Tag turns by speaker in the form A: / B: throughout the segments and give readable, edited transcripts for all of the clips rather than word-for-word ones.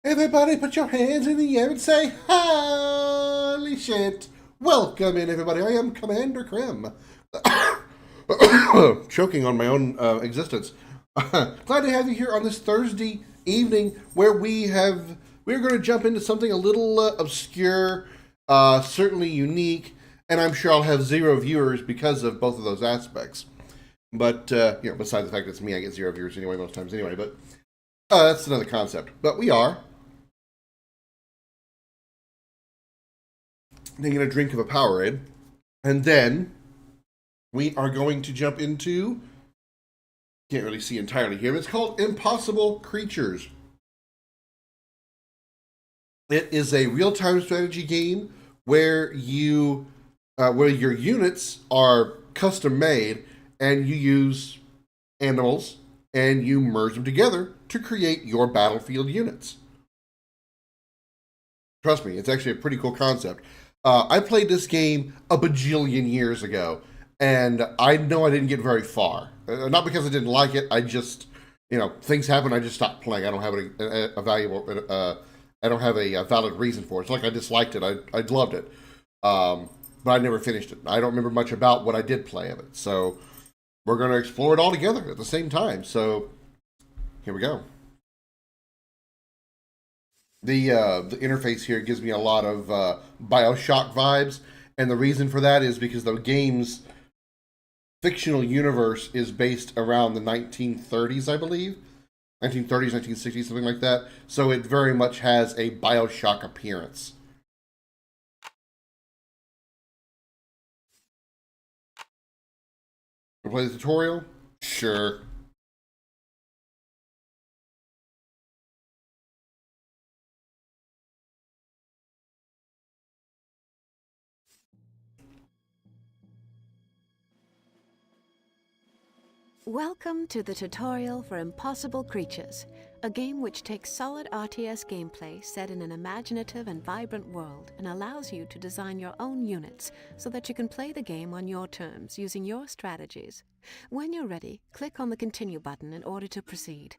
A: Everybody put your hands in the air and say, holy shit. Welcome in, everybody. I am Commander Krim. Choking on my own existence. Glad to have you here on this Thursday evening where we're going to jump into something a little obscure, certainly unique, and I'm sure I'll have 0 viewers because of both of those aspects. But, besides the fact that it's me, I get 0 viewers anyway, most times anyway, but that's another concept. But we are taking a drink of a Powerade, and then we are going to jump into, can't really see entirely here, but it's called Impossible Creatures. It is a real-time strategy game where where your units are custom-made, and you use animals, and you merge them together to create your battlefield units. Trust me, it's actually a pretty cool concept. I played this game a bajillion years ago, and I know I didn't get very far. Not because I didn't like it, I just, things happen, I just stopped playing. I don't have a valid reason for it. It's like I disliked it, I loved it, but I never finished it. I don't remember much about what I did play of it, so we're going to explore it all together at the same time. So, here we go. The interface here gives me a lot of BioShock vibes, and the reason for that is because the game's fictional universe is based around the 1930s, I believe. 1930s, 1960s, something like that. So it very much has a BioShock appearance. Wanna play the tutorial? Sure.
B: Welcome to the tutorial for Impossible Creatures, a game which takes solid RTS gameplay set in an imaginative and vibrant world and allows you to design your own units so that you can play the game on your terms using your strategies. When you're ready, click on the Continue button in order to proceed.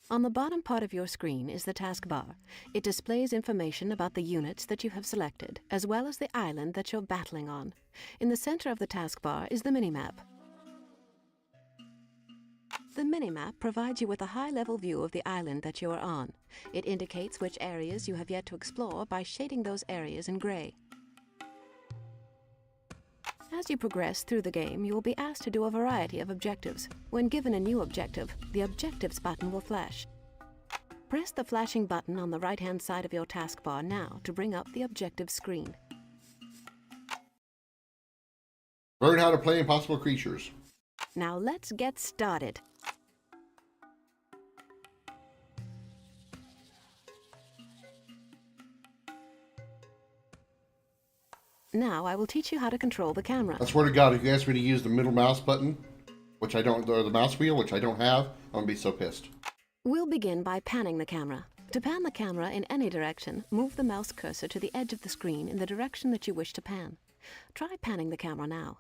B: On the bottom part of your screen is the taskbar. It displays information about the units that you have selected, as well as the island that you're battling on. In the center of the taskbar is the minimap. The minimap provides you with a high-level view of the island that you are on. It indicates which areas you have yet to explore by shading those areas in gray. As you progress through the game, you will be asked to do a variety of objectives. When given a new objective, the Objectives button will flash. Press the flashing button on the right-hand side of your taskbar now to bring up the objective screen.
A: Learn how to play Impossible Creatures.
B: Now let's get started. Now I will teach you how to control the camera.
A: I swear to God, if you ask me to use the middle mouse button, which I don't, or the mouse wheel, which I don't have, I'm going to be so pissed.
B: We'll begin by panning the camera. To pan the camera in any direction, move the mouse cursor to the edge of the screen in the direction that you wish to pan. Try panning the camera now.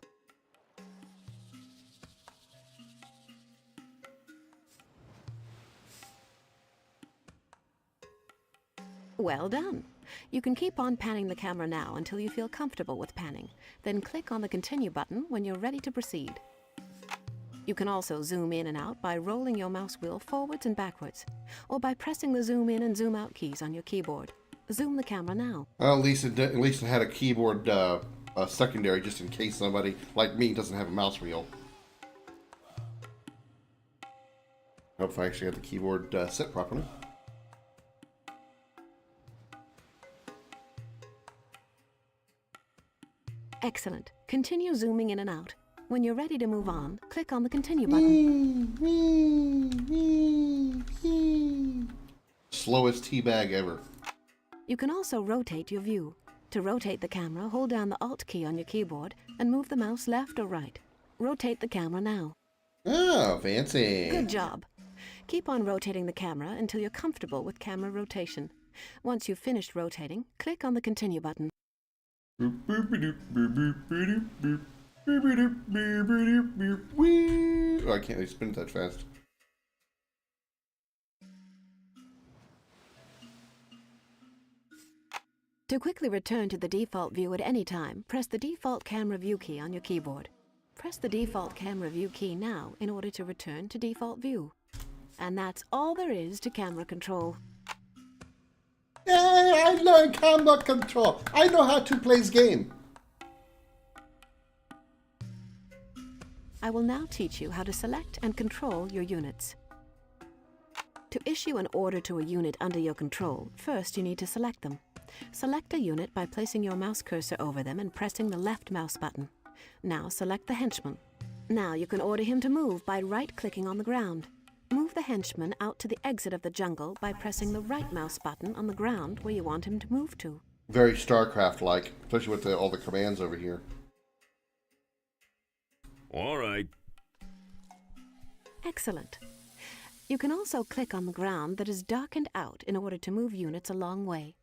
B: Well done! You can keep on panning the camera now until you feel comfortable with panning. Then click on the Continue button when you're ready to proceed. You can also zoom in and out by rolling your mouse wheel forwards and backwards, or by pressing the zoom in and zoom out keys on your keyboard. Zoom the camera now.
A: Well, at least it had a keyboard secondary just in case somebody like me doesn't have a mouse wheel. Hope if I actually have the keyboard set properly.
B: Excellent. Continue zooming in and out. When you're ready to move on, click on the Continue button.
A: Slowest teabag ever.
B: You can also rotate your view. To rotate the camera, hold down the Alt key on your keyboard and move the mouse left or right. Rotate the camera now.
A: Oh, fancy.
B: Good job. Keep on rotating the camera until you're comfortable with camera rotation. Once you've finished rotating, click on the Continue button.
A: I can't really spin it that fast.
B: To quickly return to the default view at any time, press the default camera view key on your keyboard. Press the default camera view key now in order to return to default view. And that's all there is to camera control.
A: Yay, I learned camera control. I know how to play this game.
B: I will now teach you how to select and control your units. To issue an order to a unit under your control, first you need to select them. Select a unit by placing your mouse cursor over them and pressing the left mouse button. Now select the henchman. Now you can order him to move by right-clicking on the ground. Move the henchman out to the exit of the jungle by pressing the right mouse button on the ground where you want him to move to.
A: Very StarCraft-like, especially with all the commands over here.
C: All right.
B: Excellent. You can also click on the ground that is darkened out in order to move units a long way.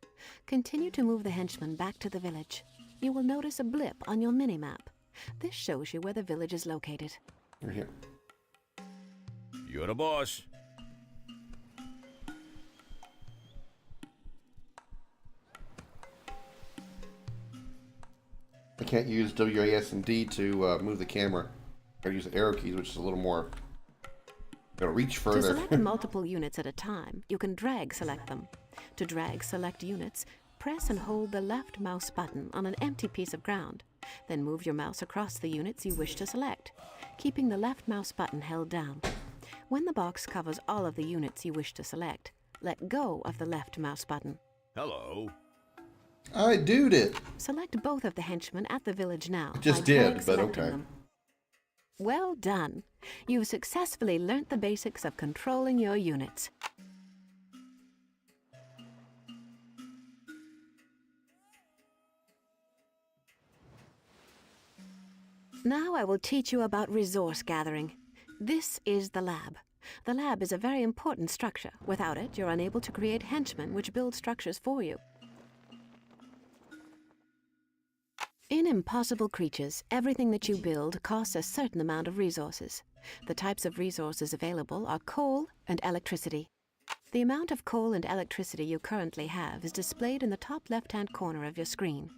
B: Continue to move the henchman back to the village. You will notice a blip on your mini-map. This shows you where the village is located.
A: Right here.
C: You're the boss.
A: I can't use WAS and D to move the camera. I gotta use the arrow keys, which is a little more... Gotta reach
B: To
A: further.
B: select multiple units at a time, you can drag select them. To drag select units, press and hold the left mouse button on an empty piece of ground. Then move your mouse across the units you wish to select, keeping the left mouse button held down. When the box covers all of the units you wish to select, let go of the left mouse button.
C: Hello.
A: I did it.
B: Select both of the henchmen at the village now.
A: Just
B: by
A: did,
B: drag
A: but
B: selecting
A: okay.
B: them. Well done. You've successfully learnt the basics of controlling your units. Now I will teach you about resource gathering. This is the lab. The lab is a very important structure. Without it, you're unable to create henchmen which build structures for you. In Impossible Creatures, everything that you build costs a certain amount of resources. The types of resources available are coal and electricity. The amount of coal and electricity you currently have is displayed in the top left-hand corner of your screen.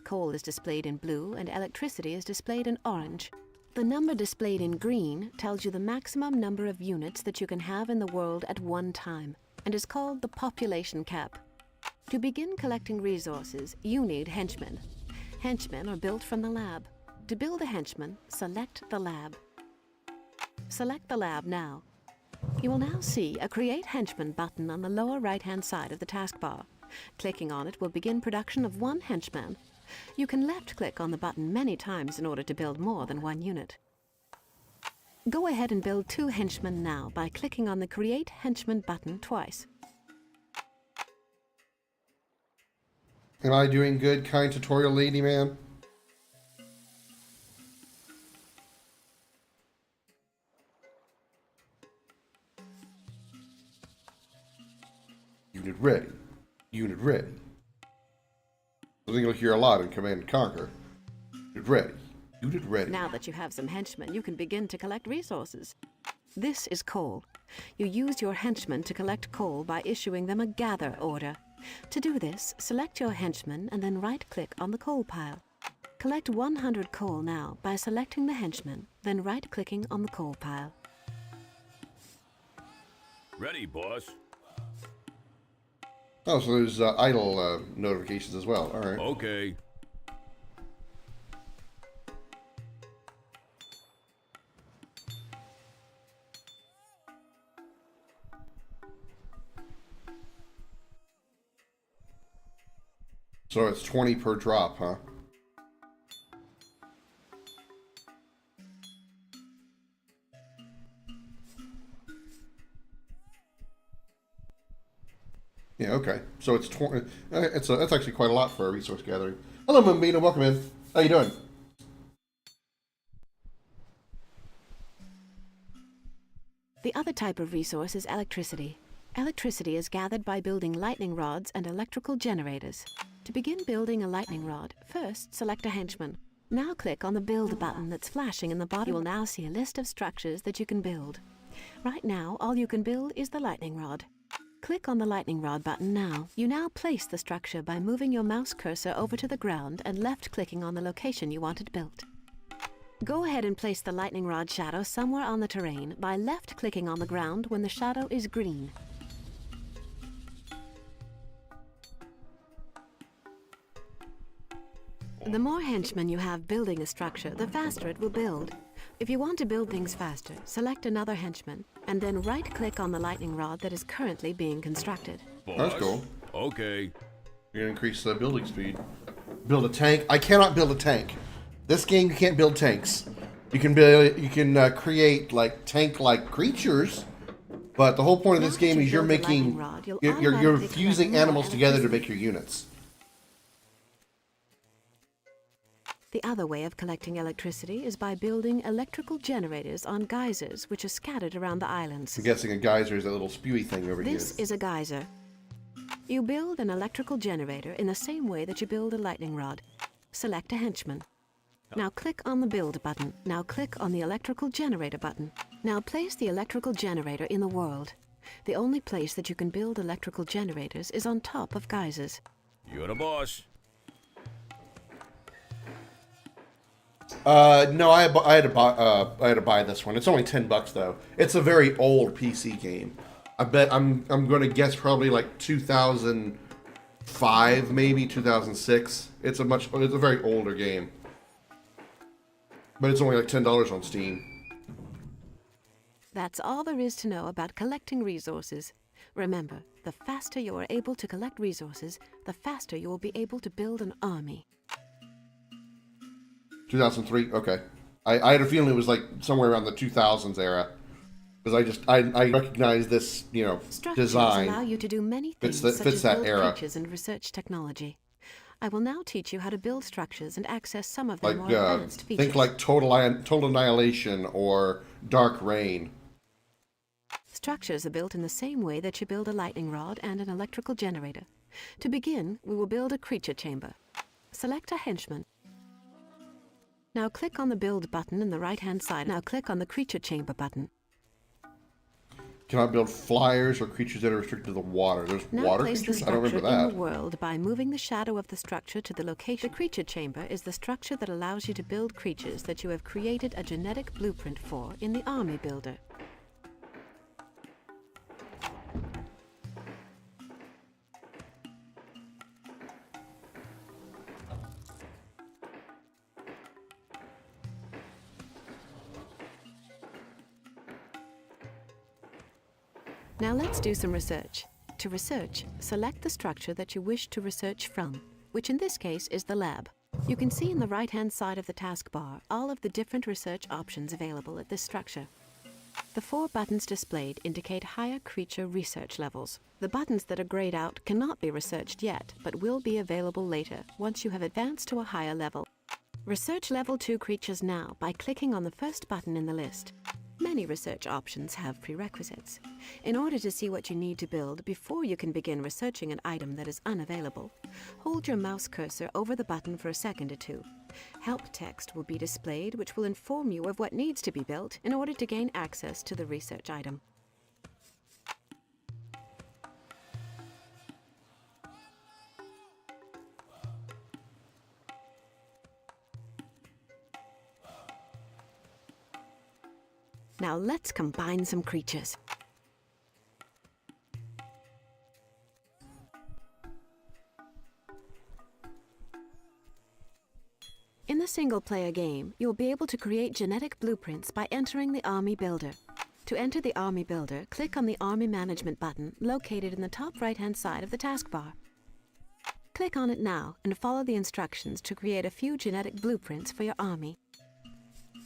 B: Coal is displayed in blue and electricity is displayed in orange. The number displayed in green tells you the maximum number of units that you can have in the world at one time, and is called the population cap. To begin collecting resources, you need henchmen. Henchmen are built from the lab. To build a henchman, select the lab. Select the lab now. You will now see a Create Henchman button on the lower right-hand side of the taskbar. Clicking on it will begin production of one henchman. You can left-click on the button many times in order to build more than one unit. Go ahead and build 2 henchmen now by clicking on the Create Henchman button twice.
A: Am I doing good, kind tutorial lady man? Unit ready. Unit ready. I think you'll hear a lot in Command and Conquer. Unit ready. Unit ready.
B: Now that you have some henchmen, you can begin to collect resources. This is coal. You use your henchmen to collect coal by issuing them a gather order. To do this, select your henchman and then right-click on the coal pile. Collect 100 coal now by selecting the henchman, then right-clicking on the coal pile.
C: Ready, boss.
A: Oh, so there's idle notifications as well. All right.
C: Okay.
A: So it's 20 per drop, huh? Yeah, okay. So it's 20. That's actually quite a lot for a resource gathering. Hello, Moonbeam. Welcome in. How you doing?
B: The other type of resource is electricity. Electricity is gathered by building lightning rods and electrical generators. To begin building a lightning rod, first select a henchman. Now click on the Build button that's flashing in the bottom. You will now see a list of structures that you can build. Right now, all you can build is the lightning rod. Click on the lightning rod button now. You now place the structure by moving your mouse cursor over to the ground and left-clicking on the location you want it built. Go ahead and place the lightning rod shadow somewhere on the terrain by left-clicking on the ground when the shadow is green. The more henchmen you have building a structure, the faster it will build. If you want to build things faster, select another henchman, and then right-click on the lightning rod that is currently being constructed.
C: Boss.
A: That's cool.
C: Okay.
A: You're gonna increase the building speed. Build a tank. I cannot build a tank. This game, you can't build tanks. You can build. You can create like tank-like creatures, but the whole point of this game is you're making. You're fusing animals together to make your units.
B: The other way of collecting electricity is by building electrical generators on geysers which are scattered around the islands.
A: I'm guessing a geyser is that little spewy thing over here.
B: This is a geyser. You build an electrical generator in the same way that you build a lightning rod. Select a henchman. Now click on the Build button. Now click on the Electrical Generator button. Now place the electrical generator in the world. The only place that you can build electrical generators is on top of geysers.
C: You're the boss.
A: No, I had to buy this one. It's only $10 though. It's a very old PC game. I bet I'm going to guess probably like 2005, maybe 2006. It's a very older game. But it's only like $10 on Steam.
B: That's all there is to know about collecting resources. Remember, the faster you are able to collect resources, the faster you will be able to build an army.
A: 2003, okay. I had a feeling it was like somewhere around the 2000s era. Because I recognize this,
B: Structures
A: design.
B: allow you to do many things,
A: Fits
B: such as
A: that
B: build
A: era.
B: creatures and research technology. I will now teach you how to build structures and access some of their
A: Like,
B: more advanced features.
A: think like Total Annihilation or Dark Rain.
B: Structures are built in the same way that you build a lightning rod and an electrical generator. To begin, we will build a creature chamber. Select a henchman. Now click on the Build button in the right-hand side. Now click on the Creature Chamber button.
A: Cannot build flyers or creatures that are restricted to the water. There's
B: Now
A: water
B: place
A: creatures?
B: the
A: I don't
B: structure
A: remember
B: in
A: that.
B: the world by moving the shadow of the structure to the location. The Creature Chamber is the structure that allows you to build creatures that you have created a genetic blueprint for in the Army Builder. Now let's do some research. To research, select the structure that you wish to research from, which in this case is the lab. You can see in the right-hand side of the taskbar all of the different research options available at this structure. The 4 buttons displayed indicate higher creature research levels. The buttons that are grayed out cannot be researched yet, but will be available later once you have advanced to a higher level. Research Level 2 creatures now by clicking on the first button in the list. Many research options have prerequisites. In order to see what you need to build before you can begin researching an item that is unavailable, hold your mouse cursor over the button for a second or two. Help text will be displayed which will inform you of what needs to be built in order to gain access to the research item. Now let's combine some creatures. In the single-player game, you'll be able to create genetic blueprints by entering the Army Builder. To enter the Army Builder, click on the Army Management button located in the top right-hand side of the taskbar. Click on it now and follow the instructions to create a few genetic blueprints for your army.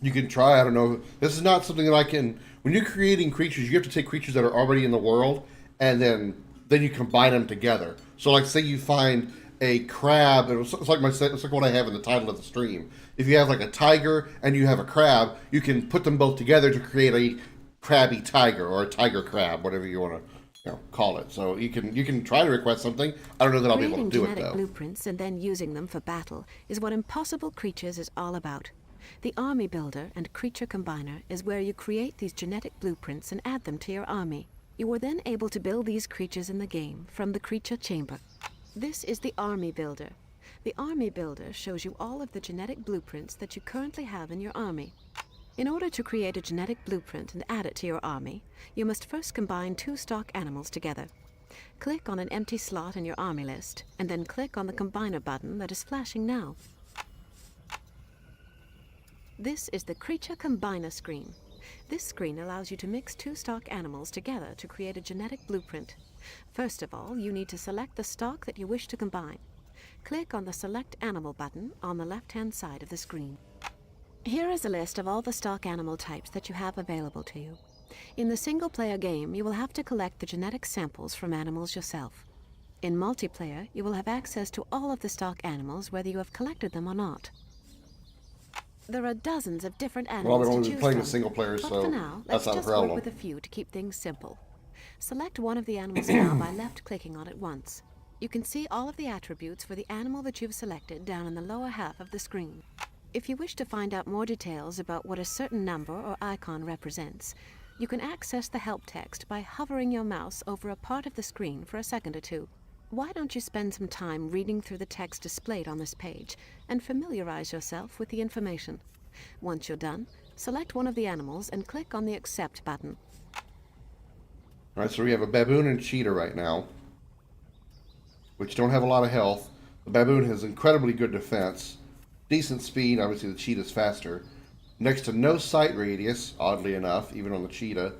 A: You can try, I don't know. This is not something that I can... When you're creating creatures, you have to take creatures that are already in the world, and then you combine them together. So, like, say you find a crab, it's like what I have in the title of the stream. If you have, like, a tiger and you have a crab, you can put them both together to create a crabby tiger, or a tiger crab, whatever you want to call it. So you can try to request something. I don't know that I'll be able to do it, though.
B: Creating genetic blueprints and then using them for battle is what Impossible Creatures is all about. The Army Builder and Creature Combiner is where you create these genetic blueprints and add them to your army. You are then able to build these creatures in the game from the creature chamber. This is the Army Builder. The Army Builder shows you all of the genetic blueprints that you currently have in your army. In order to create a genetic blueprint and add it to your army, you must first combine 2 stock animals together. Click on an empty slot in your army list, and then click on the Combiner button that is flashing now. This is the Creature Combiner screen. This screen allows you to mix 2 stock animals together to create a genetic blueprint. First of all, you need to select the stock that you wish to combine. Click on the Select Animal button on the left-hand side of the screen. Here is a list of all the stock animal types that you have available to you. In the single-player game, you will have to collect the genetic samples from animals yourself. In multiplayer, you will have access to all of the stock animals whether you have collected them or not. There are dozens of different animals
A: Well, I've
B: to
A: only
B: choose
A: been playing
B: from,
A: the single player,
B: but
A: so
B: for now,
A: that's
B: let's
A: not a
B: just work
A: problem.
B: with a few to keep things simple. Select one of the animals now by left-clicking on it once. You can see all of the attributes for the animal that you've selected down in the lower half of the screen. If you wish to find out more details about what a certain number or icon represents, you can access the help text by hovering your mouse over a part of the screen for a second or two. Why don't you spend some time reading through the text displayed on this page and familiarize yourself with the information? Once you're done, select one of the animals and click on the Accept button.
A: All right, so we have a baboon and cheetah right now, which don't have a lot of health. The baboon has incredibly good defense, decent speed. Obviously, the cheetah's faster. Next to no sight radius, oddly enough, even on the cheetah.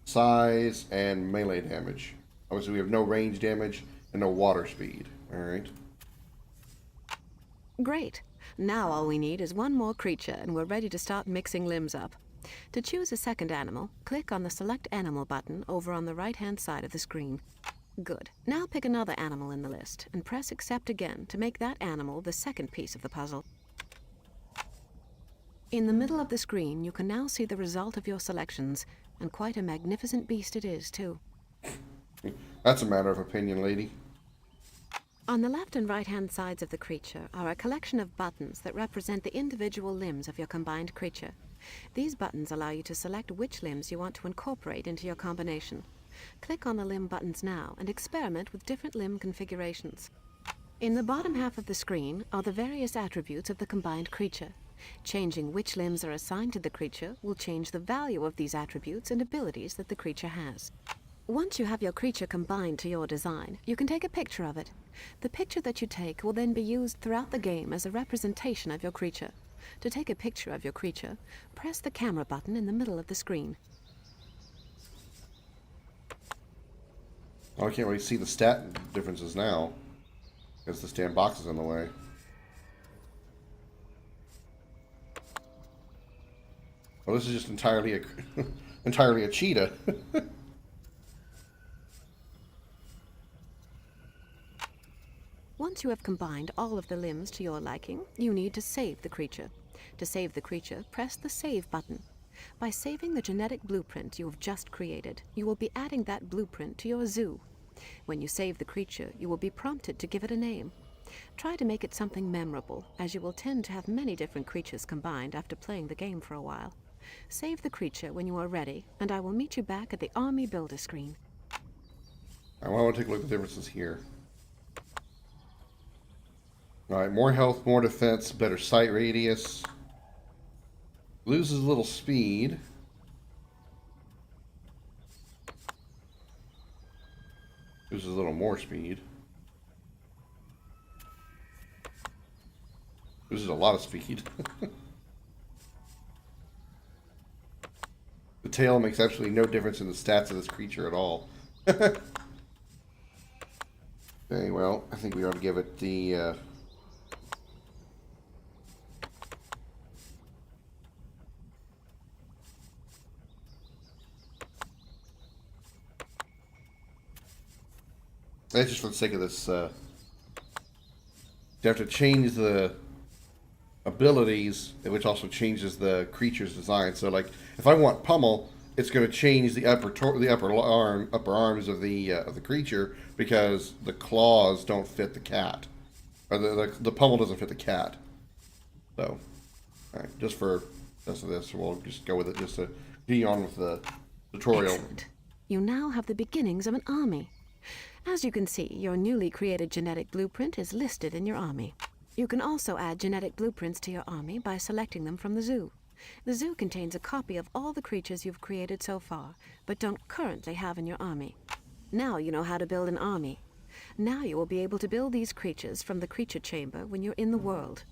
A: Size and melee damage. Obviously, we have no range damage and no water speed. All right.
B: Great. Now all we need is one more creature and we're ready to start mixing limbs up. To choose a second animal, click on the Select Animal button over on the right-hand side of the screen. Good. Now pick another animal in the list and press Accept again to make that animal the second piece of the puzzle. In the middle of the screen, you can now see the result of your selections, and quite a magnificent beast it is, too.
A: That's a matter of opinion, lady.
B: On the left and right-hand sides of the creature are a collection of buttons that represent the individual limbs of your combined creature. These buttons allow you to select which limbs you want to incorporate into your combination. Click on the limb buttons now and experiment with different limb configurations. In the bottom half of the screen are the various attributes of the combined creature. Changing which limbs are assigned to the creature will change the value of these attributes and abilities that the creature has. Once you have your creature combined to your design, you can take a picture of it. The picture that you take will then be used throughout the game as a representation of your creature. To take a picture of your creature, press the camera button in the middle of the screen.
A: Oh, I can't really see the stat differences now because the stand box is in the way. Well, this is just entirely a cheetah.
B: Once you have combined all of the limbs to your liking, you need to save the creature. To save the creature, press the Save button. By saving the genetic blueprint you have just created, you will be adding that blueprint to your zoo. When you save the creature, you will be prompted to give it a name. Try to make it something memorable, as you will tend to have many different creatures combined after playing the game for a while. Save the creature when you are ready, and I will meet you back at the Army Builder screen.
A: I want to take a look at the differences here. Alright, more health, more defense, better sight radius. Loses a little speed. Loses a little more speed. Loses a lot of speed. The tail makes absolutely no difference in the stats of this creature at all. Okay, well, I think we ought to give it the... That's just for the sake of this, you have to change the abilities, which also changes the creature's design. So, like, if I want pummel, it's going to change the upper arms of the creature because the claws don't fit the cat, or the pummel doesn't fit the cat. So, all right, just for this, we'll just go with it just to be on with the tutorial.
B: Excellent. You now have the beginnings of an army. As you can see, your newly created genetic blueprint is listed in your army. You can also add genetic blueprints to your army by selecting them from the zoo. The zoo contains a copy of all the creatures you've created so far, but don't currently have in your army. Now you know how to build an army. Now you will be able to build these creatures from the creature chamber when you're in the world.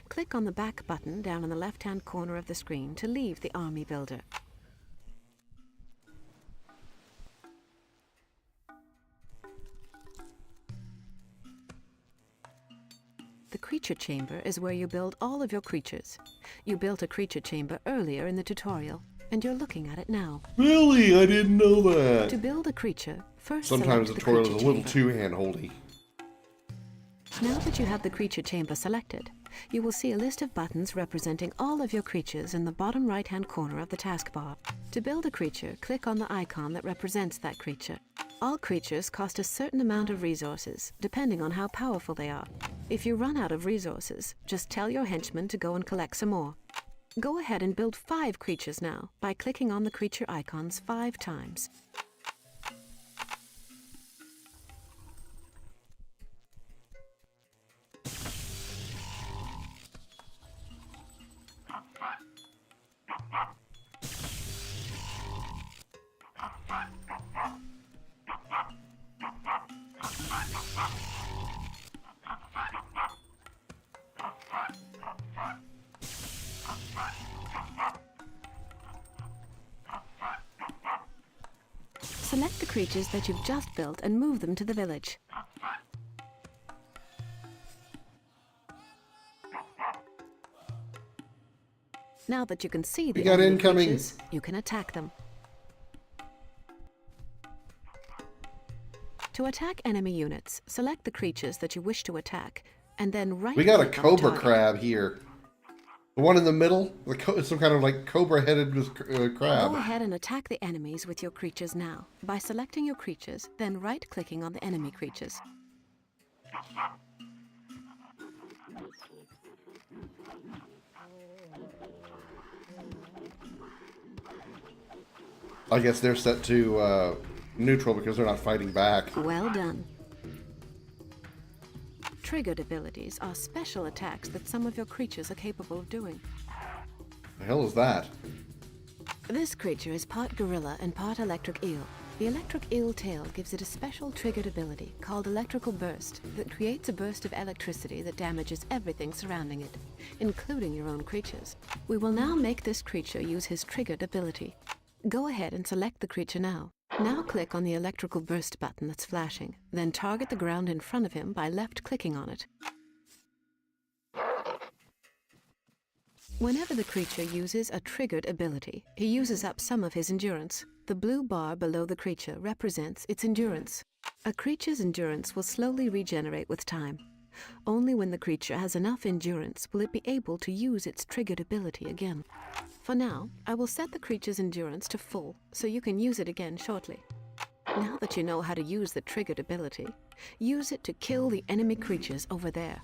B: Click on the back button down in the left-hand corner of the screen to leave the army builder. The creature chamber is where you build all of your creatures. You built a creature chamber earlier in the tutorial, and you're looking at it now.
A: Really? I didn't know that.
B: To build a creature, first
A: Sometimes the
B: select
A: tutorial
B: creature
A: is a little
B: chamber.
A: too hand-holdy.
B: Now that you have the creature chamber selected, you will see a list of buttons representing all of your creatures in the bottom right-hand corner of the taskbar. To build a creature, click on the icon that represents that creature. All creatures cost a certain amount of resources, depending on how powerful they are. If you run out of resources, just tell your henchmen to go and collect some more. Go ahead and build 5 creatures now by clicking on the creature icons 5 times. Select the creatures that you've just built and move them to the village. Now that you can see the
A: got
B: enemy
A: incoming.
B: creatures, you can attack them. To attack enemy units, select the creatures that you wish to attack, and then right-click
A: We got a
B: on the
A: cobra
B: target.
A: crab here. The one in the middle, it's some kind of like cobra-headed crab.
B: Go ahead and attack the enemies with your creatures now, by selecting your creatures, then right-clicking on the enemy creatures.
A: I guess they're set to neutral because they're not fighting back.
B: Well done. Triggered abilities are special attacks that some of your creatures are capable of doing.
A: The hell is that?
B: This creature is part gorilla and part electric eel. The electric eel tail gives it a special triggered ability called Electrical Burst that creates a burst of electricity that damages everything surrounding it, including your own creatures. We will now make this creature use his triggered ability. Go ahead and select the creature now. Now click on the Electrical Burst button that's flashing, then target the ground in front of him by left-clicking on it. Whenever the creature uses a triggered ability, he uses up some of his endurance. The blue bar below the creature represents its endurance. A creature's endurance will slowly regenerate with time. Only when the creature has enough endurance will it be able to use its triggered ability again. For now, I will set the creature's endurance to full, so you can use it again shortly. Now that you know how to use the triggered ability, use it to kill the enemy creatures over there.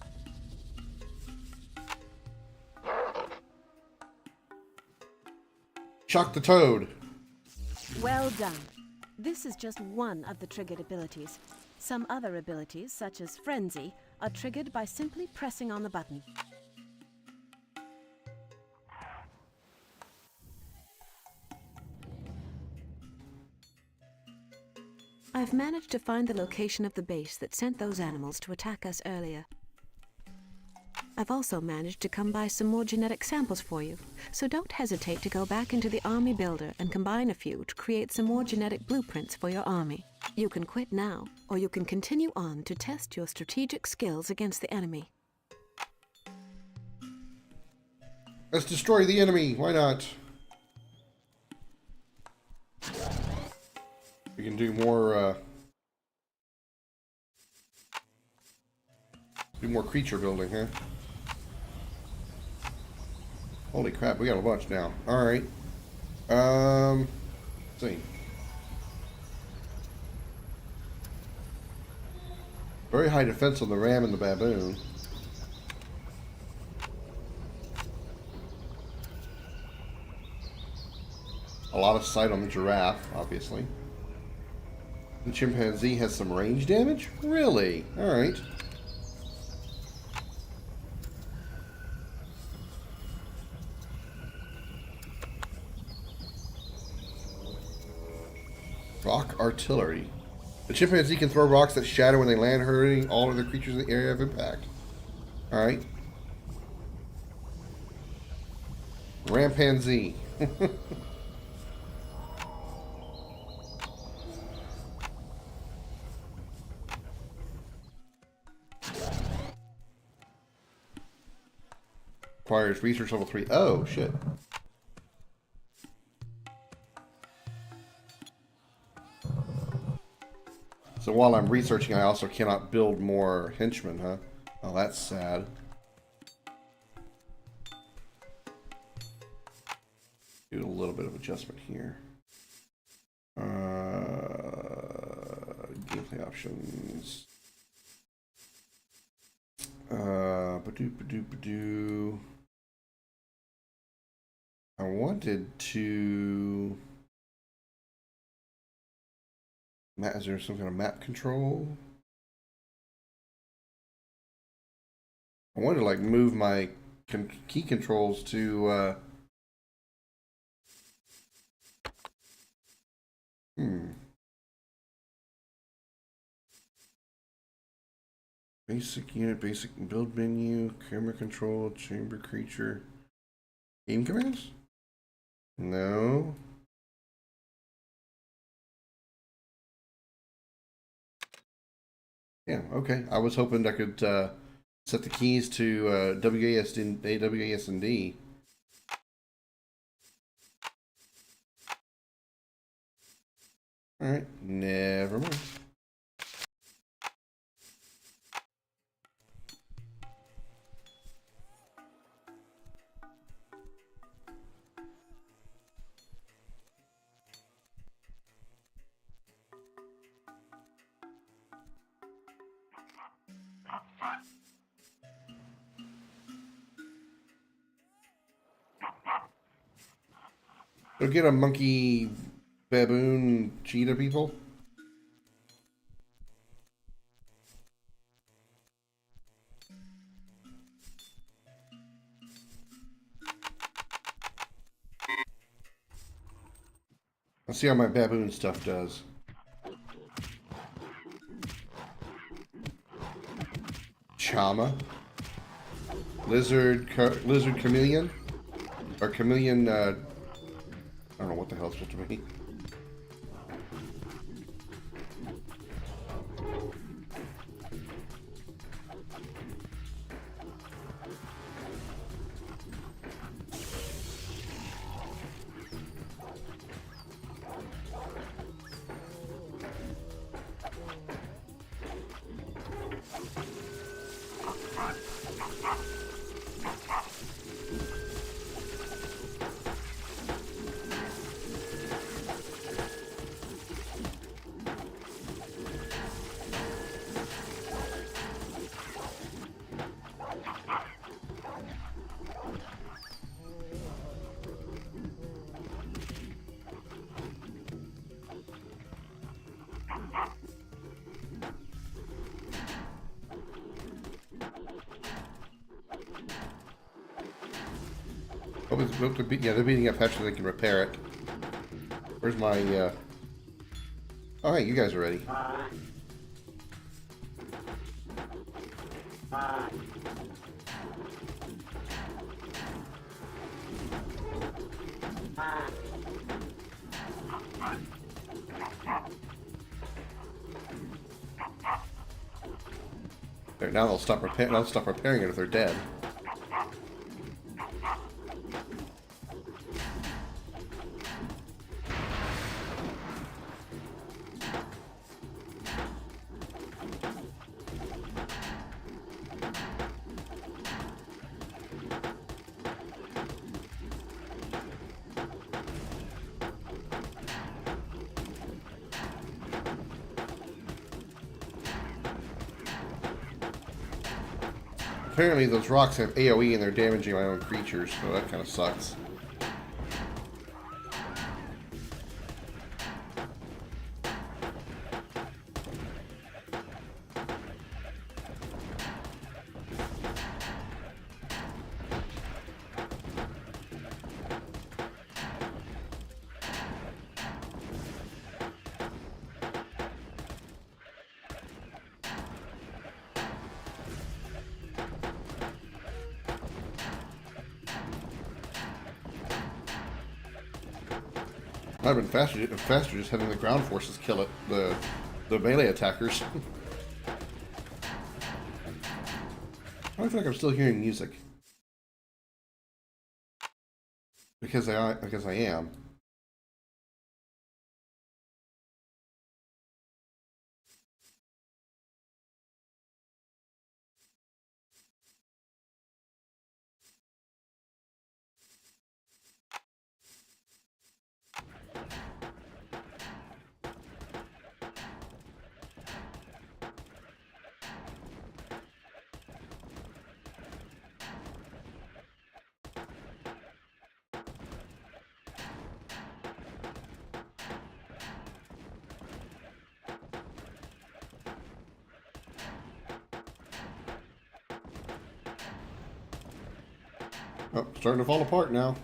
A: Shock the toad.
B: Well done. This is just one of the triggered abilities. Some other abilities, such as Frenzy, are triggered by simply pressing on the button. I've managed to find the location of the base that sent those animals to attack us earlier. I've also managed to come by some more genetic samples for you, so don't hesitate to go back into the army builder and combine a few to create some more genetic blueprints for your army. You can quit now, or you can continue on to test your strategic skills against the enemy.
A: Let's destroy the enemy. Why not? We can do more creature building, huh? Holy crap, we got a bunch now. Alright. Let's see. Very high defense on the ram and the baboon. A lot of sight on the giraffe, obviously. The chimpanzee has some range damage? Really? Alright. Rock artillery. The chimpanzee can throw rocks that shatter when they land, hurting all other creatures in the area of impact. Alright. Rampanzee. Requires research level 3. Oh, shit. So while I'm researching, I also cannot build more henchmen, huh? Oh, that's sad. Do a little bit of adjustment here. Gameplay options. Badoo. I wanted to... Is there some kind of map control? I wanted to like move my key controls to Basic unit, basic build menu, camera control, chamber creature. Game commands? No. Yeah, okay. I was hoping I could set the keys to WASD. Alright, never mind. Go get a monkey, baboon, cheetah people. Let's see how my baboon stuff does. Chama. Lizard chameleon? Or chameleon, I don't know what the hell it's supposed to be. Yeah, they're beating up faster than they can repair it. Where's my, Oh, hey, you guys are ready. There, now they'll stop repairing it if they're dead. Apparently those rocks have AoE and they're damaging my own creatures, so that kind of sucks. Might have been faster just having the ground forces kill it, the melee attackers. I feel like I'm still hearing music. Because I am. Oh, starting to fall apart now.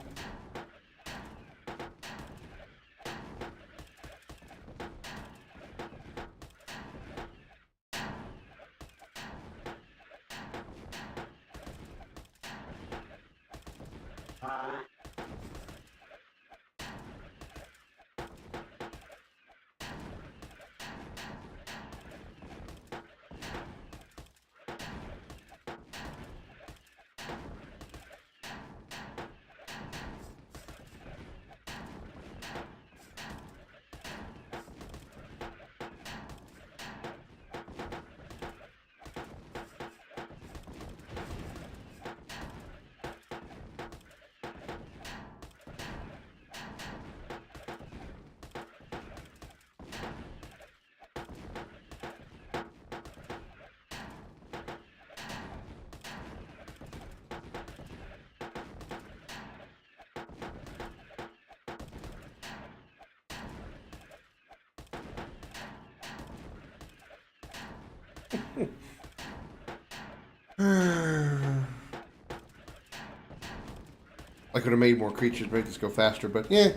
A: I could have made more creatures, made this go faster, but yeah.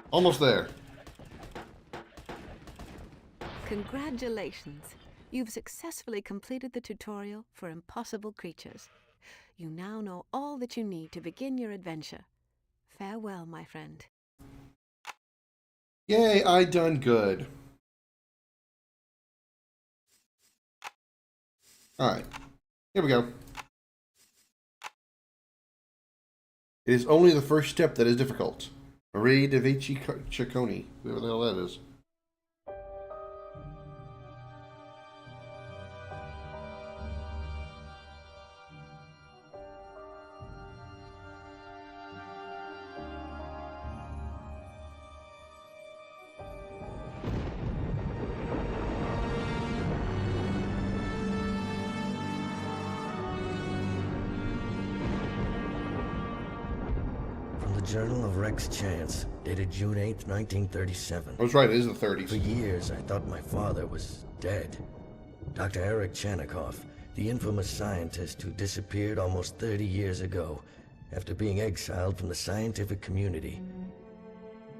A: Almost there.
B: Congratulations! You've successfully completed the tutorial for impossible creatures. You now know all that you need to begin your adventure. Farewell, my friend.
A: Yay, I done good. Alright, here we go. It is only the first step that is difficult. Marie de Vici Ciccone, whoever the hell that is.
D: Journal of Rex Chance, dated June 8, 1937.
A: I was right, it is the 30s.
D: For years, I thought my father was dead. Dr. Eric Chanikoff, the infamous scientist who disappeared almost 30 years ago after being exiled from the scientific community.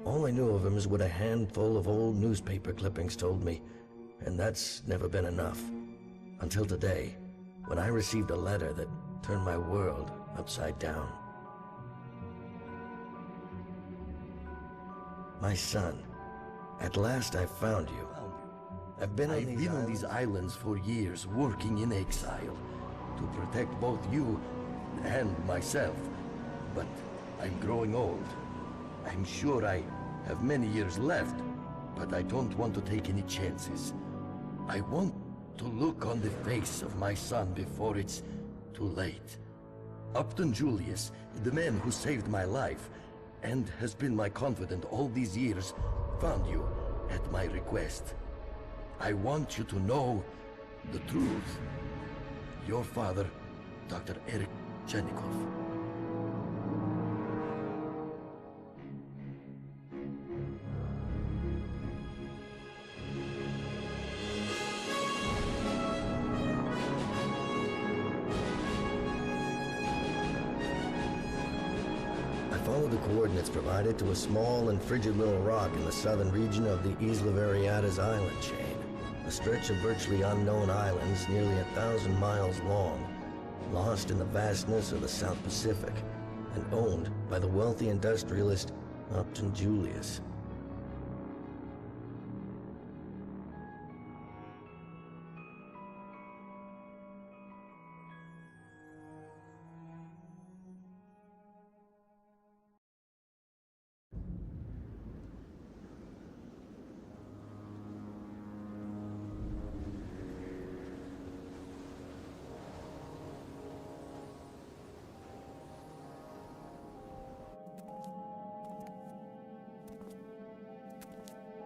D: All I knew of him is what a handful of old newspaper clippings told me, and that's never been enough. Until today, when I received a letter that turned my world upside down. My son, at last I found you. I've been on these islands for years, working in exile, to protect both you and myself. But I'm growing old. I'm sure I have many years left, but I don't want to take any chances. I want to look on the face of my son before it's too late. Upton Julius, the man who saved my life, and has been my confidant all these years, found you at my request. I want you to know the truth. Your father, Dr. Eric Chanikoff. Follow the coordinates provided to a small and frigid little rock in the southern region of the Isla Variadas island chain, a stretch of virtually unknown islands nearly 1,000 miles long, lost in the vastness of the South Pacific, and owned by the wealthy industrialist Upton Julius.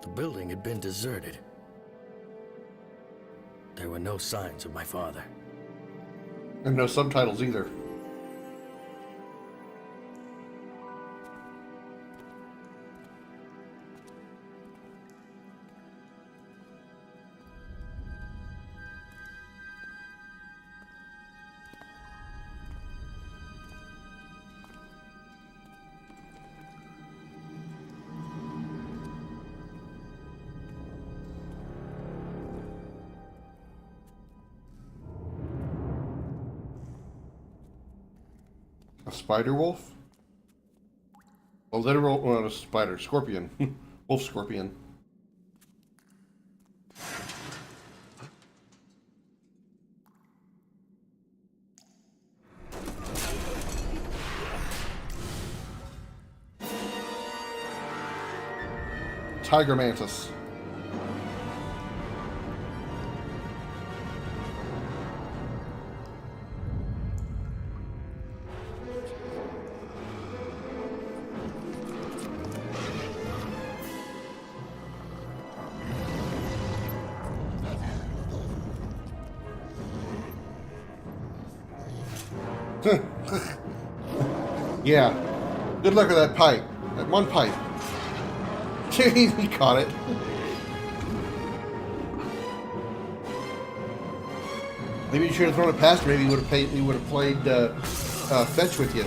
D: The building had been deserted. There were no signs of my father.
A: And no subtitles either. A spider wolf? A literal, well, not a spider, scorpion. Wolf scorpion. Tiger mantis. Yeah. Good luck with that pipe. That one pipe. He caught it. Maybe you should have thrown it past. Maybe he would have played fetch with you.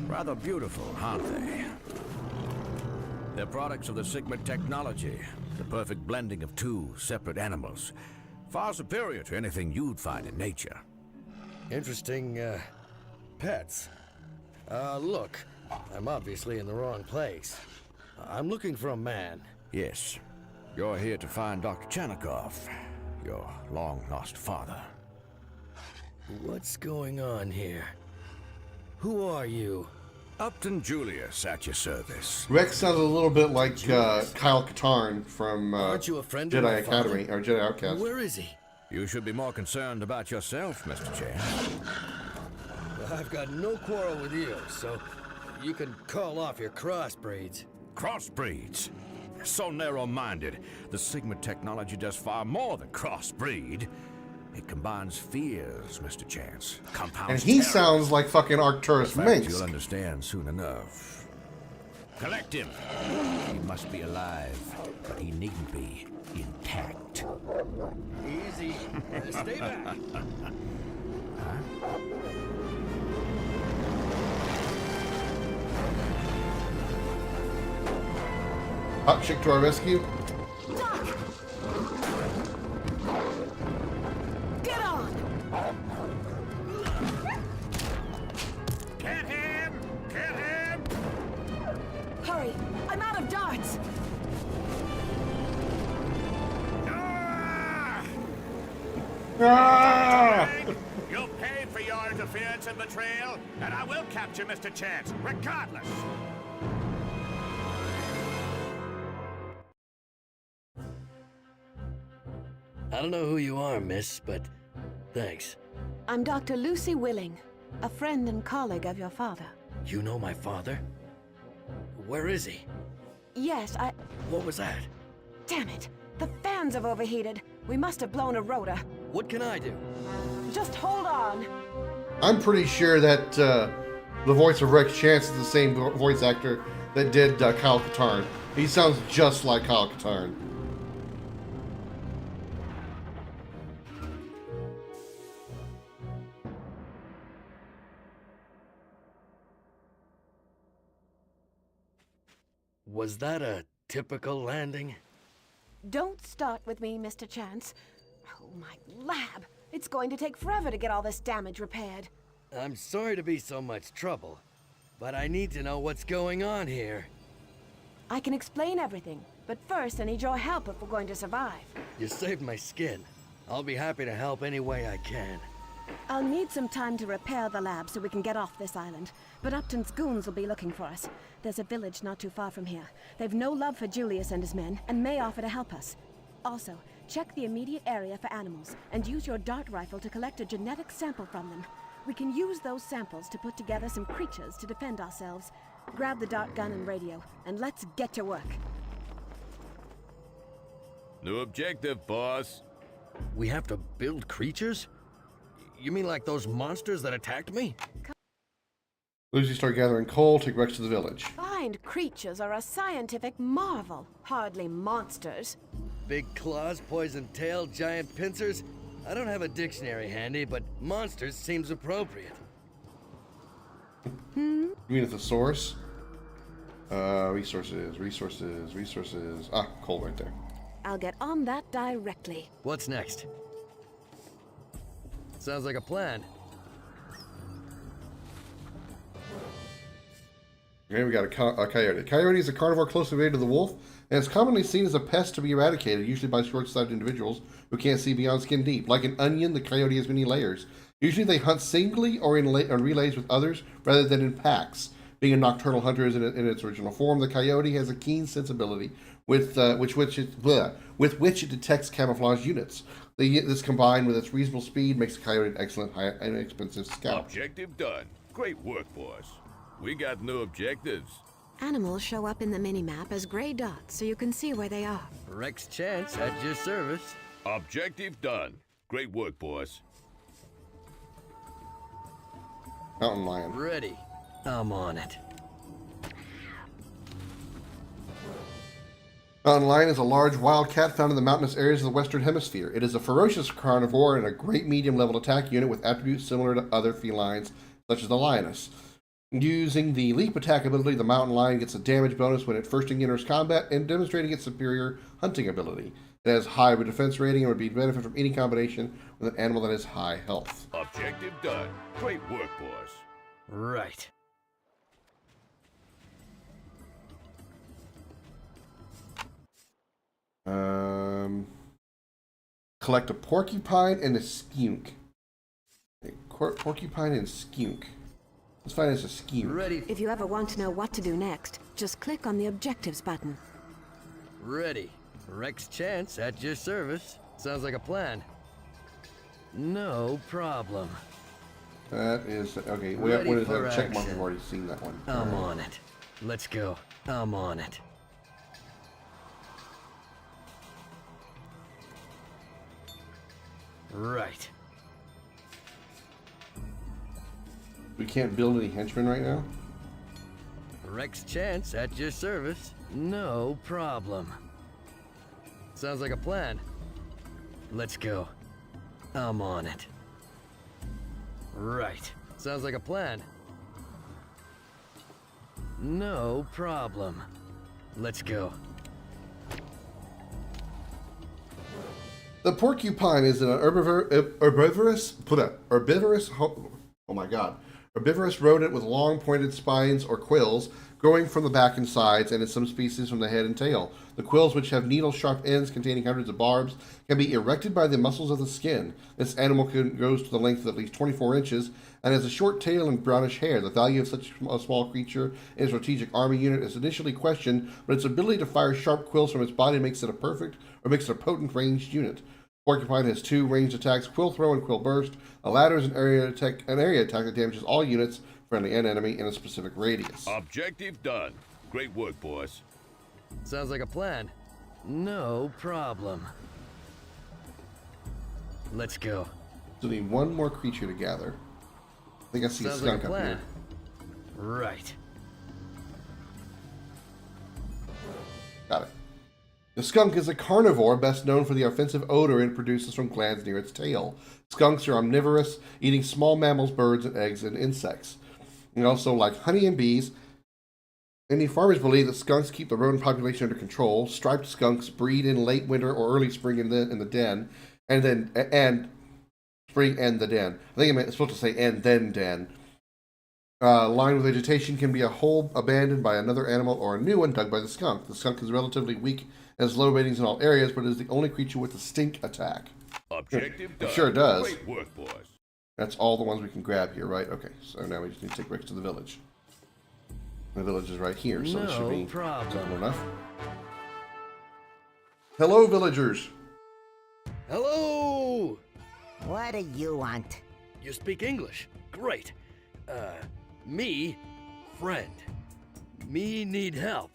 C: Rather beautiful, aren't they? They're products of the Sigma technology, the perfect blending of two separate animals. Far superior to anything you'd find in nature.
D: Interesting, pets. Look, I'm obviously in the wrong place. I'm looking for a man.
C: Yes, you're here to find Dr. Chanikov, your long-lost father.
D: What's going on here? Who are you?
C: Upton Julius at your service.
A: Rex sounds a little bit like Kyle Katarn from
D: Aren't you a friend of
A: Jedi
D: my
A: Academy,
D: father?
A: or Jedi Outcast.
D: Where is he?
C: You should be more concerned about yourself, Mr. Chance.
D: I've got no quarrel with you, so you can call off your crossbreeds.
C: Crossbreeds? So narrow-minded. The Sigma technology does far more than crossbreed. It combines fears, Mr. Chance. Compounds
A: And he
C: terror.
A: sounds like fucking Arcturus
C: In fact,
A: Minx.
C: you'll understand soon enough. Collect him. He must be alive, but he needn't be intact.
D: Easy. Stay back.
A: Hot chick to our rescue.
B: Get on!
C: Get him! Get him!
B: Hurry! I'm out of darts!
A: Ah!
C: You'll pay for your interference and betrayal, and I will capture Mr. Chance, regardless.
D: I don't know who you are, miss, but thanks.
B: I'm Dr. Lucy Willing, a friend and colleague of your father.
D: You know my father? Where is he?
B: Yes,
D: What was that?
B: Damn it! The fans have overheated. We must have blown a rotor.
D: What can I do?
B: Just hold on.
A: I'm pretty sure that the voice of Rex Chance is the same voice actor that did Kyle Katarn. He sounds just like Kyle Katarn.
D: Was that a typical landing?
B: Don't start with me, Mr. Chance. Oh, my lab! It's going to take forever to get all this damage repaired.
D: I'm sorry to be so much trouble, but I need to know what's going on here.
B: I can explain everything, but first I need your help if we're going to survive.
D: You saved my skin. I'll be happy to help any way I can.
B: I'll need some time to repair the lab so we can get off this island, but Upton's goons will be looking for us. There's a village not too far from here. They've no love for Julius and his men, and may offer to help us. Also, check the immediate area for animals, and use your dart rifle to collect a genetic sample from them. We can use those samples to put together some creatures to defend ourselves. Grab the dart gun and radio, and let's get to work.
C: New objective, boss.
D: We have to build creatures? You mean like those monsters that attacked me?
A: Lucy start gathering coal, take Rex to the village.
B: Find creatures are a scientific marvel, hardly monsters.
D: Big claws, poison tail, giant pincers? I don't have a dictionary handy, but monsters seems appropriate.
A: You mean at the source? Resources. Ah, coal right there.
B: I'll get on that directly.
D: What's next? Sounds like a plan.
A: Okay, we got a coyote. Coyote is a carnivore closely related to the wolf, and is commonly seen as a pest to be eradicated, usually by short-sighted individuals who can't see beyond skin deep. Like an onion, the coyote has many layers. Usually they hunt singly or in relays with others, rather than in packs. Being a nocturnal hunter in its original form, the coyote has a keen sensibility with which it detects camouflage units. This combined with its reasonable speed makes the coyote an excellent, inexpensive scout.
C: Objective done. Great work, boss. We got new objectives.
B: Animals show up in the minimap as gray dots so you can see where they are.
D: Rex Chance at your service.
C: Objective done. Great work, boss.
A: Mountain lion.
D: Ready. I'm on it.
A: Mountain lion is a large wild cat found in the mountainous areas of the Western Hemisphere. It is a ferocious carnivore and a great medium-level attack unit with attributes similar to other felines, such as the lioness. Using the leap attack ability, the mountain lion gets a damage bonus when it first enters combat and demonstrating its superior hunting ability. It has high defense rating and would be benefit from any combination with an animal that has high health.
C: Objective done. Great work, boss.
D: Right.
A: Collect a porcupine and a skunk. Porcupine and skunk. Let's find us a skunk.
D: Ready.
B: If you ever want to know what to do next, just click on the objectives button.
D: Ready. Rex Chance at your service. Sounds like a plan. No problem.
A: That is okay. What
D: Ready
A: is
D: for
A: that? Check mark.
D: action.
A: We've already seen that one.
D: I'm on it. Let's go. I'm on it. Right.
A: We can't build any henchmen right now.
D: Rex Chance at your service. No problem. Sounds like a plan. Let's go. I'm on it. Right. Sounds like a plan. No problem. Let's go.
A: The porcupine is an herbivorous rodent with long pointed spines or quills growing from the back and sides, and in some species from the head and tail. The quills, which have needle-sharp ends containing hundreds of barbs, can be erected by the muscles of the skin. This animal goes to the length of at least 24 inches and has a short tail and brownish hair. The value of such a small creature in a strategic army unit is initially questioned, but its ability to fire sharp quills from its body makes it a potent ranged unit. Porcupine has two ranged attacks: quill throw and quill burst. The latter is an area attack that damages all units, friendly and enemy, in a specific radius.
C: Objective done. Great work, boss.
D: Sounds like a plan. No problem. Let's go.
A: So we need one more creature to gather. I think I see
D: Sounds
A: a skunk
D: like a
A: up
D: plan.
A: here.
D: Right.
A: Got it. The skunk is a carnivore best known for the offensive odor it produces from glands near its tail. Skunks are omnivorous, eating small mammals, birds, and eggs, and insects. And also, like honey and bees, Many farmers believe that skunks keep the rodent population under control. Striped skunks breed in late winter or early spring in the den, and spring and the den. I think it's supposed to say and then den. Lined with vegetation can be a hole abandoned by another animal or a new one dug by the skunk. The skunk is relatively weak and has low ratings in all areas, but is the only creature with a stink attack.
C: Objective done.
A: It sure does.
C: Great work, boys.
A: That's all the ones we can grab here, right? Okay, so now we just need to take Rex to the village. The village is right here, so it should be simple enough. Hello, villagers.
E: Hello!
F: What do you want?
E: You speak English. Great. Me, friend. Me need help.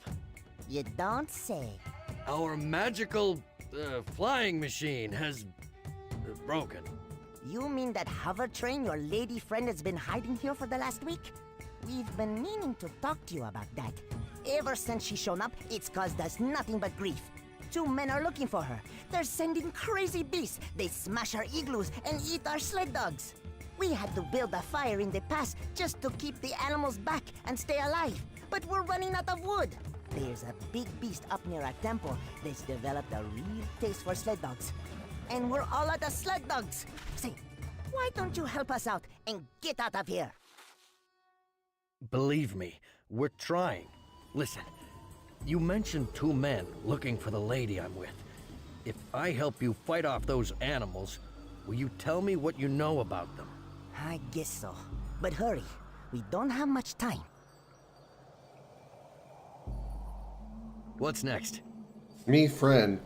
F: You don't say.
E: Our magical, flying machine has broken.
F: You mean that hover train your lady friend has been hiding here for the last week? We've been meaning to talk to you about that. Ever since she's shown up, it's caused us nothing but grief. 2 men are looking for her. They're sending crazy beasts. They smash our igloos and eat our sled dogs. We had to build a fire in the pass just to keep the animals back and stay alive. But we're running out of wood. There's a big beast up near our temple that's developed a real taste for sled dogs. And we're all out of sled dogs. Say, why don't you help us out and get out of here?
E: Believe me, we're trying. Listen, you mentioned 2 men looking for the lady I'm with. If I help you fight off those animals, will you tell me what you know about them?
F: I guess so. But hurry, we don't have much time.
E: What's next?
A: Me, friend.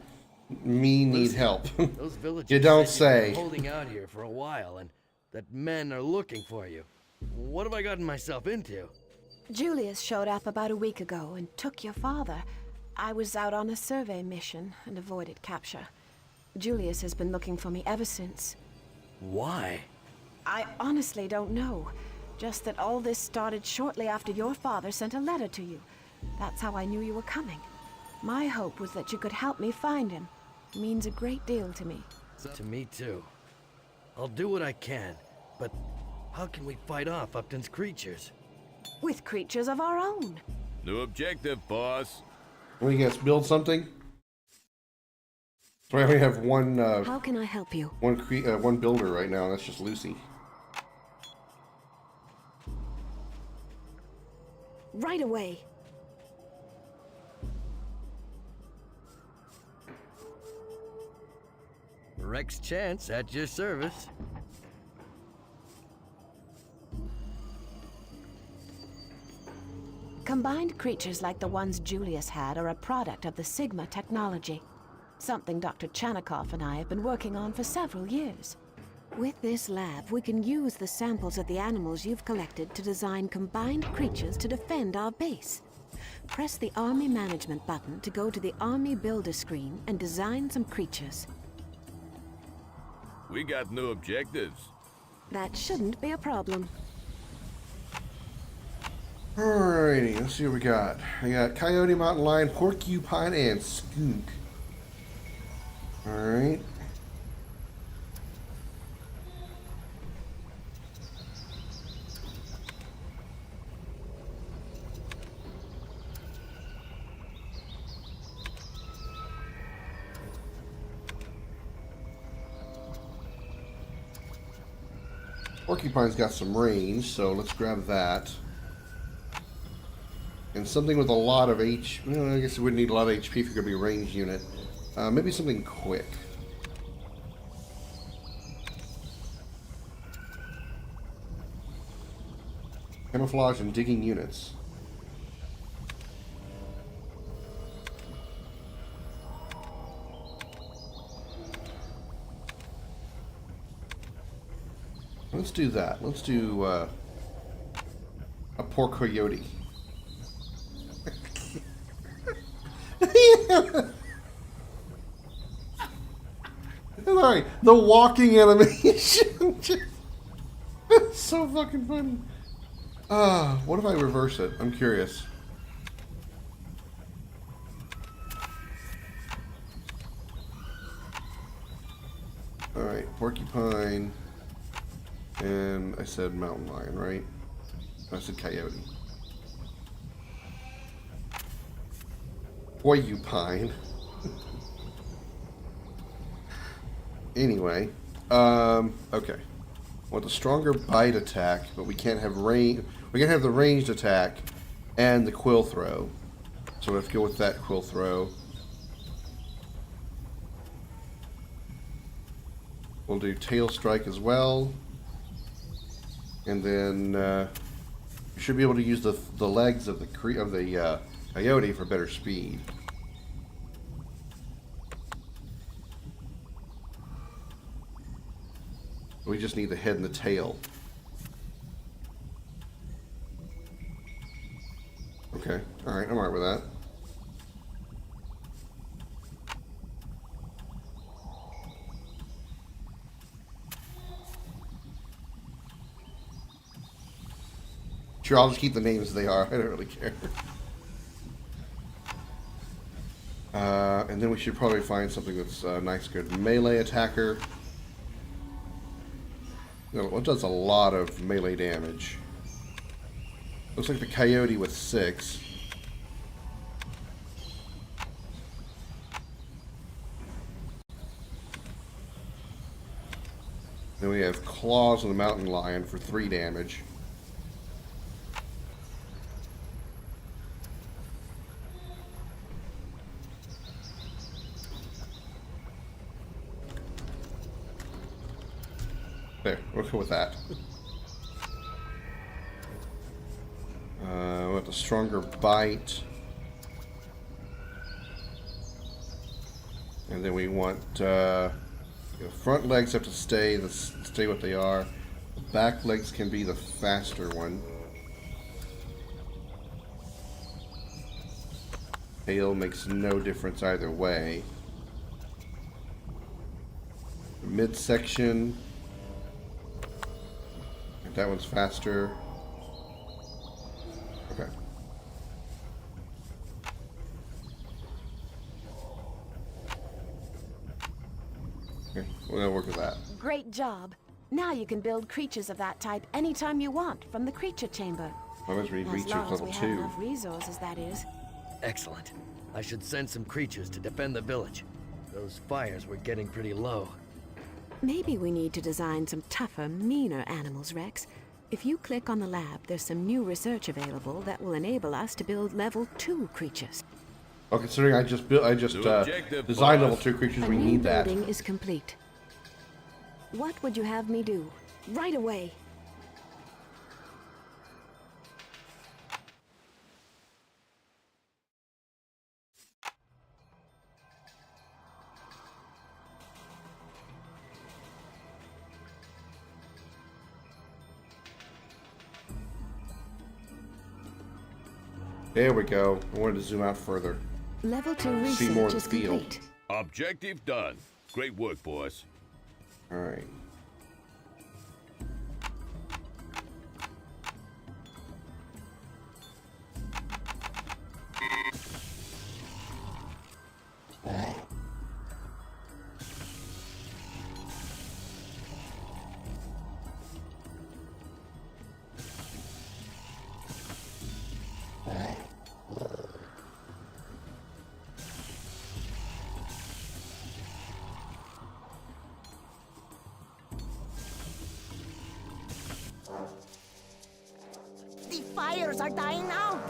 A: Me need help.
E: Those villagers
A: You don't
E: said you've
A: say.
E: been holding out here for a while and that men are looking for you. What have I gotten myself into?
B: Julius showed up about a week ago and took your father. I was out on a survey mission and avoided capture. Julius has been looking for me ever since.
E: Why?
B: I honestly don't know. Just that all this started shortly after your father sent a letter to you. That's how I knew you were coming. My hope was that you could help me find him. It means a great deal to me.
E: To me too. I'll do what I can, but how can we fight off Upton's creatures?
B: With creatures of our own.
C: New objective, boss.
A: What do you guys build something? We only have one.
B: How can I help you?
A: One builder right now. And that's just Lucy.
B: Right away.
E: Rex Chance at your service.
B: Combined creatures like the ones Julius had are a product of the Sigma technology. Something Dr. Chanikoff and I have been working on for several years. With this lab, we can use the samples of the animals you've collected to design combined creatures to defend our base. Press the Army Management button to go to the Army Builder screen and design some creatures.
C: We got new objectives.
B: That shouldn't be a problem.
A: Alrighty, let's see what we got. We got coyote, mountain lion, porcupine, and skunk. Alright. Porcupine's got some range, so let's grab that. And something with a lot of H. Well, I guess it wouldn't need a lot of HP if you're going to be a ranged unit. Maybe something quick. Camouflage and digging units. Let's do that. Let's do a poor coyote. Alright, the walking animation. It's so fucking funny. What if I reverse it? I'm curious. Alright, porcupine. And I said mountain lion, right? I said coyote. Porcupine. Anyway, okay. Want the stronger bite attack, but we can't have range. We can't have the ranged attack and the quill throw. So let's go with that quill throw. We'll do tail strike as well, and then we should be able to use the legs of the coyote for better speed. We just need the head and the tail. Okay, alright, I'm alright with that. Sure, I'll just keep the names as they are. I don't really care. And then we should probably find something that's a nice, good melee attacker. It does a lot of melee damage. Looks like the coyote with 6. Then we have claws on the mountain lion for 3 damage. There, we'll go with that. We want the stronger bite. And then we want the front legs have to stay what they are. The back legs can be the faster one. Tail makes no difference either way. Midsection. That one's faster. Okay. Okay, we'll work with that.
B: Great job. Now you can build creatures of that type anytime you want from the creature chamber.
A: How much we need
B: As
A: research
B: long as
A: level
B: we
A: 2?
B: have enough resources, that is.
E: Excellent. I should send some creatures to defend the village. Those fires were getting pretty low.
B: Maybe we need to design some tougher, meaner animals, Rex. If you click on the lab, there's some new research available that will enable us to build level 2 creatures.
A: Well, considering I just designed level 2 creatures,
B: A
A: we
B: new
A: need that.
B: building is complete. What would you have me do? Right away.
A: There we go. I wanted to zoom out further.
B: Level 2
A: See more of
B: research
A: the
B: is
A: field.
B: complete.
C: Objective done. Great work, boys.
A: Alright.
F: The fires are dying out!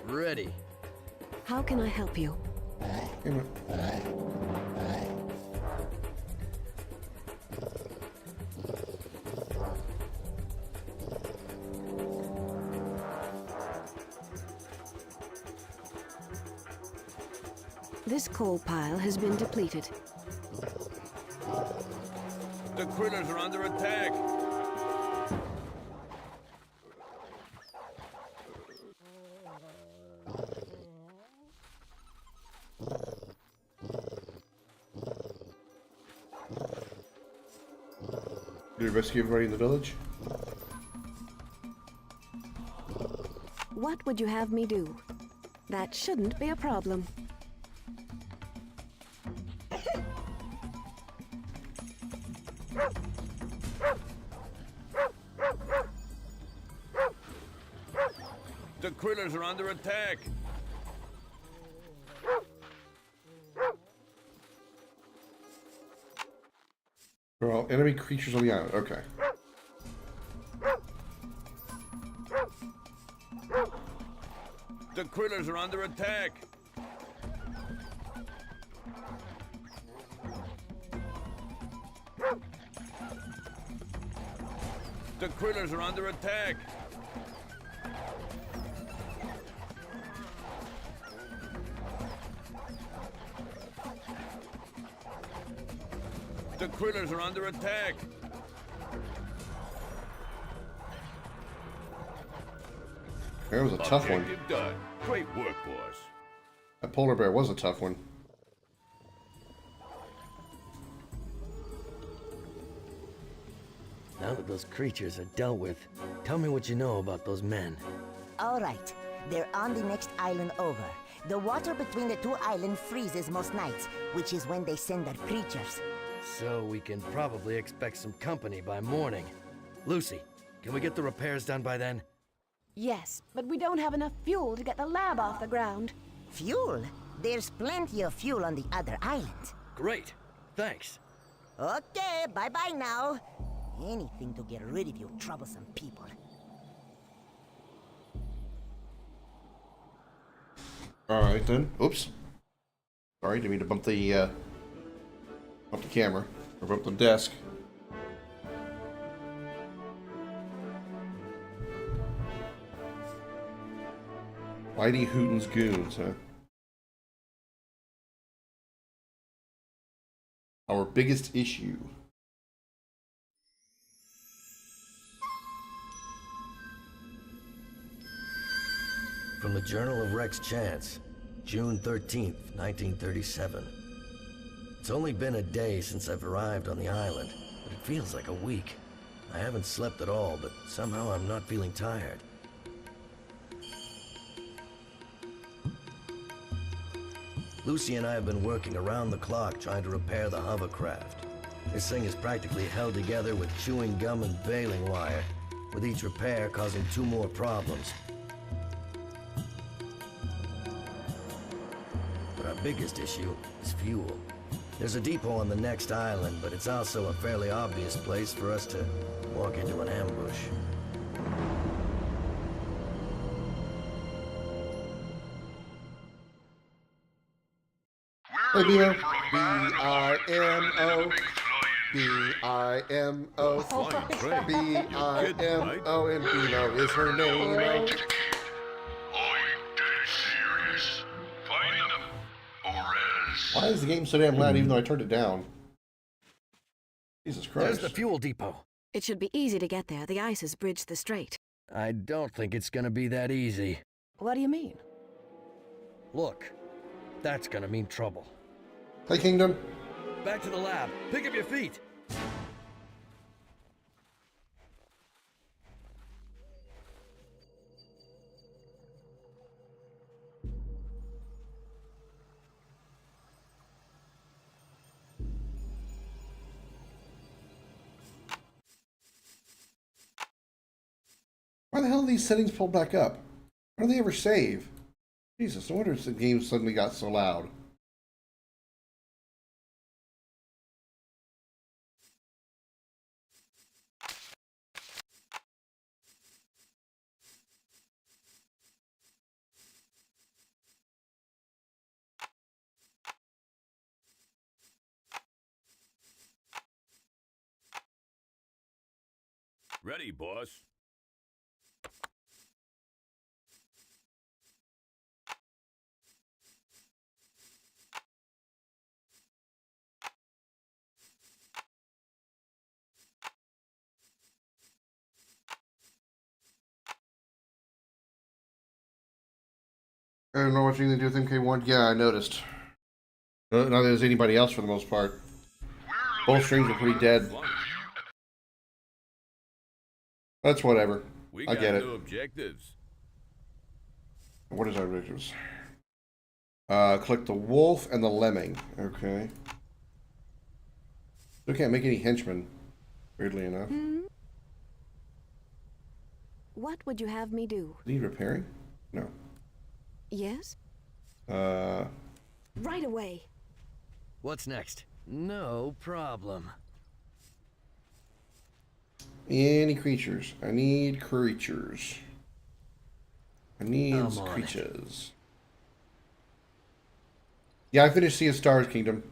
E: Ready.
B: How can I help you? This coal pile has been depleted.
C: The critters are under attack.
A: Did you rescue everybody in the village?
B: What would you have me do? That shouldn't be a problem.
C: critters are under attack.
A: Well, enemy creatures on the island. Okay.
C: The critters are under attack. The critters are under attack. The critters are under attack.
A: That was a tough one.
C: Objective done. Great work, boys.
A: That polar bear was a tough one.
E: Now that those creatures are dealt with, tell me what you know about those men.
F: All right, they're on the next island over. The water between the two islands freezes most nights, which is when they send their creatures.
E: So we can probably expect some company by morning. Lucy, can we get the repairs done by then?
B: Yes, but we don't have enough fuel to get the lab off the ground.
F: Fuel? There's plenty of fuel on the other island.
E: Great, thanks.
F: Okay, bye-bye now. Anything to get rid of you troublesome people.
A: Alright then. Oops. Sorry, didn't mean to bump the camera. Or bump the desk. Whitey Hooten's Goons, huh? Our biggest issue.
D: From the Journal of Rex Chance, June 13th, 1937. It's only been a day since I've arrived on the island, but it feels like a week. I haven't slept at all, but somehow I'm not feeling tired. Lucy and I have been working around the clock trying to repair the hovercraft. This thing is practically held together with chewing gum and baling wire, with each repair causing 2 more problems. But our biggest issue is fuel. There's a depot on the next island, but it's also a fairly obvious place for us to walk into an ambush.
A: Hey, B-O. B-I-M-O. B-I-M-O.
C: Flying train.
A: B-I-M-O. And Bino is her name.
G: Are you dead serious? Find them, or else.
A: Why is the game so damn loud even though I turned it down? Jesus Christ.
E: There's the fuel depot.
B: It should be easy to get there. The ice has bridged the strait.
E: I don't think it's gonna be that easy.
B: What do you mean?
E: Look, that's gonna mean trouble.
A: Hey, Kingdom.
E: Back to the lab. Pick up your feet.
A: Why the hell are these settings pulled back up? Why do they ever save? Jesus, no wonder the game suddenly got so loud.
C: Ready, boss.
A: I don't know what you can do with MK1. Yeah, I noticed. Not that there's anybody else for the most part. Both strings are pretty dead. That's whatever.
C: We
A: I
C: got
A: get it.
C: new objectives.
A: What is our objectives? Collect the wolf and the lemming. Okay. We can't make any henchmen, weirdly enough.
B: What would you have me do?
A: Need repairing? No.
B: Yes?
A: Uh,
B: Right away.
E: What's next? No problem.
A: any creatures? I need creatures. I need
E: I'm on it.
A: creatures. Yeah, I finished Sea of Stars Kingdom,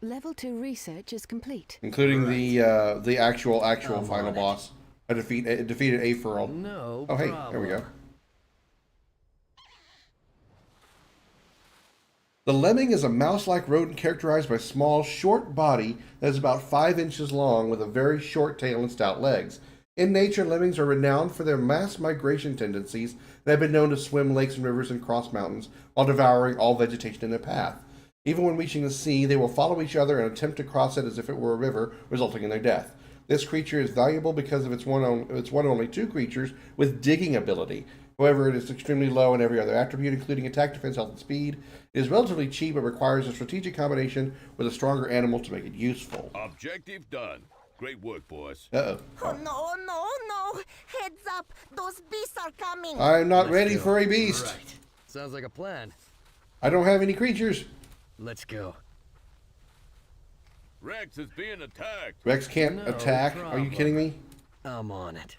B: Level 2 research is complete.
A: including
E: Right.
A: the actual
E: I'm
A: final
E: on it.
A: boss. I defeated A Furl.
E: No
A: Oh, hey,
E: problem.
A: there we go. The lemming is a mouse-like rodent characterized by a small, short body that is about 5 inches long with a very short tail and stout legs. In nature, lemmings are renowned for their mass migration tendencies and have been known to swim lakes and rivers and cross mountains while devouring all vegetation in their path. Even when reaching the sea, they will follow each other and attempt to cross it as if it were a river, resulting in their death. This creature is valuable because of its one of only 2 creatures with digging ability. However, it is extremely low in every other attribute, including attack, defense, health, and speed. It is relatively cheap, but requires a strategic combination with a stronger animal to make it useful.
C: Objective done. Great work, boss.
A: Uh-oh.
F: Oh no, no, no! Heads up! Those beasts are coming!
A: I'm not
E: Let's
A: ready
E: go.
A: for a beast.
E: Right. Sounds like a plan.
A: I don't have any creatures.
E: Let's go.
C: Rex is being attacked.
A: Rex can't
E: No
A: attack. Are you
E: problem.
A: kidding me?
E: I'm on it.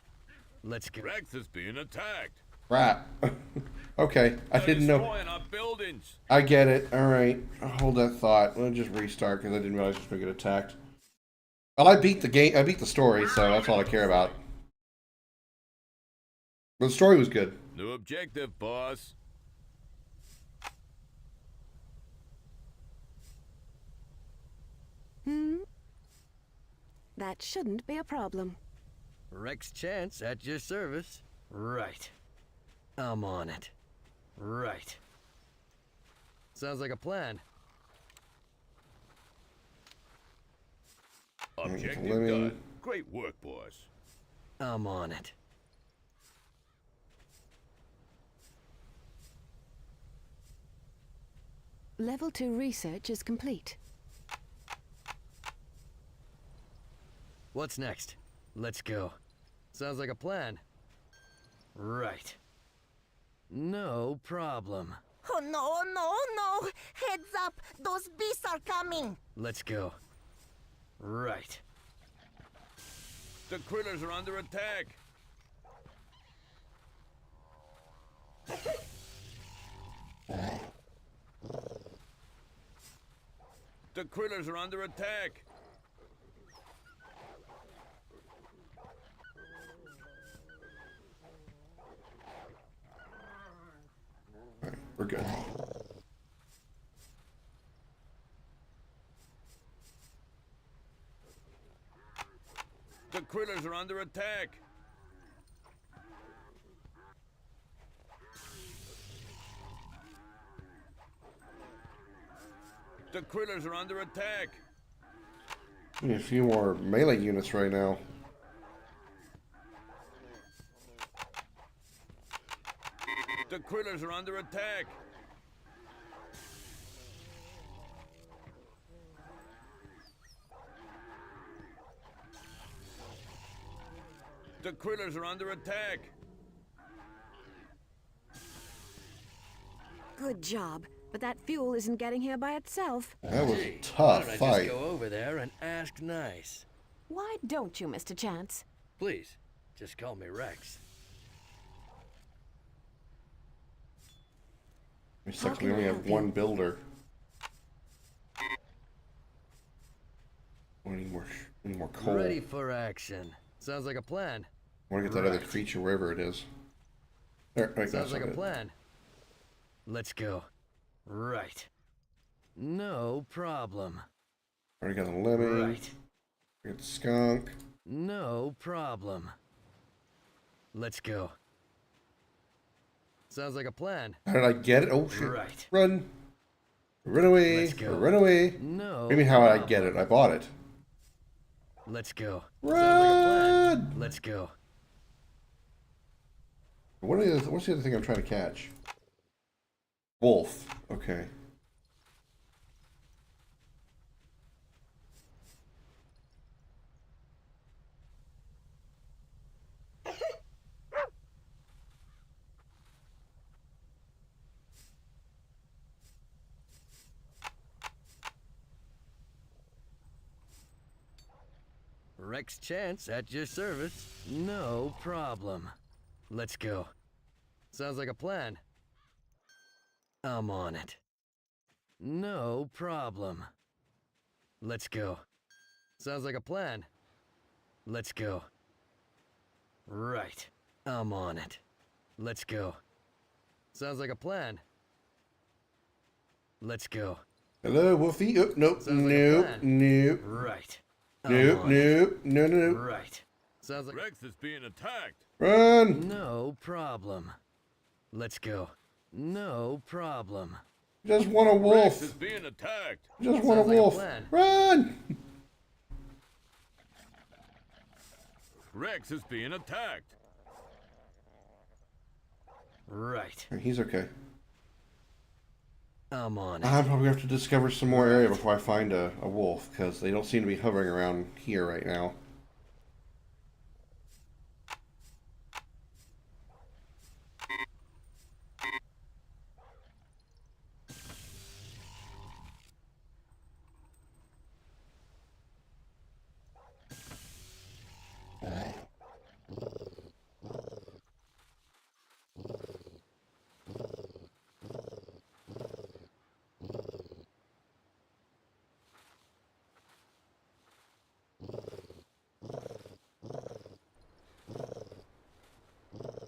E: Let's go.
C: Rex is being attacked.
A: Crap. Okay, I
C: They're
A: didn't know.
C: destroying our buildings.
A: I get it. All right, I'll hold that thought. We'll just restart because I didn't realize I was going to get attacked. Well, I beat the game. I beat the story, so that's all I care about. But the story was good.
C: New objective, boss.
B: That shouldn't be a problem.
E: Rex Chance at your service. Right. I'm on it. Right. Sounds like a plan.
C: Objective
A: Let me-
C: done. Great work, boss.
E: I'm on it.
B: Level 2 research is complete.
E: What's next? Let's go. Sounds like a plan. Right. No problem.
F: Oh no, no, no! Heads up! Those beasts are coming!
E: Let's go. Right.
C: The critters are under attack. The critters are under attack.
A: We're good.
C: The critters are under attack. The critters are under attack.
A: Need a few more melee units right now.
C: The critters are under attack. The critters are under attack.
B: Good job. But that fuel isn't getting here by itself.
A: That was a
E: Why
A: tough
E: don't I
A: fight.
E: just go over there and ask nice?
B: Why don't you, Mr. Chance?
E: Please, just call me Rex.
A: It
B: How
A: sucks we
B: can I
A: only have
B: help you?
A: one builder. We need more coal.
E: Ready for action. Sounds like a plan.
A: I want to get that other
E: Right.
A: creature wherever it is. There, wait,
E: Sounds
A: that's
E: like
A: not
E: a
A: it.
E: plan. Let's go. Right. No problem.
A: Already got the lemming.
E: Right.
A: We got the skunk.
E: No problem. Let's go. Sounds like a plan.
A: How did I get it? Oh shit!
E: Right.
A: Run! Run away!
E: Let's go.
A: Run away!
E: No.
A: What do you mean how did I get it? I bought it.
E: Let's go.
A: Run!
E: Sounds like a plan. Let's go.
A: What's the other thing I'm trying to catch? Wolf. Okay.
E: Rex Chance at your service. No problem. Let's go. Sounds like a plan. I'm on it. No problem. Let's go. Sounds like a plan. Let's go. Right. I'm on it. Let's go. Sounds like a plan. Let's go.
A: Hello, Wolfie. Oh, nope.
E: Sounds like a
A: Nope.
E: plan.
A: Nope.
E: Right.
A: Nope.
E: on it.
A: Nope. No, no, no.
E: Right. Sounds like
C: Rex is being attacked.
A: Run!
E: no problem. Let's go. No problem.
A: Just want a
C: Rex is
A: wolf.
C: being attacked.
A: Just want a
E: Sounds like a
A: wolf.
E: plan.
A: Run!
C: Rex is being attacked.
E: Right.
A: He's okay.
E: I'm on it.
A: I'm probably going to have to discover some more area before I find a wolf, because they don't seem to be hovering around here right now.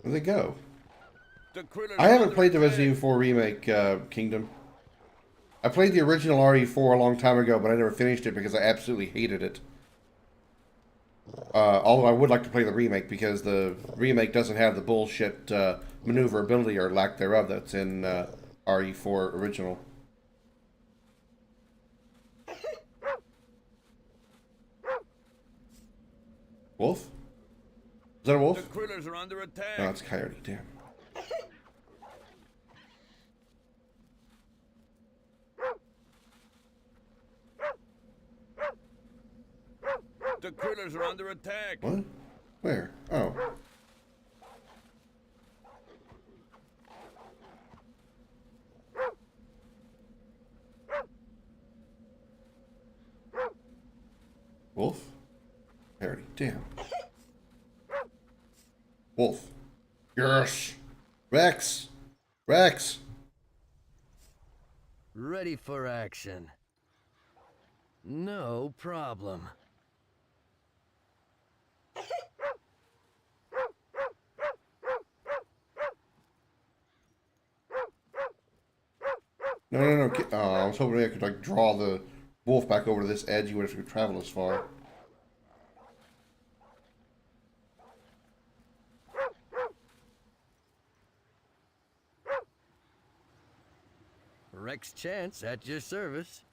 A: Where'd they go?
C: The critters
A: I haven't
C: under
A: played the
C: attack.
A: Resident Evil 4 Remake Kingdom. I played the original RE4 a long time ago, but I never finished it because I absolutely hated it. Although I would like to play the remake because the remake doesn't have the bullshit maneuverability or lack thereof that's in RE4 original. Wolf? Is that a wolf?
C: The critters are under attack.
A: No, it's a coyote. Damn.
C: The critters are under attack.
A: What? Where? Oh. Wolf? Coyote. Damn. Wolf. Yes. Rex. Rex.
E: Ready for action. No problem.
A: No, no, no. I was hoping I could like draw the wolf back over to this edge. You would have to travel as far.
E: Rex Chance at your service.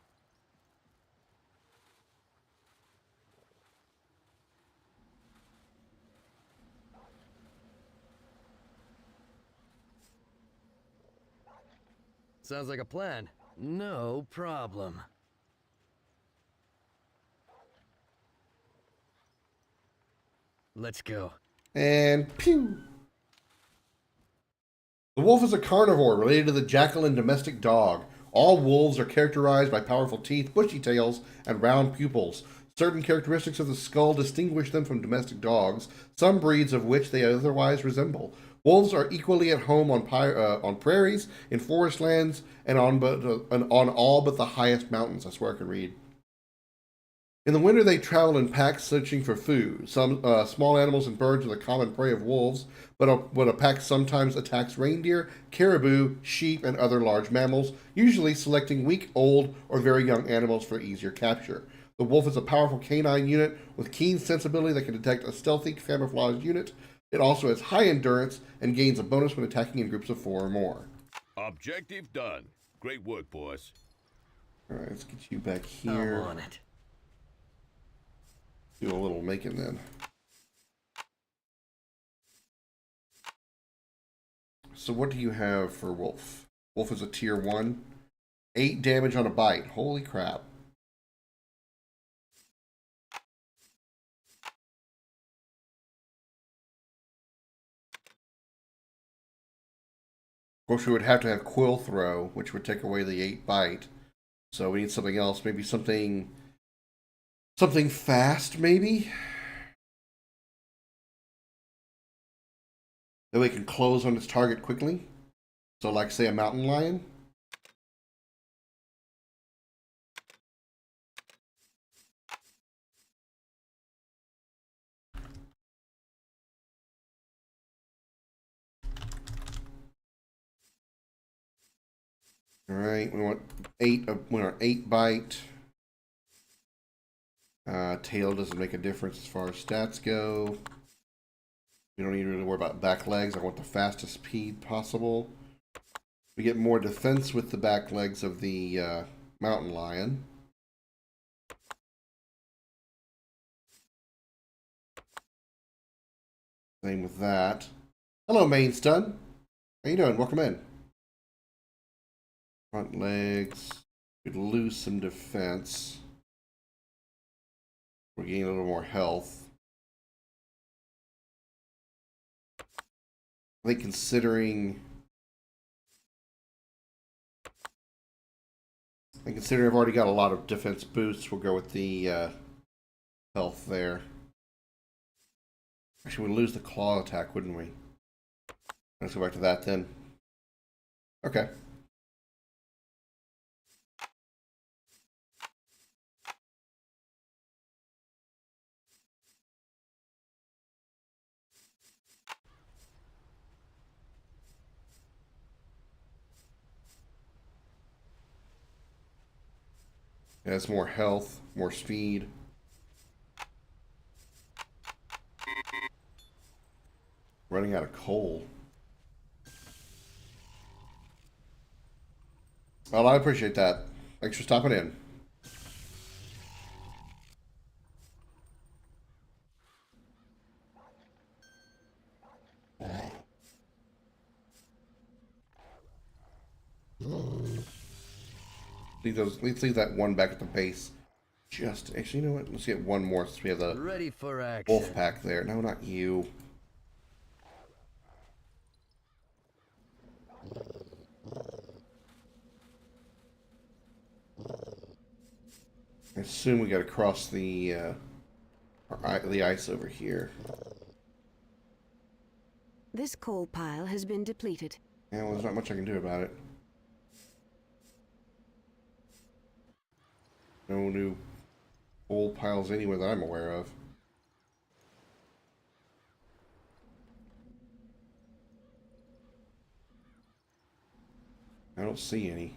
E: Sounds like a plan. No problem. Let's go.
A: And pew! The wolf is a carnivore related to the jackal and domestic dog. All wolves are characterized by powerful teeth, bushy tails, and round pupils. Certain characteristics of the skull distinguish them from domestic dogs, some breeds of which they otherwise resemble. Wolves are equally at home on prairies, in forest lands, and on all but the highest mountains. I swear I can read. In the winter, they travel in packs searching for food. Some small animals and birds are the common prey of wolves, but a pack sometimes attacks reindeer, caribou, sheep, and other large mammals, usually selecting weak, old, or very young animals for easier capture. The wolf is a powerful canine unit with keen sensibility that can detect a stealthy camouflage unit. It also has high endurance and gains a bonus when attacking in groups of 4 or more.
C: Objective done. Great work, boys.
A: Alright, let's get you back
E: I'm
A: here.
E: on it.
A: Do a little making then. So what do you have for Wolf? Wolf is a tier 1. 8 damage on a bite. Holy crap. Of course, we would have to have Quill Throw, which would take away the 8 bite. So we need something else. Maybe something fast, maybe? That way it can close on its target quickly. So like, say, a mountain lion. All right, we want 8 bite. Tail doesn't make a difference as far as stats go. We don't need to really worry about back legs. I want the fastest speed possible. We get more defense with the back legs of the mountain lion. Same with that. Hello, Mainstun. How you doing? Welcome in. Front legs. Could lose some defense. We're getting a little more health. I think considering I've already got a lot of defense boosts, we'll go with the health there. Actually, we'd lose the claw attack, wouldn't we? Let's go back to that then. Okay. It has more health, more speed. Running out of coal. Well, I appreciate that. Thanks for stopping in. Let's leave that one back at the base. Actually, you know what? Let's get one more since we have the
E: Ready for action.
A: wolf pack there. No, not you. I assume we got to cross the ice over here.
B: This coal pile has been depleted.
A: Yeah, well, there's not much I can do about it. No new coal piles anywhere that I'm aware of. I don't see any.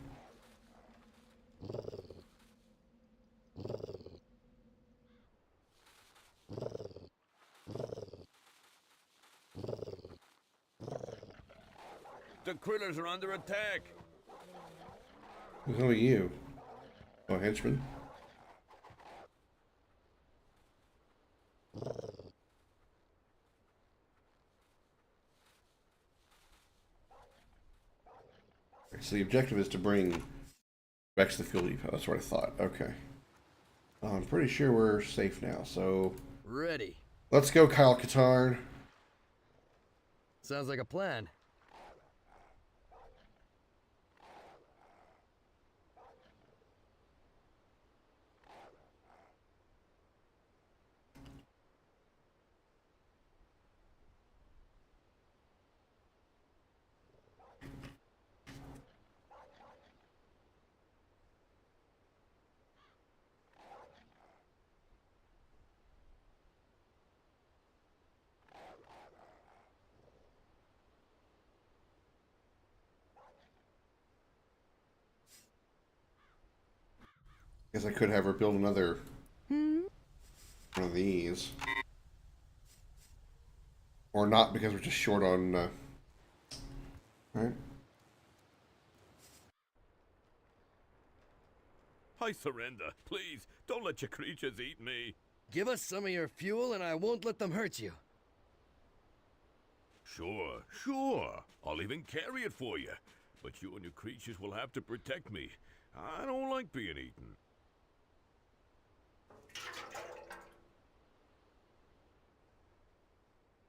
C: The critters are under attack.
A: Who are you? Oh, henchman? So the objective is to bring Rex to the fuel depot. That's what I thought. Okay. I'm pretty sure we're safe now, so...
E: Ready.
A: Let's go, Kyle Katarn.
E: Sounds like a plan.
A: Guess I could have her build another one of these. Or not, because we're just short on... Alright.
C: I surrender. Please, don't let your creatures eat me.
E: Give us some of your fuel and I won't let them hurt you.
C: Sure. I'll even carry it for you. But you and your creatures will have to protect me. I don't like being eaten.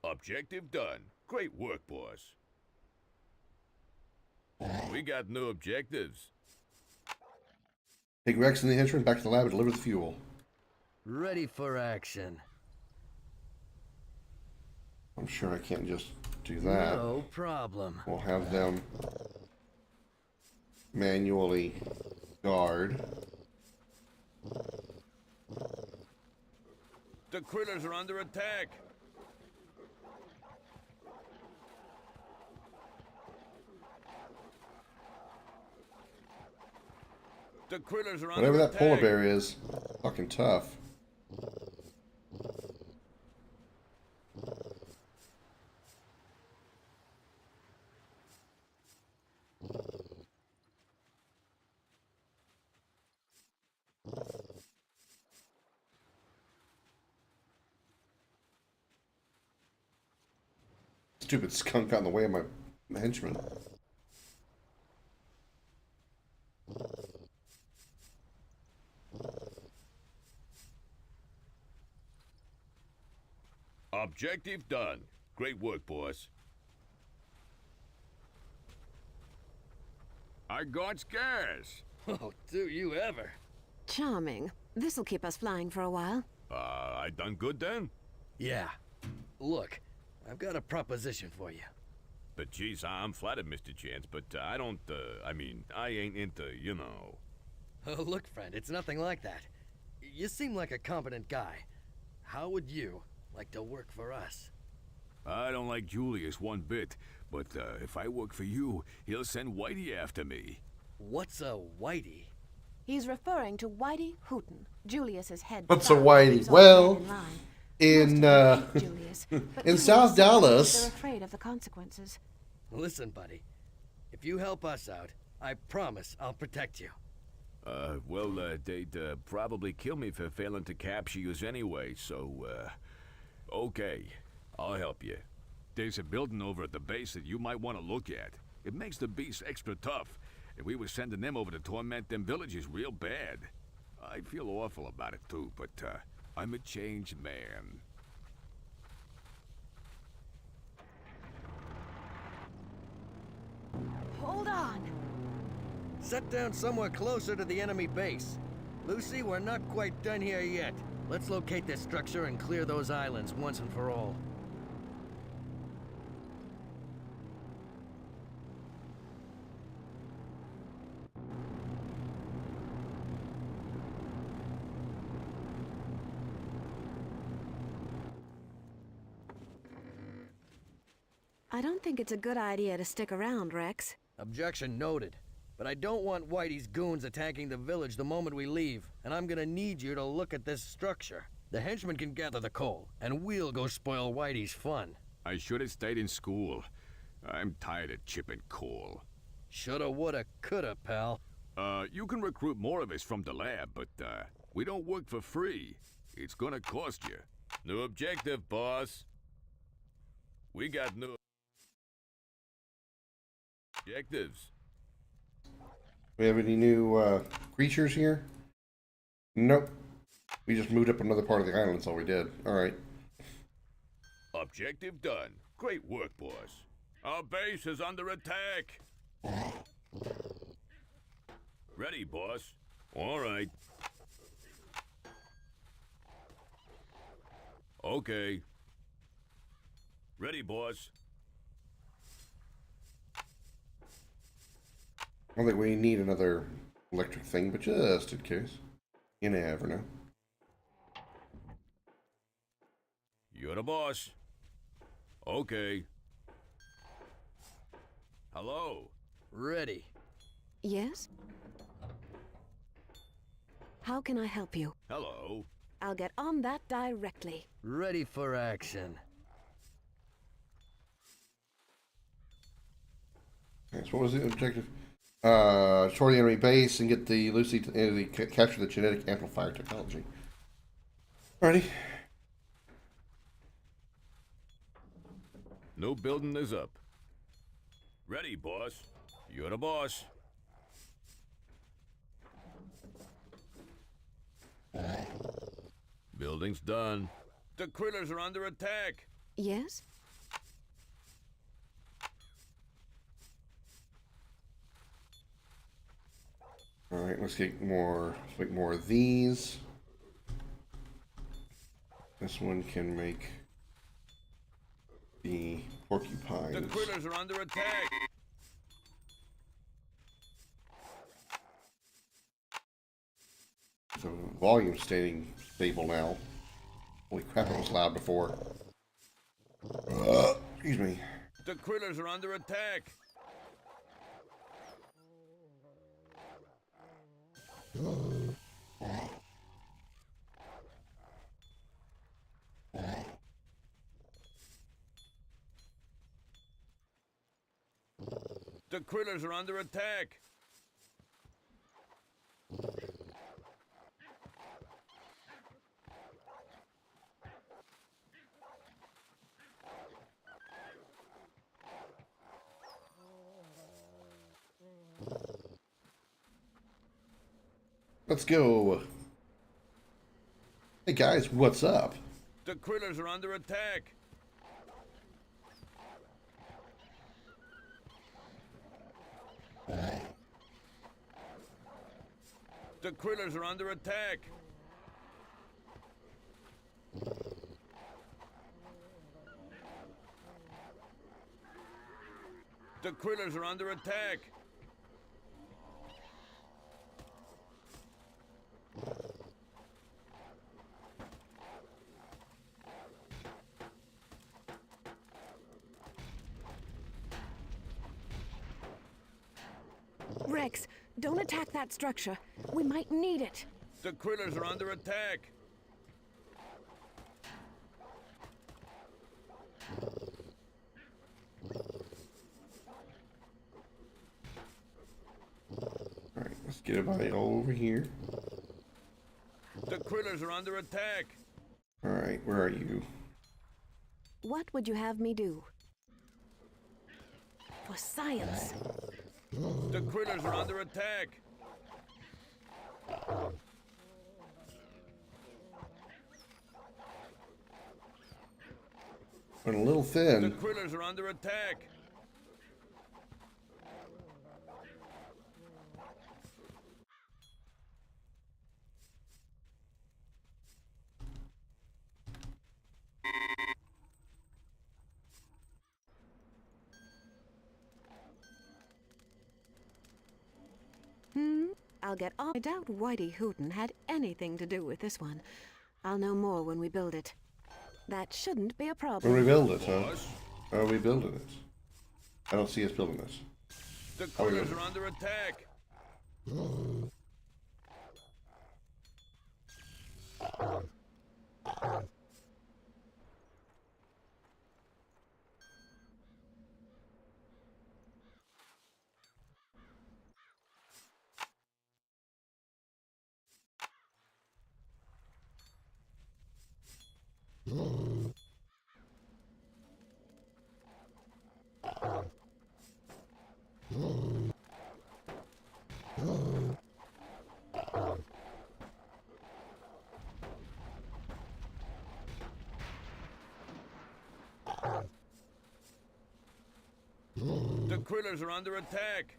C: Objective done. Great work, boss. We got new objectives.
A: Take Rex and the henchman back to the lab and deliver the fuel.
E: Ready for action.
A: I'm sure I can't just do that.
E: No problem.
A: We'll have them manually guard.
C: The critters are under attack. The critters are
A: Whatever
C: under
A: that
C: attack.
A: polar bear is, fucking tough. Stupid skunk got in the way of my henchman.
C: Objective done. Great work, boss. I got scares.
E: Oh, do you ever?
B: Charming. This'll keep us flying for a while.
C: I done good then?
E: Yeah. Look, I've got a proposition for you.
C: But geez, I'm flattered, Mr. Chance, but I don't, I mean, I ain't into, you know.
E: Oh, look, friend, it's nothing like that. You seem like a competent guy. How would you like to work for us?
C: I don't like Julius one bit, but if I work for you, he'll send Whitey after me.
E: What's a whitey?
B: He's referring to Whitey Hooten, Julius's head.
A: What's a
B: spy
A: Whitey?
B: who's
A: Well,
B: always in line.
A: in
B: Most of them hate Julius, but
A: in
B: Julius
A: South
B: says
A: Dallas.
B: they're afraid of the consequences.
E: Listen, buddy. If you help us out, I promise I'll protect you.
C: Well, they'd probably kill me for failing to capture you anyway, so, okay. I'll help you. There's a building over at the base that you might want to look at. It makes the beasts extra tough, and we were sending them over to torment them villages real bad. I feel awful about it, too, but, I'm a changed man.
B: Hold on.
E: Set down somewhere closer to the enemy base. Lucy, we're not quite done here yet. Let's locate this structure and clear those islands once and for all.
B: I don't think it's a good idea to stick around, Rex.
E: Objection noted. But I don't want Whitey's goons attacking the village the moment we leave, and I'm gonna need you to look at this structure. The henchmen can gather the coal, and we'll go spoil Whitey's fun.
C: I should have stayed in school. I'm tired of chipping coal.
E: Shoulda, woulda, coulda, pal.
C: You can recruit more of us from the lab, but, we don't work for free. It's gonna cost you. New objective, boss. We got new objectives.
A: We have any new creatures here? Nope. We just moved up another part of the island, that's all we did. Alright.
C: Objective done. Great work, boss. Our base is under attack. Ready, boss. All right. Okay. Ready, boss.
A: I don't think we need another electric thing, but just in case. You never know.
C: You're the boss. Okay. Hello.
E: Ready.
B: Yes? How can I help you?
C: Hello.
B: I'll get on that directly.
E: Ready for action.
A: Okay, so what was the objective? Destroy the enemy base and get the Lucy entity capture the genetic amplifier technology. Alrighty.
C: No building is up. Ready, boss. You're the boss. Building's done. The critters are under attack.
B: Yes?
A: Alright, let's get more, let's make more of these. This one can make The porcupines.
C: The critters are under attack.
A: So volume staying stable now. Holy crap, it was loud before. Excuse me.
C: The critters are under attack. The critters are under attack.
A: Let's go. Hey guys, what's up?
C: The critters are under attack. The critters are under attack. The critters are under attack.
B: Rex, don't attack that structure. We might need it.
C: The critters are under attack.
A: Alright, let's get everybody all over here.
C: The critters are under attack.
A: Alright, where are you?
B: What would you have me do? For science.
C: The critters are under attack.
A: Went a little
C: The
A: thin.
C: critters are under attack.
B: I'll get off. I doubt Whitey Hooten had anything to do with this one. I'll know more when we build it. That shouldn't be a problem.
A: When we build it, huh?
C: Boss.
A: How are we building it? I don't see us building this.
C: The
A: Oh,
C: critters
A: yeah.
C: are under attack. The critters are under attack.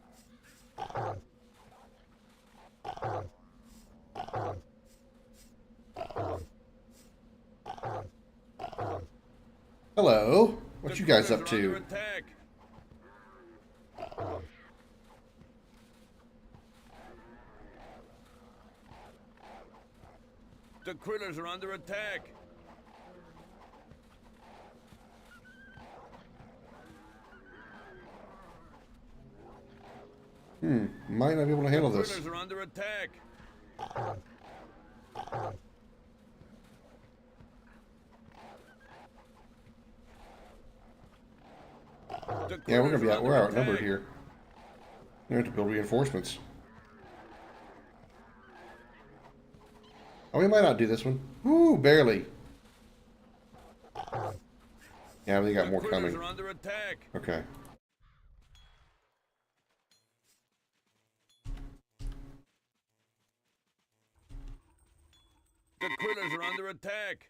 A: Hello. What
C: The
A: you guys
C: critters
A: up
C: are under
A: to?
C: attack. The critters are under attack.
A: Might not be able to handle this.
C: Critters are under attack. The
A: Yeah, we're gonna
C: critters
A: be
C: are
A: out. We're
C: under
A: outnumbered
C: attack.
A: here. We have to build reinforcements. Oh, we might not do this one. Ooh, barely. Yeah, we got
C: The
A: more
C: critters
A: coming.
C: are under attack.
A: Okay.
C: The critters are under attack.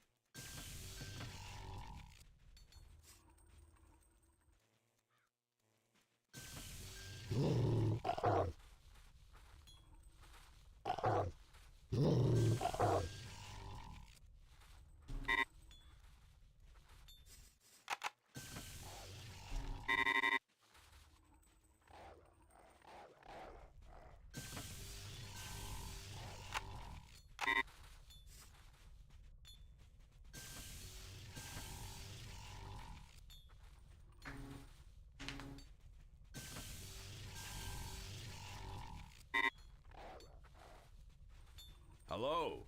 C: go.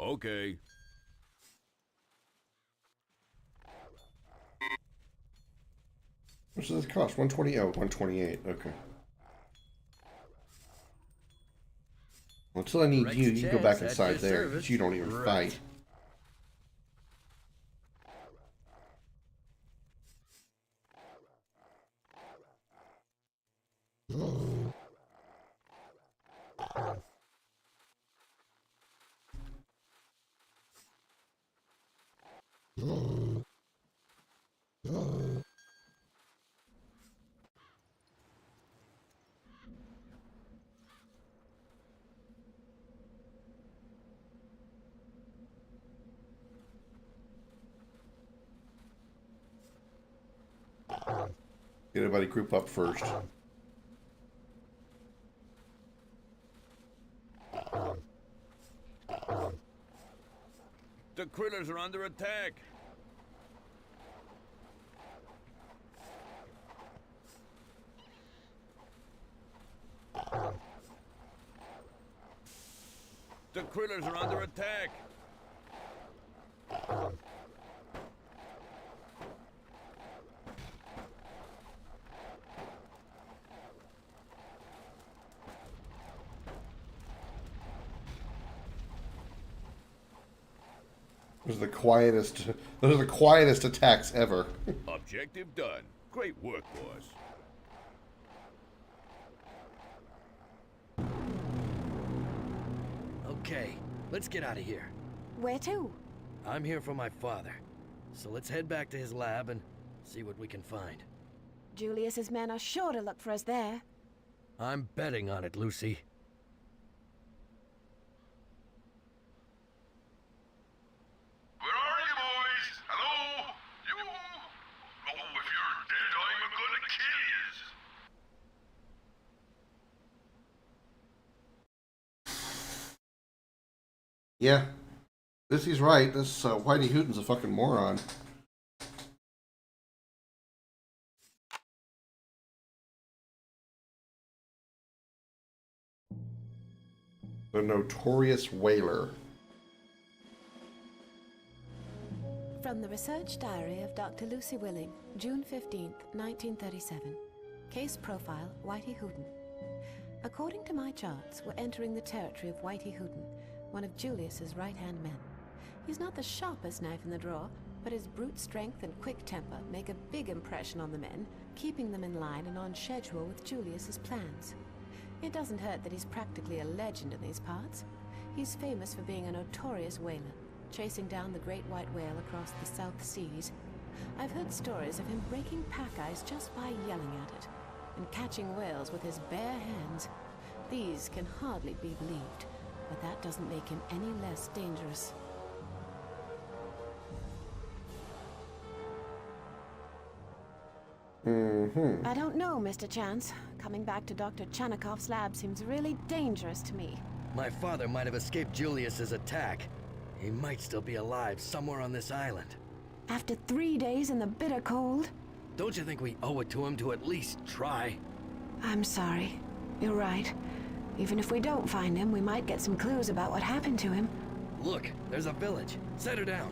C: Okay.
A: What does this cost? 120. Oh, 128. Okay. Well, until I need
E: Rex
A: you, you can go back
E: Chance at
A: inside
E: your
A: there.
E: service.
A: You don't even
E: Right.
A: fight. Get everybody group up first.
C: The critters are under attack. The critters are under attack.
A: Those are the quietest attacks ever.
C: Objective done. Great work, boys.
E: Okay, let's get out of here.
B: Where to?
E: I'm here for my father. So let's head back to his lab and see what we can find.
B: Julius's men are sure to look for us there.
E: I'm betting on it, Lucy.
G: Where are you, boys? Hello? You? Oh, if you're dead, I'm gonna kill yous.
A: Yeah. Lucy's right. This Whitey Hooten's a fucking moron. The notorious whaler.
B: From the Research Diary of Dr. Lucy Willing, June 15th, 1937. Case profile, Whitey Hooten. According to my charts, we're entering the territory of Whitey Hooten, one of Julius's right-hand men. He's not the sharpest knife in the drawer, but his brute strength and quick temper make a big impression on the men, keeping them in line and on schedule with Julius's plans. It doesn't hurt that he's practically a legend in these parts. He's famous for being a notorious whaler, chasing down the great white whale across the South Seas. I've heard stories of him breaking pack ice just by yelling at it, and catching whales with his bare hands. These can hardly be believed, but that doesn't make him any less dangerous. I don't know, Mr. Chance. Coming back to Dr. Chanakov's lab seems really dangerous to me.
E: My father might have escaped Julius's attack. He might still be alive somewhere on this island.
B: After 3 days in the bitter cold?
E: Don't you think we owe it to him to at least try?
B: I'm sorry. You're right. Even if we don't find him, we might get some clues about what happened to him.
E: Look, there's a village. Set her down.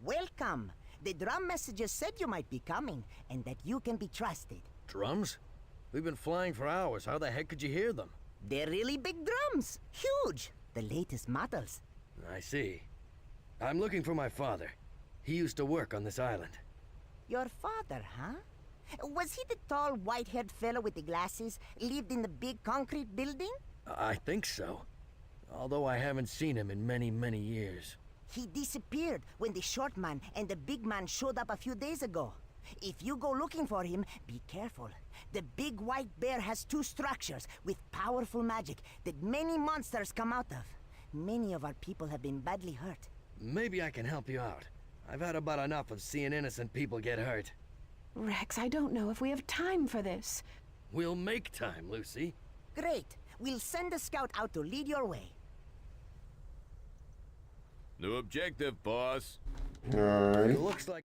F: Welcome. The drum messages said you might be coming, and that you can be trusted.
E: Drums? We've been flying for hours. How the heck could you hear them?
F: They're really big drums. Huge. The latest models.
E: I see. I'm looking for my father. He used to work on this island.
F: Your father, huh? Was he the tall, white-haired fellow with the glasses, lived in the big concrete building?
E: I think so. Although I haven't seen him in many, many years.
F: He disappeared when the short man and the big man showed up a few days ago. If you go looking for him, be careful. The big white bear has 2 structures with powerful magic that many monsters come out of. Many of our people have been badly hurt.
E: Maybe I can help you out. I've had about enough of seeing innocent people get hurt.
B: Rex, I don't know if we have time for this.
E: We'll make time, Lucy.
F: Great. We'll send a scout out to lead your way.
C: New objective, boss.
A: Alright.
E: It looks like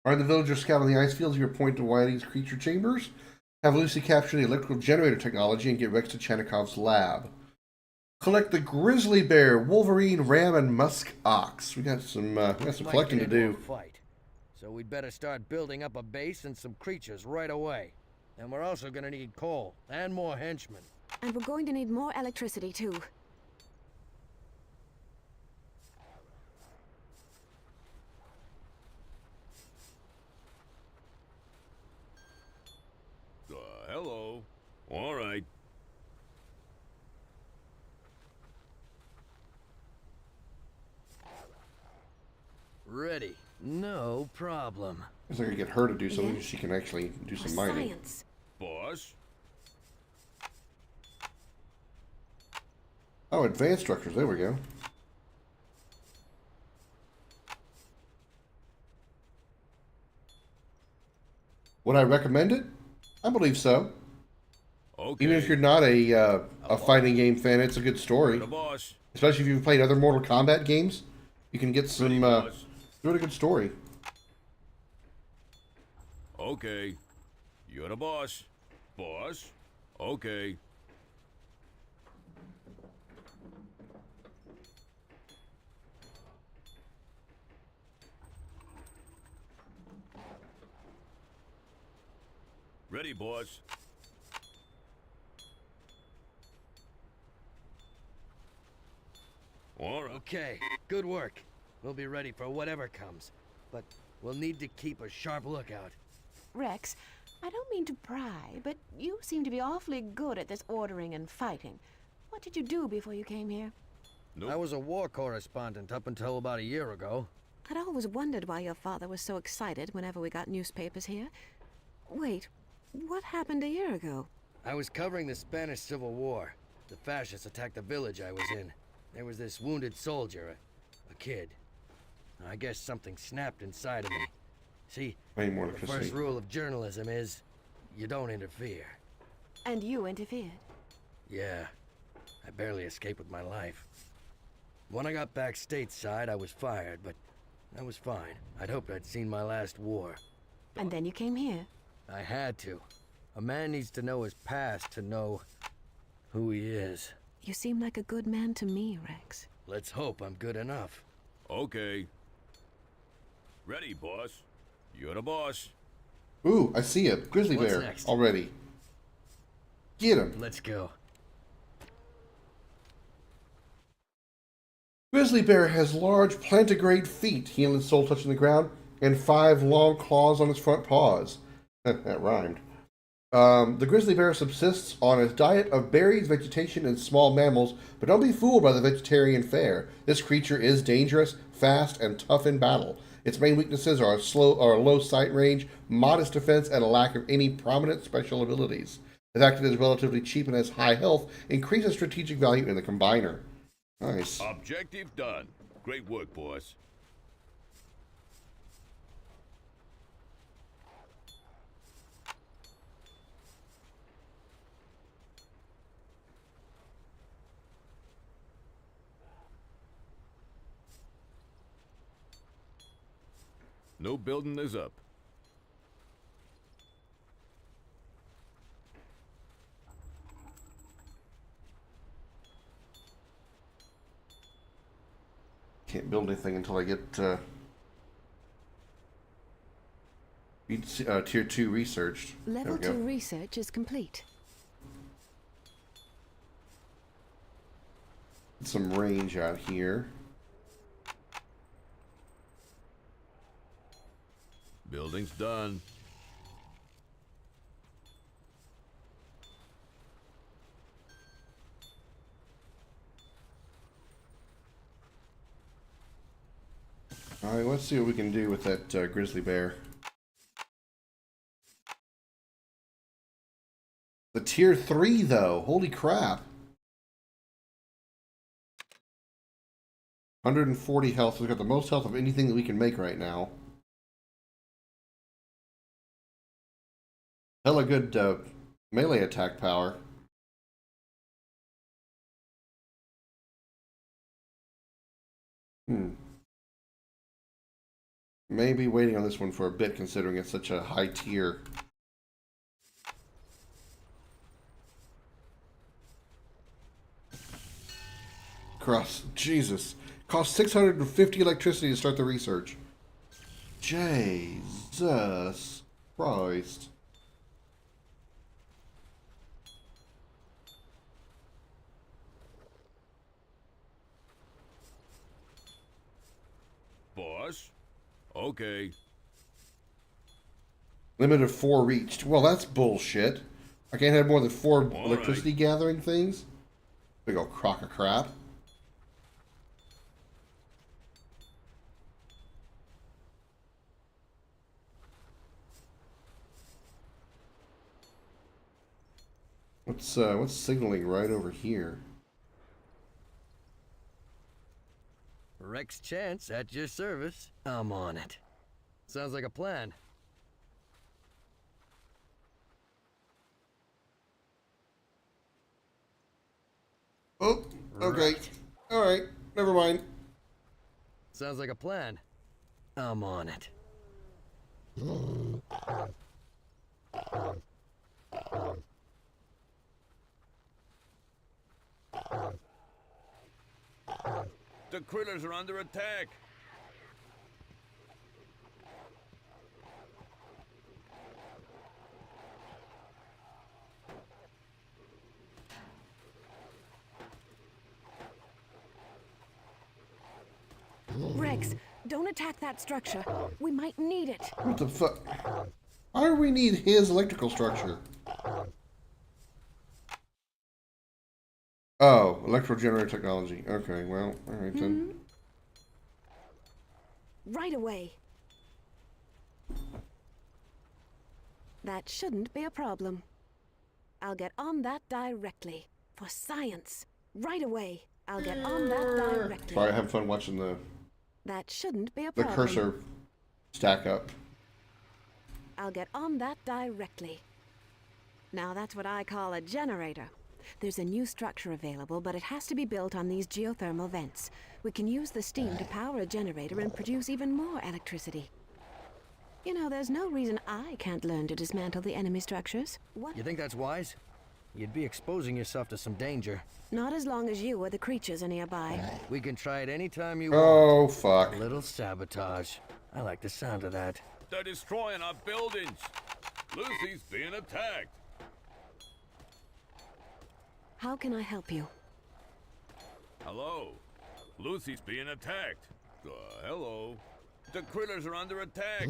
A: Find the villager scout on the ice fields of your point to Whiting's creature chambers. Have Lucy capture the electrical generator technology and get Rex to Chanikov's lab. Collect the grizzly bear, wolverine, ram, and musk ox. We got some collecting to do.
E: Fight. So we'd better start building up a base and some creatures right away. And we're also gonna need coal and more henchmen.
B: And we're going to need more electricity, too.
C: Hello. All right.
E: Ready. No problem.
A: Guess I could get her to do something
B: Yeah.
A: so she can actually do some mining.
B: Science.
C: Boss?
A: Oh, advanced structures. There we go. Would I recommend it? I believe so.
C: Okay.
A: Even if you're not a fighting game fan, it's a good story.
C: The boss.
A: Especially if you've played other Mortal Kombat games, you can get some really good story.
C: Okay. You're the boss. Boss? Okay. Ready, boss. All right.
E: Okay, good work. We'll be ready for whatever comes. But we'll need to keep a sharp lookout.
B: Rex, I don't mean to pry, but you seem to be awfully good at this ordering and fighting. What did you do before you came here?
C: Nope.
E: I was a war correspondent up until about a year ago.
B: I'd always wondered why your father was so excited whenever we got newspapers here. Wait, what happened a year ago?
E: I was covering the Spanish Civil War. The fascists attacked the village I was in. There was this wounded soldier, a kid. I guess something snapped inside of me. See,
A: Way more
E: the
A: electricity.
E: first rule of journalism is you don't interfere.
B: And you interfered.
E: Yeah, I barely escaped with my life. When I got back stateside, I was fired, but I was fine. I'd hoped I'd seen my last war.
B: And then you came here.
E: I had to. A man needs to know his past to know who he is.
B: You seem like a good man to me, Rex.
E: Let's hope I'm good enough.
C: Okay. Ready, boss. You're the boss.
A: Ooh, I see a grizzly
E: What's
A: bear
E: next?
A: already. Get him.
E: Let's go.
A: Grizzly bear has large plantigrade feet, heel and sole touching the ground, and 5 long claws on its front paws. That rhymed. The grizzly bear subsists on a diet of berries, vegetation, and small mammals, but don't be fooled by the vegetarian fare. This creature is dangerous, fast, and tough in battle. Its main weaknesses are a low sight range, modest defense, and a lack of any prominent special abilities. The fact that it is relatively cheap and has high health increases strategic value in the combiner. Nice.
C: Objective done. Great work, boss. No building is up.
A: Can't build anything until I get tier 2 researched.
B: Level
A: There
B: 2
A: we go.
B: research is complete.
A: Some range out here.
C: Building's done.
A: Alright, let's see what we can do with that grizzly bear. The tier 3 though, holy crap. 140 health, we've got the most health of anything that we can make right now. Hella good melee attack power. Maybe waiting on this one for a bit, considering it's such a high tier. Jesus. Cost 650 electricity to start the research. Jesus Christ.
C: Boss? Okay.
A: Limit of 4 reached. Well, that's bullshit. I can't have more than 4
C: All
A: electricity gathering things. Big old crock of crap. What's signaling right over here?
E: Rex Chance at your service. I'm on it. Sounds like a plan.
A: Oh, okay.
E: Right.
A: Alright, never mind.
E: Sounds like a plan. I'm on it.
C: The critters are under attack.
B: Rex, don't attack that structure. We might need it.
A: What the fuck? Why do we need his electrical structure? Oh, electro generator technology. Okay, well, alright then.
B: Right away. That shouldn't be a problem. I'll get on that directly. For science. Right away. I'll get on that directly.
A: Sorry, I have fun watching the
B: That shouldn't be a
A: the
B: problem.
A: cursor stack up.
B: I'll get on that directly. Now that's what I call a generator. There's a new structure available, but it has to be built on these geothermal vents. We can use the steam to power a generator and produce even more electricity. You know, there's no reason I can't learn to dismantle the enemy structures. What?
E: You think that's wise? You'd be exposing yourself to some danger.
B: Not as long as you or the creatures are nearby.
E: We can try it anytime you want.
A: Oh, fuck.
E: A little sabotage. I like the sound of that.
C: They're destroying our buildings. Lucy's being attacked.
B: How can I help you?
C: Hello? Lucy's being attacked. Hello? The critters are under attack.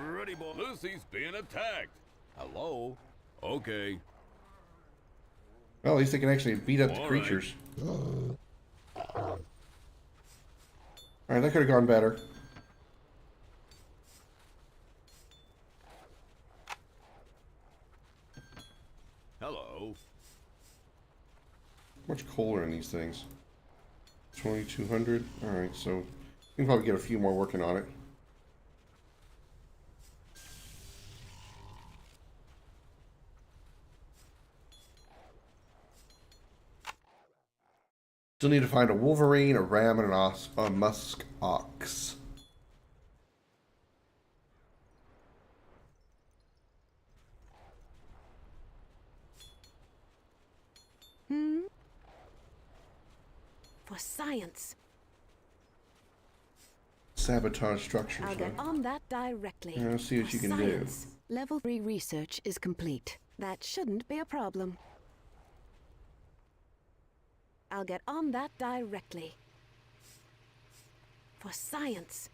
C: Ready, boy. Lucy's being attacked. Hello? Okay.
A: Well, at least they can actually beat up the
C: All
A: creatures. Alright, that could have gone better.
C: Hello?
A: Much colder in these things. 2200. Alright, so you can probably get a few more working on it. Still need to find a wolverine, a ram, and a musk ox.
B: For science.
A: Sabotage structures.
B: I'll get on that directly.
A: Yeah, let's see what
B: For
A: you can
B: science. Level 3 research is complete. That shouldn't be a problem. I'll get on that directly. For science.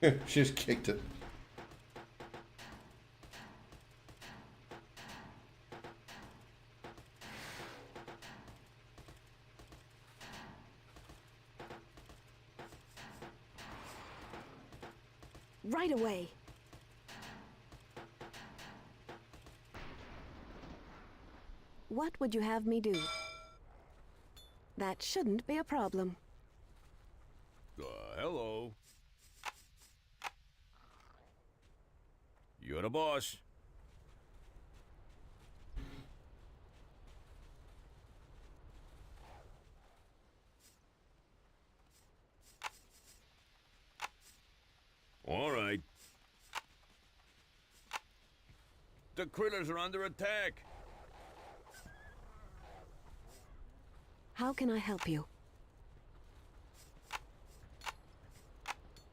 A: do. She just kicked it.
B: Right away. What would you have me do? That shouldn't be a problem.
C: Hello? You're the boss. critters are under attack.
B: How can I help you?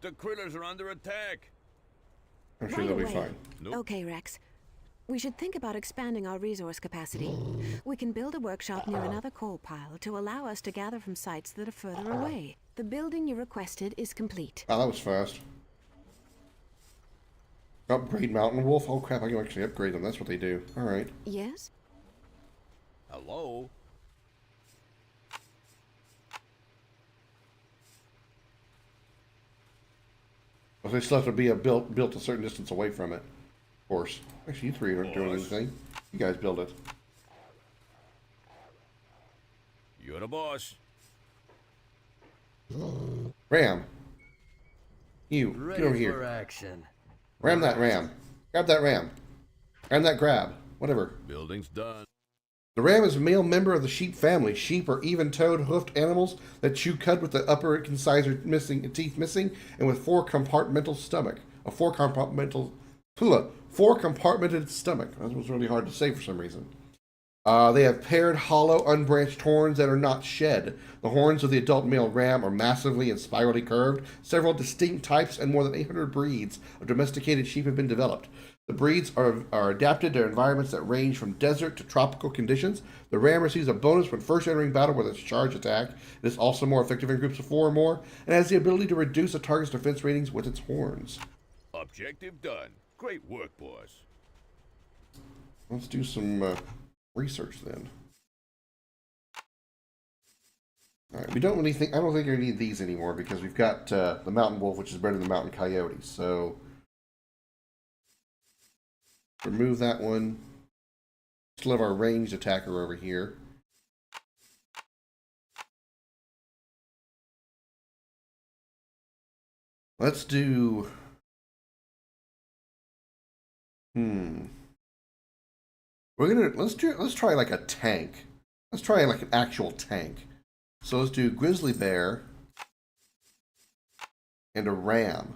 C: The critters are under attack.
A: I'm sure
B: Right
A: they'll be
B: away.
A: fine.
C: Nope.
B: Okay, Rex. We should think about expanding our resource capacity. We can build a workshop near another coal pile to allow us to gather from sites that are further away. The building you requested is complete.
A: Oh, that was fast. Upgrade Mountain Wolf? Oh crap, I can actually upgrade them. That's what they do. Alright.
B: Yes?
C: Hello?
A: But they still have to be built a certain distance away from it. Of course. Actually, you three aren't doing anything. You guys build it.
C: You're the boss.
A: Ram. You,
E: Ready
A: get over
E: for
A: here.
E: action.
A: Ram that ram. Grab that ram. Ram that grab. Whatever.
C: Building's done.
A: The ram is a male member of the sheep family. Sheep are even-toed, hoofed animals that chew cud with the upper incisor teeth missing, and with four compartmental stomach. A four-compartmented stomach. That was really hard to say for some reason. They have paired, hollow, unbranched horns that are not shed. The horns of the adult male ram are massively and spirally curved. Several distinct types and more than 800 breeds of domesticated sheep have been developed. The breeds are adapted to environments that range from desert to tropical conditions. The ram receives a bonus when first entering battle with its charge attack. It is also more effective in groups of 4 or more, and has the ability to reduce a target's defense ratings with its horns.
C: Objective done. Great work, boss.
A: Let's do some research then. Alright, we don't really think, I don't think we need these anymore because we've got the mountain wolf, which is better than the mountain coyote, so remove that one. Still have our ranged attacker over here. Let's do... Let's try like a tank. Let's try like an actual tank. So let's do grizzly bear and a ram.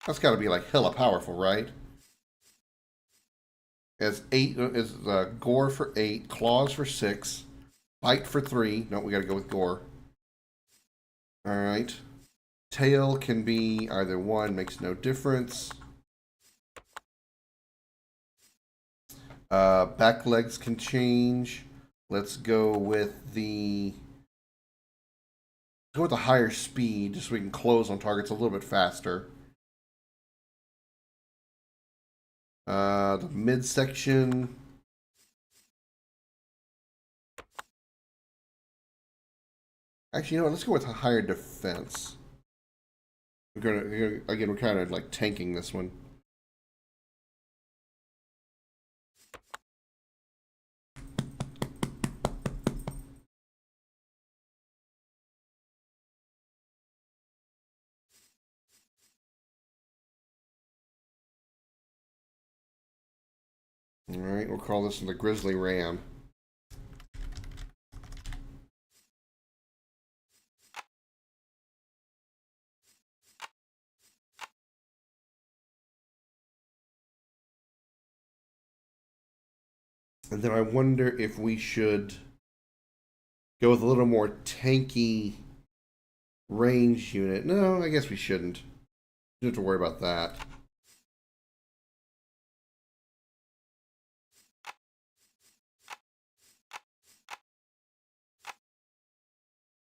A: That's got to be like hella powerful, right? As gore for 8, claws for 6, bite for 3. No, we got to go with gore. All right. Tail can be either one, makes no difference. Back legs can change. Let's go with the higher speed, just so we can close on targets a little bit faster. The midsection. Actually, you know what? Let's go with a higher defense. We're kind of like tanking this one. Alright, we'll call this the Grizzly Ram. And then I wonder if we should go with a little more tanky range unit. No, I guess we shouldn't. You don't have to worry about that.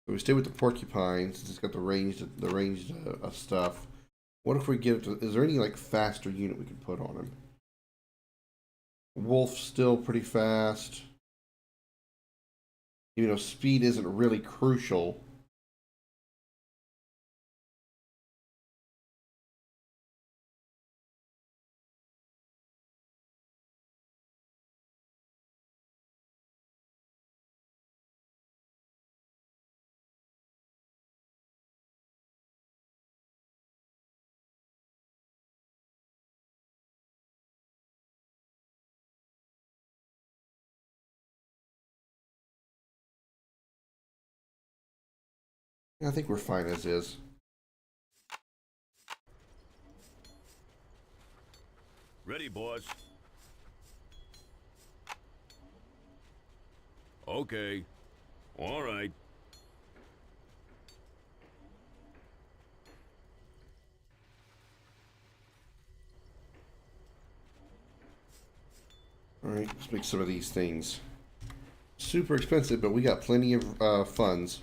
A: So we stay with the porcupines. It's got the ranged stuff. What if we get it to, is there any like faster unit we can put on him? Wolf still pretty fast. Even though speed isn't really crucial. I think we're fine as is.
C: Ready, boss. Okay. All right.
A: All right, let's make some of these things. Super expensive, but we got plenty of funds.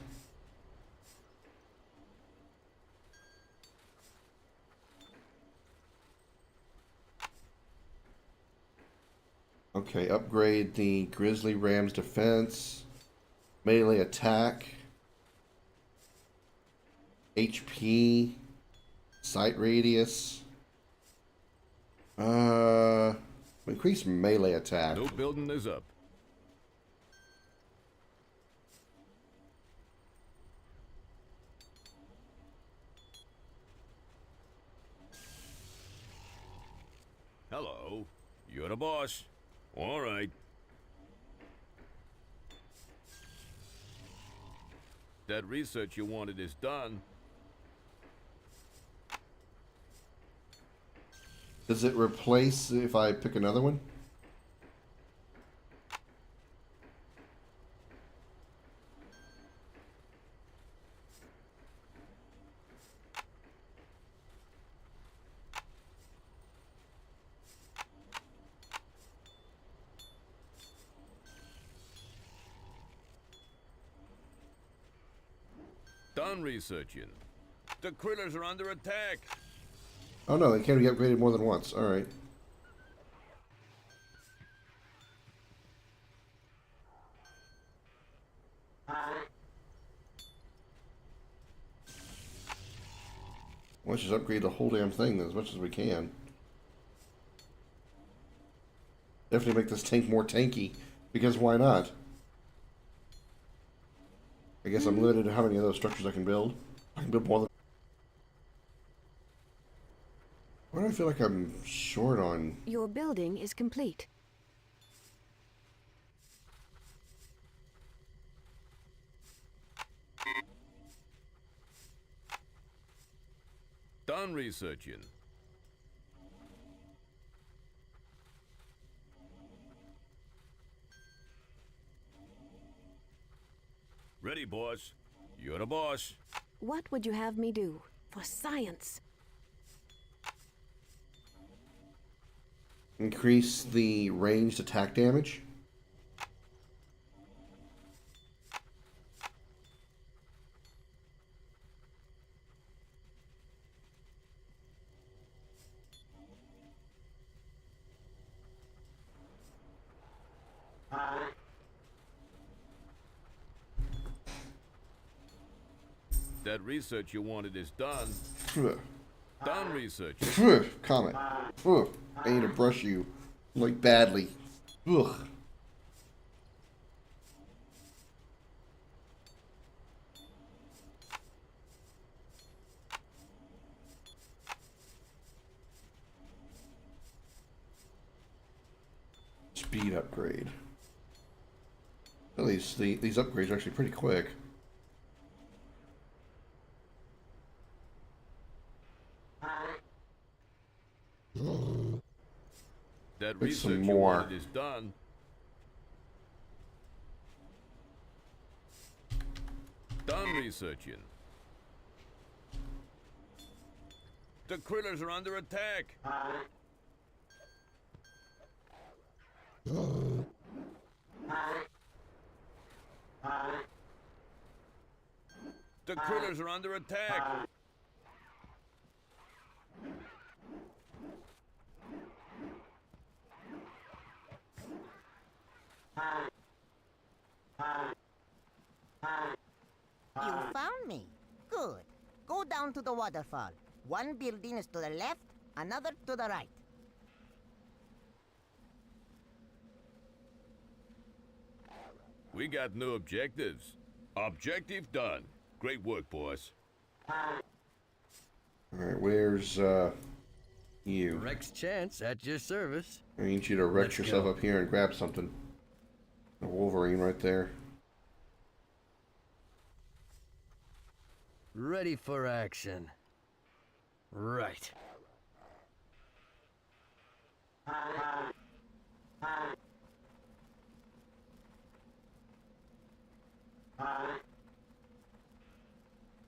A: Okay, upgrade the Grizzly Ram's defense, melee attack, HP, sight radius. Increase melee attack.
C: No building is up. Hello. You're the boss. All right. That research you wanted is done.
A: Does it replace if I pick another one?
C: Done researching. The critters are under attack.
A: Oh no, they can't be upgraded more than once. All right. Let's just upgrade the whole damn thing as much as we can. Definitely make this tank more tanky, because why not? I guess I'm limited to how many of those structures I can build. I can build more than... Why do I feel like I'm short on...
B: Your building is complete.
C: Done researching. Ready, boss. You're the boss.
B: What would you have me do? For science.
A: Increase the ranged attack damage.
C: That research you wanted is done. Done research.
A: Comment. I need to brush you, like, badly. Ugh. Speed upgrade. Well, these upgrades are actually pretty quick.
C: That
A: Make some
C: research you
A: more.
C: wanted is done. Done researching. The critters are under attack. The critters are under attack.
F: You found me. Good. Go down to the waterfall. One building is to the left, another to the right.
C: We got new objectives. Objective done. Great work, boss.
A: Alright, where's, you?
E: Rex Chance at your service.
A: I need you to wreck
E: Let's
A: yourself
E: go.
A: up here and grab something. A Wolverine right there.
E: Ready for action. Right.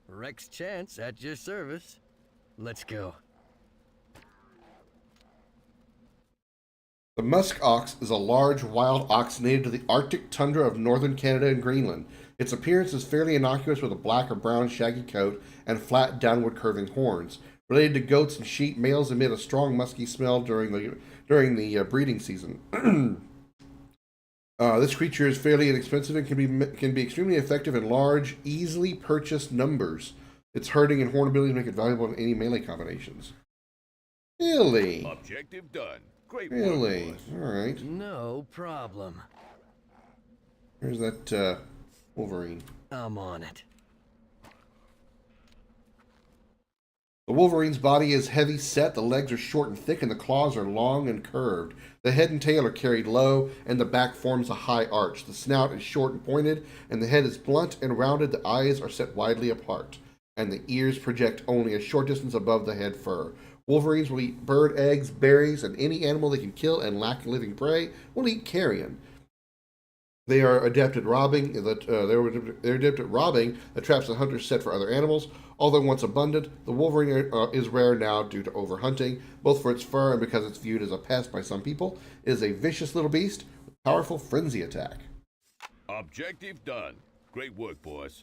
E: Rex Chance at your service. Let's go.
A: The musk ox is a large wild ox native to the Arctic tundra of northern Canada and Greenland. Its appearance is fairly innocuous with a black or brown shaggy coat and flat downward curving horns. Related to goats and sheep, males emit a strong musky smell during the breeding season. This creature is fairly inexpensive and can be extremely effective in large, easily purchased numbers. Its herding and horn abilities make it valuable in any melee combinations. Really?
C: Objective done. Great
A: Really?
C: work, boss.
A: All right.
E: No problem.
A: Here's that Wolverine.
E: I'm on it.
A: The Wolverine's body is heavy set, the legs are short and thick, and the claws are long and curved. The head and tail are carried low, and the back forms a high arch. The snout is short and pointed, and the head is blunt and rounded. The eyes are set widely apart, and the ears project only a short distance above the head fur. Wolverines will eat bird eggs, berries, and any animal they can kill, and lack living prey will eat carrion. They are adept at robbing. They're adept at robbing the traps that hunters set for other animals. Although once abundant, the wolverine is rare now due to overhunting, both for its fur and because it's viewed as a pest by some people. It is a vicious little beast with powerful frenzy attack.
C: Objective done. Great work, boss.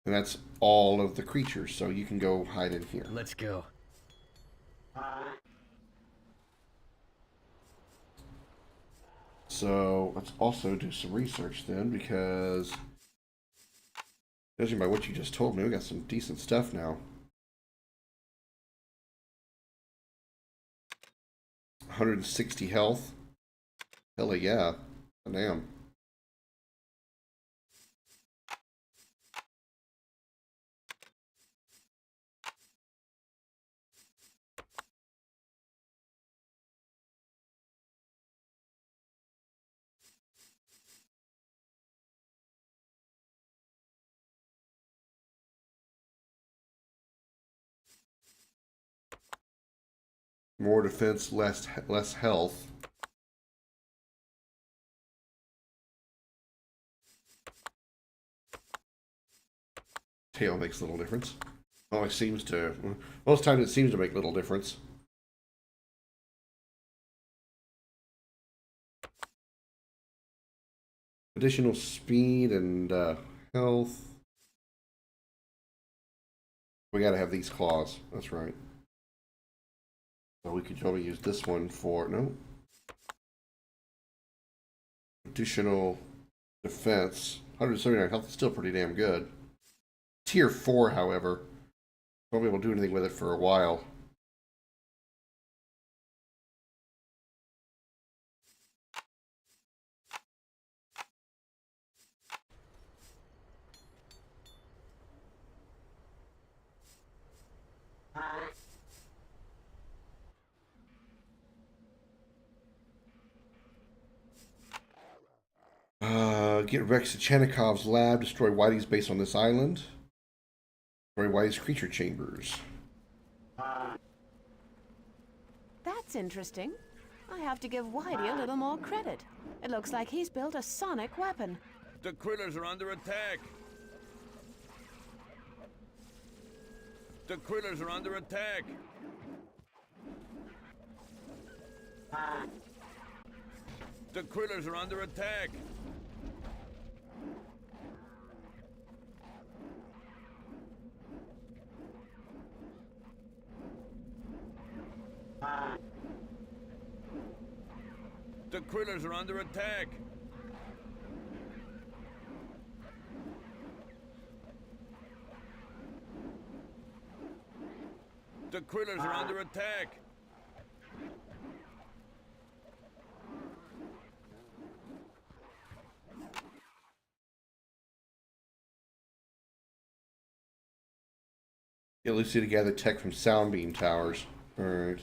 A: And that's all of the creatures, so you can go hide in here.
E: Let's go.
A: So let's also do some research then, because judging by what you just told me, we got some decent stuff now. 160 health. Hell yeah. Damn. More defense, less health. Tail makes little difference. Always seems to. Most times it seems to make little difference. Additional speed and health. We gotta have these claws. That's right. So we could probably use this one for no additional defense. 179 health is still pretty damn good. Tier 4, however, won't be able to do anything with it for a while. Get Rex Chanikov's lab, destroy Whitey's base on this island. Destroy Whitey's creature chambers.
B: That's interesting. I have to give Whitey a little more credit. It looks like he's built a sonic weapon.
C: The critters are under attack. The critters are under attack. The critters are under attack. The critters are under attack. The critters are under attack.
A: Get Lucy to gather tech from sound beam towers. Alright.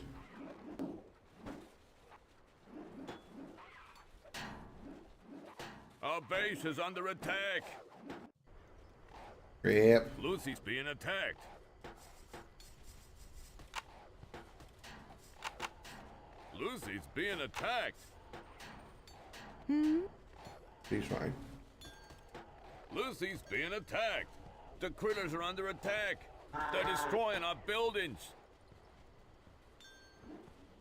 C: Our base is under attack.
A: Yep.
C: Lucy's being attacked. Lucy's being attacked.
A: She's fine.
C: Lucy's being attacked. The critters are under attack. They're destroying our buildings.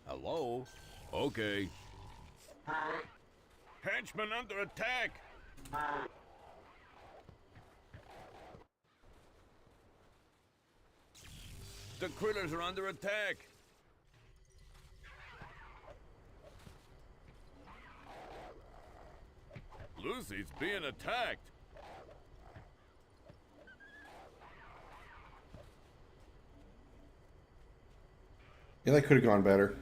C: Hello? Okay. Henchmen under attack. The critters are under attack. Lucy's being attacked.
A: Yeah, that could have gone better.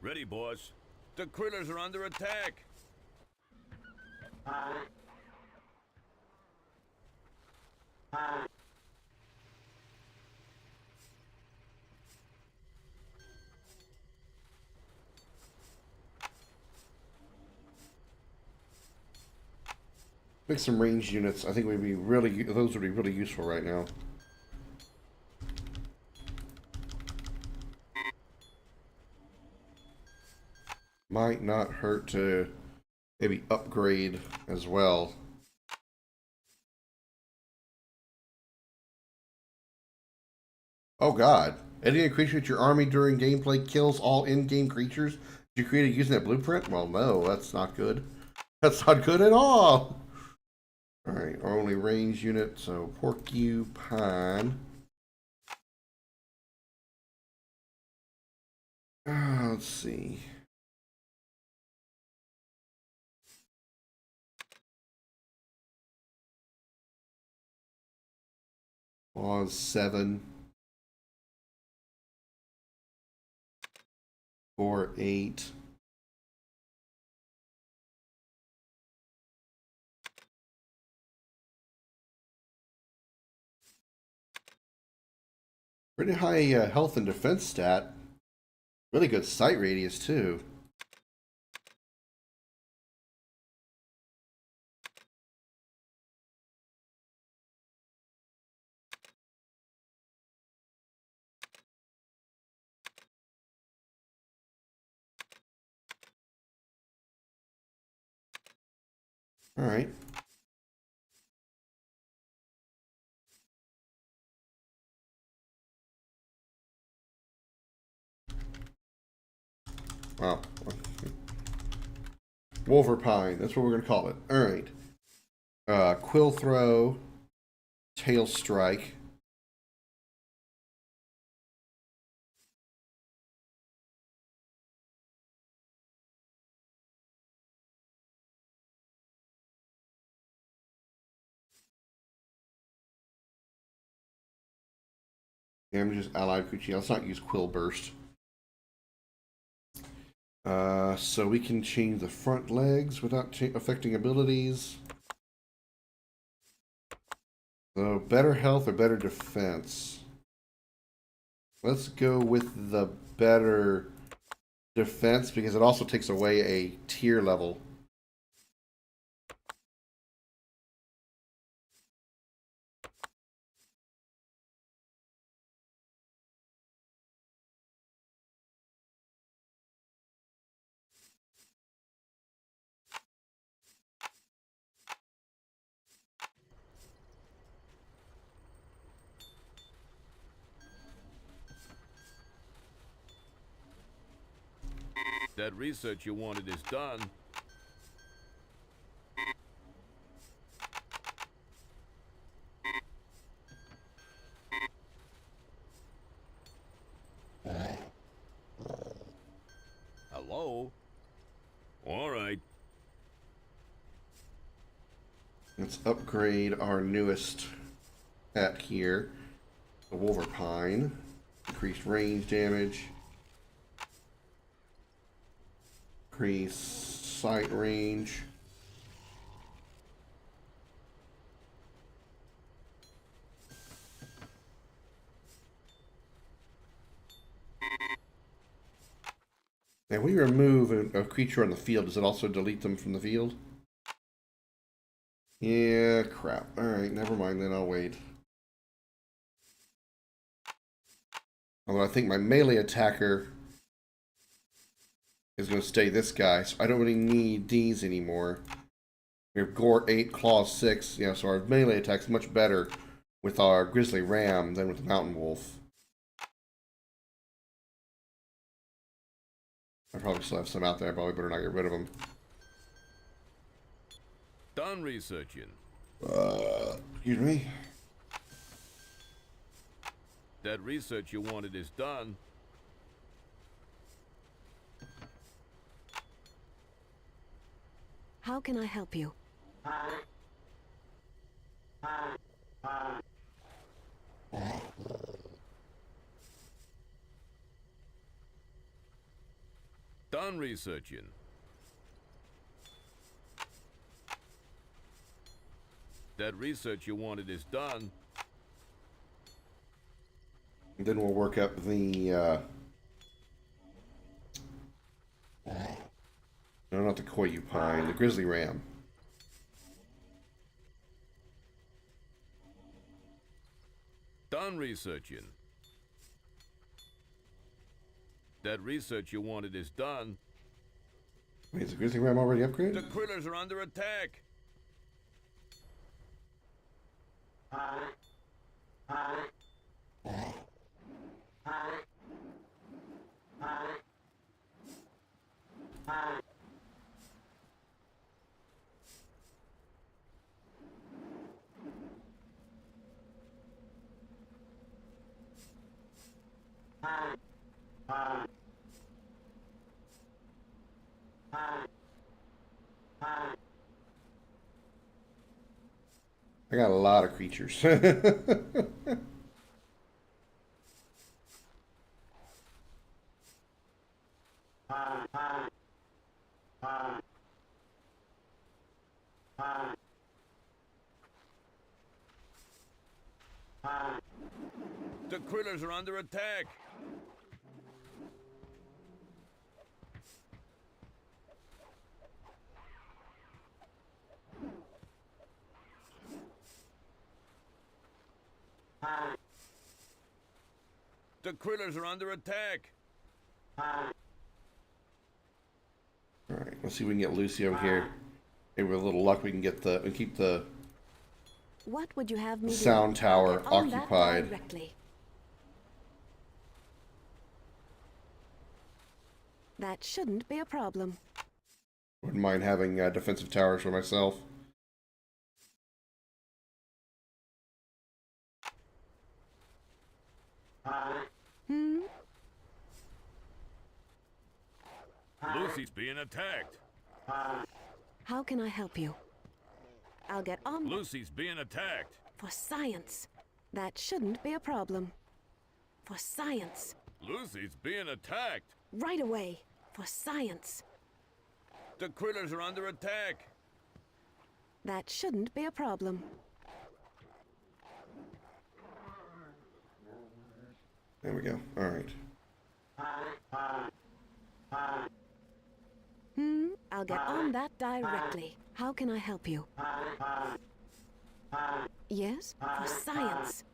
C: Ready, boss. The critters are under attack.
A: Make some ranged units. I think would be really, those would be really useful right now. Might not hurt to maybe upgrade as well. Oh god. Any creature at your army during gameplay kills all in-game creatures you created using that blueprint? Well, no, that's not good. That's not good at all. Alright, only range unit, so porcupine. Let's see. Clause 7. 4, 8. Pretty high health and defense stat. Really good sight radius too. All right. Wow. Wolverpine, that's what we're going to call it. Alright. Quill Throw. Tail Strike. Damages allied creature. Let's not use Quill Burst. So we can change the front legs without affecting abilities. So better health or better defense. Let's go with the better defense because it also takes away a tier level.
C: That research you wanted is done. Hello? All right.
A: Let's upgrade our newest pet here, the Wolverpine. Increased range damage. Increase sight range. Now, when you remove a creature on the field, does it also delete them from the field? Yeah, crap. Alright, never mind then, I'll wait. Although I think my melee attacker is going to stay this guy, so I don't really need these anymore. We have Gore 8, Claw 6, yeah, so our melee attack's much better with our Grizzly Ram than with the Mountain Wolf. I probably still have some out there, I probably better not get rid of them.
C: Done researching.
A: Excuse me?
C: That research you wanted is done.
B: How can I help you?
C: Done researching. That research you wanted is done.
A: And then we'll work up the, no, not the Koyupine, the Grizzly Ram.
C: Done researching. That research you wanted is done.
A: Wait, is the Grizzly Ram already upgraded?
C: The critters are under attack.
A: I got a lot of creatures.
C: The critters are under attack. The critters are under attack.
A: Alright, let's see if we can get Lucy over here. Maybe with a little luck we can get the and keep the
B: What would you have me do?
A: sound tower
B: I'll get on that
A: occupied.
B: directly. That shouldn't be a problem.
A: Wouldn't mind having defensive towers for myself.
C: Lucy's being attacked.
B: How can I help you? I'll get on
C: Lucy's being attacked.
B: for science. That shouldn't be a problem. For science.
C: Lucy's being attacked.
B: Right away. For science.
C: The critters are under attack.
B: That shouldn't be a problem.
A: There we go. Alright.
B: I'll get on that directly. How can I help you? Yes? For science.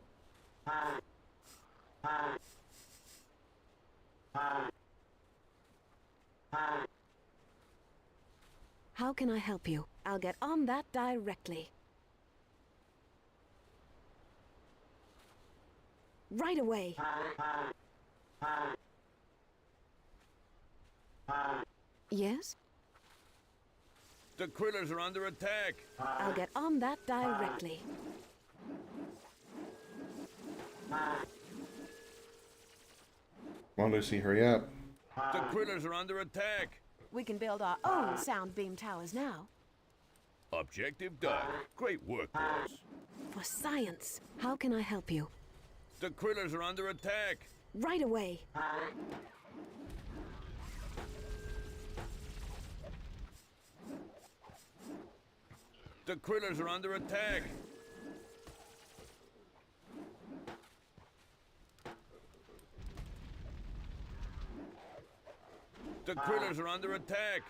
B: How can I help you? I'll get on that directly. Right away. Yes?
C: The critters are under attack.
B: I'll get on that directly.
A: Come on, Lucy, hurry up.
C: The critters are under attack.
B: We can build our own sound beam towers now.
C: Objective done. Great work, boys.
B: For science. How can I help you?
C: The critters are under attack.
B: Right away.
C: The critters are under attack. The critters are under attack.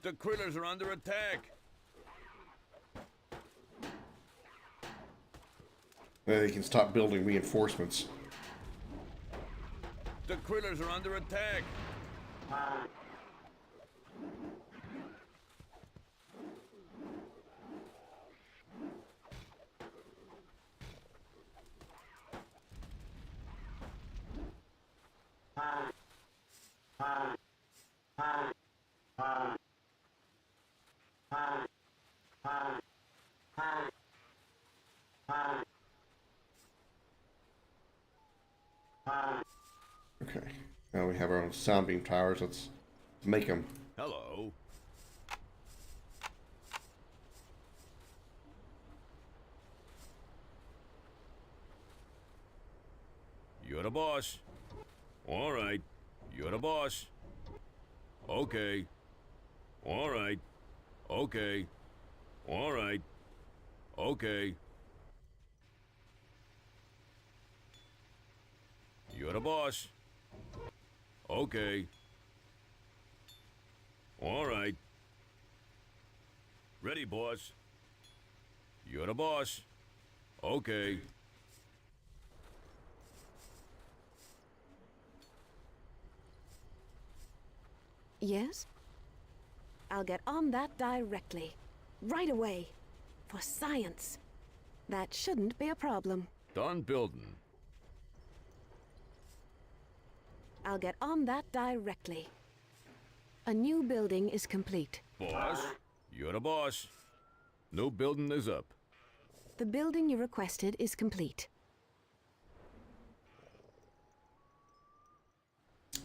C: The The critters are under attack.
A: They can stop building reinforcements.
C: The critters are under attack.
A: Okay. Now we have our own sound beam towers. Let's make them.
C: Hello. You're the boss. All right. You're the boss. Okay. All right. Okay. All right. Okay. You're the boss. Okay. All right. Ready, boss. You're the boss. Okay.
B: Yes? I'll get on that directly. Right away. For science. That shouldn't be a problem.
C: Done building.
B: I'll get on that directly. A new building is complete.
C: Boss. You're the boss. New building is up.
B: The building you requested is complete.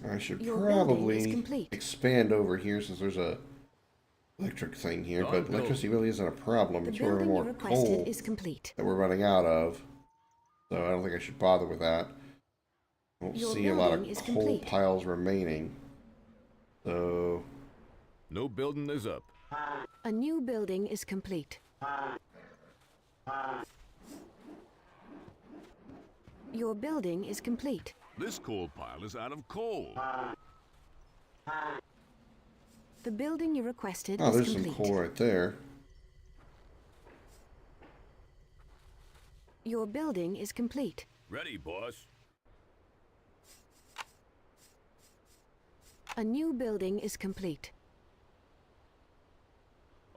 A: I should
B: Your building is
A: probably
B: complete.
A: expand over here since there's a electric thing here,
C: Done
A: but
C: building.
A: electricity really isn't a problem.
B: The
A: It's more
B: building you
A: more
B: requested
A: coal
B: is complete.
A: that we're running out of. So I don't think I should bother with that. I don't
B: Your
A: see a lot of
B: building is
A: coal
B: complete.
A: piles remaining. So
C: New building is up.
B: A new building is complete. Your building is complete.
C: This coal pile is out of coal.
B: The building you requested
A: oh,
B: is
A: there's
B: complete.
A: some coal right there.
B: Your building is complete.
C: Ready, boss.
B: A new building is complete.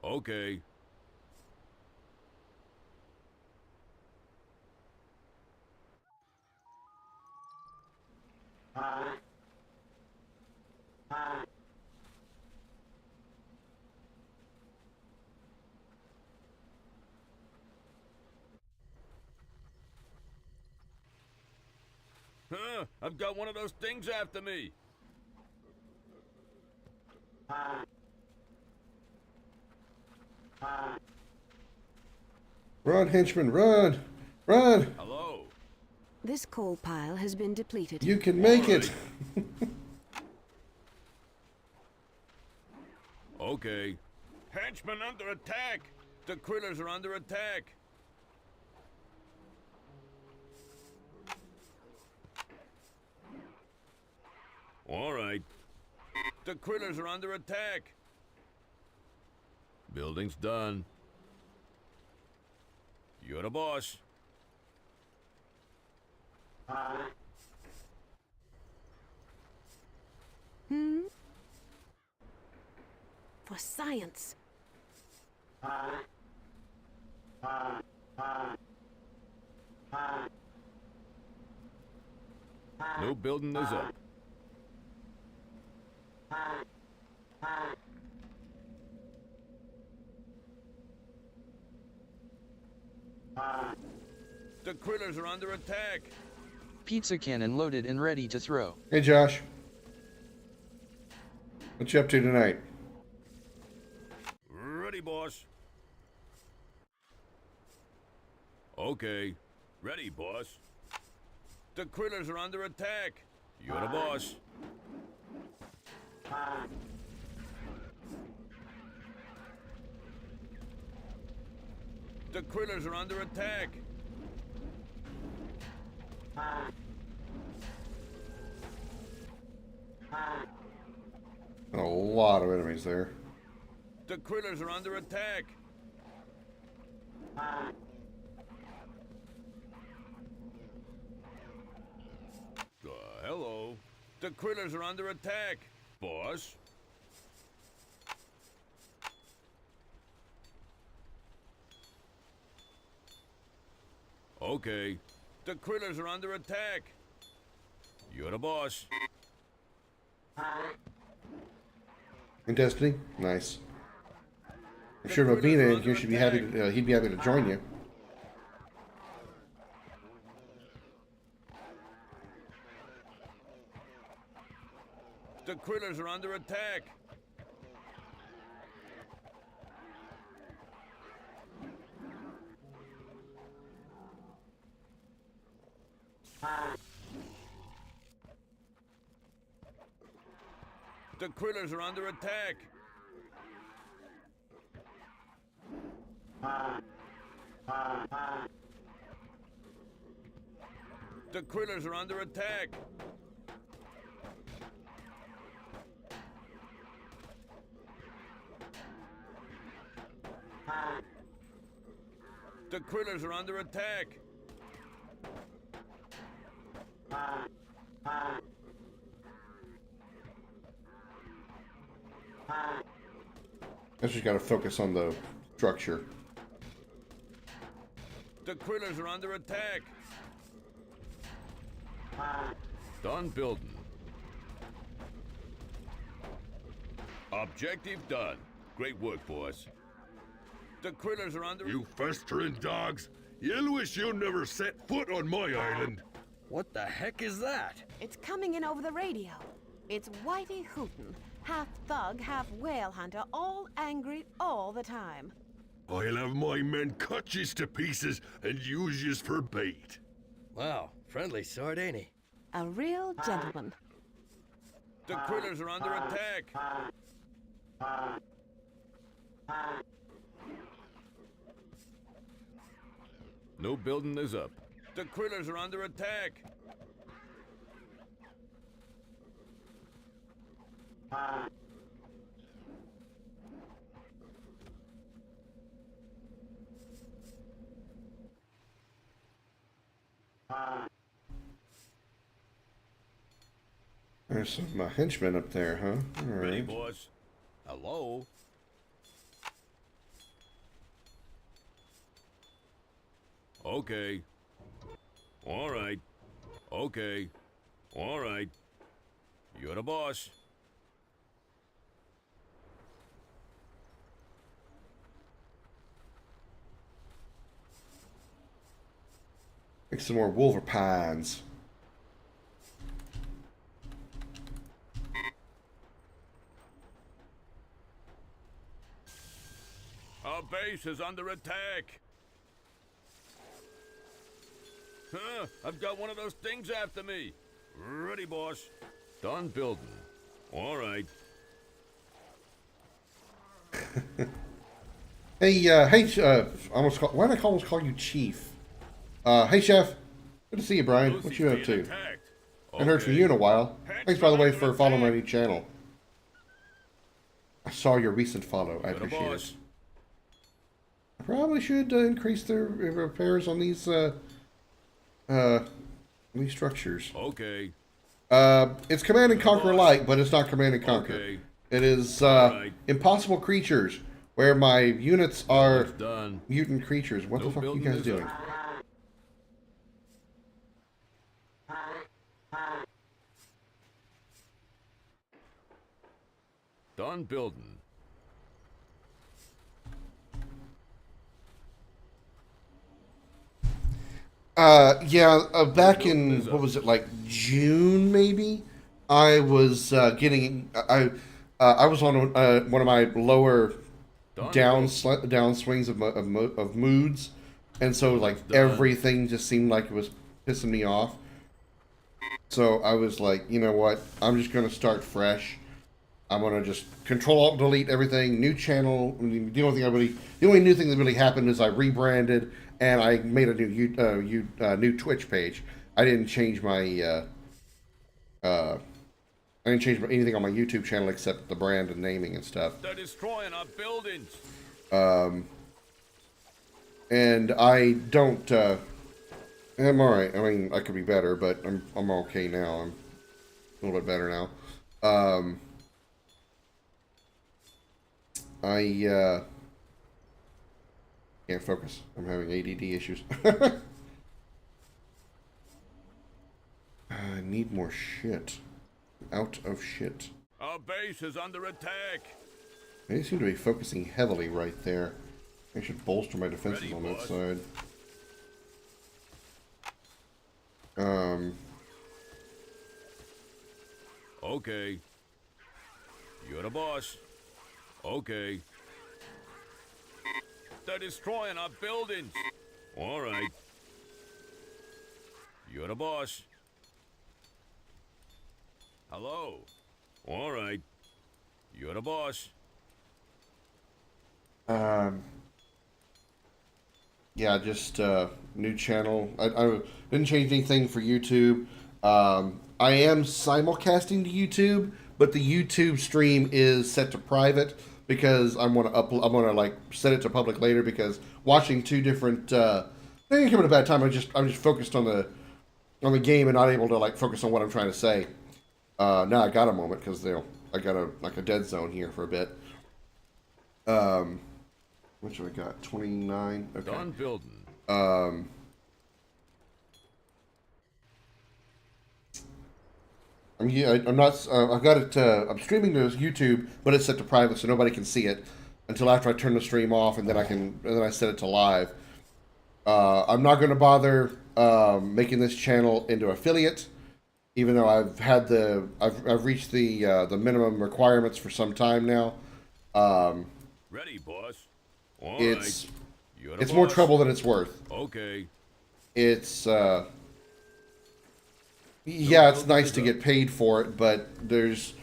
C: Okay. Huh? I've got one of those things after me.
A: Run, henchman, run! Run!
C: Hello.
B: This coal pile has been depleted.
A: You can make it!
C: Okay. Henchmen under attack! The critters are under attack! All right. The critters are under attack! Building's done. You're the boss.
B: For science.
C: New building is up. The critters are under attack.
H: Pizza cannon loaded and ready to throw.
A: Hey, Josh. What you up to tonight?
C: Ready, boss. Okay. Ready, boss. The critters are under attack. You're the boss. The critters are under attack.
A: A lot of enemies there.
C: The critters are under attack. Hello. The critters are under attack, boss. Okay. The critters are under attack. You're the boss.
A: In Destiny? Nice. I'm sure Robina in here should be happy to, he'd be happy to join you.
C: The critters are under attack. The critters are under attack. The critters are under attack. The critters are under attack.
A: I just gotta focus on the structure.
C: The critters are under attack. Done building. Objective done. Great work, boss. The critters are under...
G: You festering dogs! You'll wish you never set foot on my island!
E: What the heck is that?
B: It's coming in over the radio. It's Whitey Hooten, half thug, half whale hunter, all angry all the time.
G: I'll have my men cut yous to pieces and use yous for bait.
E: Wow, friendly sort, ain't he?
B: A real gentleman.
C: The critters are under attack. No building is up. The critters are under attack.
A: There's some henchmen up there, huh? All
C: Ready,
A: right.
C: boss. Hello? Okay. All right. Okay. All right. You're the boss.
A: Make some more Wolverpines.
C: Our base is under attack. Huh? I've got one of those things after me. Ready, boss. Done building. All right.
A: Hey, why did I almost call you Chief? Hey, Chef. Good to see you, Brian. What you up to? I haven't heard from you in a while. Thanks, by the way, for following my new channel. I saw your recent follow. I appreciate it. I probably should increase the repairs on these structures.
C: Okay.
A: It's Command and Conquer Light, but it's not Command and Conquer.
C: Okay.
A: It is Impossible Creatures, where my units are mutant creatures. What the fuck are you guys doing?
C: Done building.
A: Back in, what was it, like June maybe? I was I was on one of my lower downswings of moods, and so like everything just seemed like it was pissing me off. So I was like, you know what? I'm just gonna start fresh. I'm gonna just Control-Alt-Delete everything. New channel. The only new thing that really happened is I rebranded and I made a new Twitch page. I didn't change my I didn't change anything on my YouTube channel except the brand and naming and stuff.
C: They're destroying our buildings.
A: And I don't. I'm all right. I mean, I could be better, but I'm okay now. I'm a little bit better now. I can't focus. I'm having ADD issues. I need more shit. Out of shit.
C: Our base is under attack.
A: They seem to be focusing heavily right there. I should bolster my defenses
C: Ready,
A: on that
C: boss.
A: side.
C: Okay. You're the boss. Okay. They're destroying our buildings. All right. You're the boss. Hello. All right. You're the boss.
A: Yeah, just new channel. I didn't change anything for YouTube. I am simulcasting to YouTube, but the YouTube stream is set to private because I'm gonna upload. I'm gonna like set it to public later because watching two different. I didn't come at a bad time. I'm just focused on the game and not able to like focus on what I'm trying to say. Now I got a moment because I got a dead zone here for a bit. What should I got? 29. Okay.
C: Done building.
A: I'm not. I've got it. I'm streaming to YouTube, but it's set to private, so nobody can see it until after I turn the stream off, and then I set it to live. I'm not going to bother making this channel into affiliate, even though I've reached the minimum requirements for some time now.
C: Ready, boss. All
A: It's
C: right. You're the
A: more
C: boss.
A: trouble than it's worth.
C: Okay.
A: It's yeah, it's nice to get paid for it, but there's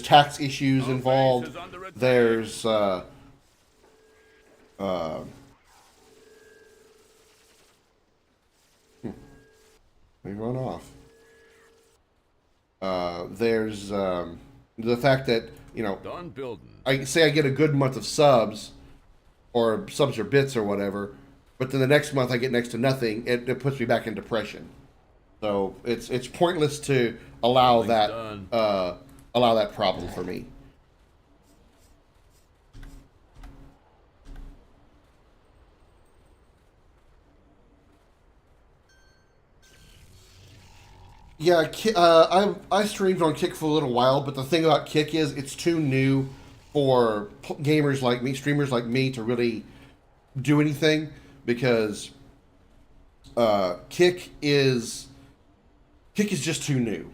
A: tax issues involved.
C: is under attack.
A: There's they run off. There's the fact that
C: Done building.
A: I get a good month of subs, or subs or bits or whatever, but then the next month I get next to nothing. It puts me back in depression. So it's pointless to allow
C: Building's
A: that problem for me. Yeah, I streamed on Kick for a little while, but the thing about Kick is it's too new for gamers like me, streamers like me, to really do anything because Kick is just too new.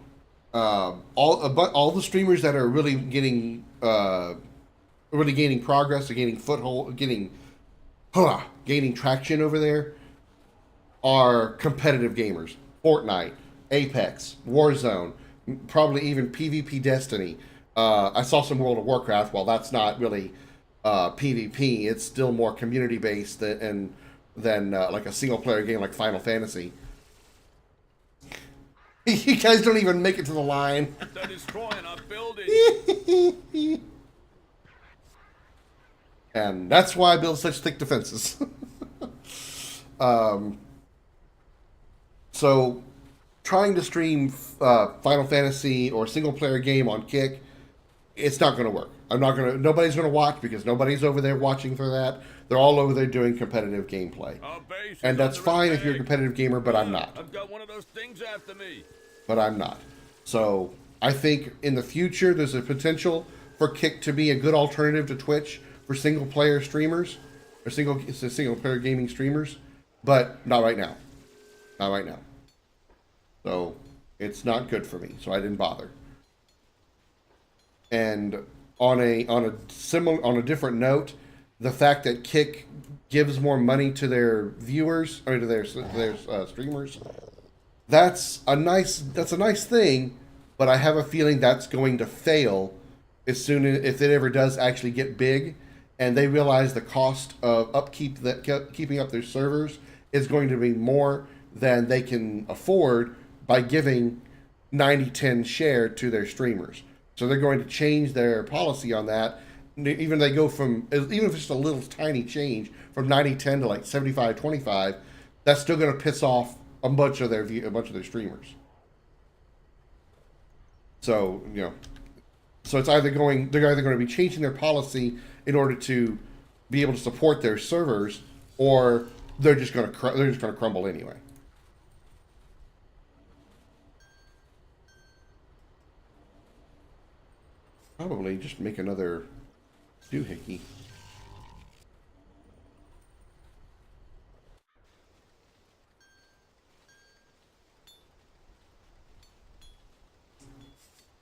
A: All the streamers that are really gaining progress, or gaining foothold, gaining traction over there are competitive gamers. Fortnite, Apex, Warzone, probably even PvP Destiny. I saw some World of Warcraft. While that's not really PvP, it's still more community based than like a single player game like Final Fantasy. You guys don't even make it to the line.
C: They're destroying our buildings.
A: And that's why I build such thick defenses. So, trying to stream Final Fantasy or single player game on Kick, it's not going to work. Nobody's going to watch because nobody's over there watching for that. They're all over there doing competitive gameplay.
C: Our base is
A: And that's
C: under
A: fine if you're a
C: attack.
A: competitive gamer, but I'm not.
C: I've got one of those things after me.
A: But I'm not. So I think in the future there's a potential for Kick to be a good alternative to Twitch for single player streamers or single player gaming streamers, but not right now. Not right now. So it's not good for me. So I didn't bother. And on a different note, the fact that Kick gives more money to their viewers or to their streamers, that's a nice thing, but I have a feeling that's going to fail if it ever does actually get big, and they realize the cost of keeping up their servers is going to be more than they can afford by giving 90-10 share to their streamers. So they're going to change their policy on that. Even they go from, even if it's just a little tiny change from 90-10 to like 75-25, that's still going to piss off a bunch of their streamers. So, you know, so it's either going, they're either going to be changing their policy in order to be able to support their servers, or they're just going to crumble anyway. Probably just make another doohickey.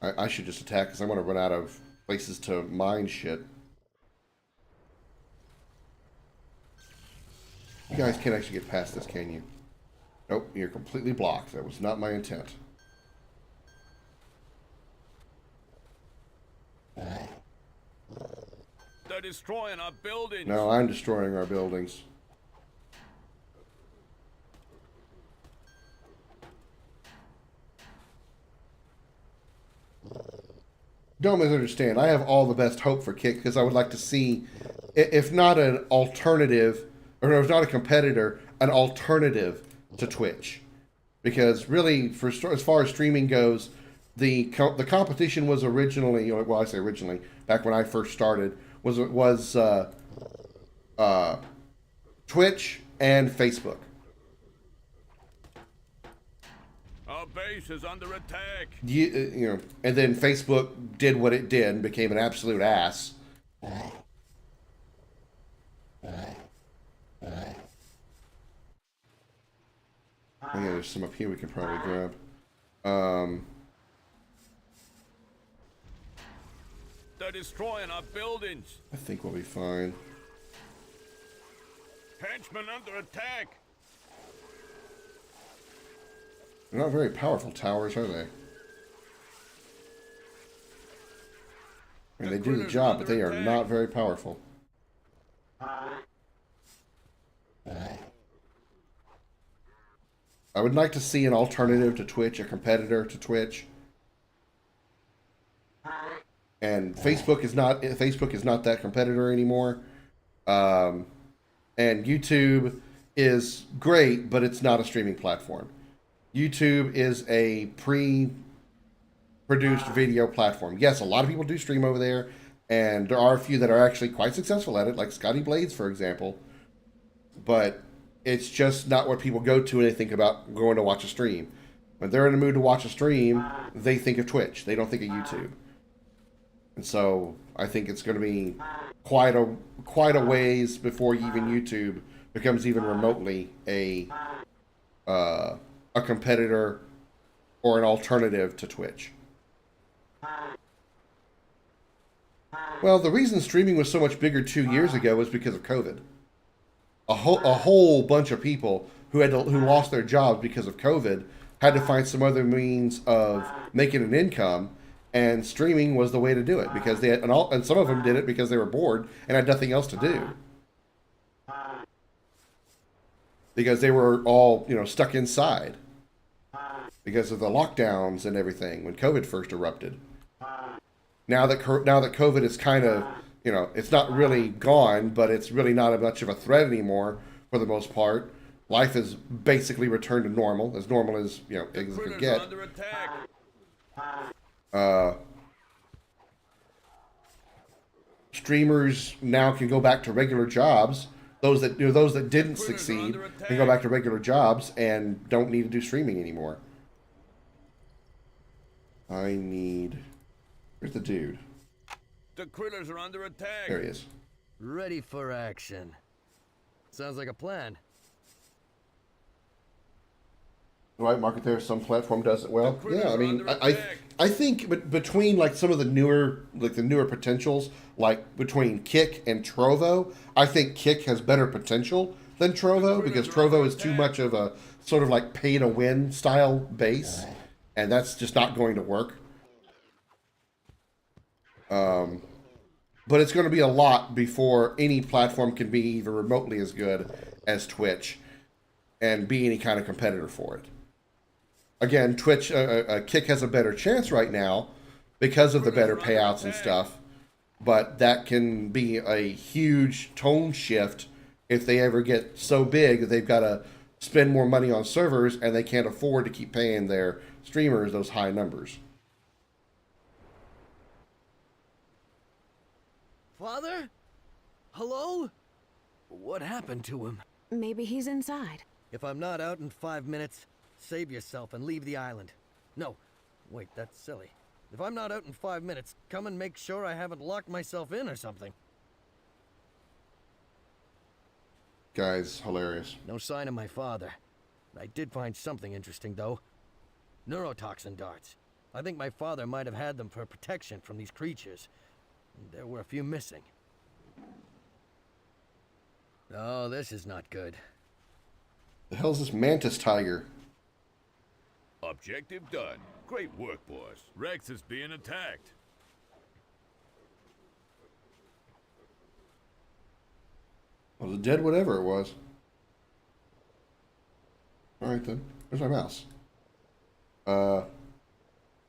A: I should just attack because I'm going to run out of places to mine shit. You guys can't actually get past this, can you? Nope, you're completely blocked. That was not my intent.
C: They're destroying our buildings.
A: No, I'm destroying our buildings. Don't misunderstand. I have all the best hope for Kick because I would like to see, if not an alternative, or if not a competitor, an alternative to Twitch. Because really, for as far as streaming goes, the competition was originally, well, I say originally, back when I first started, was Twitch and Facebook.
C: Our base is under attack.
A: You know, and then Facebook did what it did and became an absolute ass. Oh yeah, there's some up here we can probably grab.
C: They're destroying our buildings.
A: I think we'll be fine.
C: Henchmen under attack.
A: They're not very powerful towers, are they? I mean, they do the job, but they are not very powerful. I would like to see an alternative to Twitch, a competitor to Twitch. And Facebook is not that competitor anymore. And YouTube is great, but it's not a streaming platform. YouTube is a pre-produced video platform. Yes, a lot of people do stream over there, and there are a few that are actually quite successful at it, like Scotty Blades, for example. But it's just not what people go to when they think about going to watch a stream. When they're in the mood to watch a stream, they think of Twitch. They don't think of YouTube. And so I think it's going to be quite a ways before even YouTube becomes even remotely a competitor or an alternative to Twitch. Well, the reason streaming was so much bigger 2 years ago was because of COVID. A whole bunch of people who lost their jobs because of COVID had to find some other means of making an income, and streaming was the way to do it because and some of them did it because they were bored and had nothing else to do. Because they were all, stuck inside because of the lockdowns and everything when COVID first erupted. Now that COVID is kind of, it's not really gone, but it's really not much of a threat anymore for the most part. Life has basically returned to normal as things could get. Streamers now can go back to regular jobs. Those that didn't succeed can go back to regular jobs and don't need to do streaming anymore. Where's the dude?
C: The critters are under attack.
A: There he is.
E: Ready for action. Sounds like a plan.
A: Right, market there. Some platform does it well. Yeah, I mean, I think between like some of the newer potentials, like between Kick and Trovo, I think Kick has better potential than Trovo because Trovo is too much of a sort of like pay to win style base, and that's just not going to work. But it's going to be a lot before any platform can be even remotely as good as Twitch and be any kind of competitor for it. Again, Twitch, Kick has a better chance right now because of the better payouts and stuff. But that can be a huge tone shift if they ever get so big that they've got to spend more money on servers and they can't afford to keep paying their streamers those high numbers.
E: Father? Hello? What happened to him?
B: Maybe he's inside.
E: If I'm not out in 5 minutes, save yourself and leave the island. No, wait, that's silly. If I'm not out in 5 minutes, come and make sure I haven't locked myself in or something.
A: Guy's hilarious.
E: No sign of my father. I did find something interesting, though. Neurotoxin darts. I think my father might have had them for protection from these creatures. There were a few missing. Oh, this is not good.
A: The hell's this mantis tiger?
G: Objective done. Great work, boys. Rex is being attacked.
A: Was it dead? Whatever it was. Alright then. Where's my mouse?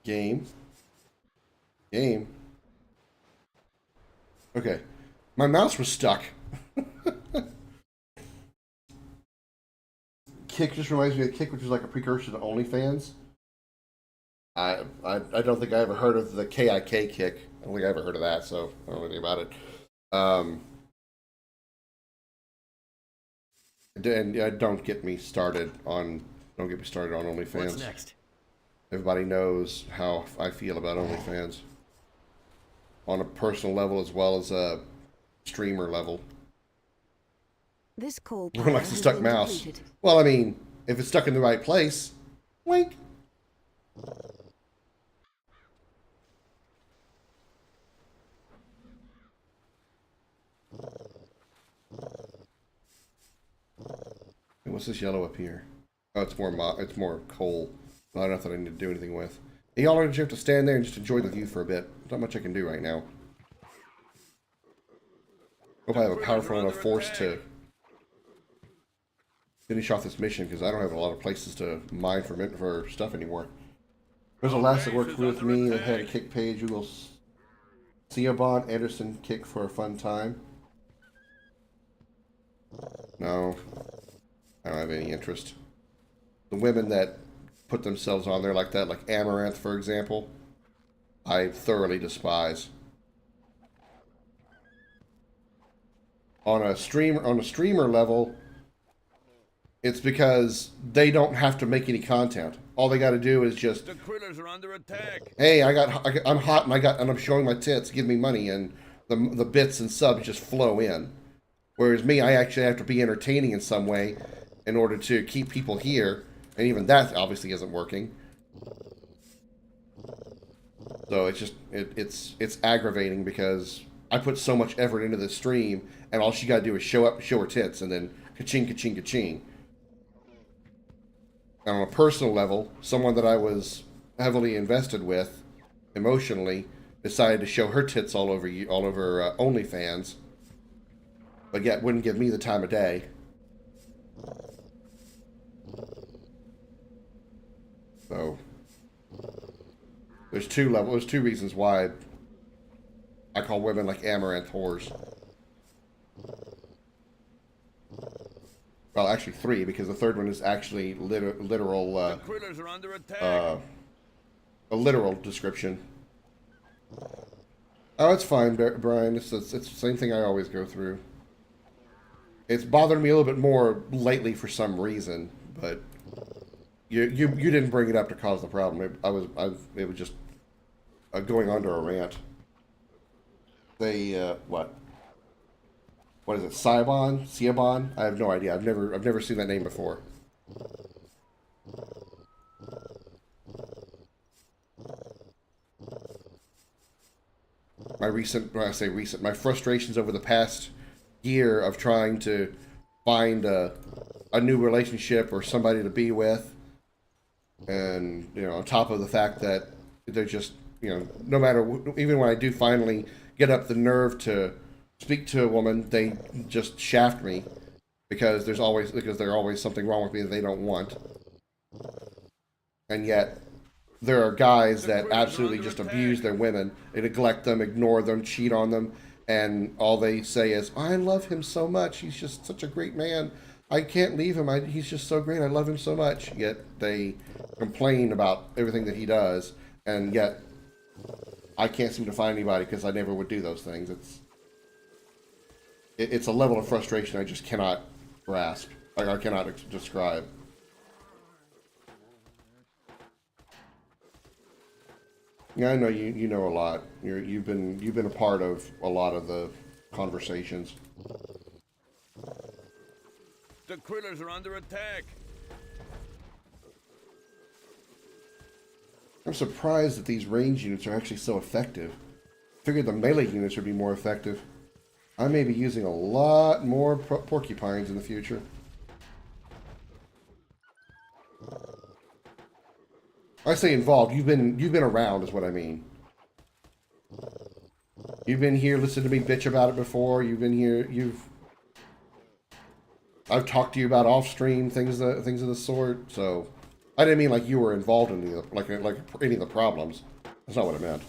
A: Game. Game. Okay. My mouse was stuck. Kick just reminds me of Kick, which is like a precursor to OnlyFans. I don't think I ever heard of the KIK Kick. I don't think I ever heard of that, so I don't know anything about it. And don't get me started on OnlyFans.
E: What's next?
A: Everybody knows how I feel about OnlyFans. On a personal level as well as a streamer level.
B: This call
A: Everyone likes the stuck mouse. Well, I mean, if it's stuck in the right place, wink. And what's this yellow up here? Oh, it's more coal. Not enough that I need to do anything with. And y'all just have to stand there and just enjoy the view for a bit. There's not much I can do right now. Hope I have a powerful enough force to finish off this mission, because I don't have a lot of places to mine for stuff anymore. There's a lass that worked with me that had a Kick page. You will see a bond Anderson Kick for a fun time. No, I don't have any interest. The women that put themselves on there like that, like Amaranth, for example, I thoroughly despise. On a streamer level, it's because they don't have to make any content. All they got to do is just,
G: The critters are under attack.
A: hey, I'm hot and I'm showing my tits, give me money, and the bits and subs just flow in. Whereas me, I actually have to be entertaining in some way in order to keep people here, and even that obviously isn't working. So it's just it's aggravating, because I put so much effort into this stream, and all she got to do is show up, show her tits, and then ka-ching, ka-ching, ka-ching. And on a personal level, someone that I was heavily invested with, emotionally, decided to show her tits all over OnlyFans, but yet wouldn't give me the time of day. So there's two reasons why I call women like Amaranth whores. Well, actually three, because the third one is actually literal.
G: The critters are under attack.
A: A literal description. Oh, it's fine, Brian. It's the same thing I always go through. It's bothered me a little bit more lately for some reason, but you didn't bring it up to cause the problem. It was just going under a rant. They what is it? Ciabon? I have no idea. I've never seen that name before. My frustrations over the past year of trying to find a new relationship or somebody to be with, and on top of the fact that they're just no matter, even when I do finally get up the nerve to speak to a woman, they just shaft me because there's always something wrong with me that they don't want. And yet there are guys that absolutely just abuse their women. They neglect them, ignore them, cheat on them, and all they say is, "I love him so much. He's just such a great man. I can't leave him. He's just so great. I love him so much." Yet they complain about everything that he does, and yet I can't seem to find anybody because I never would do those things. It's a level of frustration I just cannot grasp. Like, I cannot describe. Yeah, I know you know a lot. You've been a part of a lot of the conversations.
C: The critters are under attack.
A: I'm surprised that these range units are actually so effective. Figured the melee units would be more effective. I may be using a lot more porcupines in the future. I say involved. You've been around, is what I mean. You've been here, listened to me bitch about it before. You've been here. I've talked to you about off-stream things of the sort. So I didn't mean like you were involved in any of the problems. That's not what I meant.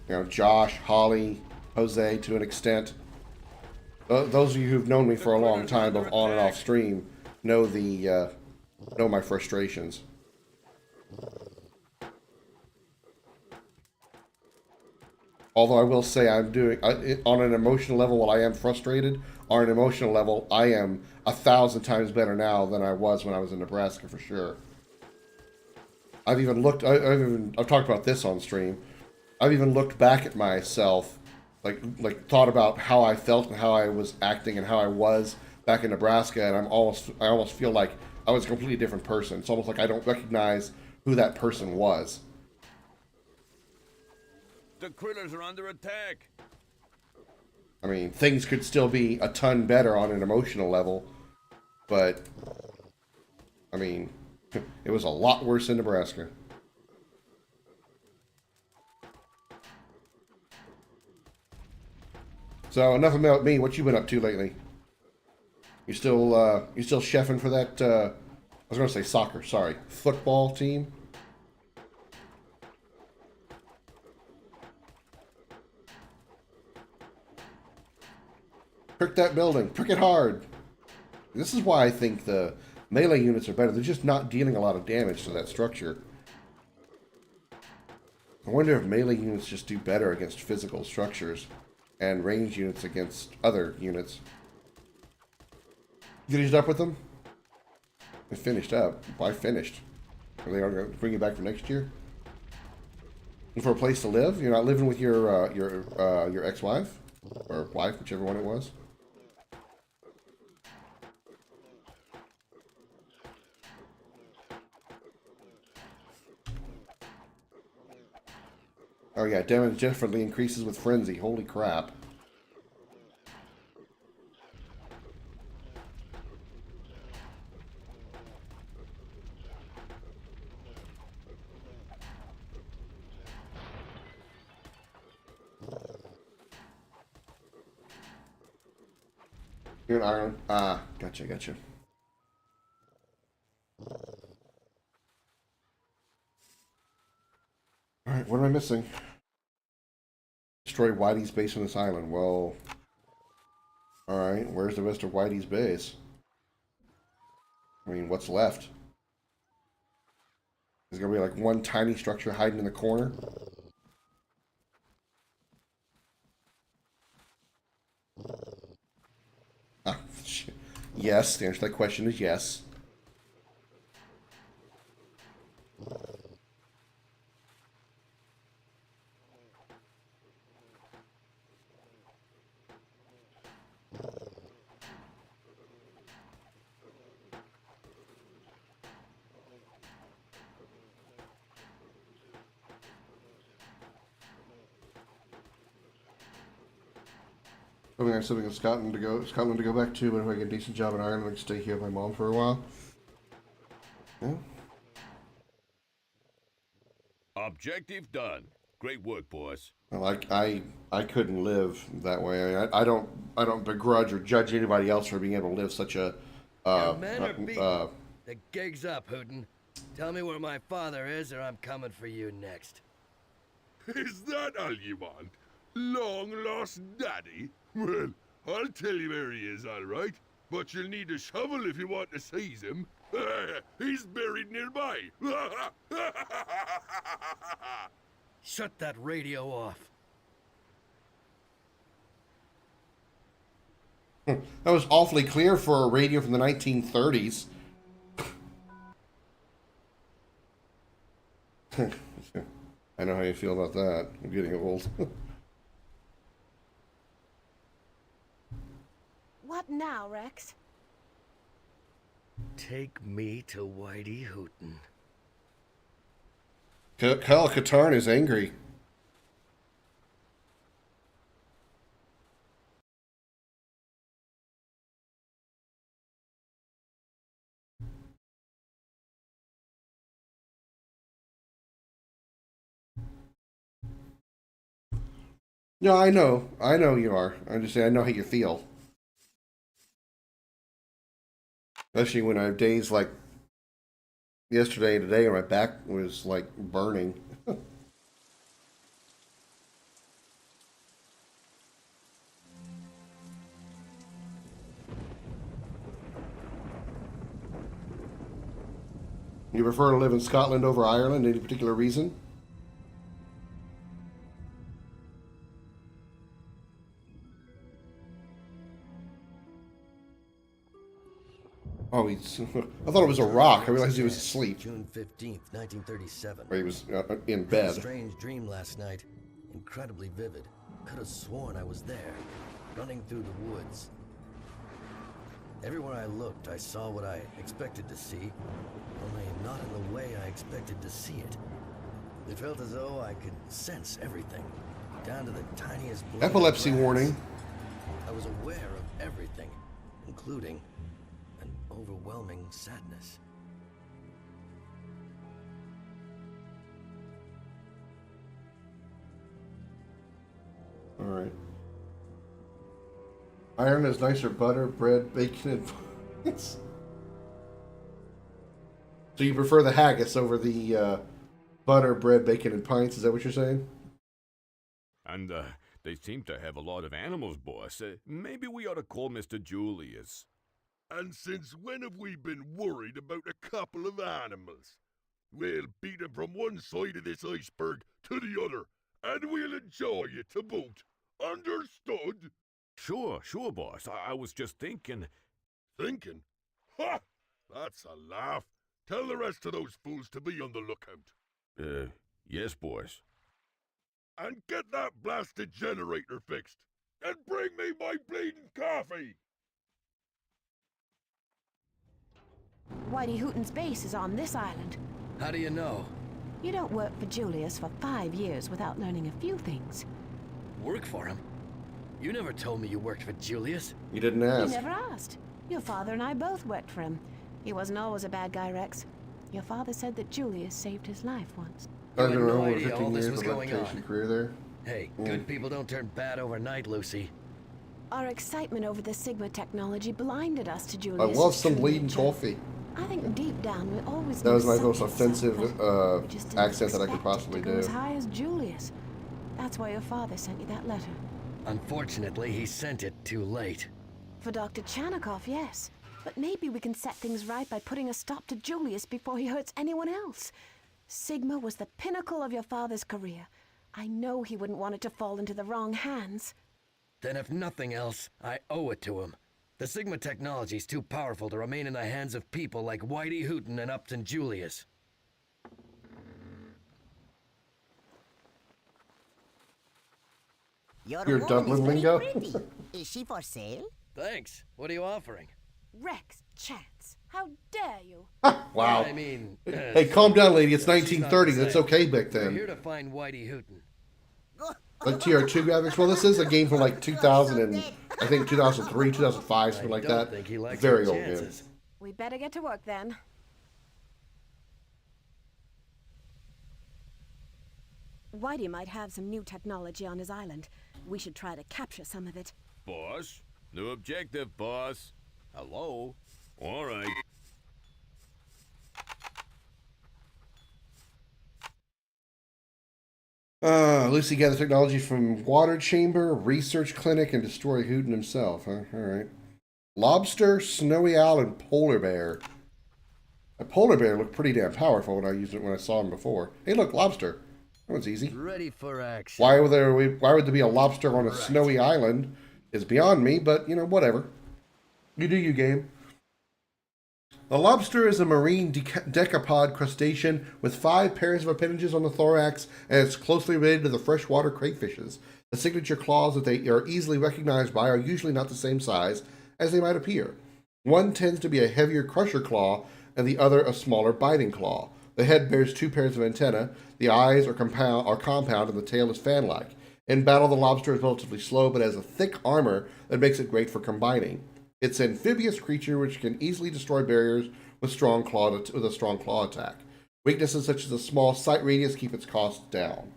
A: You know, Josh, Holly, Jose, to an extent. Those of you who've known me for a long time, both on and off stream, know my frustrations. Although I will say I'm doing, on an emotional level, while I am frustrated, on an emotional level, I am 1,000 times better now than I was when I was in Nebraska, for sure. I've even looked, I've talked about this on stream. I've even looked back at myself, like thought about how I felt and how I was acting and how I was back in Nebraska, and I almost feel like I was a completely different person. It's almost like I don't recognize who that person was.
C: The critters are under attack.
A: I mean, things could still be a ton better on an emotional level, but I mean, it was a lot worse in Nebraska. So enough about me. What you been up to lately? You still chefing for that? I was gonna say soccer. Sorry, football team. Prick that building. Prick it hard. This is why I think the melee units are better. They're just not dealing a lot of damage to that structure. I wonder if melee units just do better against physical structures and range units against other units. You finished up with them? I finished up. Well, I finished. Are they going to bring you back for next year? And for a place to live? You're not living with your ex-wife? Or wife, whichever one it was? Oh yeah, damage definitely increases with frenzy. Holy crap. You're an iron. Ah, gotcha. Alright, what am I missing? Destroy Whitey's base on this island. Well, alright, where's the rest of Whitey's base? I mean, what's left? There's gonna be like one tiny structure hiding in the corner. Ah, shit. Yes, the answer to that question is yes. I mean, I have something in Scotland to go back to, but if I get a decent job in Ireland, I can stay here with my mom for a while. Yeah.
C: Objective done. Great work, boys.
A: Well, I couldn't live that way. I don't begrudge or judge anybody else for being able to live such a
E: Young men are beaten. The gig's up, Hooten. Tell me where my father is, or I'm coming for you next.
G: Is that all you want? Long lost daddy? Well, I'll tell you where he is, all right. But you'll need a shovel if you want to seize him. He's buried nearby.
E: Shut that radio off.
A: That was awfully clear for a radio from the 1930s. I know how you feel about that. I'm getting old.
B: What now, Rex?
E: Take me to Whitey Hooten.
A: Kyle Katarn is angry. No, I know you are. I'm just saying, I know how you feel. Especially when I have days like yesterday and today, where my back was like burning. You prefer to live in Scotland over Ireland? Any particular reason? Oh, he's. I thought it was a rock. I realized he was asleep.
D: June 15th, 1937.
A: Or he was in
D: Had a
A: bed.
D: strange dream last night. Incredibly vivid. Could have sworn I was there, running through the woods. Everywhere I looked, I saw what I expected to see, only not in the way I expected to see it. It felt as though I could sense everything, down to the tiniest blade of
A: Epilepsy
D: grass.
A: warning.
D: I was aware of everything, including an overwhelming sadness.
A: All right. Iron is nicer butter, bread, bacon, and pints. So you prefer the haggis over the butter, bread, bacon, and pints? Is that what you're saying?
C: And, they seem to have a lot of animals, boss. Maybe we ought to call Mr. Julius.
G: And since when have we been worried about a couple of animals? We'll beat 'em from one side of this iceberg to the other, and we'll enjoy it to boot. Understood?
C: Sure, boss. I was just thinking.
G: Thinking? Ha! That's a laugh. Tell the rest of those fools to be on the lookout.
C: Yes, boss.
G: And get that blasted generator fixed. And bring me my bleeding coffee!
B: Whitey Hooten's base is on this island.
E: How do you know?
B: You don't work for Julius for 5 years without learning a few things.
E: Work for him? You never told me you worked for Julius.
A: You didn't
B: You
A: ask.
B: never asked. Your father and I both worked for him. He wasn't always a bad guy, Rex. Your father said that Julius saved his life once.
A: I've
E: You
A: been
E: had no
A: around over
E: idea
A: 15
E: all this
A: years
E: was
A: of
E: going
A: reputation
E: on.
A: career there.
E: Hey, good people don't turn bad overnight, Lucy.
B: Our excitement over the Sigma technology blinded us to
A: I
B: Julius.
A: love some bleeding coffee.
B: I think deep down we always
A: That
B: knew
A: was my most
B: something
A: offensive
B: something. We just didn't
A: accent that I could
B: expect it
A: possibly
B: to go
A: do.
B: as high as Julius. That's why your father sent you that letter.
E: Unfortunately, he sent it too late.
B: For Dr. Chanikoff, yes. But maybe we can set things right by putting a stop to Julius before he hurts anyone else. Sigma was the pinnacle of your father's career. I know he wouldn't want it to fall into the wrong hands.
E: Then if nothing else, I owe it to him. The Sigma technology's too powerful to remain in the hands of people like Whitey Hooten and Upton Julius.
F: Your
A: Your
F: woman
A: Dublin
F: is very
A: lingo?
F: pretty. Is she for sale?
E: Thanks. What are you offering?
B: Rex, Chance, how dare you?
A: Wow.
E: I mean...
A: Hey, calm down, lady. It's
E: she's not
A: 1930.
E: the
A: That's
E: same.
A: okay back
E: We're here
A: then.
E: to find Whitey Hooten.
A: Like TR2 graphics. Well, this is a game from like 2000 and I think 2003, 2005, something
E: I
A: like
E: don't
A: that.
E: think he likes
A: Very
E: our
A: old game.
E: chances.
B: We better get to work then. Whitey might have some new technology on his island. We should try to capture some of it.
C: Boss? New objective, boss. Hello? All right.
A: Lucy gathered technology from water chamber, research clinic, and destroy Hooten himself. Huh? All right. Lobster, snowy owl, and polar bear. A polar bear looked pretty damn powerful when I used it when I saw him before. Hey, look, lobster. That was easy.
E: Ready for action.
A: Why would there be a lobster on a snowy island? Is beyond me, but you know, whatever. You do you, game. A lobster is a marine decapod crustacean with 5 pairs of appendages on the thorax, and it's closely related to the freshwater crayfishes. The signature claws that they are easily recognized by are usually not the same size as they might appear. One tends to be a heavier crusher claw, and the other a smaller biting claw. The head bears 2 pairs of antennae, the eyes are compound, and the tail is fan-like. In battle, the lobster is relatively slow, but has a thick armor that makes it great for combining. It's an amphibious creature which can easily destroy barriers with a strong claw attack. Weaknesses such as a small sight radius keep its cost down.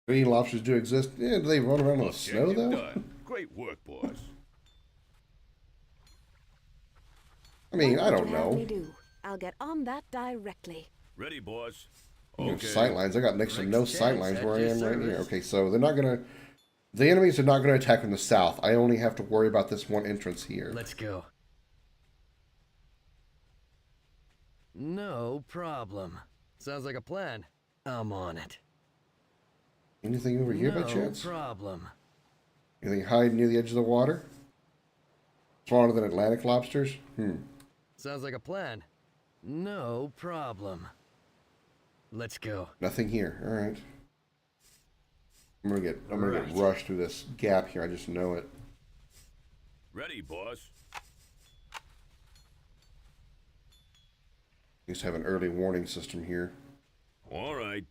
A: Green lobsters do exist. Yeah, do they run around in the snow, though?
G: Done. Great work, boss.
A: I mean,
B: What
A: I
B: would
A: don't
B: you have
A: know.
B: me do? I'll get on that directly.
C: Ready, boss.
A: You know,
C: Okay.
A: sight lines. I got next to no
E: Next
A: sight
E: chance
A: lines
E: at
A: where I
E: your
A: am right
E: service.
A: here. Okay, so they're not gonna. The enemies are not gonna attack from the south. I only have to worry about this one entrance here.
E: Let's go. No problem. Sounds like a plan. I'm on it.
A: Anything over here by chance?
E: No problem.
A: Anything hiding near the edge of the water? Smaller than Atlantic lobsters?
E: Sounds like a plan. No problem. Let's go.
A: Nothing here. All right. I'm gonna get rushed through this gap here. I just know it.
C: Ready, boss.
A: Needs to have an early warning system here.
C: All right.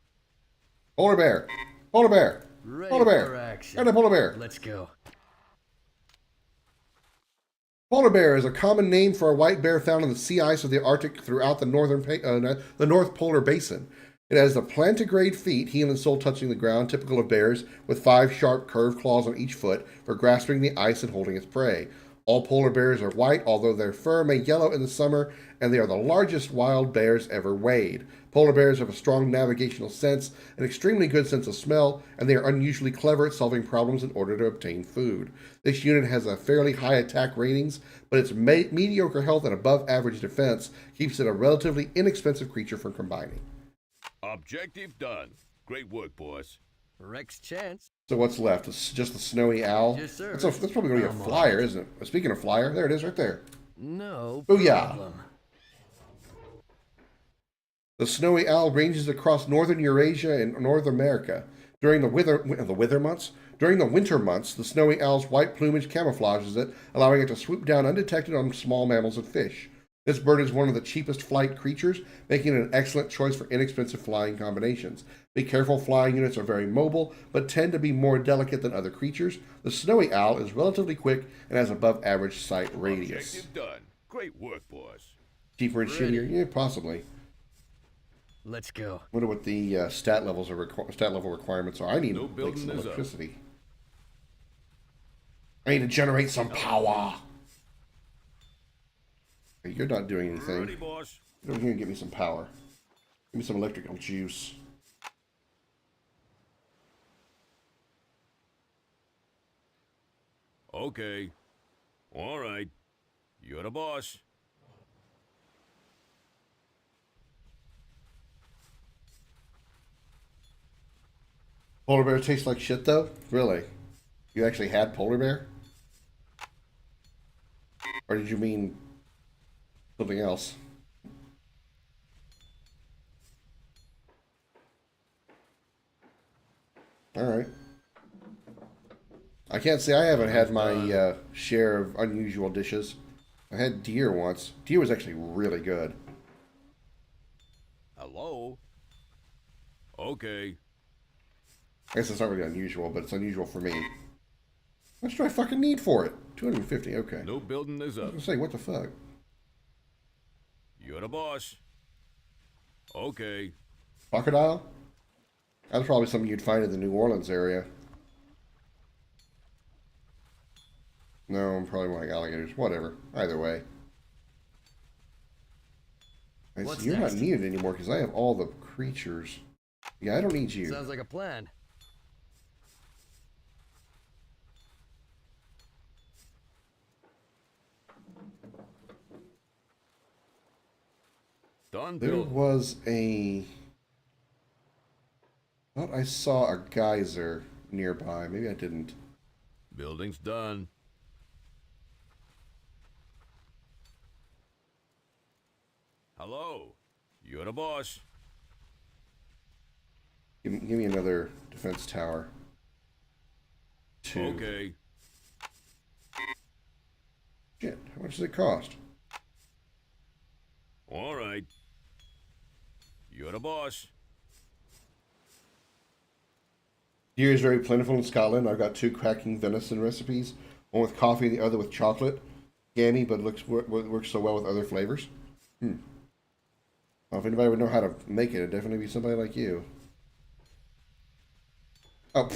A: Polar bear. Polar bear.
E: Ready
A: Polar bear.
E: for action.
A: Ready, polar bear.
E: Let's go.
A: Polar bear is a common name for a white bear found in the sea ice of the Arctic throughout the North Polar Basin. It has the plantigrade feet, heel and sole touching the ground, typical of bears, with 5 sharp curved claws on each foot for grasping the ice and holding its prey. All polar bears are white, although their fur may yellow in the summer, and they are the largest wild bears ever weighed. Polar bears have a strong navigational sense, an extremely good sense of smell, and they are unusually clever at solving problems in order to obtain food. This unit has a fairly high attack ratings, but its mediocre health and above average defense keeps it a relatively inexpensive creature for combining.
G: Objective done. Great work, boss.
E: Rex chance.
A: So what's left? It's just the snowy owl?
E: Yes, sir.
A: That's probably going to be a flyer, isn't it? Speaking of flyer, there it is right there.
E: No
A: Booyah.
E: problem.
A: The snowy owl ranges across northern Eurasia and North America. During the winter months, the snowy owl's white plumage camouflages it, allowing it to swoop down undetected on small mammals and fish. This bird is one of the cheapest flight creatures, making it an excellent choice for inexpensive flying combinations. Be careful, flying units are very mobile, but tend to be more delicate than other creatures. The snowy owl is relatively quick and has above average sight radius.
G: Objective done. Great work, boss.
A: Cheaper and shittier? Yeah, possibly.
E: Let's go.
A: Wonder what the stat level requirements are. I need
G: No
A: like,
G: building
A: some
G: is up.
A: electricity. I need to generate some power. Hey, you're not doing anything.
C: Ready, boss.
A: Get over here and get me some power. Give me some electrical juice.
C: Okay. All right. You're the boss.
A: Polar bear tastes like shit, though? Really? You actually had polar bear? Or did you mean something else? Alright. I can't say I haven't had my share of unusual dishes. I had deer once. Deer was actually really good.
C: Hello? Okay.
A: I guess it's not really unusual, but it's unusual for me. How much do I fucking need for it? 250, okay.
C: No building is
A: I
C: up.
A: was gonna say, what the fuck?
C: You're the boss. Okay.
A: Crocodile? That's probably something you'd find in the New Orleans area. No, probably more like alligators. Whatever. Either way. I
E: What's
A: see you're
E: next?
A: not needed anymore because I have all the creatures. Yeah, I don't need you.
E: Sounds like a plan.
C: Done
A: There
C: building.
A: was a... I thought I saw a geyser nearby. Maybe I didn't.
C: Building's done. Hello. You're the boss.
A: Give me another defense tower. 2.
C: Okay.
A: Shit, how much does it cost?
C: All right. You're the boss.
A: Deer is very plentiful in Scotland. I've got 2 cracking venison recipes. One with coffee and the other with chocolate. Gammy, but works so well with other flavors. Well, if anybody would know how to make it, it'd definitely be somebody like you. Oh,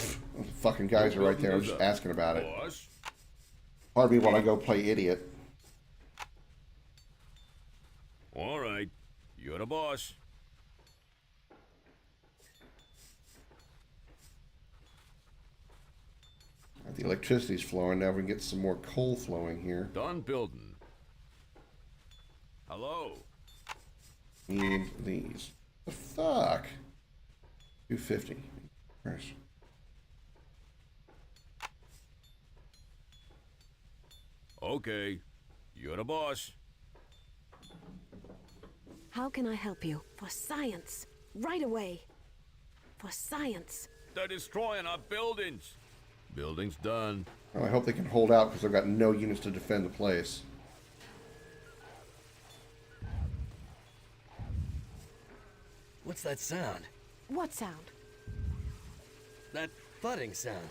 A: fucking guys are right there. I'm just asking about it.
C: Boss.
A: Pardon me while I go play idiot.
C: All right. You're the boss.
A: The electricity's flowing. Now we can get some more coal flowing here.
C: Done building. Hello.
A: Need these. The fuck? 250. Christ.
C: Okay. You're the boss.
B: How can I help you? For science. Right away. For science.
C: They're destroying our buildings. Building's done.
A: Well, I hope they can hold out because I've got no units to defend the place.
E: What's that sound?
B: What sound?
E: That thudding sound.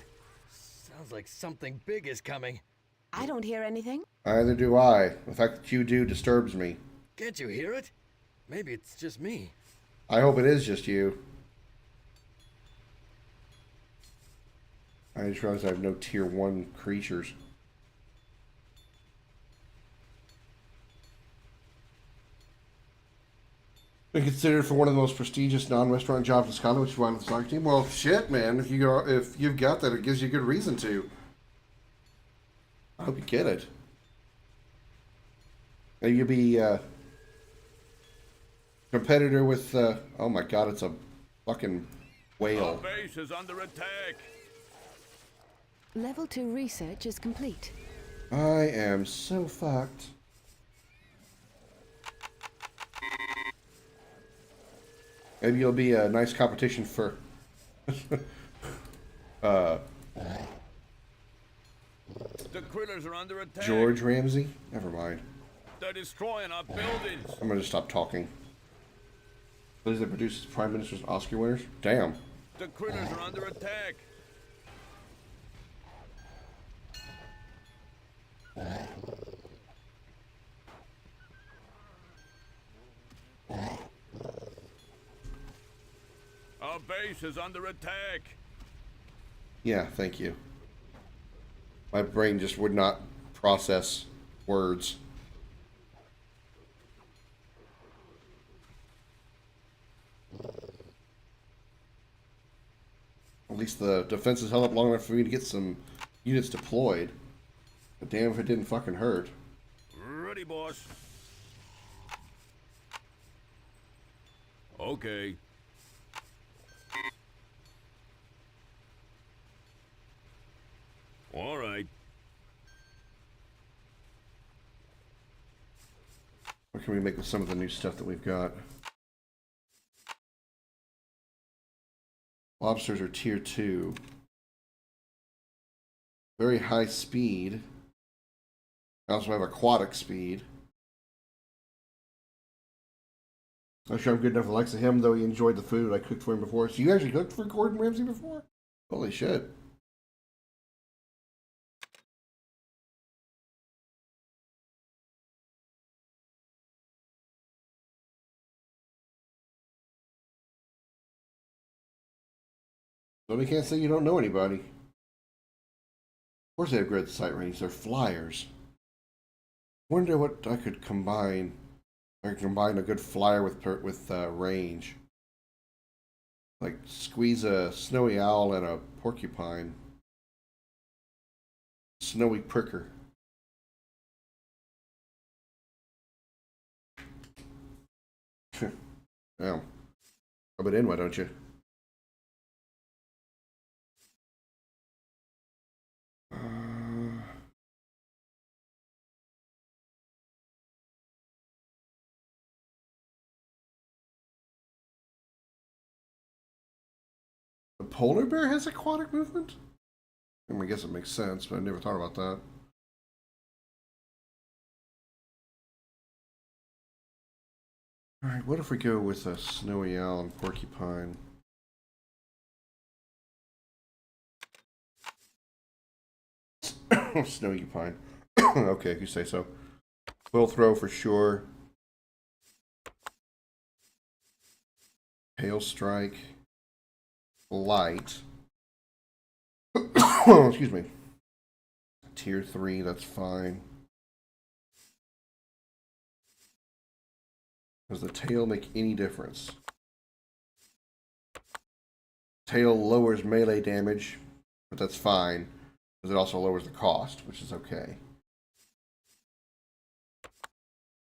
E: Sounds like something big is coming.
B: I don't hear anything.
A: Either do I. The fact that you do disturbs me.
E: Can't you hear it? Maybe it's just me.
A: I hope it is just you. I just realized I have no tier 1 creatures. Been considered for one of the most prestigious non-restaurant jobs in Scotland, which is why I'm the soccer team. Well, shit, man. If you've got that, it gives you a good reason to. I hope you get it. Maybe you'll be competitor with. Oh my God, it's a fucking
C: Our
A: whale.
C: base is under attack.
B: Level 2 research is complete.
A: I am so fucked. Maybe you'll be a nice competition for
C: The critters are under attack.
A: George Ramsay. Never mind.
C: They're destroying our buildings.
A: I'm gonna just stop talking. Those that produces prime ministers and Oscar winners. Damn.
C: The critters are under attack. Our base is under attack.
A: Yeah, thank you. My brain just would not process words. At least the defenses held up long enough for me to get some units deployed. But damn if it didn't fucking hurt.
C: Ready, boss. Okay. All right.
A: What can we make with some of the new stuff that we've got? Lobsters are tier 2. Very high speed. I also have aquatic speed. I'm sure I'm good enough to likes of him, though he enjoyed the food I cooked for him before. So you actually cooked for Gordon Ramsay before? Holy shit. Nobody can't say you don't know anybody. Of course they have great sight range. They're flyers. Wonder what I could combine I can combine a good flyer with range. Like squeeze a snowy owl and a porcupine. Snowy pricker. Yeah. Rub it in, why don't you? The polar bear has aquatic movement? I mean, I guess it makes sense, but I never thought about that. Alright, what if we go with a snowy owl and porcupine? Snowy pine. Okay, if you say so. Quill throw for sure. Hail strike. Light. Excuse me. Tier 3, that's fine. Does the tail make any difference? Tail lowers melee damage, but that's fine. Because it also lowers the cost, which is okay.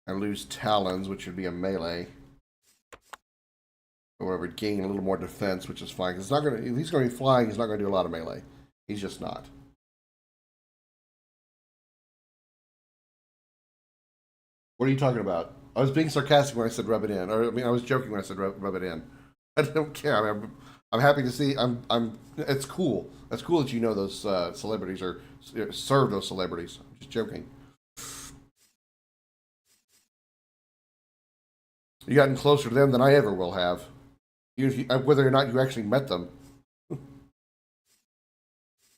A: I lose talons, which would be a melee. Or whatever, gain a little more defense, which is fine. Because it's not gonna, if he's going to be flying, he's not going to do a lot of melee. He's just not. What are you talking about? I was being sarcastic when I said rub it in. Or, I mean, I was joking when I said rub it in. I don't care. I mean, I'm happy to see. It's cool. That's cool that you know those celebrities or serve those celebrities. I'm just joking. You gotten closer to them than I ever will have. Even if you, whether or not you actually met them.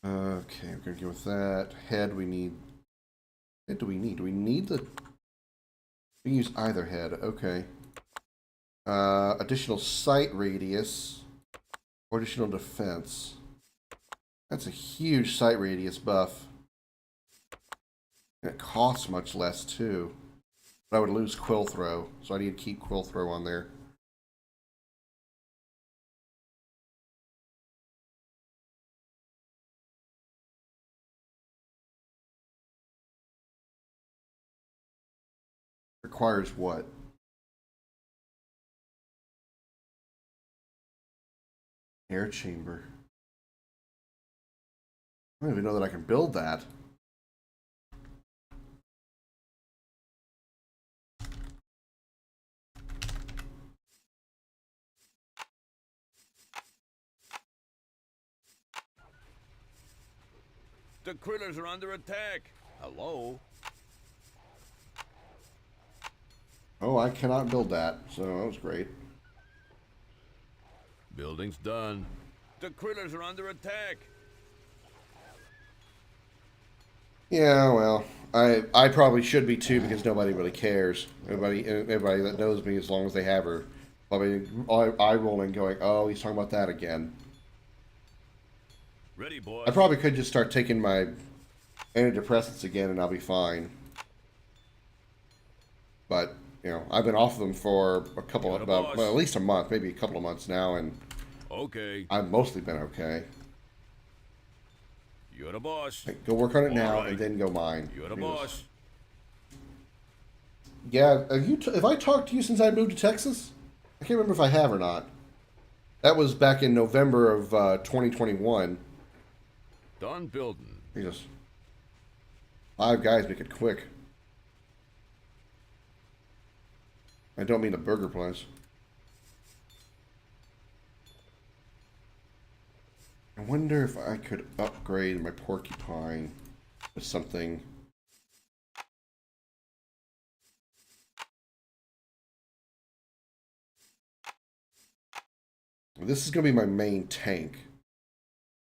A: Okay, we're gonna go with that. Head, we need. What do we need? Do we need the? We can use either head. Okay. Additional sight radius or additional defense. That's a huge sight radius buff. And it costs much less too. But I would lose quill throw, so I need to keep quill throw on there. Requires what? Air chamber. I don't even know that I can build that.
C: The critters are under attack. Hello?
A: Oh, I cannot build that, so that was great.
C: Building's done. The critters are under attack.
A: Yeah, well, I probably should be too because nobody really cares. Everybody that knows me, as long as they have her, probably eye rolling, going, "Oh, he's talking about that again."
C: Ready, boys.
A: I probably could just start taking my antidepressants again, and I'll be fine. But you know, I've been off of them for a couple of well, at least a month, maybe a couple of months now, and
C: okay,
A: I've mostly been okay.
C: You're the boss.
A: Go work on it now, and then go mine.
C: You're the boss.
A: Yeah, have I talked to you since I moved to Texas? I can't remember if I have or not. That was back in November of 2021.
C: Done building.
A: Jesus. 5 guys make it quick. I don't mean the burger place. I wonder if I could upgrade my porcupine with something. This is going to be my main tank.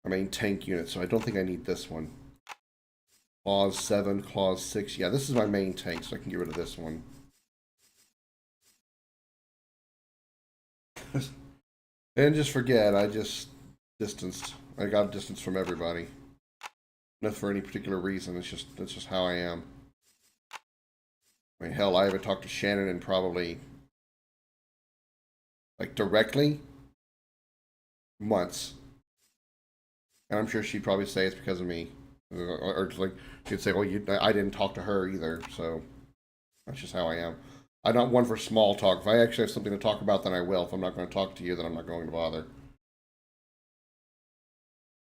A: My main tank unit, so I don't think I need this one. Clause 7, Clause 6. Yeah, this is my main tank, so I can get rid of this one. And just forget, I just distanced. I got distance from everybody. Not for any particular reason, that's just how I am. I mean, hell, I haven't talked to Shannon in probably, like, directly months. And I'm sure she'd probably say it's because of me. Or just like, she'd say, well, I didn't talk to her either, so that's just how I am. I'm not one for small talk. If I actually have something to talk about, then I will. If I'm not going to talk to you, then I'm not going to bother.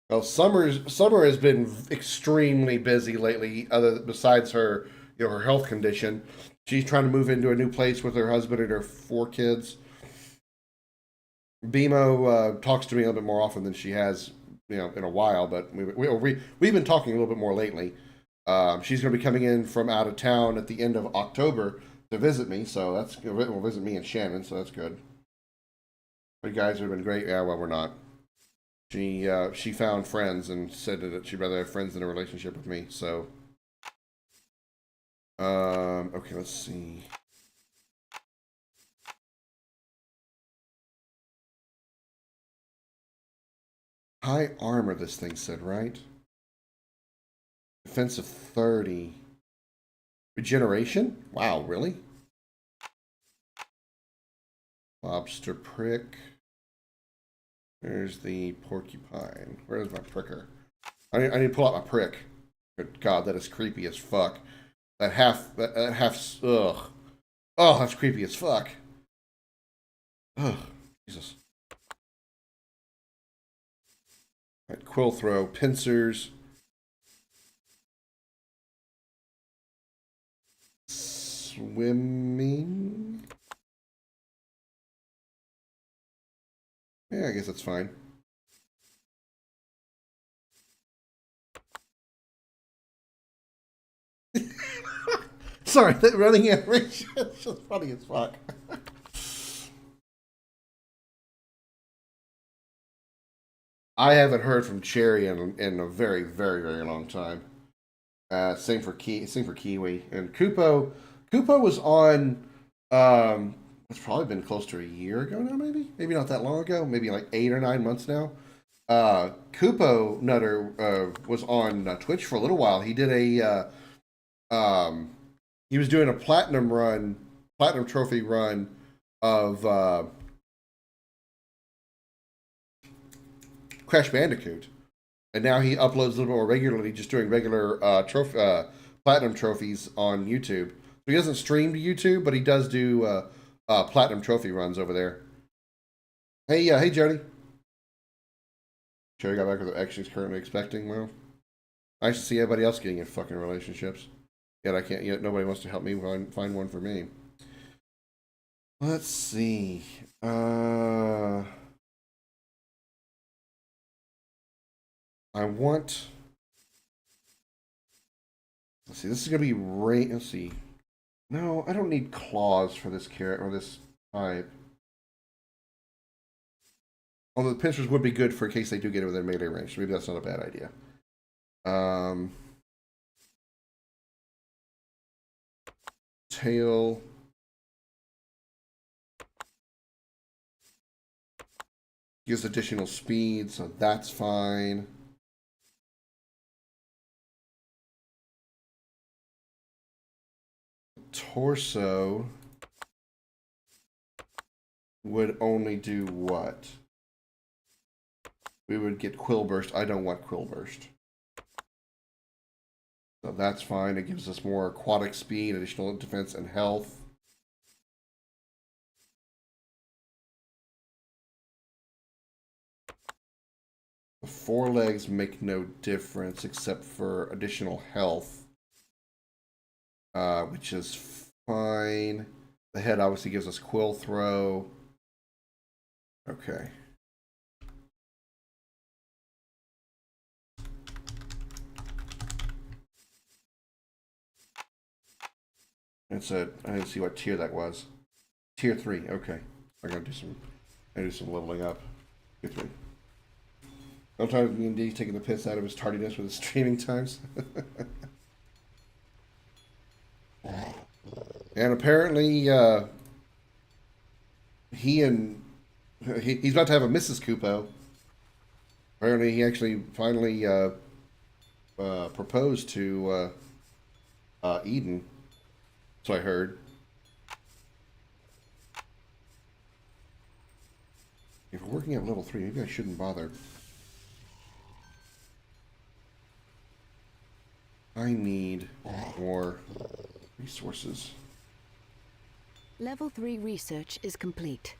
A: Well, summer has been extremely busy lately. Besides her, her health condition, she's trying to move into a new place with her husband and her 4 kids. BMO talks to me a little bit more often than she has, in a while. But we've been talking a little bit more lately. She's going to be coming in from out of town at the end of October to visit me. So will visit me and Shannon. So that's good. You guys have been great. Yeah, well, we're not. She found friends and said that she'd rather have friends than a relationship with me. So, okay, let's see. High armor, this thing said, right? Defense of 30. Regeneration? Wow, really? Lobster prick. There's the porcupine. Where's my pricker? I need to pull out my prick. Good God, that is creepy as fuck. That half, ugh. Oh, that's creepy as fuck. Ugh, Jesus. Right, quill throw, pincers. Swimming. Yeah, I guess that's fine. Sorry, that running animation is just funny as fuck. I haven't heard from Cherry in a very, very, very long time. Same for Kiwi and Kupo. Kupo was on. It's probably been close to a year ago now, maybe not that long ago, maybe like 8 or 9 months now. Kupo Nutter was on Twitch for a little while. He did he was doing a platinum trophy run of Crash Bandicoot, and now he uploads a little bit more regularly, just doing regular platinum trophies on YouTube. So he doesn't stream to YouTube, but he does do platinum trophy runs over there. Hey Jody. Cherry got back with the ex she's currently expecting. Well, nice to see everybody else getting in fucking relationships. Yet I can't. Yet nobody wants to help me find one for me. Let's see. I want. Let's see. This is gonna be Let's see. No, I don't need claws for this carrot or this type. Although the pincers would be good for in case they do get within melee range. So maybe that's not a bad idea. Tail. Gives additional speed, so that's fine. Torso would only do what? We would get Quill Burst. I don't want Quill Burst. So that's fine. It gives us more aquatic speed, additional defense, and health. The forelegs make no difference except for additional health, which is fine. The head obviously gives us Quill Throw. Okay. I didn't see what tier that was. Tier 3. Okay. I'm gonna do some leveling up. Tier 3. Sometimes me and D taking the piss out of his tardiness with his streaming times. And apparently, he's about to have a Mrs. Kupo. Apparently, he actually finally proposed to Eden. So I heard. If we're working at level 3, maybe I shouldn't bother. I need more resources.
B: Level 3 research is complete.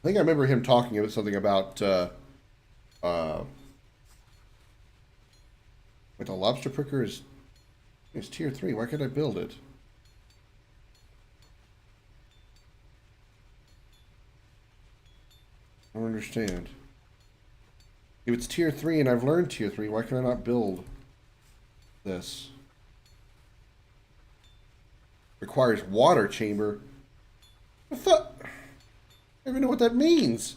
A: I think I remember him talking about something about wait, the lobster pricker is tier 3. Why can't I build it? I don't understand. If it's tier 3 and I've learned tier 3, why can I not build this? Requires water chamber. I thought... I don't even know what that means.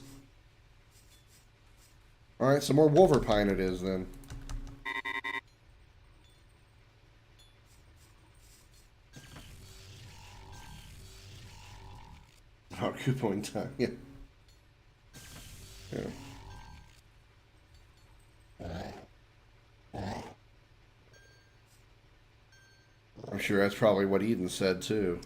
A: Alright, some more Wolverpine it is then. Oh, coupon time, yeah. Yeah. I'm sure that's probably what Eden said too.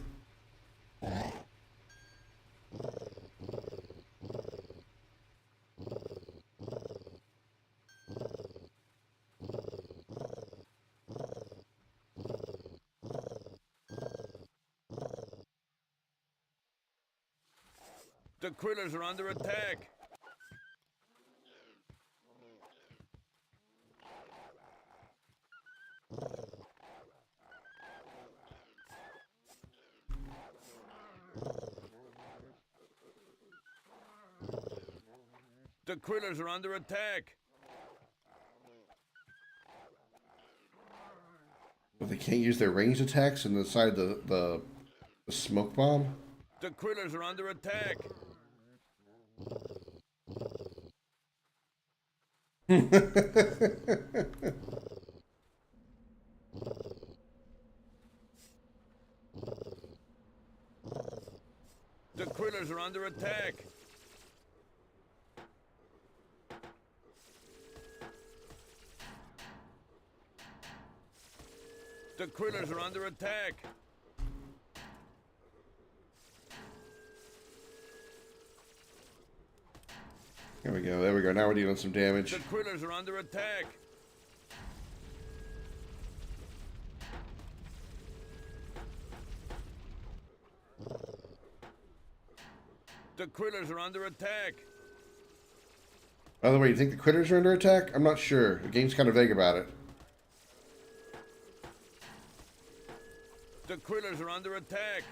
C: The critters are under attack. The critters are under attack.
A: But they can't use their ranged attacks inside the smoke bomb?
C: The critters are under attack. The critters are under attack. The critters are under attack.
A: There we go, there we go. Now we're dealing some damage.
C: The critters are under attack. The critters are under attack.
A: By the way, you think the critters are under attack? I'm not sure. The game's kind of vague about it.
C: The critters are under attack.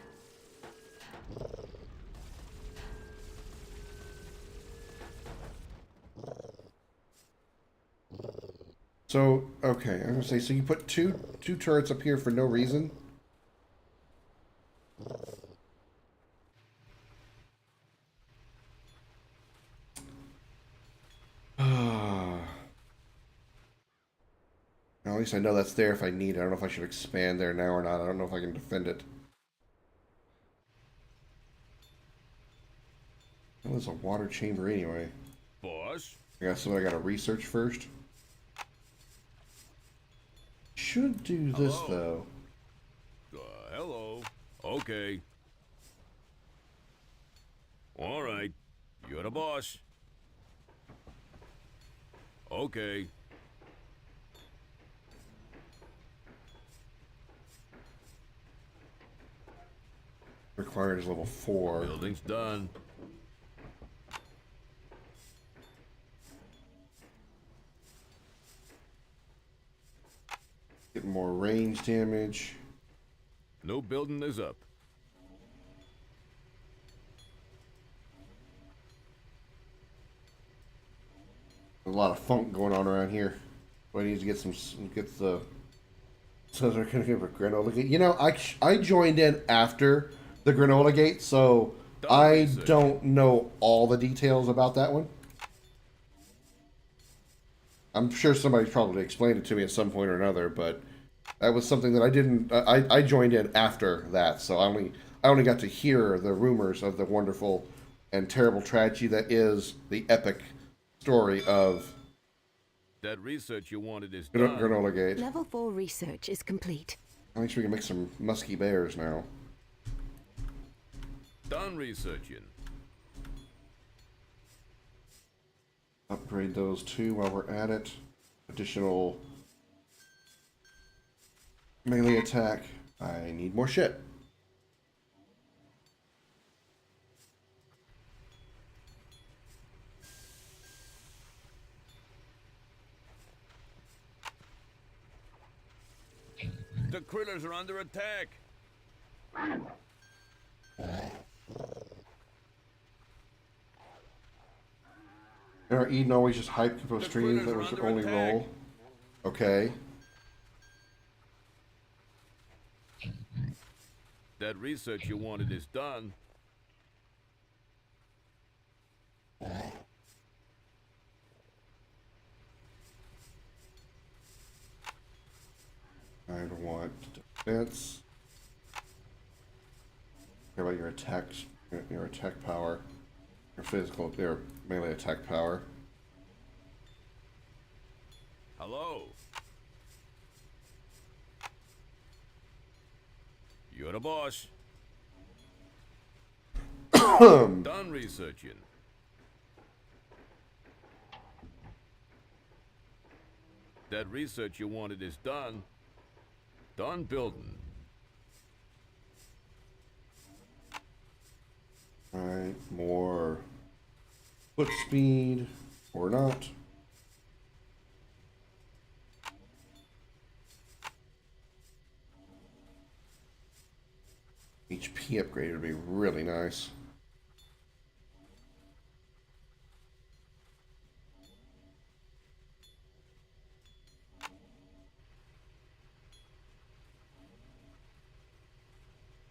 A: So, okay, I'm gonna say, so you put two turrets up here for no reason? Now, at least I know that's there if I need it. I don't know if I should expand there now or not. I don't know if I can defend it. Well, there's a water chamber anyway.
C: Boss?
A: I got something I gotta research first. Should do this though.
C: Hello. Okay. All right. You're the boss. Okay.
A: Requires level 4.
C: Building's done.
A: Get more range damage.
C: No building is up.
A: There's a lot of funk going on around here. So I need to get the. So they're gonna give a granola gate. You know, I joined in after the granola gate, so I don't know all the details about that one. I'm sure somebody's probably explained it to me at some point or another, but that was something that I didn't. I joined in after that, so I only got to hear the rumors of the wonderful and terrible tragedy that is the epic story of
C: That research you wanted is
A: Granola
C: done.
A: granola gate.
B: Level 4 research is complete.
A: I'll make sure we can make some musky bears now.
C: Done researching.
A: Upgrade those two while we're at it. Additional melee attack. I need more shit.
C: The critters are under attack.
A: And are Eden always just hyped for
C: The
A: streams?
C: critters
A: That
C: are
A: was the
C: under
A: only
C: attack.
A: role. Okay.
C: That research you wanted is done.
A: I want defense. Care about your attacks, your attack power, your physical, your melee attack power.
C: Hello. You're the boss. Done researching. That research you wanted is done. Done building.
A: Alright, more foot speed or not. HP upgrade would be really nice.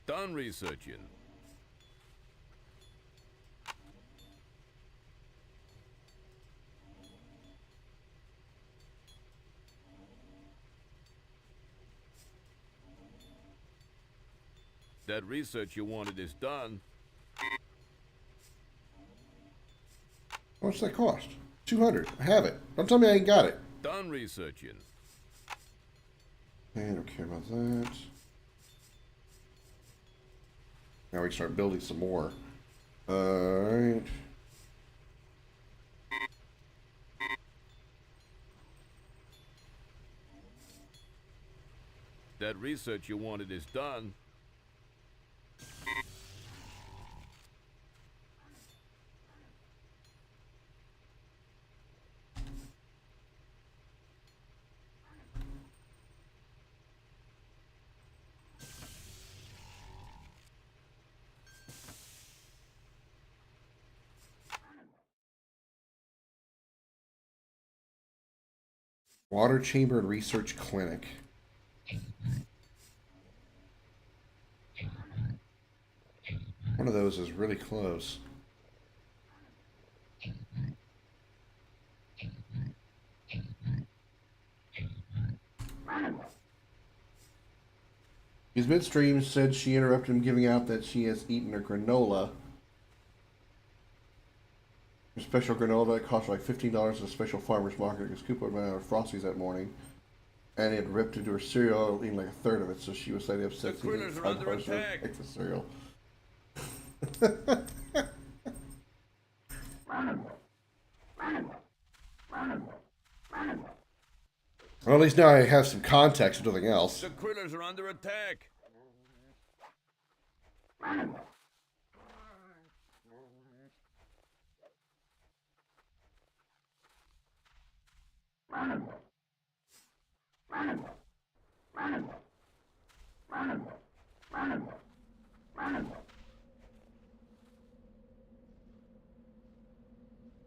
C: Done researching. That research you wanted is done.
A: How much does that cost? 200. I have it. Don't tell me I ain't got it.
C: Done researching.
A: Okay, I don't care about that. Now we can start building some more. Alright.
C: That research you wanted is done.
A: Water Chamber and Research Clinic. One of those is really close. His midstream said she interrupted him giving out that she has eaten her granola. Her special granola that cost like $15 at a special farmer's market because Cooper went out of Frosty's that morning. And it ripped into her cereal, eating like a third of it, so she was slightly upset.
C: The critters are under attack.
A: Take the cereal. Well, at least now I have some context, if nothing else.
C: The critters are under attack.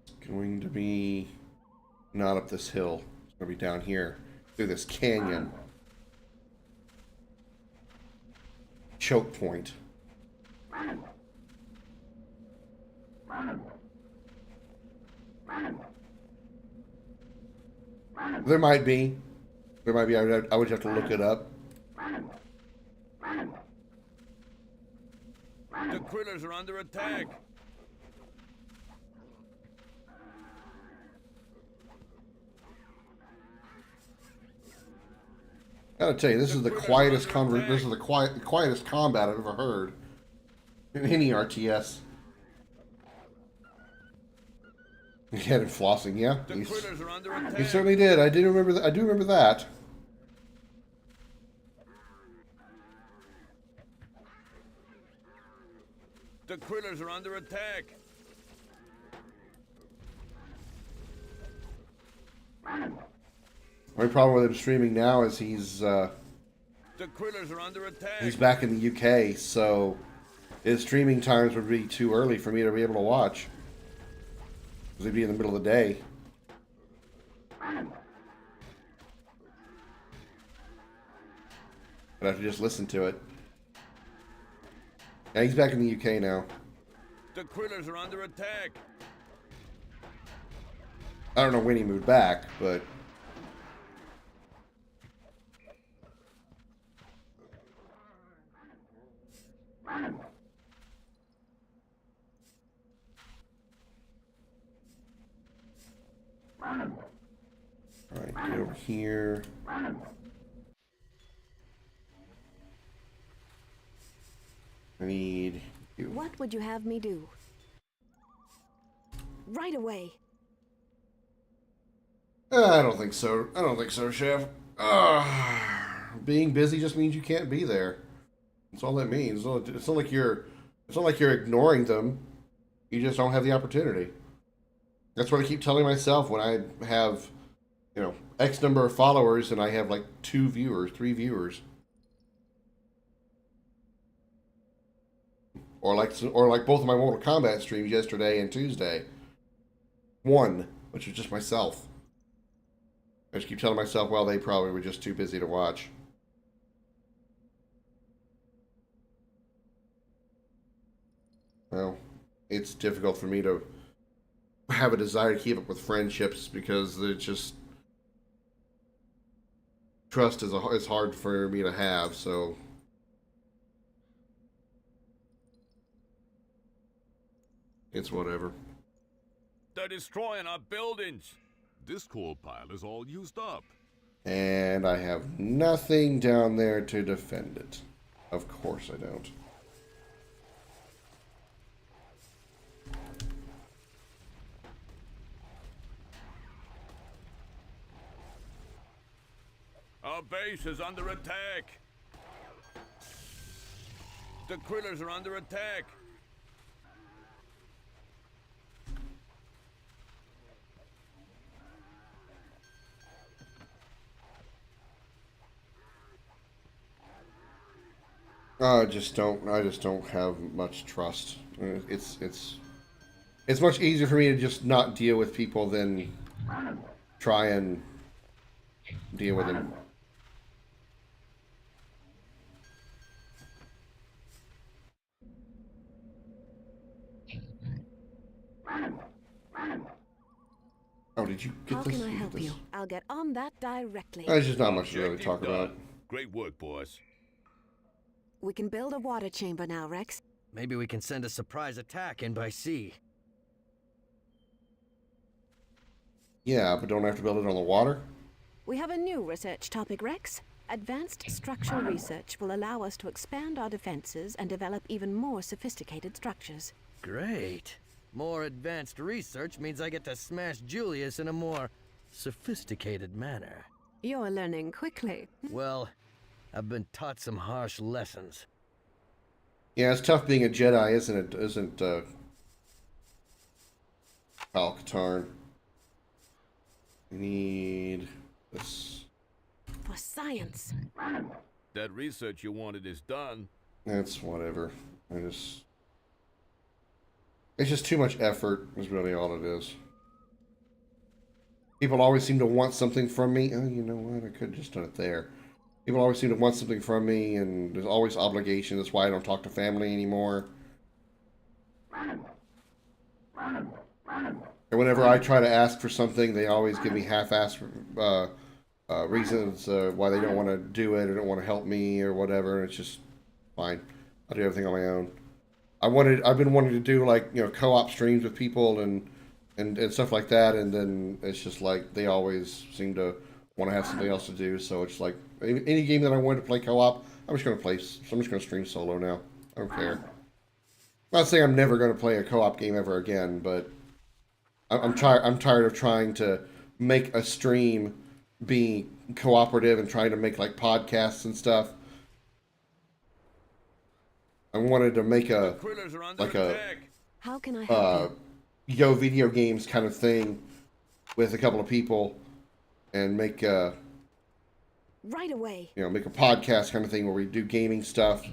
A: It's going to be not up this hill. It's going to be down here, through this canyon. Choke point. There might be. There might be. I would have to look it up.
C: The critters are under attack.
A: Gotta tell you, this is the quietest this is the quietest combat I've ever heard in any RTS. Yeah, and flossing, yeah.
C: The critters are under attack.
A: He certainly did. I do remember that. I do remember that.
C: The critters are under attack.
A: The only problem with him streaming now is he's
C: The critters are under attack.
A: back in the UK, so his streaming times would be too early for me to be able to watch. Because he'd be in the middle of the day. I'd have to just listen to it. Yeah, he's back in the UK now.
C: The critters are under attack.
A: I don't know when he moved back, but... Alright, get over here. I need you.
B: What would you have me do? Right away.
A: I don't think so. I don't think so, Chef. Being busy just means you can't be there. That's all that means. It's not like you're ignoring them. You just don't have the opportunity. That's what I keep telling myself when I have, you know, X number of followers and I have like 2 viewers, 3 viewers. Or like both of my Mortal Kombat streams yesterday and Tuesday. 1, which was just myself. I just keep telling myself, well, they probably were just too busy to watch. Well, it's difficult for me to have a desire to keep up with friendships because it's just... Trust is hard for me to have, so... It's whatever.
C: They're destroying our buildings.
G: This coal pile is all used up.
A: And I have nothing down there to defend it. Of course I don't.
C: Our base is under attack. The critters are under attack.
A: I just don't have much trust. It's much easier for me to just not deal with people than try and deal with them. Oh, did you get
B: How
A: this?
B: can I help you? I'll get on that directly.
A: There's just not much to really
C: Objective
A: talk
C: done.
A: about.
C: Great work, boys.
B: We can build a water chamber now, Rex.
E: Maybe we can send a surprise attack in by sea.
A: Yeah, but don't I have to build it on the water?
B: We have a new research topic, Rex. Advanced structural research will allow us to expand our defenses and develop even more sophisticated structures.
E: Great. More advanced research means I get to smash Julius in a more sophisticated manner.
B: You're learning quickly.
E: Well, I've been taught some harsh lessons.
A: Yeah, it's tough being a Jedi, isn't it? Isn't Al-Katarn. We need this.
B: For science.
C: That research you wanted is done.
A: That's whatever. It's just too much effort, is really all it is. People always seem to want something from me. Oh, you know what? I could have just done it there. People always seem to want something from me, and there's always obligation. That's why I don't talk to family anymore. And whenever I try to ask for something, they always give me half-assed reasons why they don't want to do it or don't want to help me or whatever. It's just fine. I'll do everything on my own. I've been wanting to do, like, you know, co-op streams with people and stuff like that, and then it's just like they always seem to want to have something else to do. So it's like any game that I wanted to play co-op, I'm just going to play. So I'm just going to stream solo now. I don't care. I'm not saying I'm never going to play a co-op game ever again, but I'm tired. I'm tired of trying to make a stream be cooperative and trying to make like podcasts and stuff. I wanted to make a
B: How can I help
A: Yo video games kind of thing with a couple of people and make
B: you? Right away.
A: make a podcast kind of thing where we do gaming stuff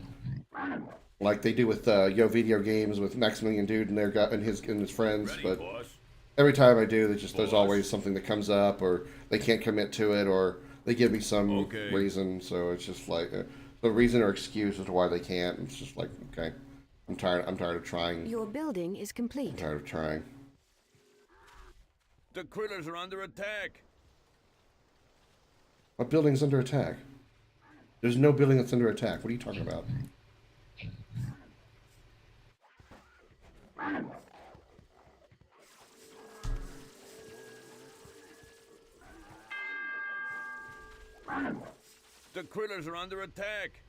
A: like they do with Yo video games with Maximilian Dude and his friends.
C: Ready,
A: but
C: boss.
A: every time I do, there's always something that comes up, or they can't commit to it, or they give me some reason. So it's just like the reason or excuse as to why they can't. It's just like, okay, I'm tired of trying.
B: Your building is complete.
A: I'm tired of trying.
C: The critters are under attack.
A: What building's under attack? There's no building that's under attack. What are you talking about?
C: The critters are under attack.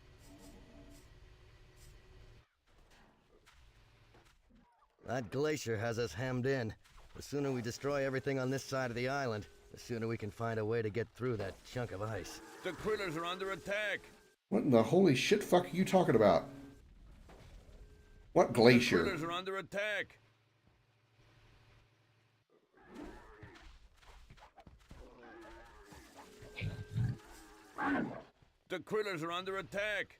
E: That glacier has us hemmed in. The sooner we destroy everything on this side of the island, the sooner we can find a way to get through that chunk of ice.
C: The critters are under attack.
A: What in the holy shit fuck are you talking about? What glacier?
C: The critters are under attack. The critters are under attack.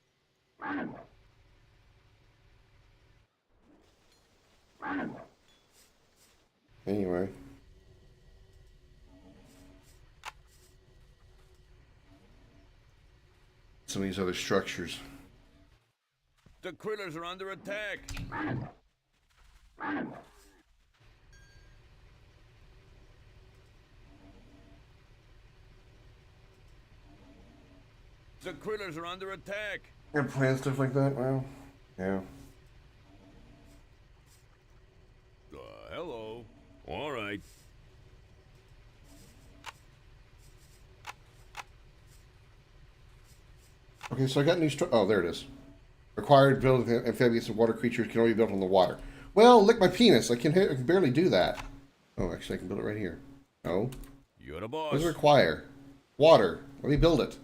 A: Anyway. Some of these other structures.
C: The critters are under attack. The critters are under attack.
A: And plant stuff like that? Well, yeah.
C: Hello. All right.
A: Okay, so I got new oh, there it is. Required build amphibious and water creatures can only be built on the water. Well, lick my penis. I can barely do that. Oh, actually, I can build it right here. No.
C: You're the boss.
A: What does it require? Water. Let me build it.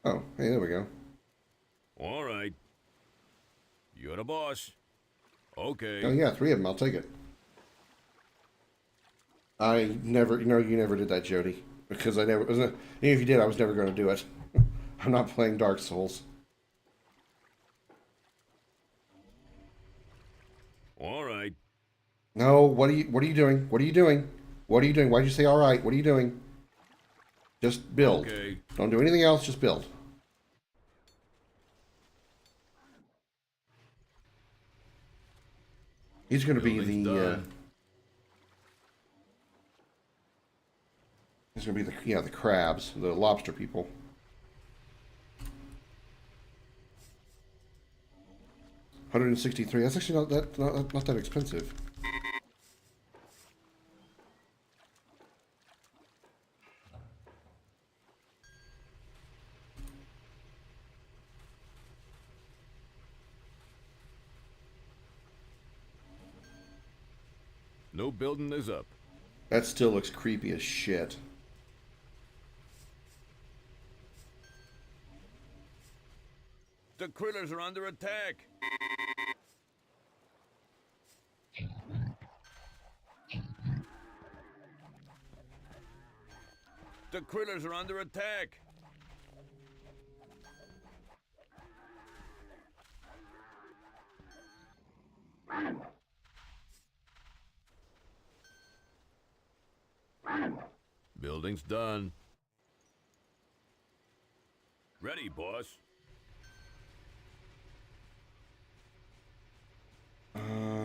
A: Oh, hey, there we go.
C: All right. You're the boss. Okay.
A: Oh, yeah, 3 of them. I'll take it. I never, you never did that, Jody. Because I never, even if you did, I was never going to do it. I'm not playing Dark Souls.
C: All right.
A: No, what are you doing? What are you doing? What are you doing? Why'd you say all right? What are you doing? Just build.
C: Okay.
A: Don't do anything else, just build. He's going to be
C: Building's
A: the
C: done.
A: he's going to be the crabs, the lobster people. $163. That's actually not that expensive.
C: No building is up.
A: That still looks creepy as shit.
C: The critters are under attack. The critters are under attack. Building's done. Ready, boss.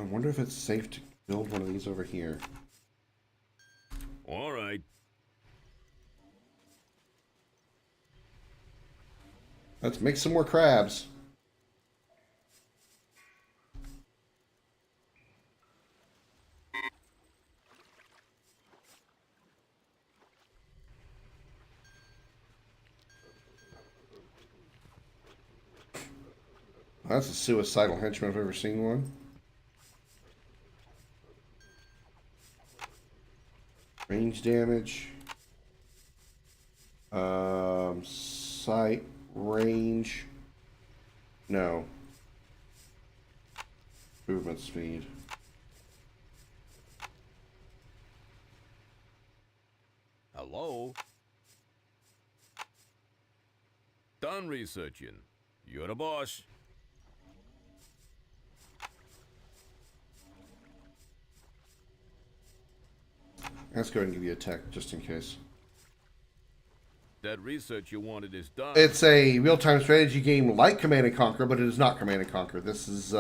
A: Wonder if it's safe to build one of these over here.
C: All right.
A: Let's make some more crabs. That's a suicidal henchman if I've ever seen one. Range damage. Sight, range. No. Movement speed.
C: Hello? Done researching. You're the boss.
A: Let's go ahead and give you a tech, just in case.
C: That research you wanted is done.
A: It's a real-time strategy game like Command & Conquer, but it is not Command & Conquer. This is,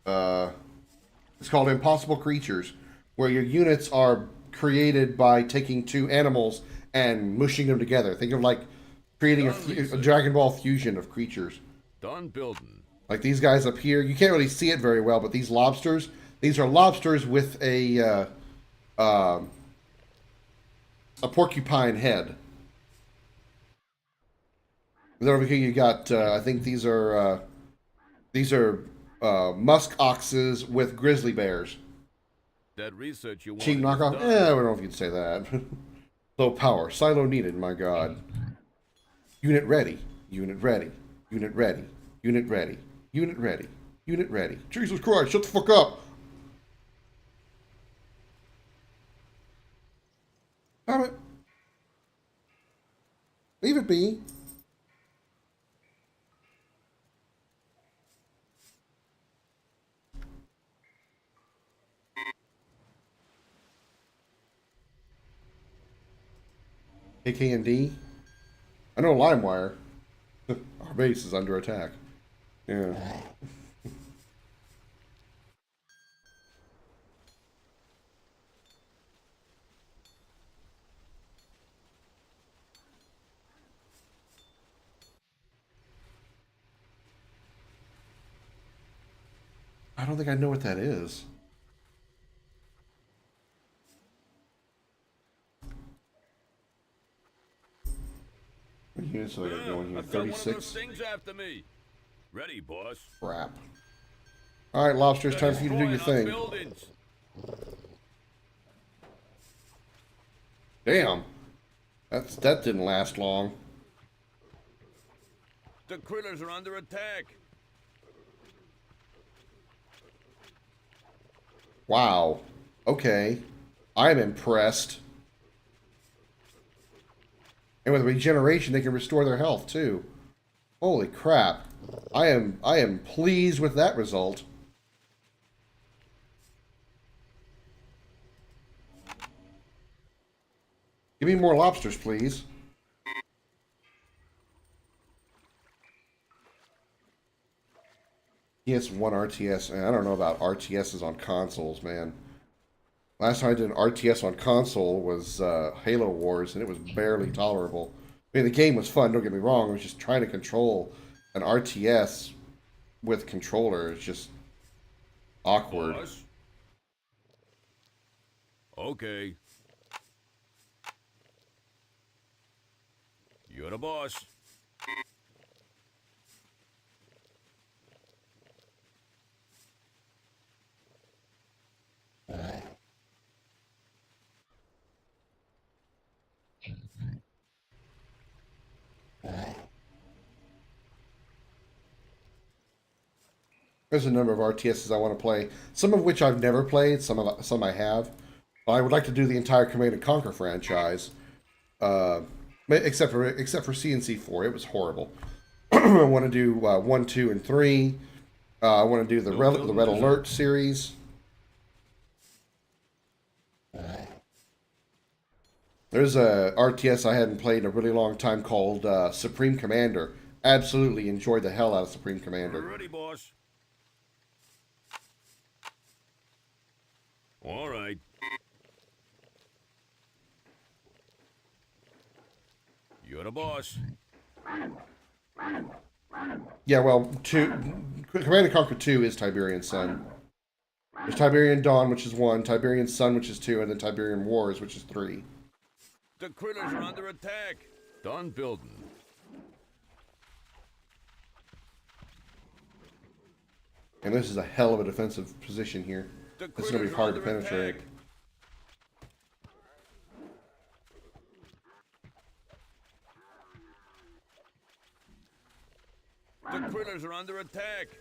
A: it's called Impossible Creatures, where your units are created by taking two animals and mushing them together. Think of like creating a Dragon Ball fusion of creatures.
C: Done building.
A: Like these guys up here, you can't really see it very well, but these lobsters, these are lobsters with a porcupine head. And then over here you got, I think these are musk oxes with grizzly bears.
C: That research you wanted
A: Cheap
C: is
A: knockoff?
C: done.
A: I don't know if you'd say that. Low power. Silo needed, my god. Unit ready. Unit ready. Unit ready. Unit ready. Unit ready. Unit ready. Jesus Christ, shut the fuck up! Damn it. Leave it be. AK&D? I know LimeWire. Our base is under attack. Yeah. I don't think I know what that is. What units do I got going here?
C: I've got one of those
A: 36?
C: things after me. Ready, boss.
A: Crap. Alright, Lobster, it's time for you to do your thing.
C: Buildings.
A: Damn. That didn't last long.
C: The critters are under attack.
A: Wow. Okay. I'm impressed. And with regeneration, they can restore their health too. Holy crap. I am pleased with that result. Give me more lobsters, please. Yes, one RTS. And I don't know about RTSs on consoles, man. Last time I did an RTS on console was Halo Wars, and it was barely tolerable. I mean, the game was fun, don't get me wrong. I was just trying to control an RTS with controller. It's just awkward.
C: Boss. Okay. You're the boss.
A: There's a number of RTSs I want to play, some of which I've never played, some I have. I would like to do the entire Command & Conquer franchise, except for CNC4. It was horrible. I want to do 1, 2, and 3. I want to do the Red Alert series. There's a RTS I hadn't played in a really long time called Supreme Commander. Absolutely enjoyed the hell out of Supreme Commander.
C: Ready, boss. All right. You're the boss.
A: Yeah, well, Command & Conquer 2 is Tiberian Sun. There's Tiberian Dawn, which is 1, Tiberian Sun, which is 2, and then Tiberian Wars, which is 3.
C: The critters are under attack. Done building.
A: And this is a hell of a defensive position here. It's going to be hard to penetrate.
C: The critters are under attack.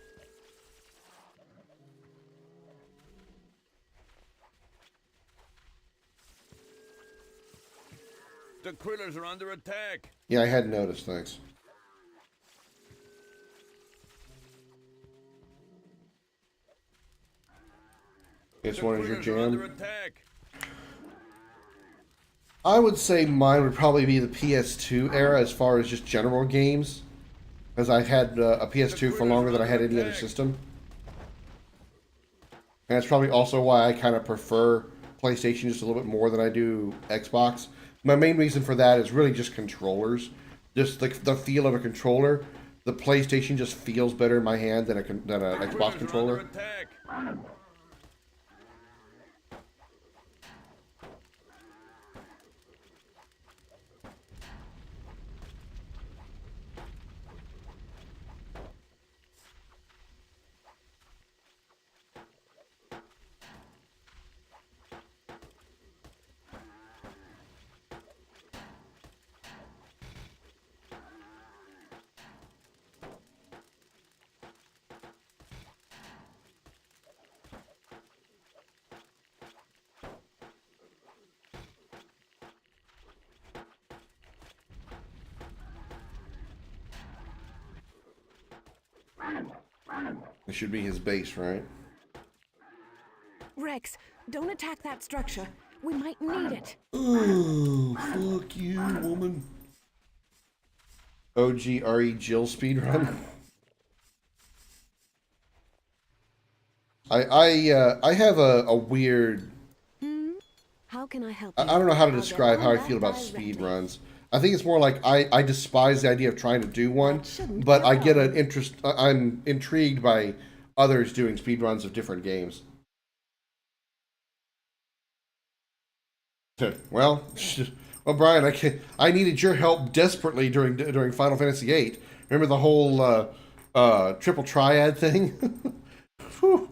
C: The critters are under attack.
A: Yeah, I hadn't noticed. Thanks. This one is your jam. I would say mine would probably be the PS2 era as far as just general games. Because I had a PS2 for longer than I had any other system. And that's probably also why I kind of prefer PlayStation just a little bit more than I do Xbox. My main reason for that is really just controllers. Just the feel of a controller. The PlayStation just feels better in my hand than an Xbox controller. This should be his base, right?
B: Rex, don't attack that structure. We might need it.
A: Oh, fuck you, woman. OGRE Jill speedrun. I have a weird.
B: How can I help
A: I
B: you?
A: don't know how to
B: I'll get
A: describe
B: on
A: how I
B: that
A: feel about
B: directly.
A: speed runs. I think it's more like I despise the idea of trying to do one,
B: That shouldn't
A: but
B: be a
A: I get an
B: problem.
A: interest. I'm intrigued by others doing speed runs of different games. Well, well, Brian, I needed your help desperately during Final Fantasy VIII. Remember the whole triple triad thing? Whew.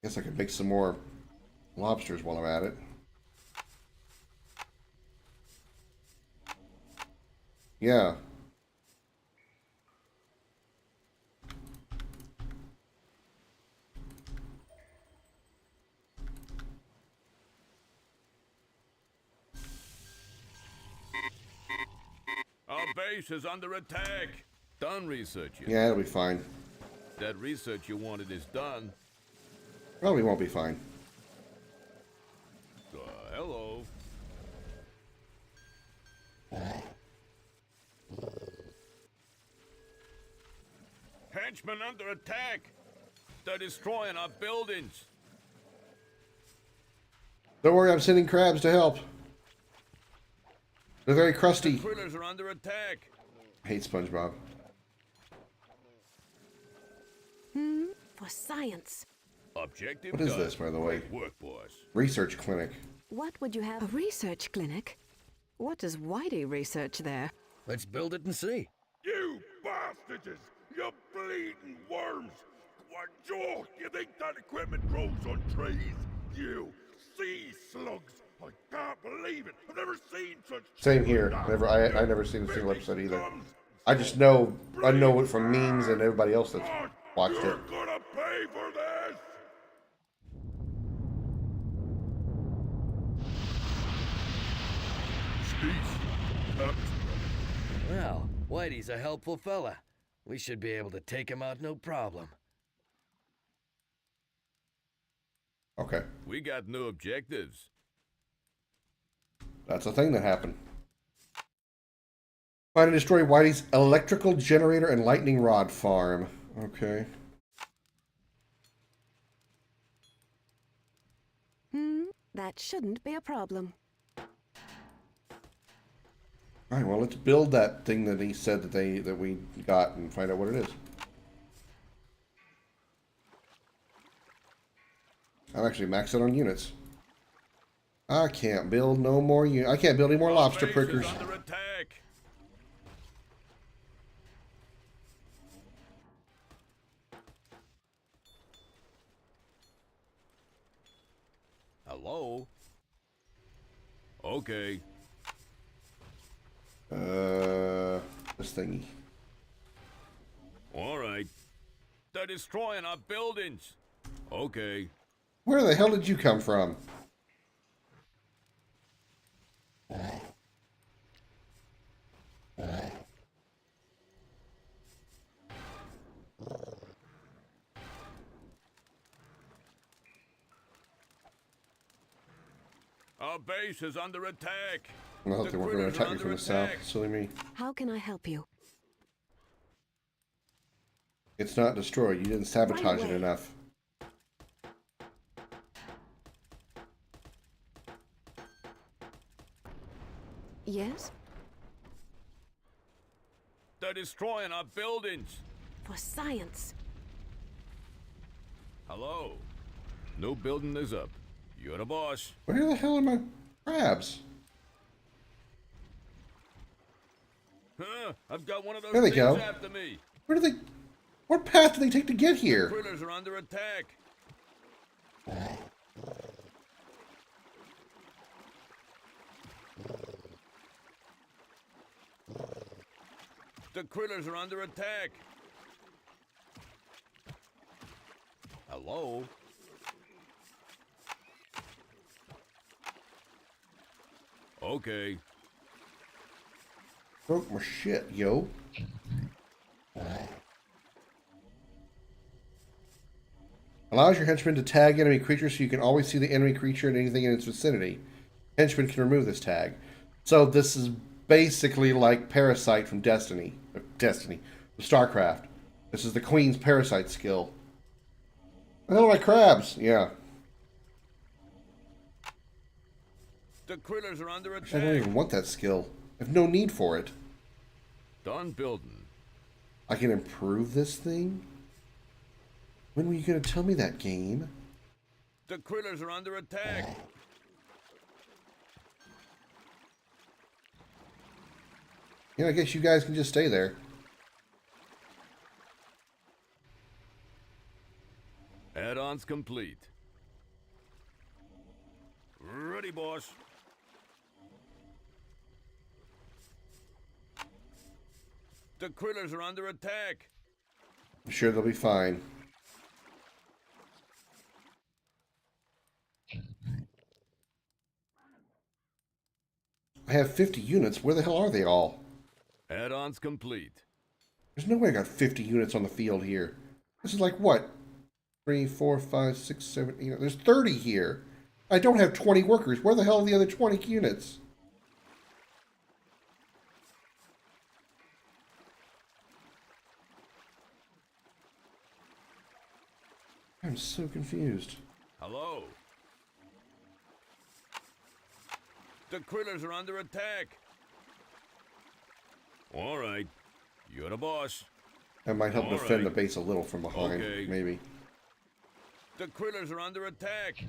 A: Guess I could make some more lobsters while I'm at it. Yeah.
C: Our base is under attack. Done researching.
A: Yeah, it'll be fine.
C: That research you wanted is done.
A: Probably won't be fine.
C: Hello. Henchmen under attack. They're destroying our buildings.
A: Don't worry, I'm sending crabs to help. They're very crusty.
C: Critters are under attack.
A: I hate SpongeBob.
B: For science.
C: Objective
A: What is
C: done.
A: this, by the way?
C: Great work, boys.
A: Research clinic.
B: What would you have? A research clinic? What does Whitey research there?
E: Let's build it and see.
G: You bastards! You bleeding worms! What joke? You think that equipment grows on trees? You sea slugs! I can't believe it! I've never seen such.
A: Same here. I never seen a single episode either. I just know it from memes and everybody else that's watched it.
G: You're gonna pay for this!
E: Well, Whitey's a helpful fella. We should be able to take him out no problem.
A: Okay.
C: We got new objectives.
A: That's a thing that happened. Find and destroy Whitey's electrical generator and lightning rod farm. Okay.
B: That shouldn't be a problem.
A: All right, well, let's build that thing that he said that we got and find out what it is. I'm actually maxed out on units. I can't build no more I can't build any more lobster
C: Base is
A: prickers.
C: under attack. Hello? Okay.
A: This thingy.
C: All right. They're destroying our buildings. Okay.
A: Where the hell did you come from?
C: Our base is under attack.
A: I thought they weren't going to attack me from the south. Silly me.
B: How can I help you?
A: It's not destroyed. You didn't sabotage it
B: away.
A: enough.
B: Yes?
C: They're destroying our buildings.
B: For science.
C: Hello? No building is up. You're the boss.
A: Where the hell are my crabs?
C: Huh? I've got one of those
A: There they
C: things
A: go.
C: after me.
A: Where do they... What path do they take to get here?
C: Critters are under attack. The critters are under attack. Hello? Okay.
A: Broke my shit, yo. Allows your henchmen to tag enemy creatures so you can always see the enemy creature and anything in its vicinity. Henchmen can remove this tag. So this is basically like Parasite from Destiny. StarCraft. This is the Queen's Parasite skill. The hell are my crabs? Yeah.
C: The critters are under
A: I don't
C: attack.
A: even want that skill. I have no need for it.
C: Done building.
A: I can improve this thing? When were you going to tell me that, game?
C: The critters are under attack.
A: Yeah, I guess you guys can just stay there.
C: Add-ons complete. Ready, boss. The critters are under attack.
A: I'm sure they'll be fine. I have 50 units. Where the hell are they all?
C: Add-ons complete.
A: There's no way I got 50 units on the field here. This is like what? 3, 4, 5, 6, 7, 8. There's 30 here. I don't have 20 workers. Where the hell are the other 20 units? I'm so confused.
C: Hello? The critters are under attack. All right. You're the boss.
A: That might help
C: All
A: defend
C: right.
A: the base a little from behind,
C: Okay.
A: maybe.
C: The critters are under attack.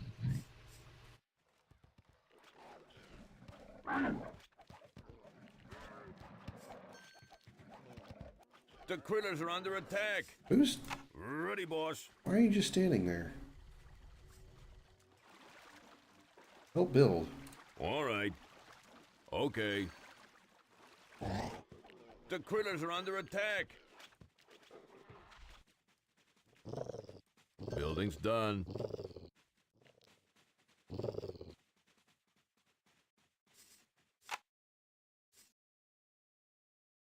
C: The critters are under attack.
A: Who's...
C: Ready, boss.
A: Why are you just standing there? Help build.
C: All right. Okay. The critters are under attack. Building's done.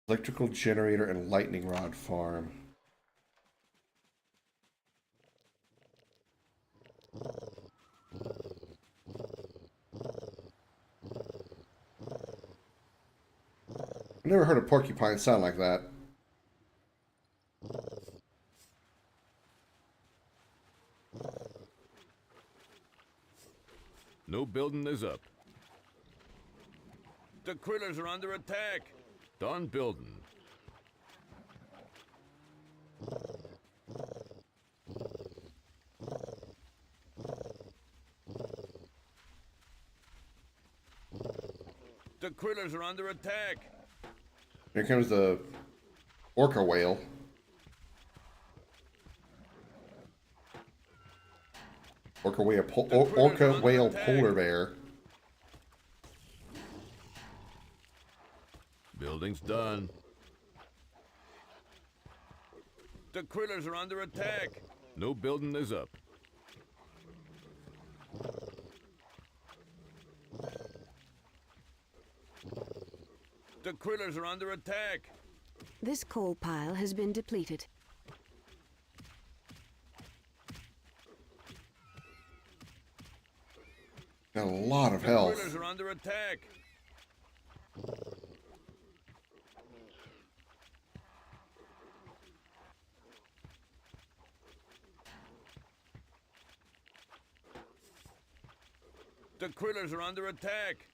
A: Electrical generator and lightning rod farm. I've never heard a porcupine sound like that.
C: No building is up. The critters are under attack. Done building. The critters are under attack.
A: Here comes the orca whale. Orca whale polar bear.
C: Building's done. The critters are under attack. No building is up. The critters are under attack.
B: This coal pile has been depleted.
A: Got a lot of
C: The
A: health.
C: critters are under attack. The critters are under attack.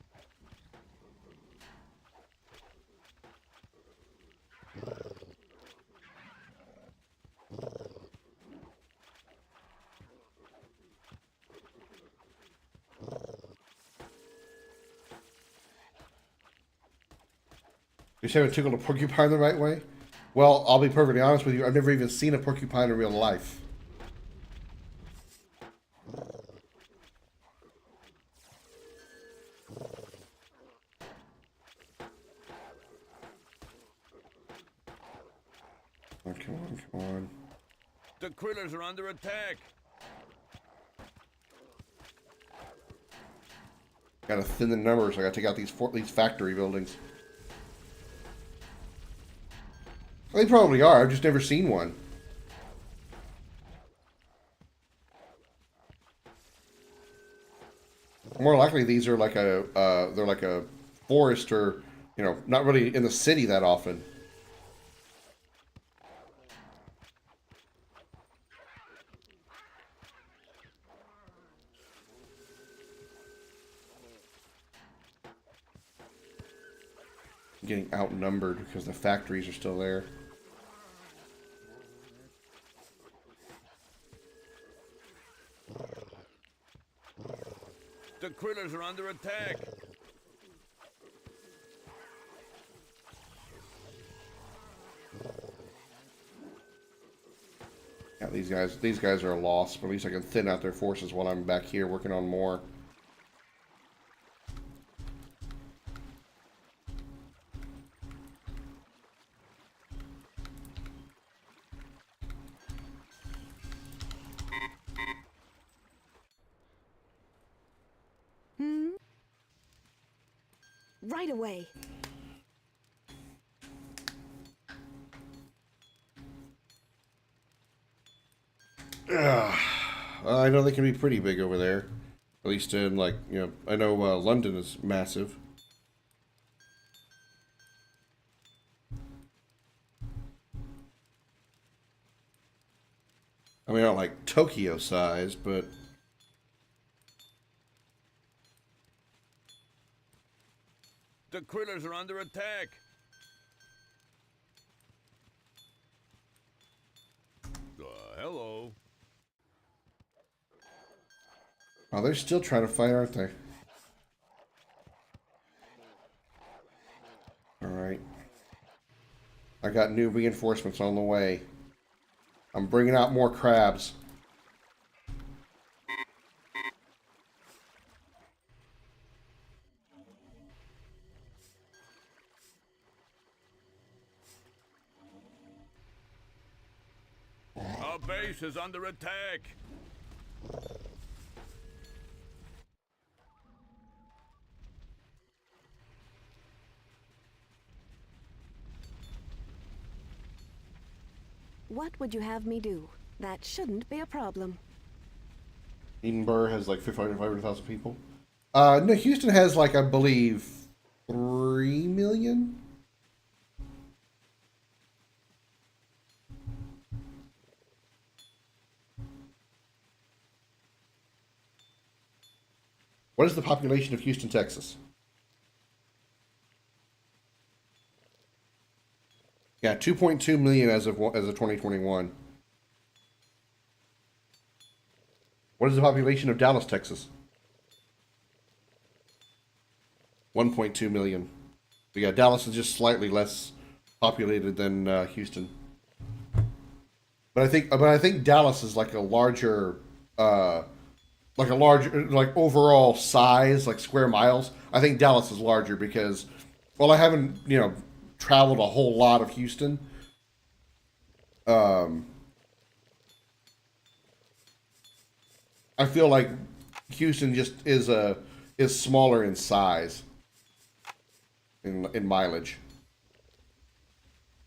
A: You just haven't tickled a porcupine the right way? Well, I'll be perfectly honest with you. I've never even seen a porcupine in real life. Oh, come on, come on.
C: The critters are under attack.
A: Gotta thin the numbers. I gotta take out these factory buildings. They probably are. I've just never seen one. More likely, these are like they're like a forest, or not really in the city that often. Getting outnumbered because the factories are still there.
C: The critters are under attack.
A: Yeah, these guys are a loss, but at least I can thin out their forces while I'm back here working on more.
B: Right away.
A: I know they can be pretty big over there. At least in, like, I know London is massive. I mean, not like Tokyo size, but...
C: The critters are under attack. Hello.
A: Oh, they're still trying to fight, aren't they? Alright. I got new reinforcements on the way. I'm bringing out more crabs.
C: Our base is under attack.
B: What would you have me do? That shouldn't be a problem.
A: Edinburgh has like 500,000 people. No, Houston has like, I believe, 3 million? What is the population of Houston, Texas? Yeah, 2.2 million as of 2021. What is the population of Dallas, Texas? 1.2 million. So yeah, Dallas is just slightly less populated than Houston. But I think Dallas is like a larger like a larger, like overall size, like square miles. I think Dallas is larger because, well, I haven't, traveled a whole lot of Houston. I feel like Houston just is smaller in size, in mileage.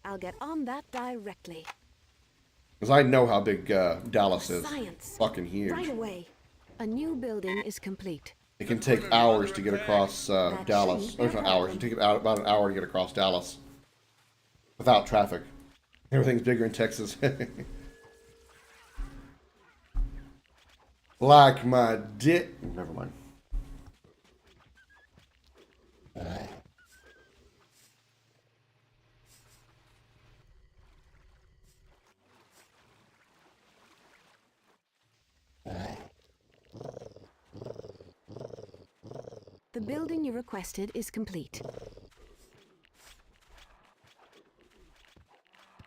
B: I'll get on that directly.
A: Because I know how big Dallas is.
B: Science.
A: Fucking huge.
B: Right away. A new building is complete.
A: It can take hours to get across Dallas. Or not hours. It can take about an hour to get across Dallas. Without traffic. Everything's bigger in Texas. Like my dick. Never mind.
B: The building you requested is complete.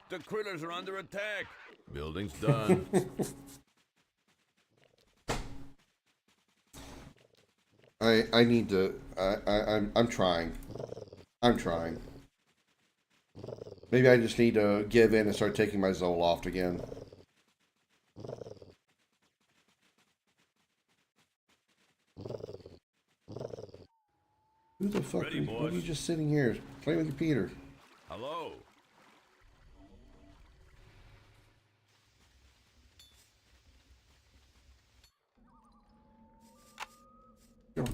C: The critters are under attack. Building's done.
A: I need to. I'm trying. I'm trying. Maybe I just need to give in and start taking my Zoloft again. Who the fuck are you just sitting here playing with your Peter?
C: Hello.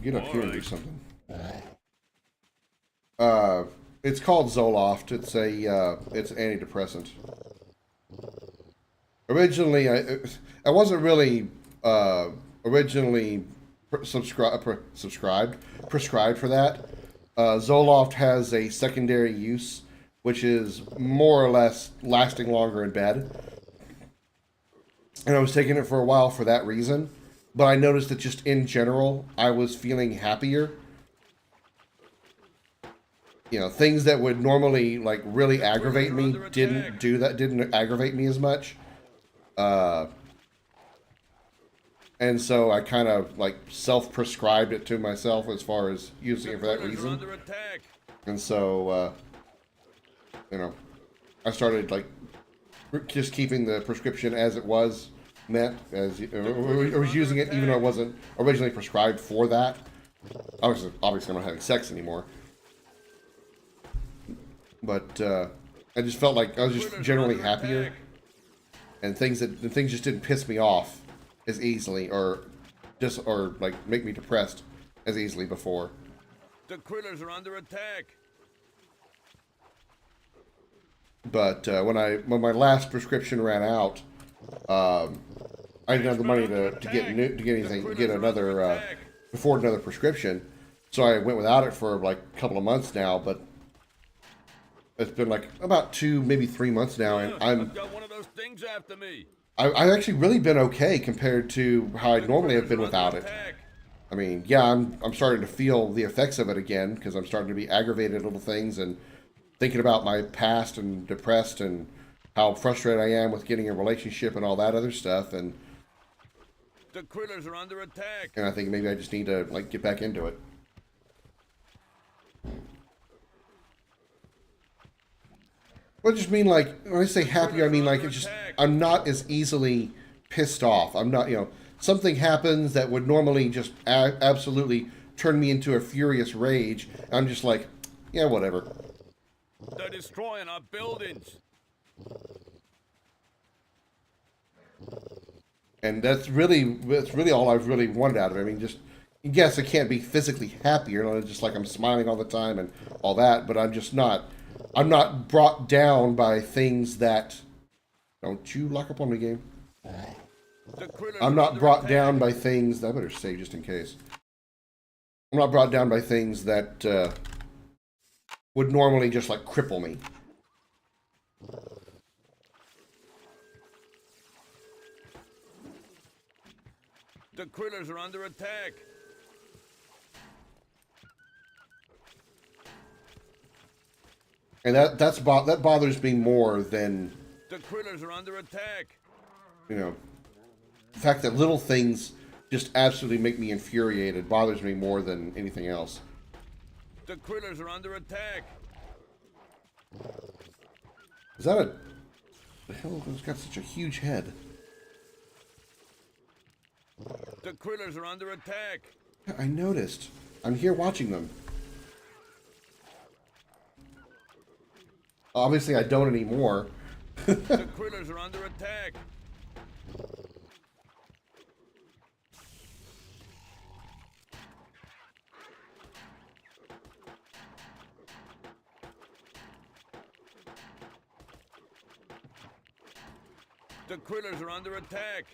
A: Get up here and do something. It's called Zoloft. It's it's an antidepressant. Originally, I wasn't really originally prescribed for that. Zoloft has a secondary use, which is more or less lasting longer in bed. And I was taking it for a while for that reason. But I noticed that just in general, I was feeling happier. Things that would normally like really aggravate me didn't aggravate me as much. And so I kind of like self-prescribed it to myself as far as using it for that reason. And so, I started like just keeping the prescription as it was. Meant as I was using it even though it wasn't originally prescribed for that. Obviously I'm not having sex anymore, but I just felt like I was just generally happier, and things just didn't piss me off as easily or like make me depressed as easily before.
C: The critters are under attack.
A: But when my last prescription ran out, I didn't have the money to get another afford another prescription, so I went without it for like a couple of months now. But it's been like about 2, maybe 3 months now, and
C: I've got one of those things after me.
A: I've actually really been okay compared to how I normally have been without it. I mean, yeah, I'm starting to feel the effects of it again because I'm starting to be aggravated at little things and thinking about my past and depressed and how frustrated I am with getting a relationship and all that other stuff, and
C: the critters are under attack.
A: And I think maybe I just need to like get back into it. Well, I just mean like when I say happier, I mean like it's just I'm not as easily pissed off. I'm not, something happens that would normally just absolutely turn me into a furious rage. I'm just like, yeah, whatever.
C: They're destroying our buildings.
A: And that's really all I've really wanted out of it. I mean, just, yes, I can't be physically happier, just like I'm smiling all the time and all that, but I'm not brought down by things that, don't you lock up on the game? I'm not brought down by things, I better save just in case. I'm not brought down by things that would normally just like cripple me.
C: The critters are under attack.
A: And that bothers me more than
C: the critters are under attack.
A: The fact that little things just absolutely make me infuriated. Bothers me more than anything else.
C: The critters are under attack.
A: Is that a... The hell has got such a huge head?
C: The critters are under attack.
A: Yeah, I noticed. I'm here watching them. Obviously, I don't anymore.
C: The critters are under attack. The critters are under attack.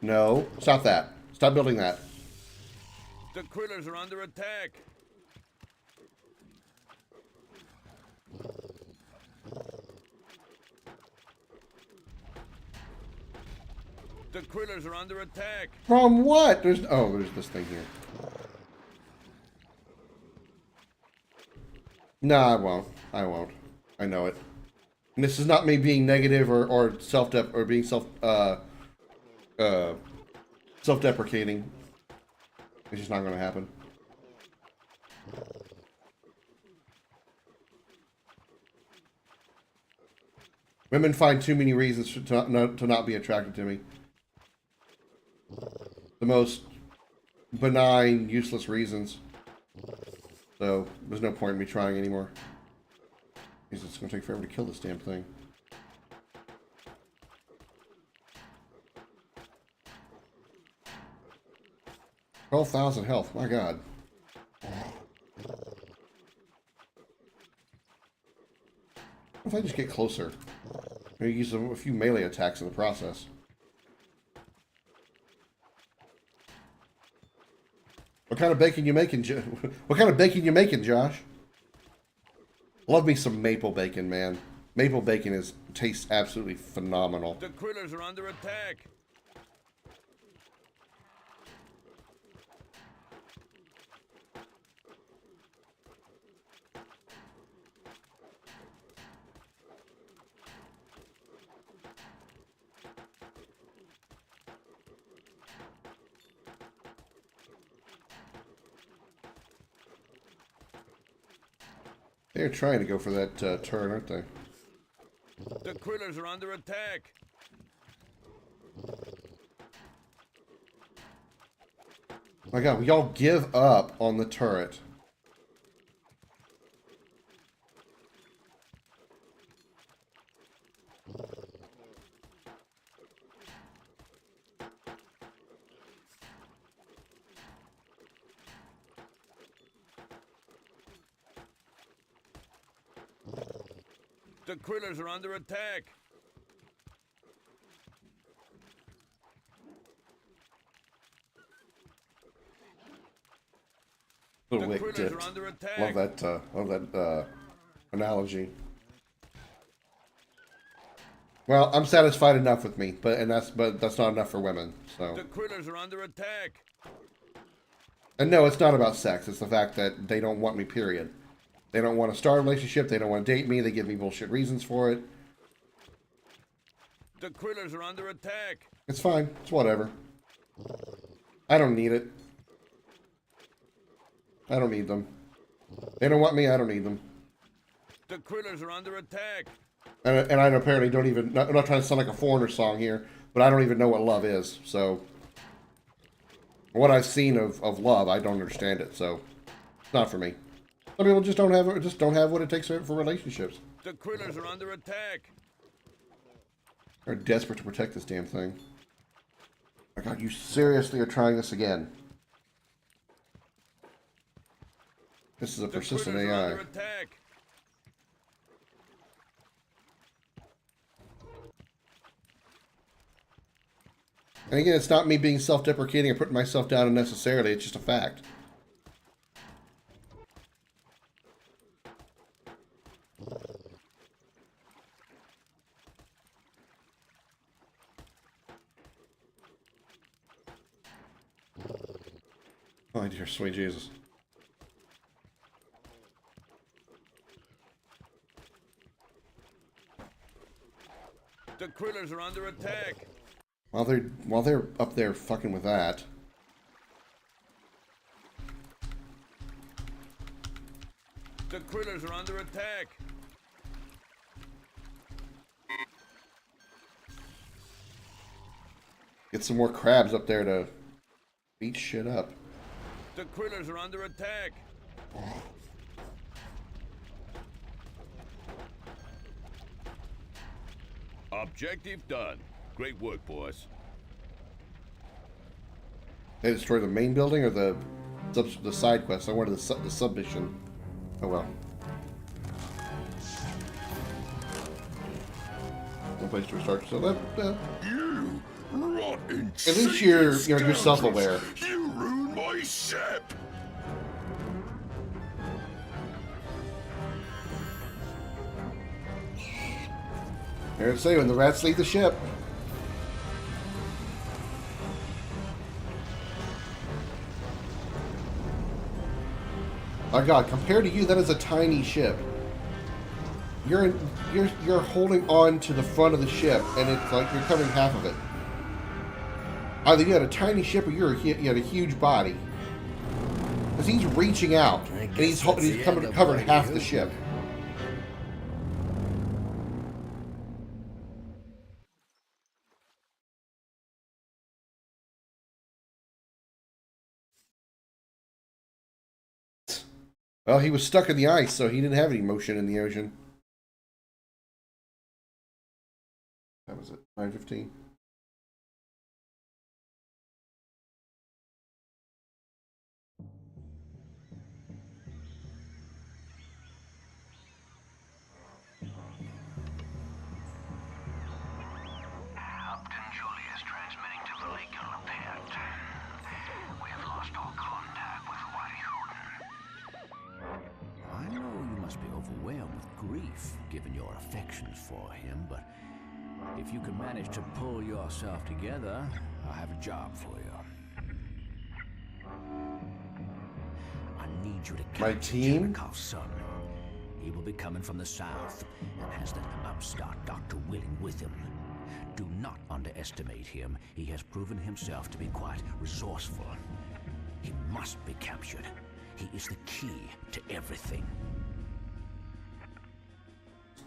A: No. Stop that. Stop building that.
C: The critters are under attack. The critters are under attack.
A: From what? There's this thing here. No, I won't. I won't. I know it. And this is not me being negative or being self-deprecating. It's just not going to happen. Women find too many reasons to not be attracted to me. The most benign, useless reasons. So, there's no point in me trying anymore. It's going to take forever to kill this damn thing. 12,000 health, my god. What if I just get closer? Maybe use a few melee attacks in the process. What kind of bacon you making, What kind of bacon you making, Josh? Love me some maple bacon, man. Maple bacon tastes absolutely phenomenal.
C: The critters are under attack.
A: They're trying to go for that turn, aren't they?
C: The critters are under attack.
A: My god, we all give up on the turret.
C: The critters are under attack.
A: Little
C: The
A: wick
C: critters
A: dipped.
C: are under attack.
A: Love that analogy. Well, I'm satisfied enough with me, but that's not enough for women. So.
C: The critters are under attack.
A: And no, it's not about sex. It's the fact that they don't want me, period. They don't want to start a relationship. They don't want to date me. They give me bullshit reasons for it.
C: The critters are under attack.
A: It's fine. It's whatever. I don't need it. I don't need them. They don't want me. I don't need them.
C: The critters are under attack.
A: And I apparently don't even... I'm not trying to sound like a foreigner song here, but I don't even know what love is. So, what I've seen of love, I don't understand it. So, it's not for me. Some people just don't have what it takes for relationships.
C: The critters are under attack.
A: They're desperate to protect this damn thing. My god, you seriously are trying this again. This is a persistent
C: AI.
A: AI.
C: Under attack.
A: And again, it's not me being self-deprecating or putting myself down unnecessarily. It's just a fact. Oh, dear sweet Jesus.
C: The critters are under attack.
A: While they're up there fucking with that.
C: The critters are under attack.
A: Get some more crabs up there to beat shit up.
C: The critters are under attack. Objective done. Great work, boys.
A: They destroy the main building or the side quest? I wanted the submission. Oh well. No place to restart. So
G: You rotten
A: at least you're self-aware.
G: You ruined my ship!
A: Here to say when the rats leave the ship. My God, compared to you, that is a tiny ship. You're holding on to the front of the ship, and it's like you're covering half of it. Either you had a tiny ship or you had a huge body. Because he's reaching out, and he's covering half the ship. Well, he was stuck in the ice, so he didn't have any motion in the ocean. That was it. 9:15.
I: Captain Julius transmitting to the lake on the pad. We have lost all contact with Whitey Hooten.
C: I know you must be overwhelmed with grief, given your affections for him, but if you can manage to pull yourself together, I have a job for you. I need you to
A: My
C: capture
A: team?
C: Chernikoff's son. He will be coming from the south and has that upstart Dr. Willing with him. Do not underestimate him. He has proven himself to be quite resourceful. He must be captured. He is the key to everything.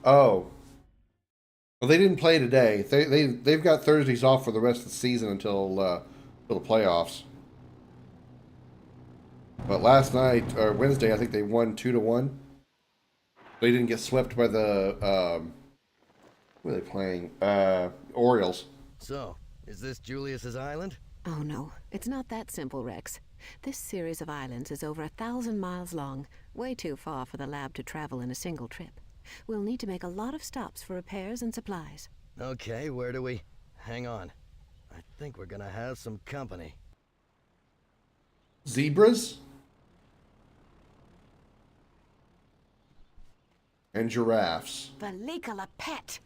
A: Oh. Well, they didn't play today. They've got Thursdays off for the rest of the season until the playoffs. But last night, or Wednesday, I think they won 2-1. They didn't get swept by the, who are they playing? Orioles.
E: So, is this Julius's island?
B: Oh no, it's not that simple, Rex. This series of islands is over 1,000 miles long, way too far for the lab to travel in a single trip. We'll need to make a lot of stops for repairs and supplies.
E: Okay, where do we... Hang on. I think we're gonna have some company.
A: Zebras? And giraffes.
B: Valika pet.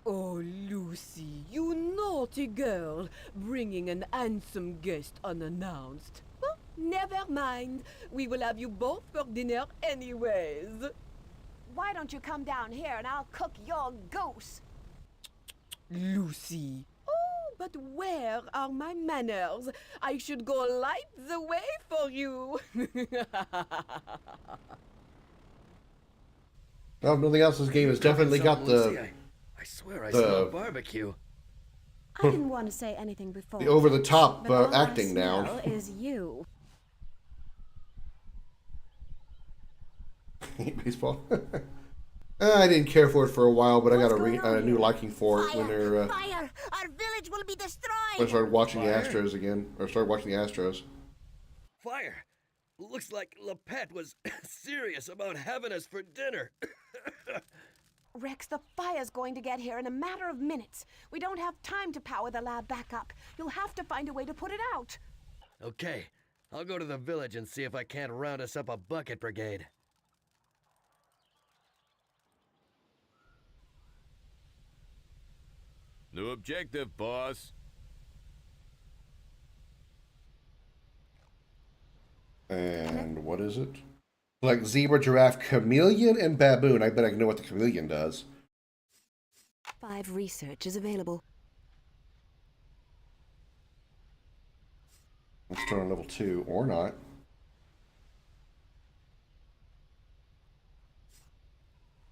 J: Oh, Lucy, you naughty girl, bringing an handsome guest unannounced. Well, never mind. We will have you both for dinner anyways.
B: Why don't you come down here and I'll cook your goose?
J: Lucy. Oh, but where are my manners? I should go light the way for you.
A: Well, if nothing else, this game has definitely got
E: Lucy,
A: the
E: I swear I smell barbecue.
B: I didn't want to say anything before.
A: the over-the-top
B: but all I
A: acting now.
B: smell is you.
A: Baseball. I didn't care for it for a while, but I got a new liking for it when they're
F: Fire! Our village will be destroyed!
A: when I started watching the Astros again, or started watching the Astros.
E: Fire! Looks like Lepet was serious about having us for dinner.
B: Rex, the fire's going to get here in a matter of minutes. We don't have time to power the lab back up. You'll have to find a way to put it out.
E: Okay, I'll go to the village and see if I can't round us up a bucket brigade.
C: New objective, boss.
A: And what is it? Like zebra, giraffe, chameleon, and baboon. I bet I can know what the chameleon does.
B: 5 research is available.
A: Let's start on level 2, or not.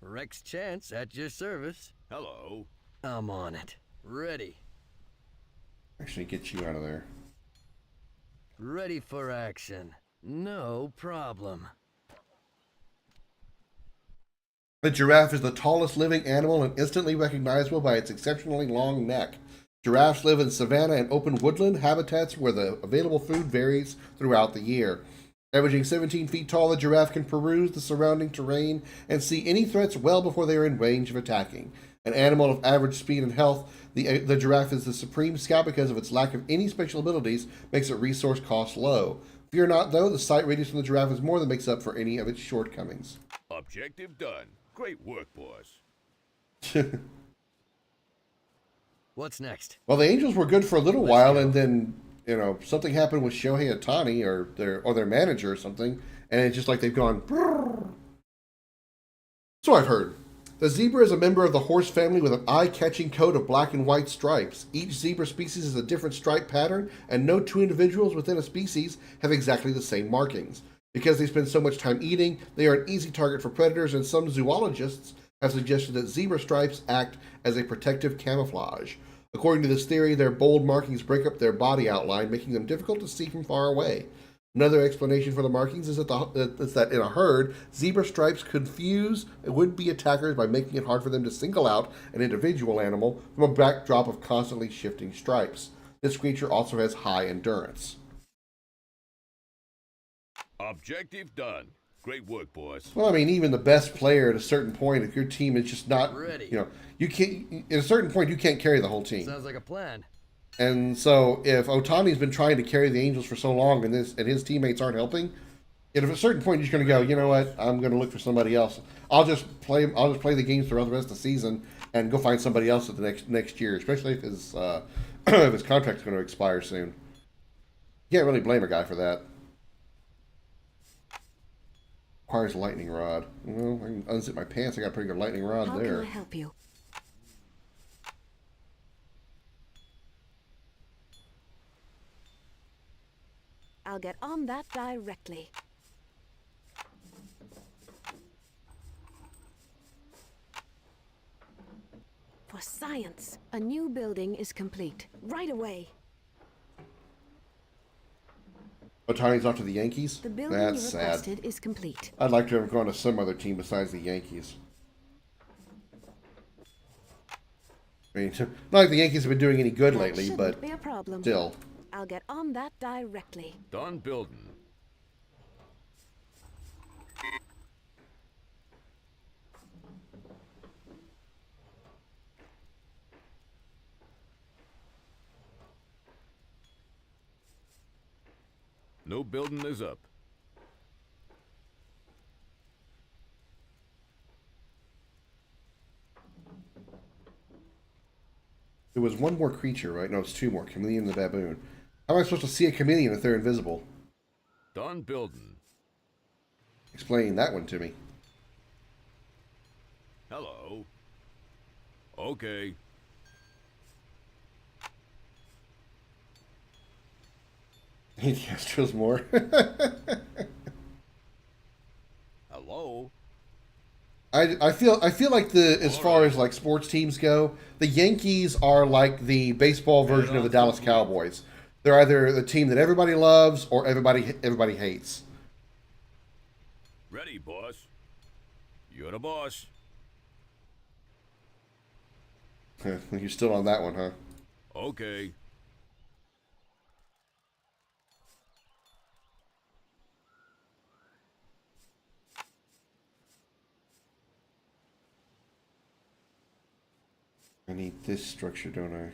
E: Rex Chance at your service.
C: Hello.
E: I'm on it. Ready.
A: Actually, get you out of there.
E: Ready for action. No problem.
A: The giraffe is the tallest living animal and instantly recognizable by its exceptionally long neck. Giraffes live in savanna and open woodland habitats where the available food varies throughout the year. Averaging 17 feet tall, the giraffe can peruse the surrounding terrain and see any threats well before they are in range of attacking. An animal of average speed and health, the giraffe is the supreme scout because of its lack of any special abilities, makes its resource cost low. Fear not, though, the sight radius from the giraffe is more than makes up for any of its shortcomings.
C: Objective done. Great work, boss.
E: What's next?
A: Well, the Angels were good for a little while, and then something happened with Shohei Ohtani or their manager or something, and it's just like they've gone. Brrr. So I've heard. The zebra is a member of the horse family with an eye-catching coat of black and white stripes. Each zebra species has a different stripe pattern, and no two individuals within a species have exactly the same markings. Because they spend so much time eating, they are an easy target for predators, and some zoologists have suggested that zebra stripes act as a protective camouflage. According to this theory, their bold markings break up their body outline, making them difficult to see from far away. Another explanation for the markings is that in a herd, zebra stripes confuse would-be attackers by making it hard for them to single out an individual animal from a backdrop of constantly shifting stripes. This creature also has high endurance.
C: Objective done. Great work, boss.
A: Well, I mean, even the best player at a certain point, if your team is just not
E: Ready.
A: You can't. At a certain point, you can't carry the whole team.
E: Sounds like a plan.
A: And so, if Otani's been trying to carry the Angels for so long, and his teammates aren't helping, at a certain point, you're just going to go, you know what? I'm going to look for somebody else. I'll just play the games throughout the rest of the season and go find somebody else at the next year, especially if his if his contract's going to expire soon. You can't really blame a guy for that. Requires a lightning rod. Well, I can unzip my pants. I got a pretty good lightning rod
B: How
A: there.
B: can I help you? I'll get on that directly. For science, a new building is complete. Right away.
A: Otani's off to the Yankees?
B: The building
A: That's
B: you
A: sad.
B: requested is complete.
A: I'd like to have gone to some other team besides the Yankees. I mean, not like the Yankees have been doing any good
B: That
A: lately,
B: shouldn't
A: but
B: be a problem.
A: still.
B: I'll get on that directly.
C: Done building. No building is up.
A: There was one more creature, right? No, it's two more. Chameleon and the baboon. How am I supposed to see a chameleon if they're invisible?
C: Done building.
A: Explain that one to me.
C: Hello. Okay.
A: He Astros more.
C: Hello.
A: I feel like as far as like sports teams go, the Yankees are like the baseball version of the Dallas Cowboys. They're either the team that everybody loves or everybody hates.
C: Ready, boss. You're the boss.
A: You're still on that one, huh?
C: Okay.
A: I need this structure, don't I?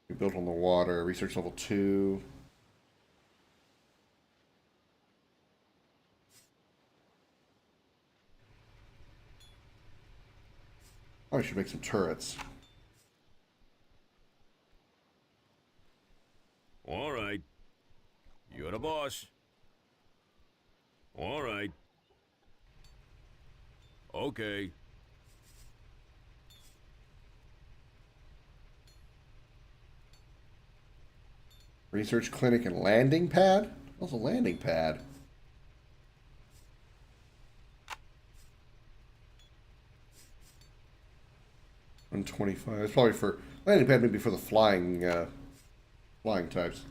A: You built on the water, research level 2. Oh, I should make some turrets.
C: All right. You're the boss. All right. Okay.
A: Research clinic and landing pad? What's a landing pad? $125. It's probably for landing pad, maybe for the flying types.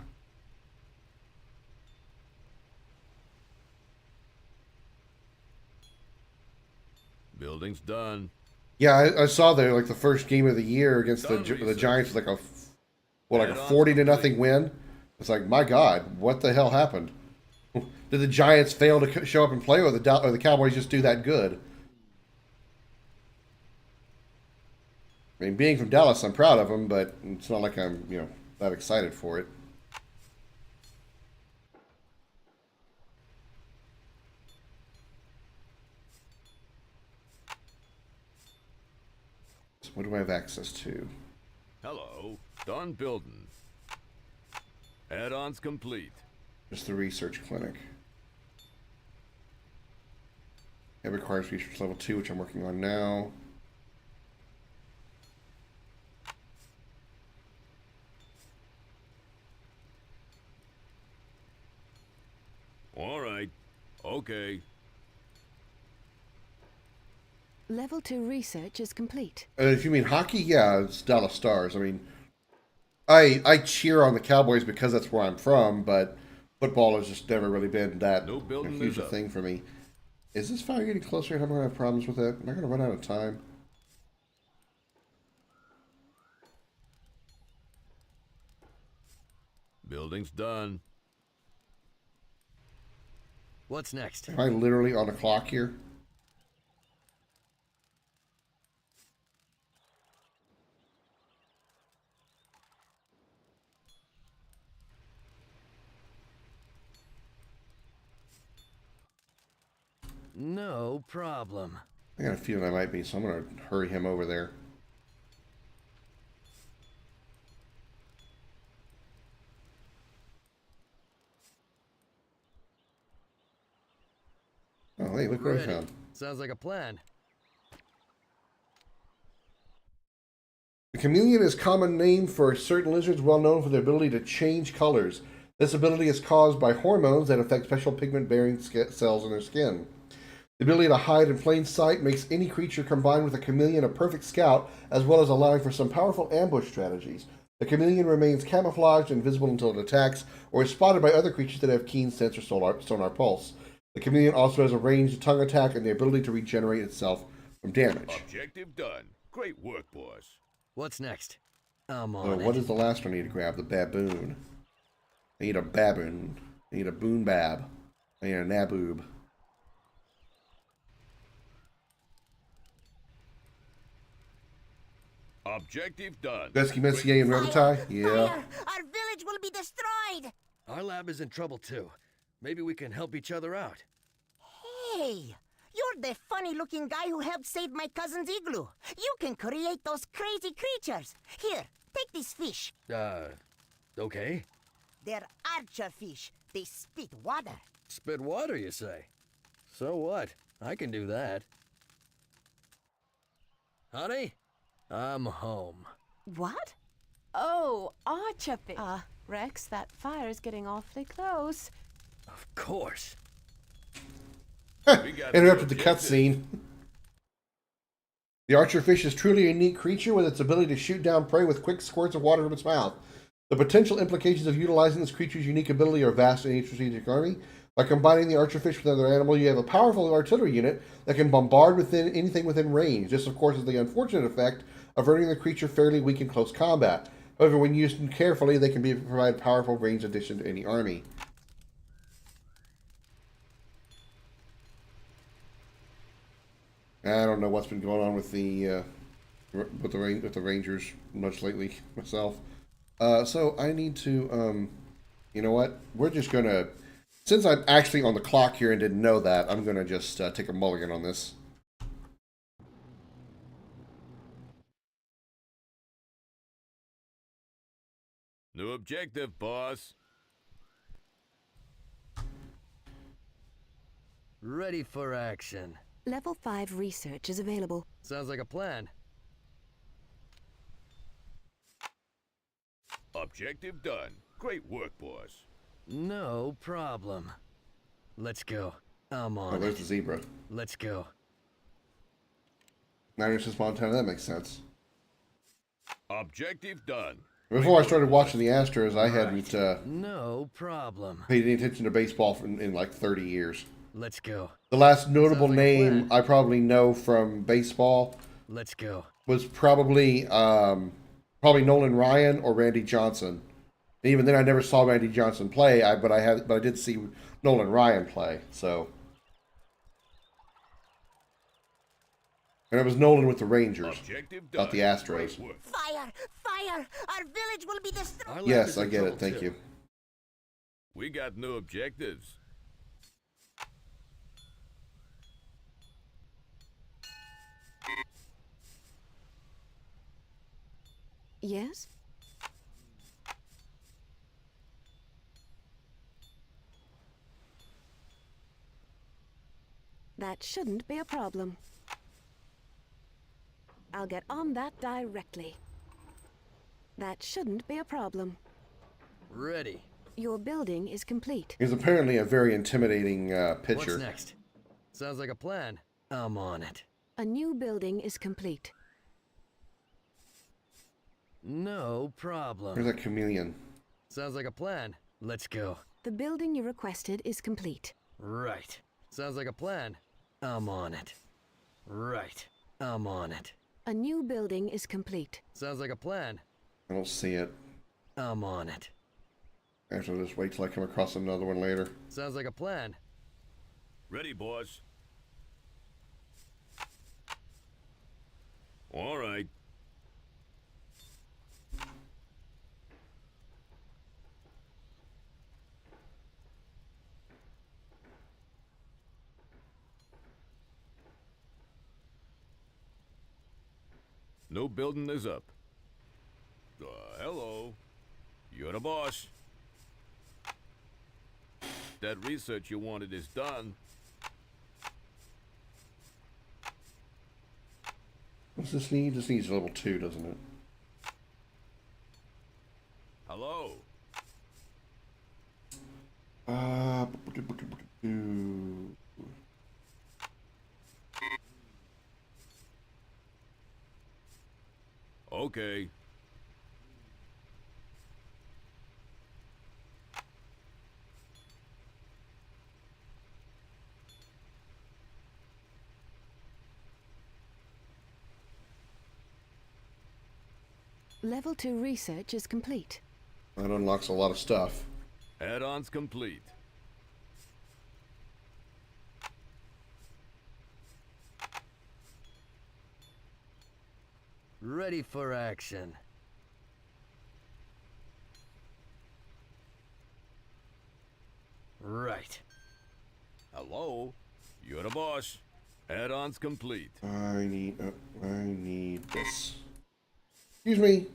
C: Building's done.
A: Yeah, I saw there like the first game of the year against the Giants was like a 40-0 win. It's like, my God, what the hell happened? Did the Giants fail to show up and play, or the Cowboys just do that good? I mean, being from Dallas, I'm proud of them, but it's not like I'm, that excited for it. So what do I have access to?
C: Hello. Done building. Add-ons complete.
A: Just the research clinic. It requires research level 2, which I'm working on now.
C: All right. Okay.
B: Level 2 research is complete.
A: If you mean hockey, yeah, it's Dallas Stars. I mean, I cheer on the Cowboys because that's where I'm from, but football has just never really been that huge a thing for me. Is this fire getting closer and I'm going to have problems with it? Am I going to run out of time?
C: Building's done.
E: What's next?
A: Am I literally on a clock here?
E: No problem.
A: I got a feeling I might be, so I'm going to hurry him over there. Oh, hey, look what I found.
E: Sounds like a plan.
A: The chameleon is a common name for certain lizards well known for their ability to change colors. This ability is caused by hormones that affect special pigment-bearing cells in their skin. The ability to hide in plain sight makes any creature combined with a chameleon a perfect scout, as well as allowing for some powerful ambush strategies. The chameleon remains camouflaged and invisible until it attacks, or is spotted by other creatures that have keen sense or sonar pulse. The chameleon also has a ranged tongue attack and the ability to regenerate itself from damage.
C: Objective done. Great work, boss.
E: What's next? I'm on
A: What is the last one I need to grab? The baboon. I need a baboon. I need a boon bab. I need a naboob.
C: Objective done.
A: Besky Messier and Revitai? Yeah.
F: Fire! Our village will be destroyed!
E: Our lab is in trouble too. Maybe we can help each other out.
F: Hey! You're the funny-looking guy who helped save my cousin's igloo. You can create those crazy creatures. Here, take this fish.
E: Okay.
F: They're archer fish. They spit water.
E: Spit water, you say? So what? I can do that. Honey, I'm home.
B: What? Oh, archerfish. Rex, that fire's getting awfully close.
E: Of course.
A: Interrupted the cutscene. The archerfish is truly a unique creature with its ability to shoot down prey with quick squirts of water from its mouth. The potential implications of utilizing this creature's unique ability are vast in any strategic army. By combining the archerfish with another animal, you have a powerful artillery unit that can bombard anything within range. This, of course, is the unfortunate effect of rendering the creature fairly weak in close combat. However, when used carefully, they can provide powerful range addition to any army. I don't know what's been going on with the Rangers much lately myself. So I need to, you know what? We're just gonna, since I'm actually on the clock here and didn't know that, I'm gonna just take a mulligan on this.
C: New objective, boss.
E: Ready for action.
B: Level 5 research is available.
E: Sounds like a plan.
C: Objective done. Great work, boss.
E: No problem. Let's go. I'm
A: Oh,
E: on
A: there's
E: it.
A: the zebra.
E: Let's go.
A: 9 inches Montana, that makes sense.
C: Objective done.
A: Before I started watching the Astros, I hadn't
E: No problem.
A: paid any attention to baseball in like 30 years.
E: Let's go.
A: The last notable
E: Sounds like a
A: name
E: plan.
A: I probably know from baseball
E: Let's go.
A: was probably Nolan Ryan or Randy Johnson. And even then, I never saw Randy Johnson play. But I did see Nolan Ryan play. So, and it was Nolan with the Rangers,
C: Objective done.
A: not the Astros.
C: Great work.
F: Fire! Fire! Our village will be destroyed!
E: Our land
A: Yes,
E: is
A: I
E: in
A: get
E: trouble
A: it. Thank
E: too.
A: you.
C: We got new objectives.
B: Yes? That shouldn't be a problem. I'll get on that directly. That shouldn't be a problem.
E: Ready.
B: Your building is complete.
A: He's apparently a very intimidating
E: What's
A: pitcher.
E: next? Sounds like a plan. I'm on it.
B: A new building is complete.
E: No problem.
A: There's that chameleon.
E: Sounds like a plan. Let's go.
B: The building you requested is complete.
E: Right. Sounds like a plan. I'm on it. Right. I'm on it.
B: A new building is complete.
E: Sounds like a plan.
A: I don't see it.
E: I'm on it.
A: I have to just wait till I come across another one later.
E: Sounds like a plan.
C: Ready, boss. All right. No building is up. Hello. You're the boss. That research you wanted is done.
A: What's this need? This needs level 2, doesn't it?
C: Hello.
A: Uh,
C: Okay.
B: Level 2 research is complete.
A: that unlocks a lot of stuff.
C: Add-ons complete.
E: Ready for action. Right.
C: Hello. You're the boss. Add-ons complete.
A: I need this. Excuse me.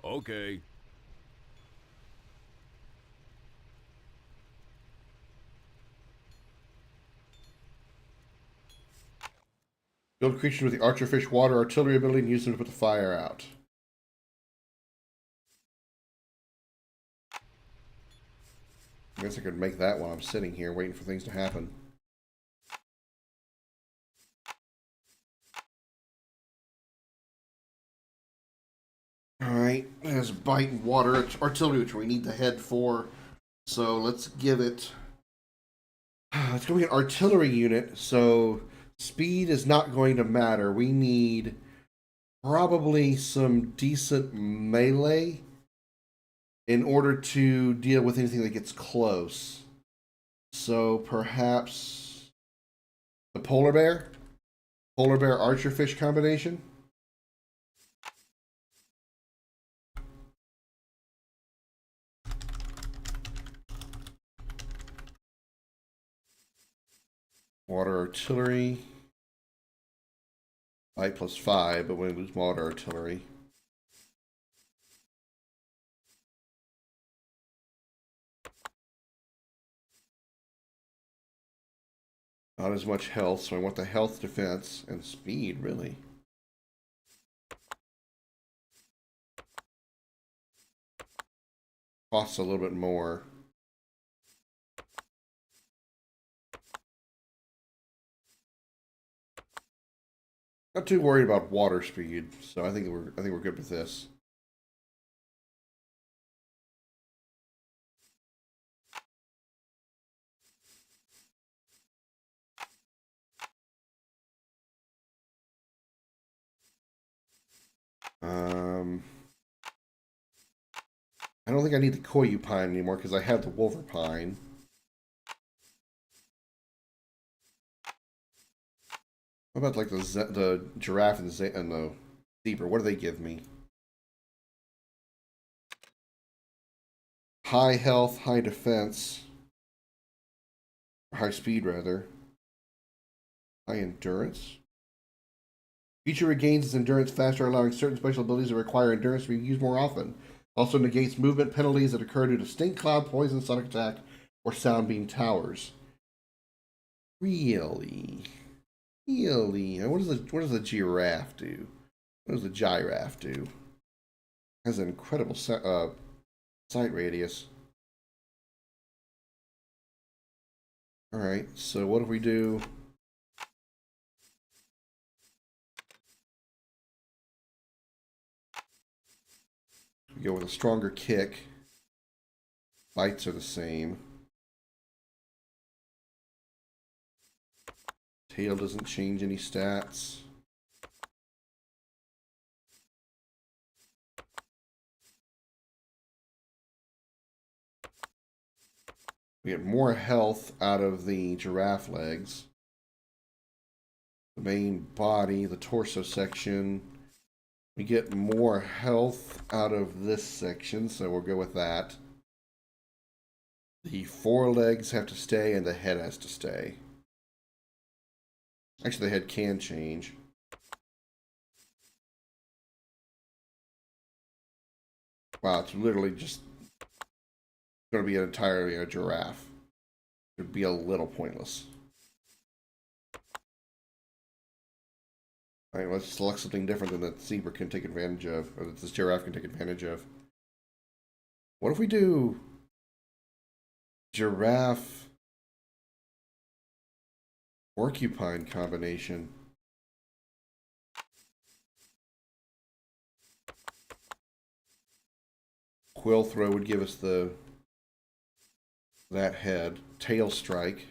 C: Okay.
A: Build creatures with the archerfish water artillery ability and use them to put the fire out. I guess I could make that while I'm sitting here waiting for things to happen. Alright, there's bite and water artillery, which we need the head for. So let's give it... It's going to be an artillery unit, so speed is not going to matter. We need probably some decent melee in order to deal with anything that gets close. So perhaps the polar bear archerfish combination. Water artillery. Light +5, but we lose water artillery. Not as much health, so I want the health, defense, and speed, really. costs a little bit more. Not too worried about water speed, so I think we're good with this. I don't think I need the Koyupine anymore because I have the Wolverpine. What about like the giraffe and the zebra? What do they give me? High health, high defense, high speed rather. High endurance. Creature regains its endurance faster, allowing certain special abilities that require endurance to be used more often. Also negates movement penalties that occur due to stink cloud, poison, sonic attack, or sound beam towers. Really? What does the giraffe do? What does the giraffe do? It has an incredible sight radius. Alright, so what if we do... We go with a stronger kick. Bites are the same. Tail doesn't change any stats. We get more health out of the giraffe legs. The main body, the torso section. We get more health out of this section, so we'll go with that. The forelegs have to stay and the head has to stay. Actually, the head can change. Wow, it's literally just going to be entirely a giraffe. It would be a little pointless. Alright, let's select something different than that zebra can take advantage of, or that this giraffe can take advantage of. What if we do giraffe porcupine combination? Quill throw would give us that head. Tail strike.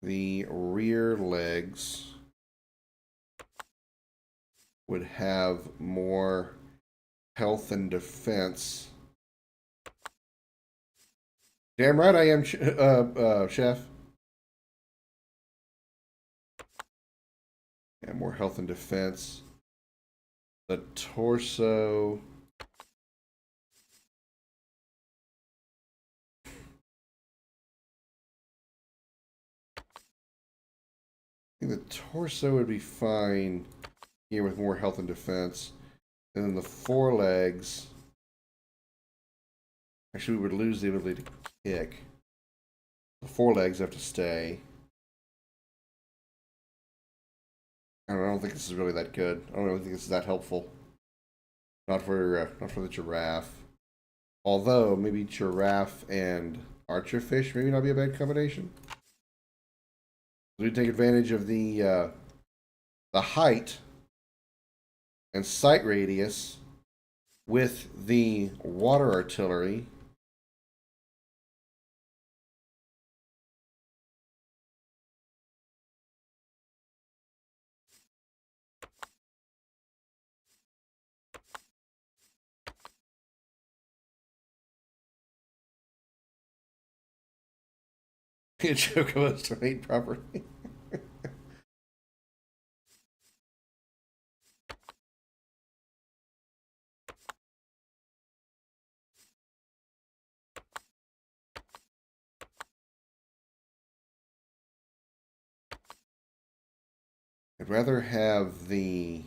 A: The rear legs would have more health and defense. Damn right I am, Chef. Yeah, more health and defense. The torso. I think the torso would be fine here with more health and defense. And then the forelegs. Actually, we would lose the ability to kick. The forelegs have to stay. I don't think this is really that good. I don't really think this is that helpful. Not for the giraffe. Although maybe giraffe and archerfish maybe not be a bad combination. We take advantage of the height and sight radius with the water artillery. Chocobos to mate properly. I'd rather have the...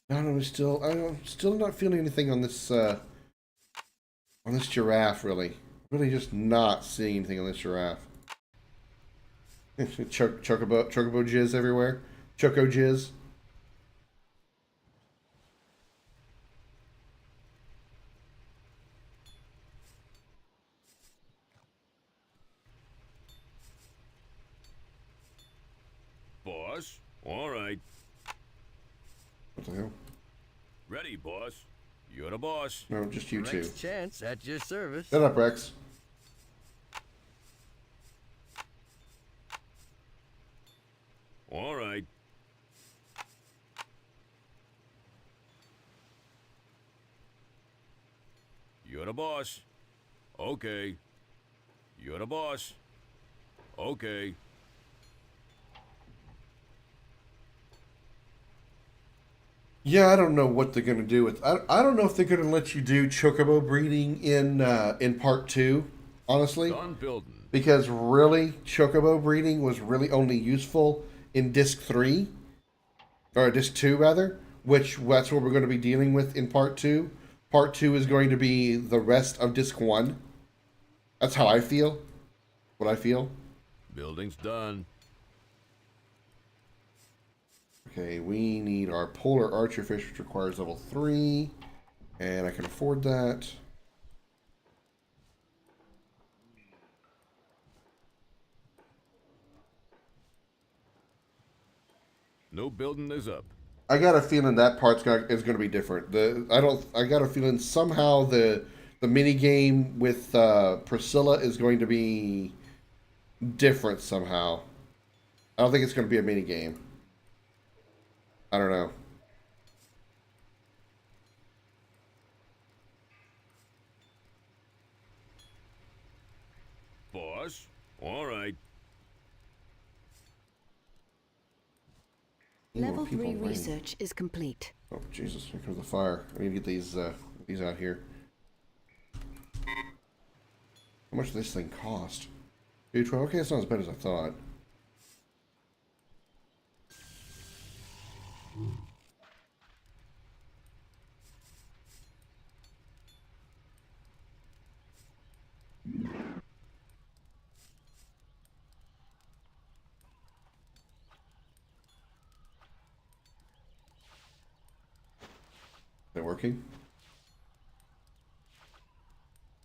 A: I'm still not feeling anything on this giraffe really. Really just not seeing anything on this giraffe. Chocobo jizz everywhere. Choco jizz.
C: Boss? All right.
A: What the hell?
C: Ready, boss. You're the boss.
A: No, just you two.
E: Rex Chance at your service.
A: Shut up, Rex.
C: All right. You're the boss. Okay. You're the boss. Okay.
A: Yeah, I don't know what they're gonna do with. I don't know if they're gonna let you do chocobo breeding in part 2, honestly.
C: Done building.
A: Because really, chocobo breeding was really only useful in disc 3, or disc 2 rather, which that's what we're going to be dealing with in part 2. Part 2 is going to be the rest of disc 1. That's how I feel. What I feel.
C: Building's done.
A: Okay, we need our polar archerfish, which requires level 3, and I can afford that.
C: No building is up.
A: I got a feeling that part's is going to be different. I got a feeling somehow the mini game with Priscilla is going to be different somehow. I don't think it's going to be a mini game. I don't know.
C: Boss? All right.
B: Level 3 research is complete.
A: Oh, Jesus. Here comes the fire. I need to get these out here. How much does this thing cost? Dude, okay, it's not as bad as I thought. Is it working?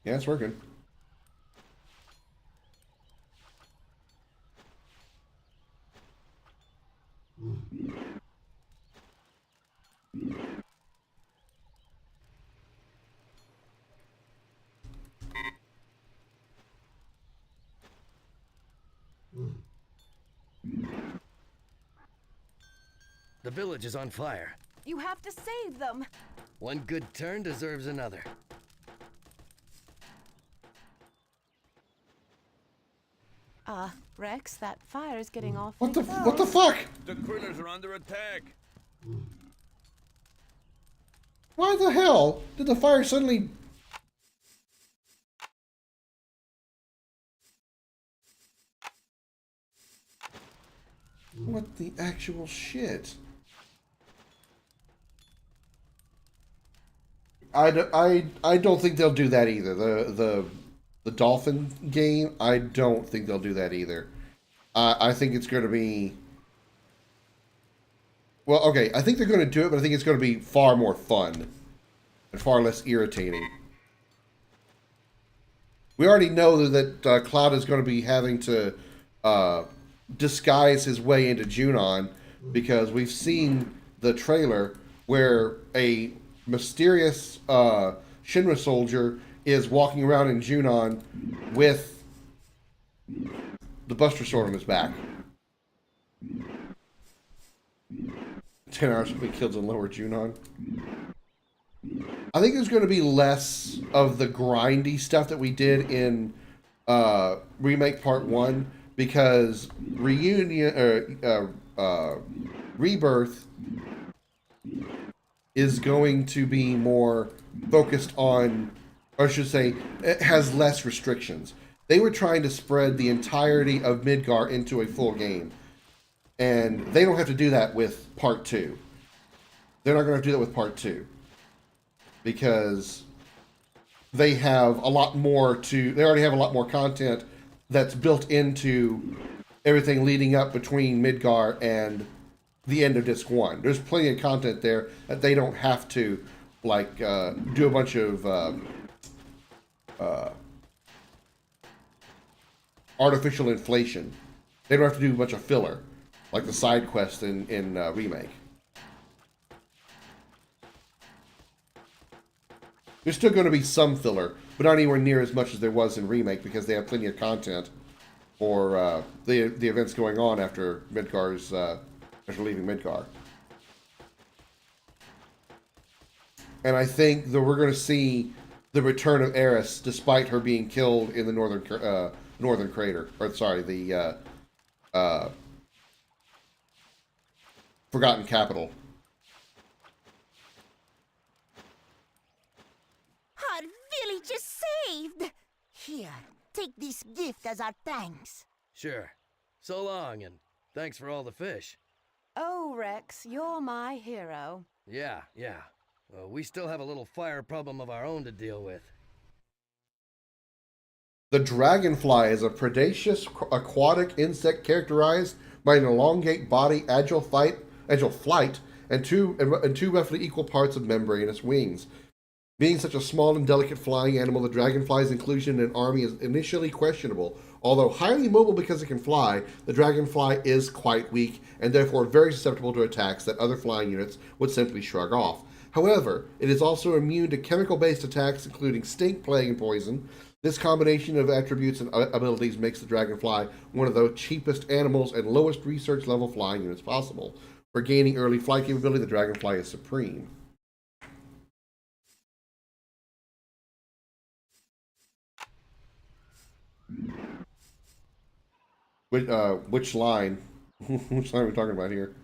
A: Yeah, it's working.
E: The village is on fire.
J: You have to save them.
E: One good turn deserves another.
B: Rex, that fire is getting awfully
A: What the
B: close.
A: fuck?
C: The critters are under attack.
A: Why the hell did the fire suddenly... What the actual shit? I don't think they'll do that either. The dolphin game, I don't think they'll do that either. I think it's going to be... Well, okay, I think they're going to do it, but I think it's going to be far more fun and far less irritating. We already know that Cloud is going to be having to disguise his way into Junon, because we've seen the trailer where a mysterious Shinra soldier is walking around in Junon with the Buster Sword on his back. 10 hours to be killed in Lower Junon. I think there's going to be less of the grindy stuff that we did in Remake Part 1, because Rebirth is going to be more focused on, or I should say, it has less restrictions. They were trying to spread the entirety of Midgar into a full game. And they don't have to do that with Part 2. They're not going to do that with Part 2. Because they have a lot more to. They already have a lot more content that's built into everything leading up between Midgar and the end of disc 1. There's plenty of content there that they don't have to like do a bunch of artificial inflation. They don't have to do a bunch of filler like the side quest in Remake. There's still going to be some filler, but not anywhere near as much as there was in Remake because they have plenty of content for the events going on after Midgar's after leaving Midgar. And I think that we're going to see the return of Eris, despite her being killed in the northern crater, or sorry, the Forgotten Capital.
F: Our village is saved! Here, take this gift as our thanks.
E: Sure. So long, and thanks for all the fish.
B: Oh, Rex, you're my hero.
E: Yeah. We still have a little fire problem of our own to deal with.
A: The dragonfly is a predaceous aquatic insect characterized by an elongate body, agile flight, and two roughly equal parts of membranous wings. Being such a small and delicate flying animal, the dragonfly's inclusion in an army is initially questionable. Although highly mobile because it can fly, the dragonfly is quite weak and therefore very susceptible to attacks that other flying units would simply shrug off. However, it is also immune to chemical-based attacks including stink, plague, and poison. This combination of attributes and abilities makes the dragonfly one of the cheapest animals and lowest research level flying units possible. For gaining early flight capability, the dragonfly is supreme. Which line? Which line are we talking about here?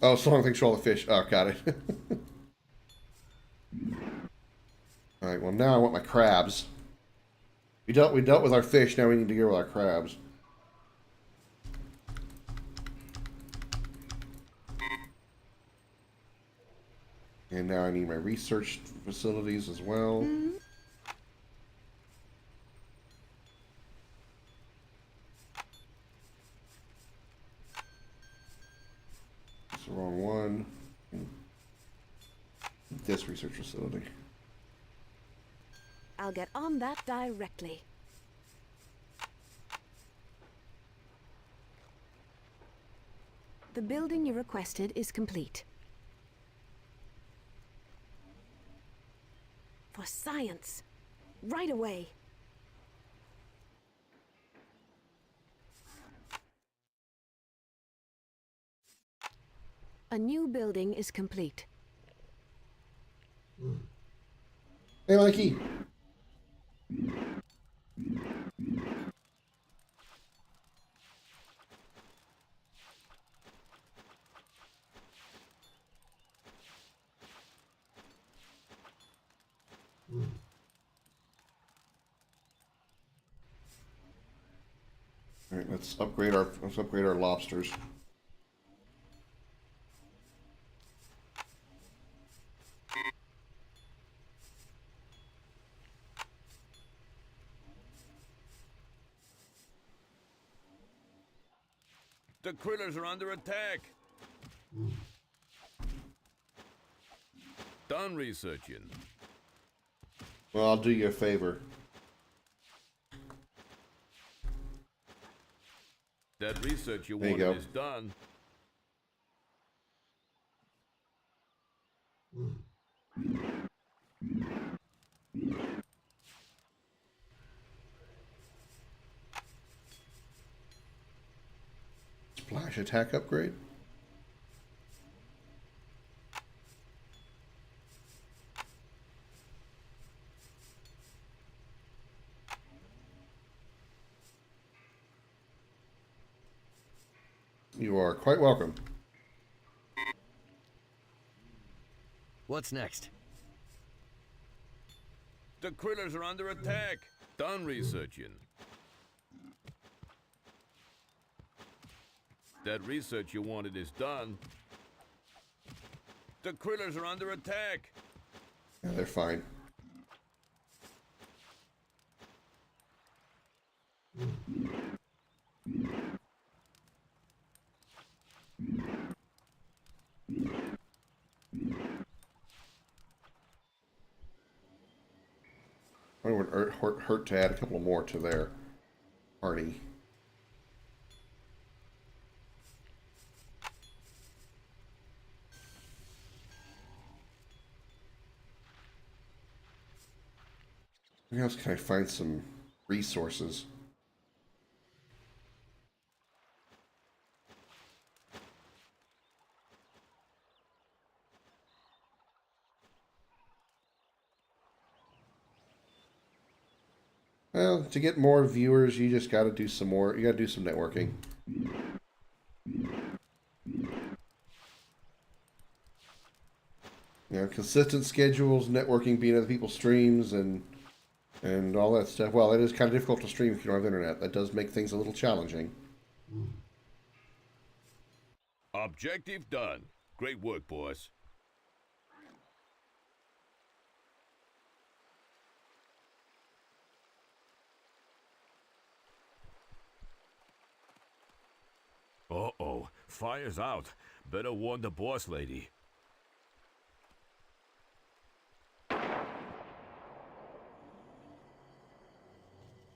A: Oh, so long, thanks for all the fish. Oh, got it. Alright, well now I want my crabs. We dealt with our fish, now we need to go with our crabs. And now I need my research facilities as well. It's the wrong one. This research facility.
B: I'll get on that directly. The building you requested is complete. For science. Right away. A new building is complete.
A: Hey, Mikey. All right, let's upgrade our lobsters.
C: The critters are under attack. Done researching.
A: Well, I'll do you a favor.
C: That research you
A: There you
C: wanted
A: go.
C: is done.
A: Splash attack upgrade. You are quite welcome.
E: What's next?
C: The critters are under attack. Done researching. That research you wanted is done. The critters are under attack.
A: Yeah, they're fine. I would hurt to add a couple more to their party. Where else can I find some resources? Well, to get more viewers, you just got to do some more. You got to do some networking. You know, consistent schedules, networking, being other people's streams, and all that stuff. Well, it is kind of difficult to stream if you don't have internet. That does make things a little challenging.
C: Objective done. Great work, boys. Uh-oh. Fire's out. Better warn the boss lady.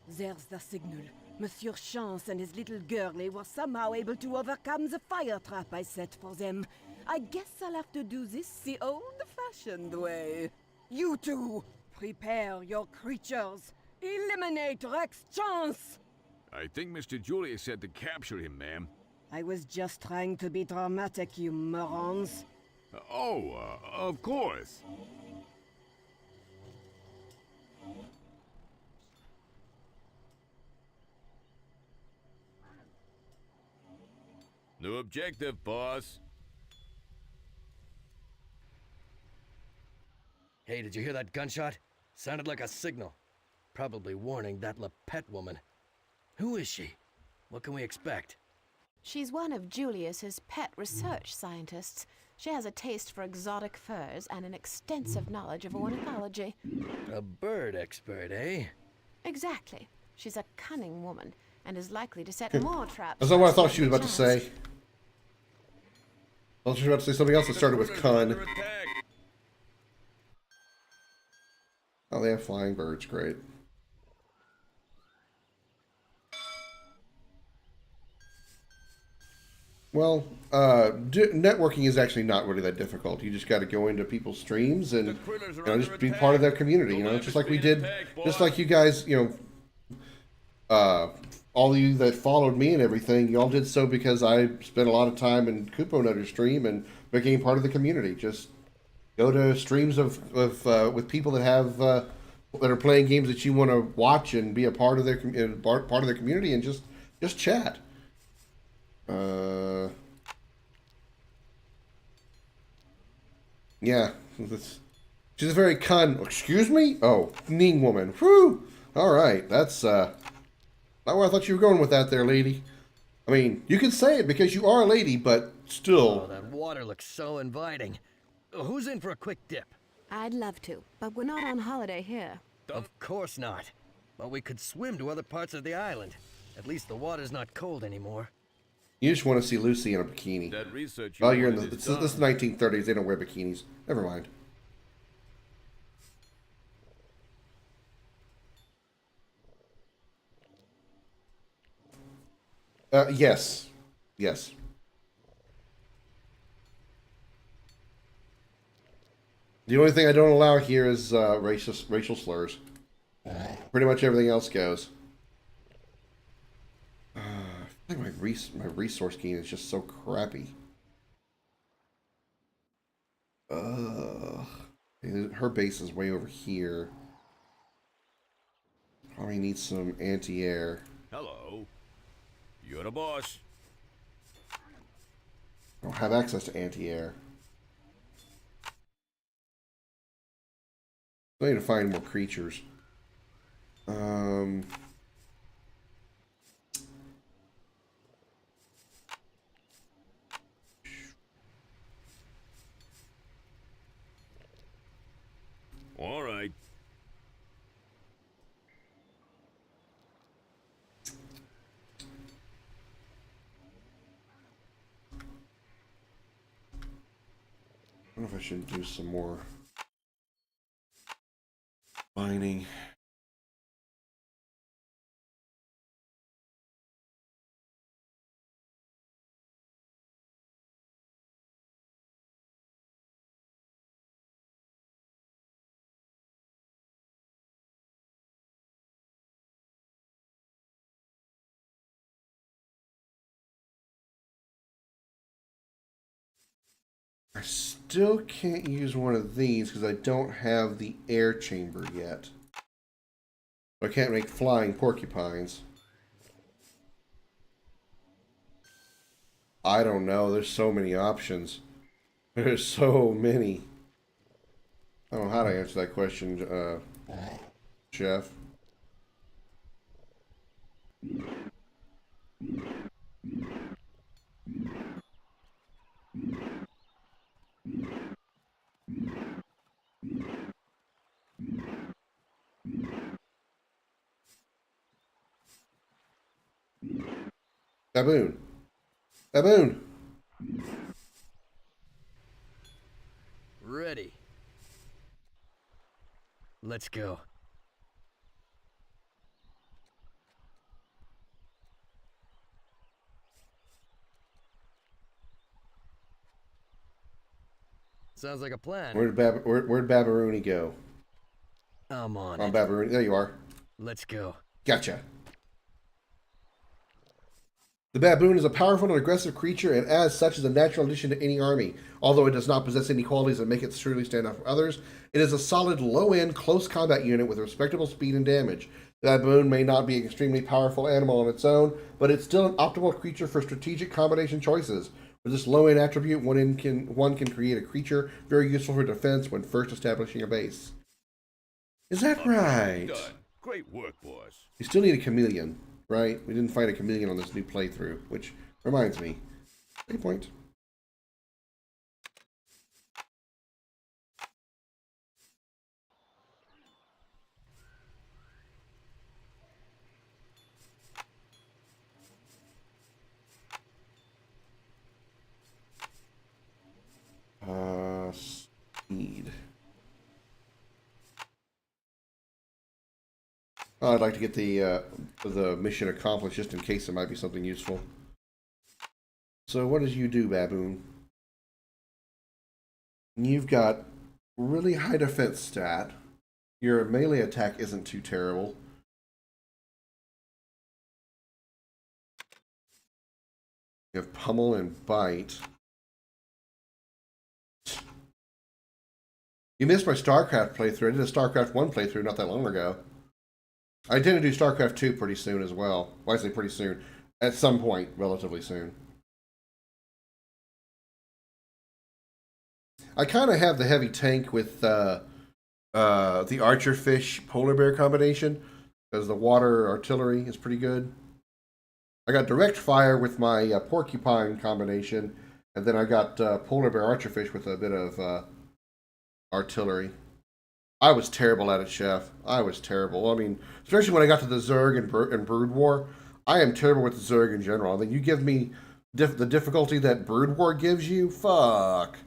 J: There's the signal. Monsieur Chance and his little girlie were somehow able to overcome the fire trap I set for them. I guess I'll have to do this the old-fashioned way. You two, prepare your creatures. Eliminate Rex Chance!
C: I think Mr. Julius said to capture him, ma'am.
J: I was just trying to be dramatic, you morons.
C: Of course. New objective, boss.
E: Hey, did you hear that gunshot? Sounded like a signal. Probably warning that Lepet woman. Who is she? What can we expect?
B: She's one of Julius's pet research scientists. She has a taste for exotic furs and an extensive knowledge of ornithology.
E: A bird expert, eh?
B: Exactly. She's a cunning woman and is likely to set more traps.
A: That's not what I thought she was about to say. I thought she was about to say something else that started with "cun." Oh, they have flying birds. Great. Well, networking is actually not really that difficult. You just got to go into people's streams and just be part of their community. You know, just like we did, just like you guys. You know, all of you that followed me and everything, y'all did so because I spent a lot of time in Couponetter stream and became part of the community. Just go to streams with people that have that are playing games that you want to watch and be a part of their community and just chat. Yeah, she's a very excuse me? Oh, Ning woman. Whew. All right, that's not where I thought you were going with that there, lady. I mean, you can say it because you are a lady, but still.
E: Oh, that water looks so inviting. Who's in for a quick dip?
B: I'd love to, but we're not on holiday here.
E: Of course not. But we could swim to other parts of the island. At least the water's not cold anymore.
A: You just want to see Lucy in a bikini.
C: That research
A: Oh, you're in this is 1930s. They don't wear bikinis. Never mind. Yes. Yes. The only thing I don't allow here is racial slurs. Pretty much everything else goes. I think my resource gain is just so crappy. Her base is way over here. Probably need some anti-air.
C: Hello. You're the boss.
A: I don't have access to anti-air. I need to find more creatures.
C: All right.
A: I wonder if I should do some more mining. I still can't use one of these because I don't have the air chamber yet. I can't make flying porcupines. I don't know. There's so many options. There's so many. I don't know how to answer that question, Chef. Baboon. Baboon.
E: Ready. Let's go. Sounds like a plan.
A: Where'd Babaroony go?
E: I'm on
A: Oh,
E: it.
A: Babaroony. There you are.
E: Let's go.
A: Gotcha. The baboon is a powerful and aggressive creature, and as such is a natural addition to any army. Although it does not possess any qualities that make it truly stand out from others, it is a solid, low-end, close combat unit with respectable speed and damage. The baboon may not be an extremely powerful animal on its own, but it's still an optimal creature for strategic combination choices. With this low-end attribute, one can create a creature very useful for defense when first establishing a base. Is that right?
C: Done. Great work, boss.
A: We still need a chameleon, right? We didn't find a chameleon on this new playthrough, which reminds me. Great point. Speed. I'd like to get the mission accomplished just in case there might be something useful. So what does you do, Baboon? You've got really high defense stat. Your melee attack isn't too terrible. You have pummel and bite. You missed my StarCraft playthrough. I did a StarCraft 1 playthrough not that long ago. I intend to do StarCraft 2 pretty soon as well. Well, I say pretty soon. At some point, relatively soon. I kind of have the heavy tank with the Archer Fish Polar Bear combination, because the water artillery is pretty good. I got direct fire with my Porcupine combination, and then I got Polar Bear Archer Fish with a bit of artillery. I was terrible at it, Chef. I was terrible. I mean, especially when I got to the Zerg and Brood War. I am terrible with the Zerg in general. I mean, you give me the difficulty that Brood War gives you, fuck.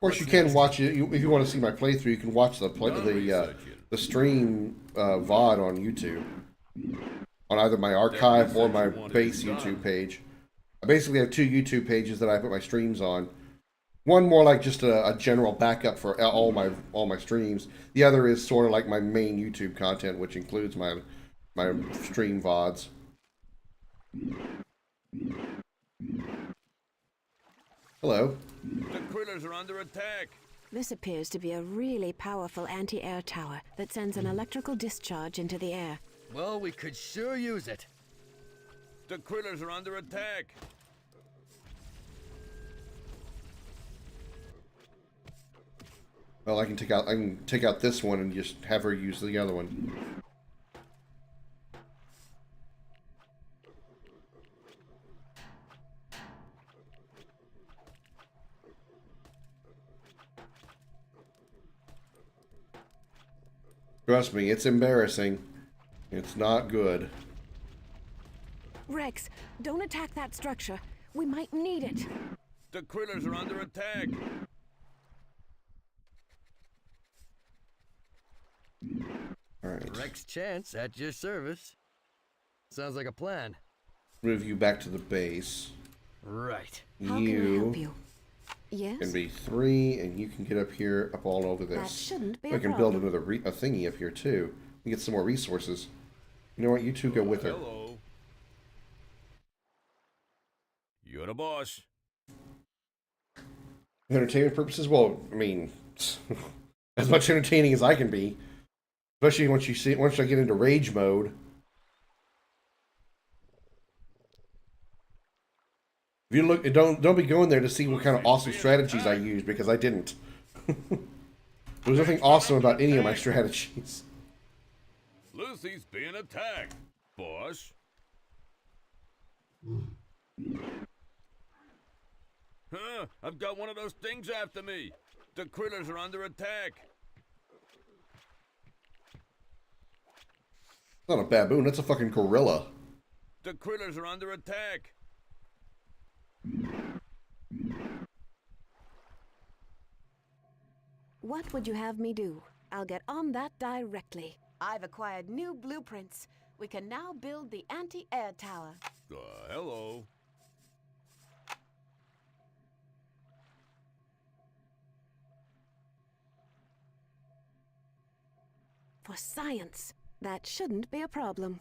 A: Of course, you can watch it if you want to see my playthrough. You can watch the stream VOD on YouTube, on either my archive or my base YouTube page. I basically have two YouTube pages that I put my streams on. One more like just a general backup for all my streams. The other is sort of like my main YouTube content, which includes my stream VODs. Hello.
C: The critters are under attack.
B: This appears to be a really powerful anti-air tower that sends an electrical discharge into the air.
E: Well, we could sure use it.
C: The critters are under attack.
A: Well, I can take out this one and just have her use the other one. Trust me, it's embarrassing. It's not good.
B: Rex, don't attack that structure. We might need it.
C: The critters are under attack.
A: Alright.
E: Rex Chance at your service. Sounds like a plan.
A: Move you back to the base.
E: Right.
B: How can I help you? Yes?
A: Can be 3, and you can get up here, up all over this.
B: That shouldn't be
A: I
B: a
A: can build
B: problem.
A: another a thingy up here too. We get some more resources. You know what? You two go with her.
C: Hello. You're the boss.
A: Entertainment purposes? Well, I mean, as much entertaining as I can be. Especially once I get into rage mode. If you look, don't be going there to see what kind of awesome strategies I use, because I didn't. There's nothing awesome about any of my strategies.
C: Lucy's being attacked, boss. Huh? I've got one of those things after me. The critters are under attack.
A: It's not a baboon, that's a fucking gorilla.
C: The critters are under attack.
B: What would you have me do? I'll get on that directly. I've acquired new blueprints. We can now build the anti-air tower.
C: Hello.
B: For science. That shouldn't be a problem.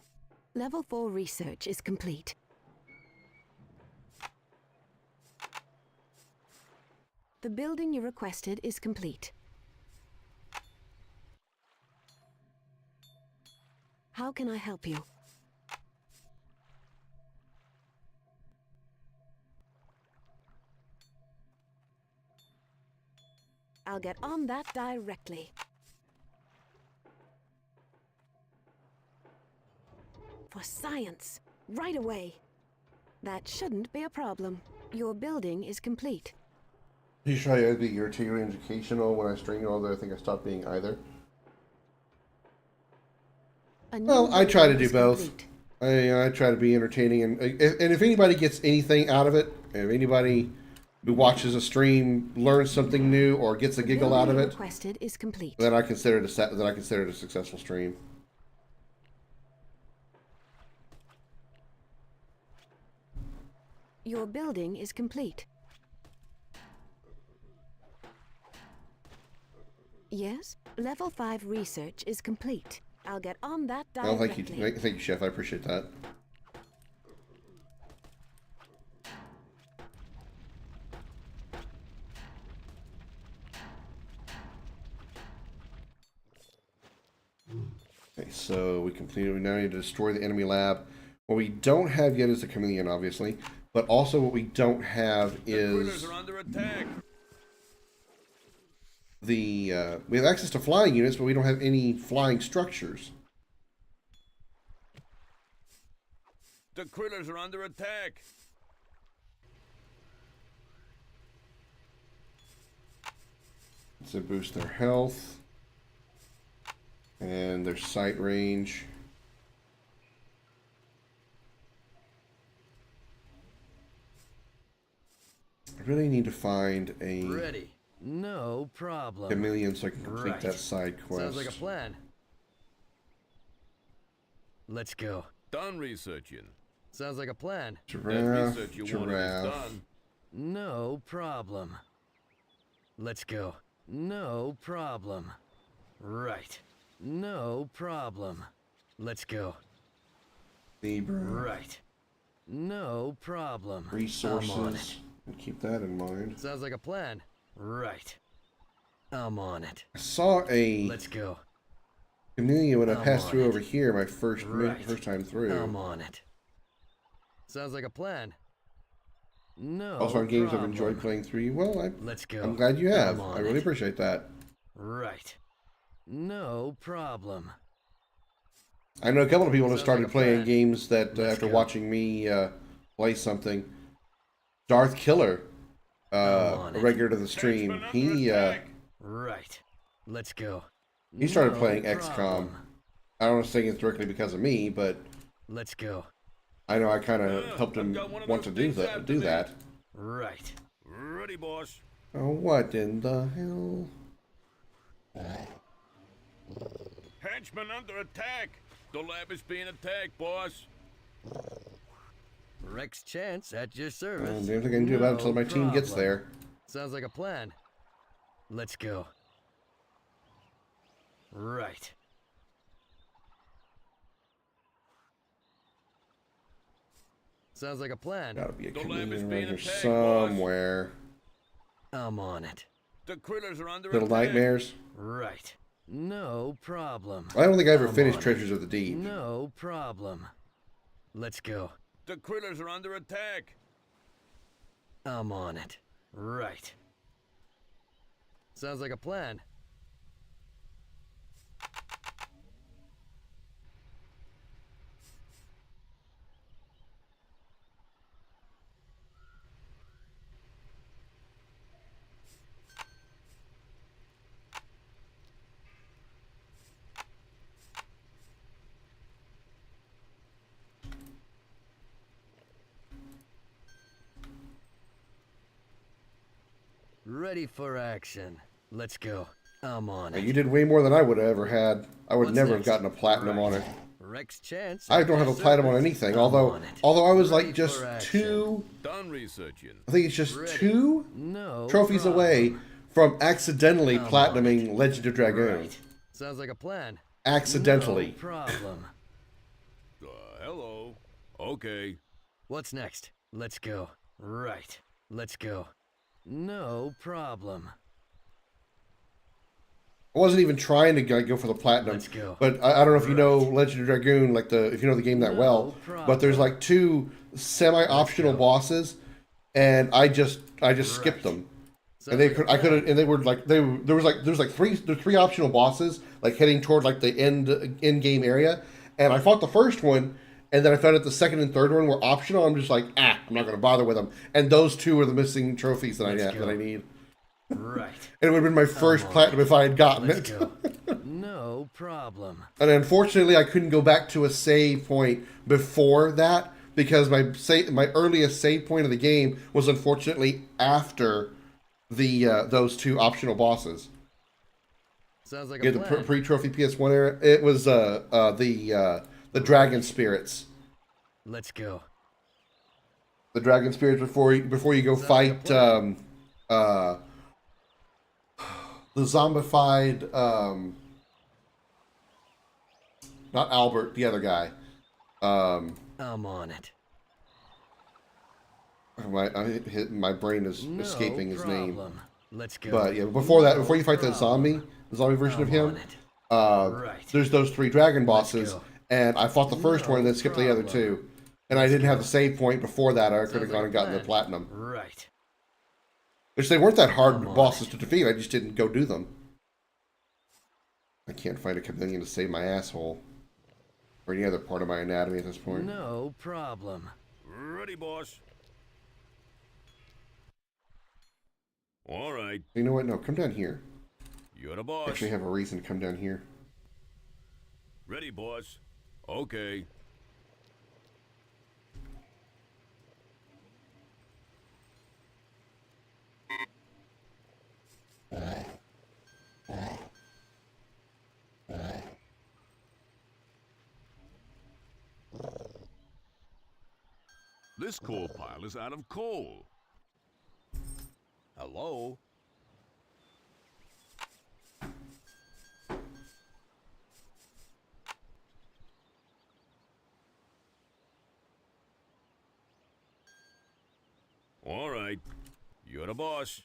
B: Level 4 research is complete. The building you requested is complete. How can I help you? I'll get on that directly. For science, right away. That shouldn't be a problem. Your building is complete.
A: You try to be irritating or educational when I string, although I think I stopped being either. Well, I try to do both. I try to be entertaining, and if anybody gets anything out of it, if anybody who watches a stream learns something new or gets a giggle out of it,
B: requested is complete.
A: then I consider it a successful stream.
B: Your building is complete. Yes, level 5 research is complete. I'll get on that
A: Oh,
B: directly.
A: thank you, Chef. I appreciate that. Okay, so we now need to destroy the enemy lab. What we don't have yet is the chameleon, obviously, but also what we don't have is
C: Critters are under attack.
A: we have access to flying units, but we don't have any flying structures.
C: The critters are under attack.
A: To boost their health and their sight range. I really need to find a
E: Ready. No problem.
A: chameleon so I can complete
E: Right.
A: that side quest.
E: Sounds like a plan. Let's go.
C: Done researching.
E: Sounds like a plan.
C: That
A: Giraffe,
C: research you wanted is
A: giraffe.
C: done.
E: No problem. Let's go. No problem. Right. No problem. Let's go.
A: Zebra.
E: Right. No problem. I'm on it.
A: Resources. And keep that in mind.
E: Sounds like a plan. Right. I'm on it.
A: I saw a
E: Let's go.
A: chameleon when I
E: I'm
A: passed
E: on
A: through
E: it.
A: over here my first
E: Right.
A: time through.
E: I'm on it. Sounds like a plan. No
A: Also on games I've
E: problem.
A: enjoyed playing through. Well,
E: Let's go.
A: I'm glad you have.
E: I'm on
A: I really
E: it.
A: appreciate that.
E: Right. No problem.
A: I know a couple of people that
E: Sounds
A: started
E: like a
A: playing
E: plan.
A: games that
E: Let's
A: after
E: go.
A: watching me play something. Darth Killer,
E: on
A: a
E: it.
A: regular to the stream.
E: Right. Let's go.
A: He started
E: No
A: playing XCOM.
E: problem.
A: I don't want to say it's directly because of me, but
E: Let's go.
A: I know I kind of helped him want to do that.
E: Right.
C: Ready, boss.
A: Oh, what in the hell?
C: Henchmen under attack. The lab is being attacked, boss.
E: Rex Chance at your service.
A: Well, damn thing I can do about it until my team gets
E: problem.
A: there.
E: Sounds like a plan. Let's go. Right. Sounds like a plan.
A: Gotta be a
C: The lab
A: chameleon
C: is
A: around
C: being
A: here
C: attacked, boss.
A: somewhere.
E: I'm on it.
C: The critters are under
A: Little
C: attack.
A: nightmares.
E: Right. No problem.
A: I don't think I ever
E: I'm
A: finished
E: on it.
A: Treasures of the Deep.
E: No problem. Let's go.
C: The critters are under attack.
E: I'm on it. Right. Sounds like a plan. Ready for action. Let's go. I'm on it.
A: You did way more than I would have ever had. I would
E: What's
A: never have
E: next?
A: gotten a platinum
E: Right.
A: on it.
E: Rex Chance.
A: I
E: at
A: don't have a
E: your
A: platinum on
E: service.
A: anything.
E: I'm
A: Although
E: on it.
A: I was
E: Ready
A: like just
E: for action.
A: two.
C: Done researching.
A: I think it's just
E: Ready.
A: two
E: No
A: trophies
E: problem.
A: away from accidentally
E: I'm on
A: platinuming Legend of Dragoon.
E: Right. Sounds like a plan.
A: Accidentally.
E: No problem.
C: Hello. Okay.
E: What's next? Let's go. Right. Let's go. No problem.
A: I wasn't even trying to go for the platinum.
E: Let's go.
A: But I don't know if you know Legend of Dragoon, like if you know the game that
E: No
A: well. But there's
E: problem.
A: like two semi-optional
E: go.
A: bosses, and I just skipped them.
E: Sounds
A: And they
E: like
A: could,
E: a
A: I could have,
E: plan.
A: and they were like, there was like three optional bosses, like heading toward like the end game area, and I fought the first one, and then I found out the second and third one were optional. I'm just like, I'm not going to bother with them. And those two are the missing trophies that
E: Let's go.
A: I need.
E: Right.
A: And it would have been my first
E: on
A: platinum if I had gotten
E: Let's
A: it.
E: go. No problem.
A: And unfortunately, I couldn't go back to a save point before that because my earliest save point of the game was unfortunately after the those two optional bosses.
E: Sounds like
A: Yeah,
E: a
A: the
E: plan.
A: pre-trophy PS1 era. It was the dragon spirits.
E: Let's go.
A: The dragon spirits before you go
E: Sounds like a
A: fight
E: plan.
A: the zombified not Albert, the other guy.
E: I'm on it.
A: My brain is
E: No
A: escaping his name.
E: problem. Let's go.
A: But yeah, before that,
E: No
A: before you fight that
E: problem.
A: the zombie version of
E: I'm
A: him,
E: on it. Right.
A: there's those three dragon bosses,
E: go.
A: and I fought the first one and then skipped the other
E: problem.
A: two. And I didn't have the save point before that. I could have
E: Sounds
A: gone
E: like
A: and
E: a
A: gotten the
E: plan.
A: platinum.
E: Right.
A: Which they weren't that hard
E: I'm on
A: bosses
E: it.
A: to defeat. I just didn't go do them. I can't find a chameleon to save my asshole. Or any other part of my anatomy at this point.
E: No problem.
C: Ready, boss. All right.
A: You know what? No, come down here.
C: You're the boss.
A: Actually have a reason to come down here.
C: Ready, boss. Okay. This coal pile is out of coal. Hello? All right. You're the boss.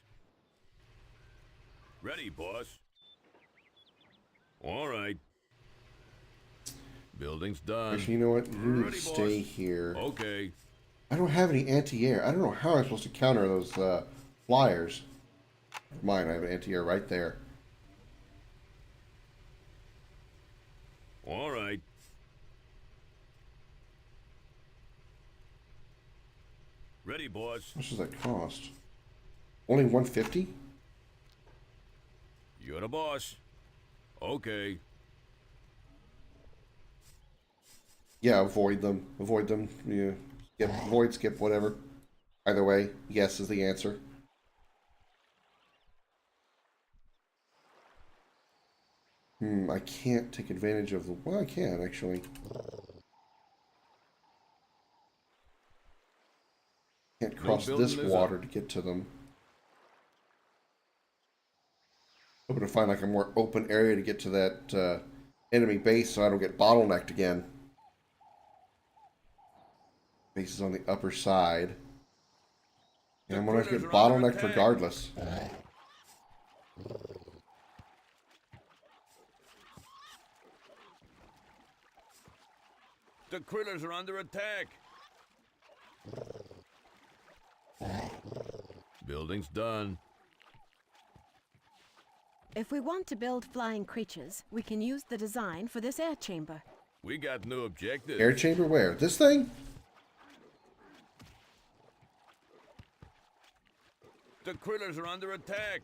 C: Ready, boss. All right. Building's done.
A: Actually, you know what? You need
C: Ready,
A: to stay
C: boss.
A: here.
C: Okay.
A: I don't have any anti-air. I don't know how I'm supposed to counter those flyers. Never mind, I have an anti-air right there.
C: All right. Ready, boss.
A: How much does that cost? Only 150?
C: You're the boss. Okay.
A: Yeah, avoid them. Avoid them. Yeah. Skip, avoid, skip, whatever. Either way, yes is the answer. I can't take advantage of the... Well, I can, actually. Can't cross this water to get to them. Hoping to find like a more open area to get to that enemy base so I don't get bottlenecked again. Base is on the upper side. And I'm going to get bottlenecked regardless.
C: The critters are under attack. Building's done.
B: If we want to build flying creatures, we can use the design for this air chamber.
C: We got new objectives.
A: Air chamber where? This thing?
C: The critters are under attack.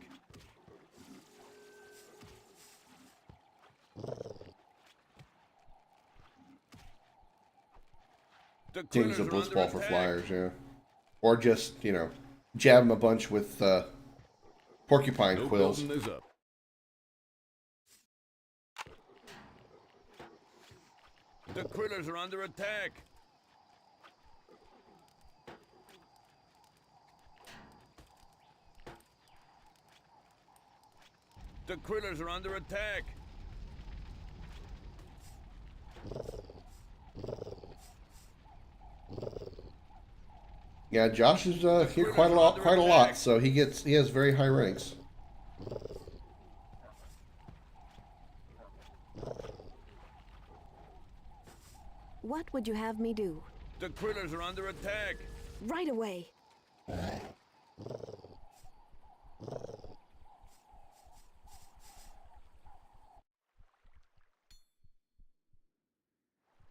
C: The
A: Change
C: critters
A: the
C: are
A: blitz
C: under
A: ball for
C: attack.
A: flyers, yeah. Or just, you know, jab them a bunch with porcupine
C: No
A: quills.
C: building is up. The critters are under attack. The critters are under attack.
A: Yeah, Josh is here quite a lot, so he has very high ranks.
B: What would you have me do?
C: The critters are under attack.
B: Right away.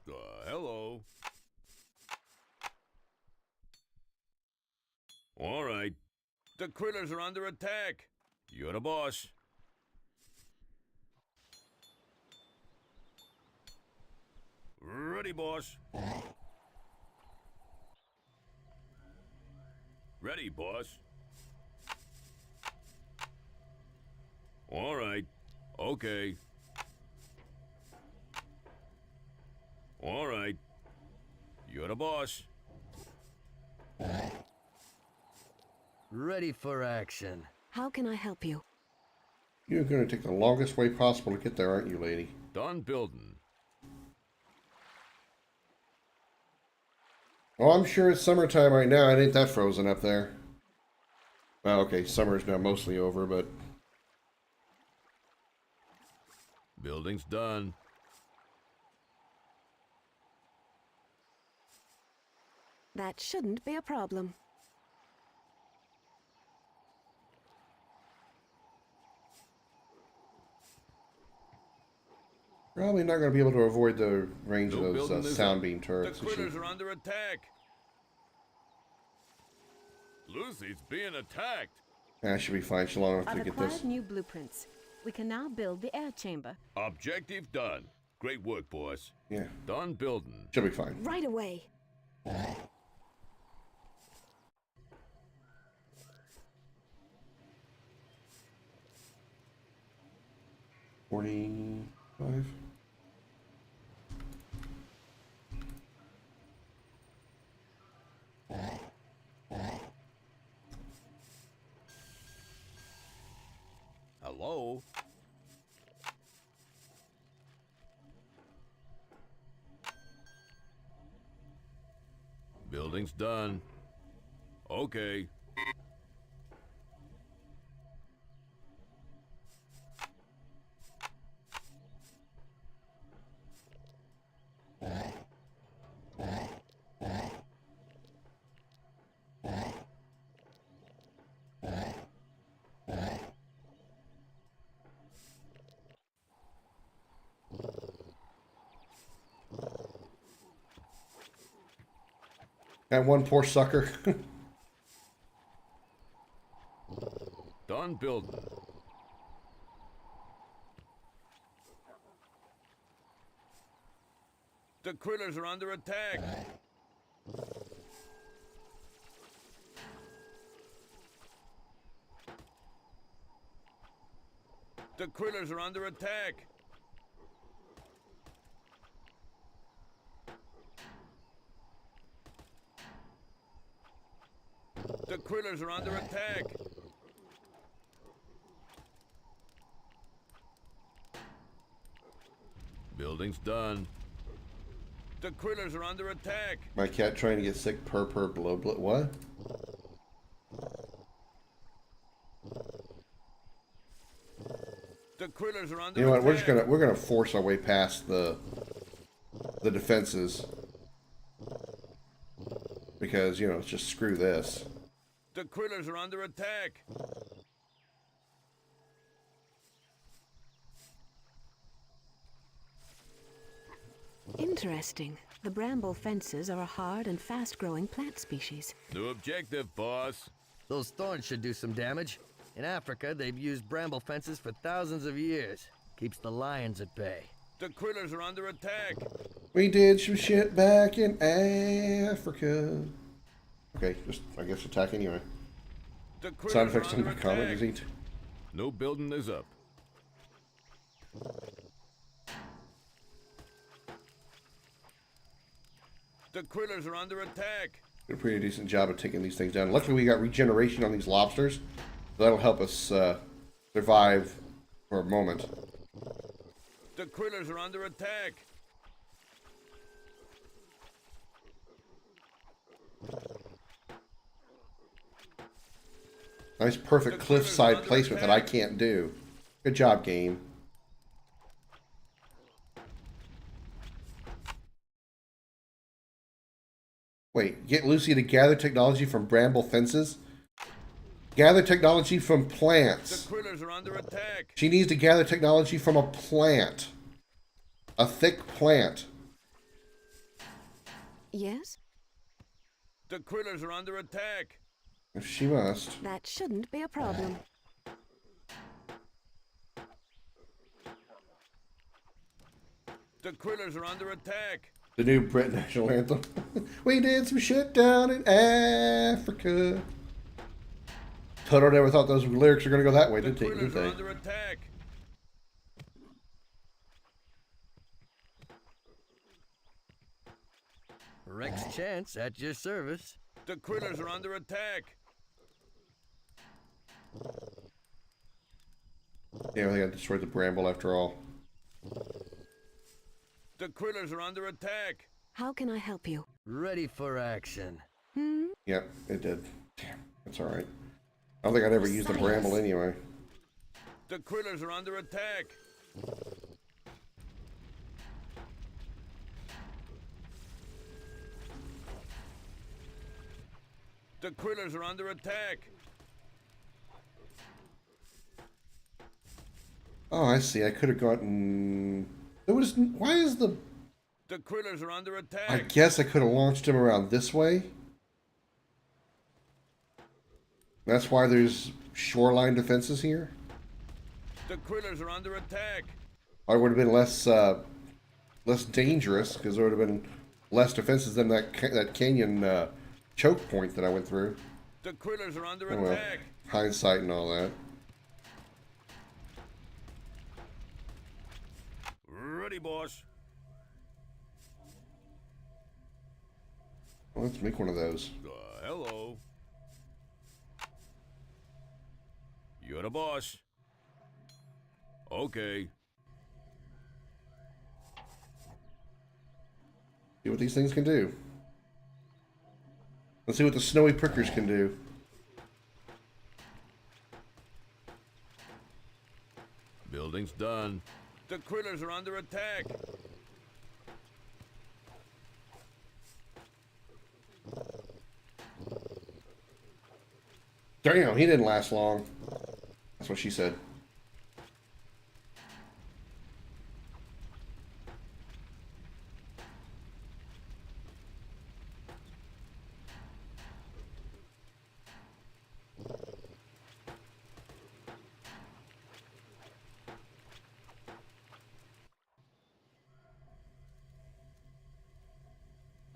C: Hello. All right. The critters are under attack. You're the boss. Ready, boss. Ready, boss. All right. Okay. All right. You're the boss.
E: Ready for action.
B: How can I help you?
A: You're going to take the longest way possible to get there, aren't you, lady?
C: Done building.
A: Oh, I'm sure it's summertime right now. It ain't that frozen up there. Well, okay, summer's now mostly over, but...
C: Building's done.
B: That shouldn't be a problem.
A: Probably not going to be able to avoid the range
C: No
A: of
C: building
A: those
C: is
A: sound
C: up.
A: beam turrets.
C: The critters are under attack. Lucy's being attacked.
A: I should be fine. She'll long enough
B: I've
A: to get
B: acquired
A: this.
B: new blueprints. We can now build the air chamber.
C: Objective done. Great work, boss.
A: Yeah,
C: Done building.
A: she'll be fine.
B: Right away.
A: 45.
C: Hello? Building's done. Okay.
A: That one poor sucker.
C: Done building. The critters are under attack. The critters are under attack. The critters are under attack. Building's done. The critters are under attack.
A: My cat trying to get sick per blow. What?
C: The critters are under
A: You know what?
C: attack.
A: We're gonna force our way past the defenses because you know it's just screw this.
C: The critters are under attack.
B: Interesting. The bramble fences are a hard and fast-growing plant species.
C: New objective, boss.
E: Those thorns should do some damage. In Africa, they've used bramble fences for thousands of years. Keeps the lions at bay.
C: The critters are under attack.
A: We did some shit back in Africa. Okay, just I guess attack anyway.
C: The critters
A: Sound effects
C: are
A: on
C: under
A: my comment,
C: attack.
A: is it?
C: No building is up. The critters are under attack.
A: Did a pretty decent job of taking these things down. Luckily, we got regeneration on these lobsters. So that'll help us survive for a moment.
C: The critters are under attack.
A: Nice, perfect
C: The
A: cliffside
C: critters are
A: placement that
C: under
A: I
C: attack.
A: can't do. Good job, game. Wait, get Lucy to gather technology from bramble fences? Gather technology from
C: The
A: plants.
C: critters are under attack.
A: She needs to gather technology from a plant. A thick plant.
B: Yes?
C: The critters are under attack.
A: If she must.
B: That shouldn't be a problem.
C: The critters are under attack.
A: The new Brit national anthem. We did some shit down in Africa. Toto never thought those lyrics were going to go that way,
C: The
A: did they?
C: critters
A: Did
C: are
A: they?
C: under attack.
E: Rex Chance at your service.
C: The critters are under attack.
A: Yeah, I think I destroyed the bramble after all.
C: The critters are under attack.
B: How can I help you?
E: Ready for action.
A: Yep, it did. Damn, that's all right. I don't think I'd ever use the bramble anyway.
C: The critters are under attack. The critters are under attack.
A: Oh, I see. I could have gotten. It was. Why is the?
C: The critters are under
A: I
C: attack.
A: guess I could have launched him around this way. That's why there's shoreline defenses here.
C: The critters are under attack.
A: I would have been less dangerous because there would have been less defenses than that canyon choke point that I went through.
C: The critters are under
A: Oh, well,
C: attack.
A: hindsight and all that.
C: Ready, boss.
A: Well, let's make one of those.
C: Hello. You're the boss. Okay.
A: See what these things can do. Let's see what the snowy prickers can do.
C: Building's done. The critters are under attack.
A: Damn, he didn't last long. That's what she said.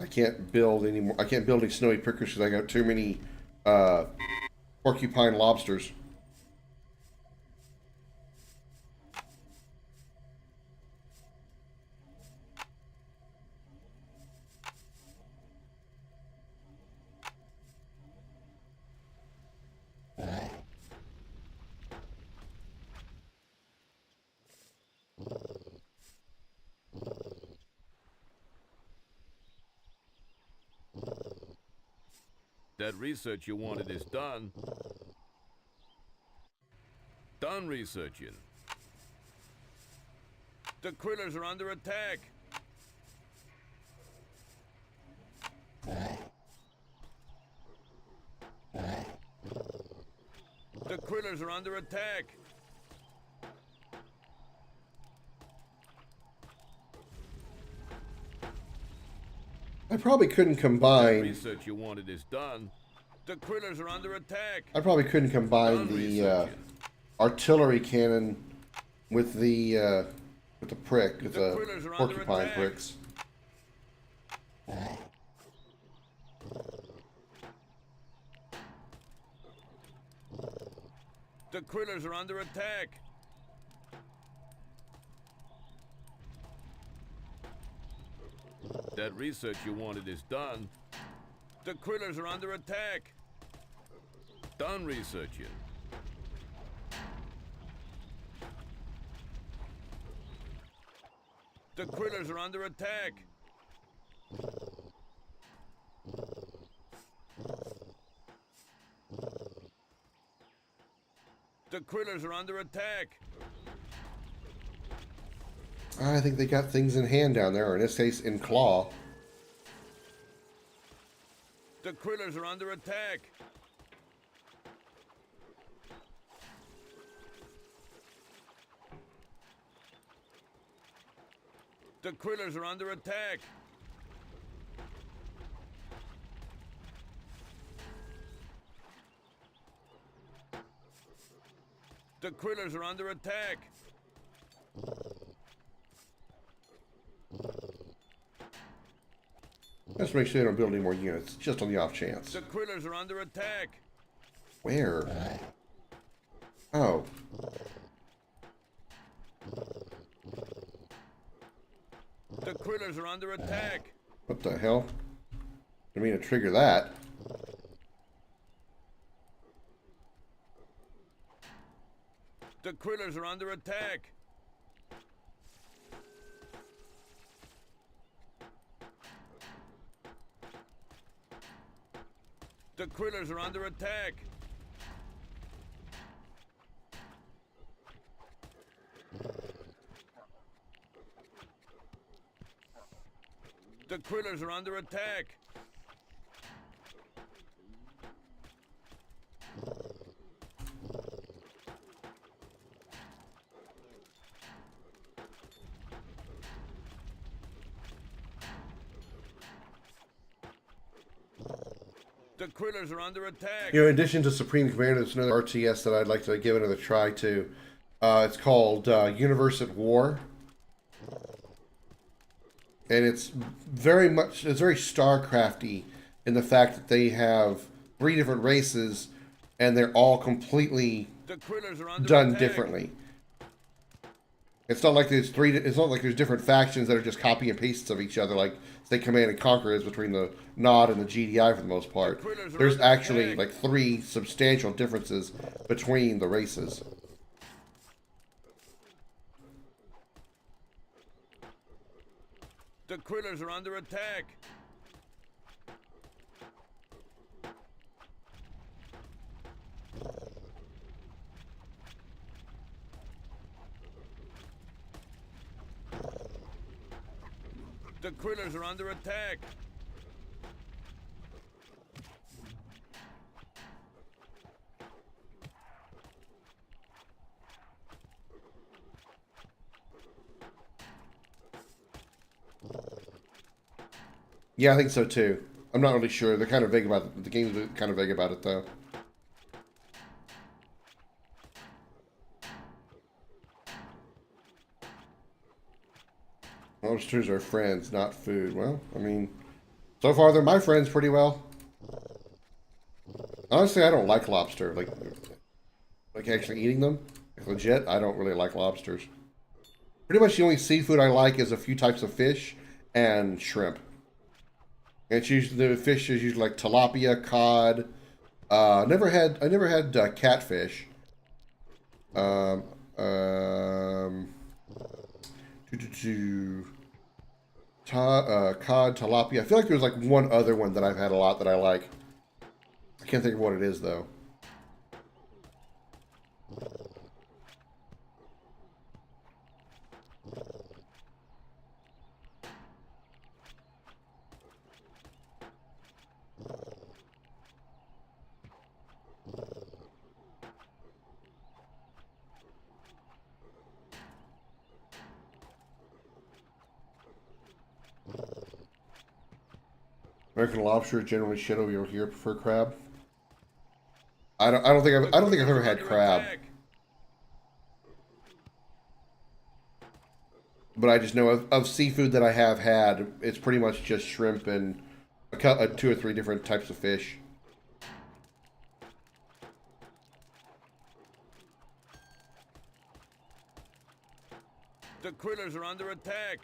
A: I can't build anymore. I can't build any snowy prickers because I got too many porcupine lobsters.
C: That research you wanted is done. Done researching. The critters are under attack. The critters are under attack.
A: I probably couldn't
C: The
A: combine.
C: research you wanted is done. The critters are under attack.
A: I probably couldn't combine the artillery cannon with the prick, with the
C: critters are under
A: porcupine
C: attack.
A: pricks.
C: The critters are under attack. That research you wanted is done. The critters are under attack. Done researching. The critters are under attack. The critters are under attack.
A: I think they got things in hand down there, or in this case, in claw.
C: The critters are under attack. The critters are under attack. The critters are under attack.
A: Let's make sure they don't build any more units, just on the off chance.
C: The critters are under attack.
A: Where? Oh.
C: The critters are under attack.
A: What the hell? I mean to trigger that.
C: The critters are under attack. The critters are under attack. The critters are under attack. The critters are under attack.
A: You know, in addition to Supreme Commander, there's another RTS that I'd like to give another try to. It's called Universe at War. And it's very StarCrafty in the fact that they have 3 different races and they're all completely
C: The critters are under
A: done
C: attack.
A: differently. It's not like there's different factions that are just copy and pastes of each other, like say Command and Conquer is between the Nod and the GDI for the most part. There's actually like 3 substantial differences between the races.
C: The critters are under attack. The critters are under attack.
A: Yeah, I think so too. I'm not really sure. They're kind of vague about it. The game's kind of vague about it though. Monsters are friends, not food. Well, I mean, So far, they're my friends pretty well. Honestly, I don't like lobster. Like actually eating them. Like legit, I don't really like lobsters. Pretty much the only seafood I like is a few types of fish and shrimp. And it's usually, the fish is usually like tilapia, cod. I never had catfish. Um, um, cod, tilapia. I feel like there's like one other one that I've had a lot that I like. I can't think of what it is though. American lobster is generally shit over here. Prefer crab. I don't think I've ever had crab. But I just know of seafood that I have had, it's pretty much just shrimp and two or three different types of fish.
C: The critters are under attack.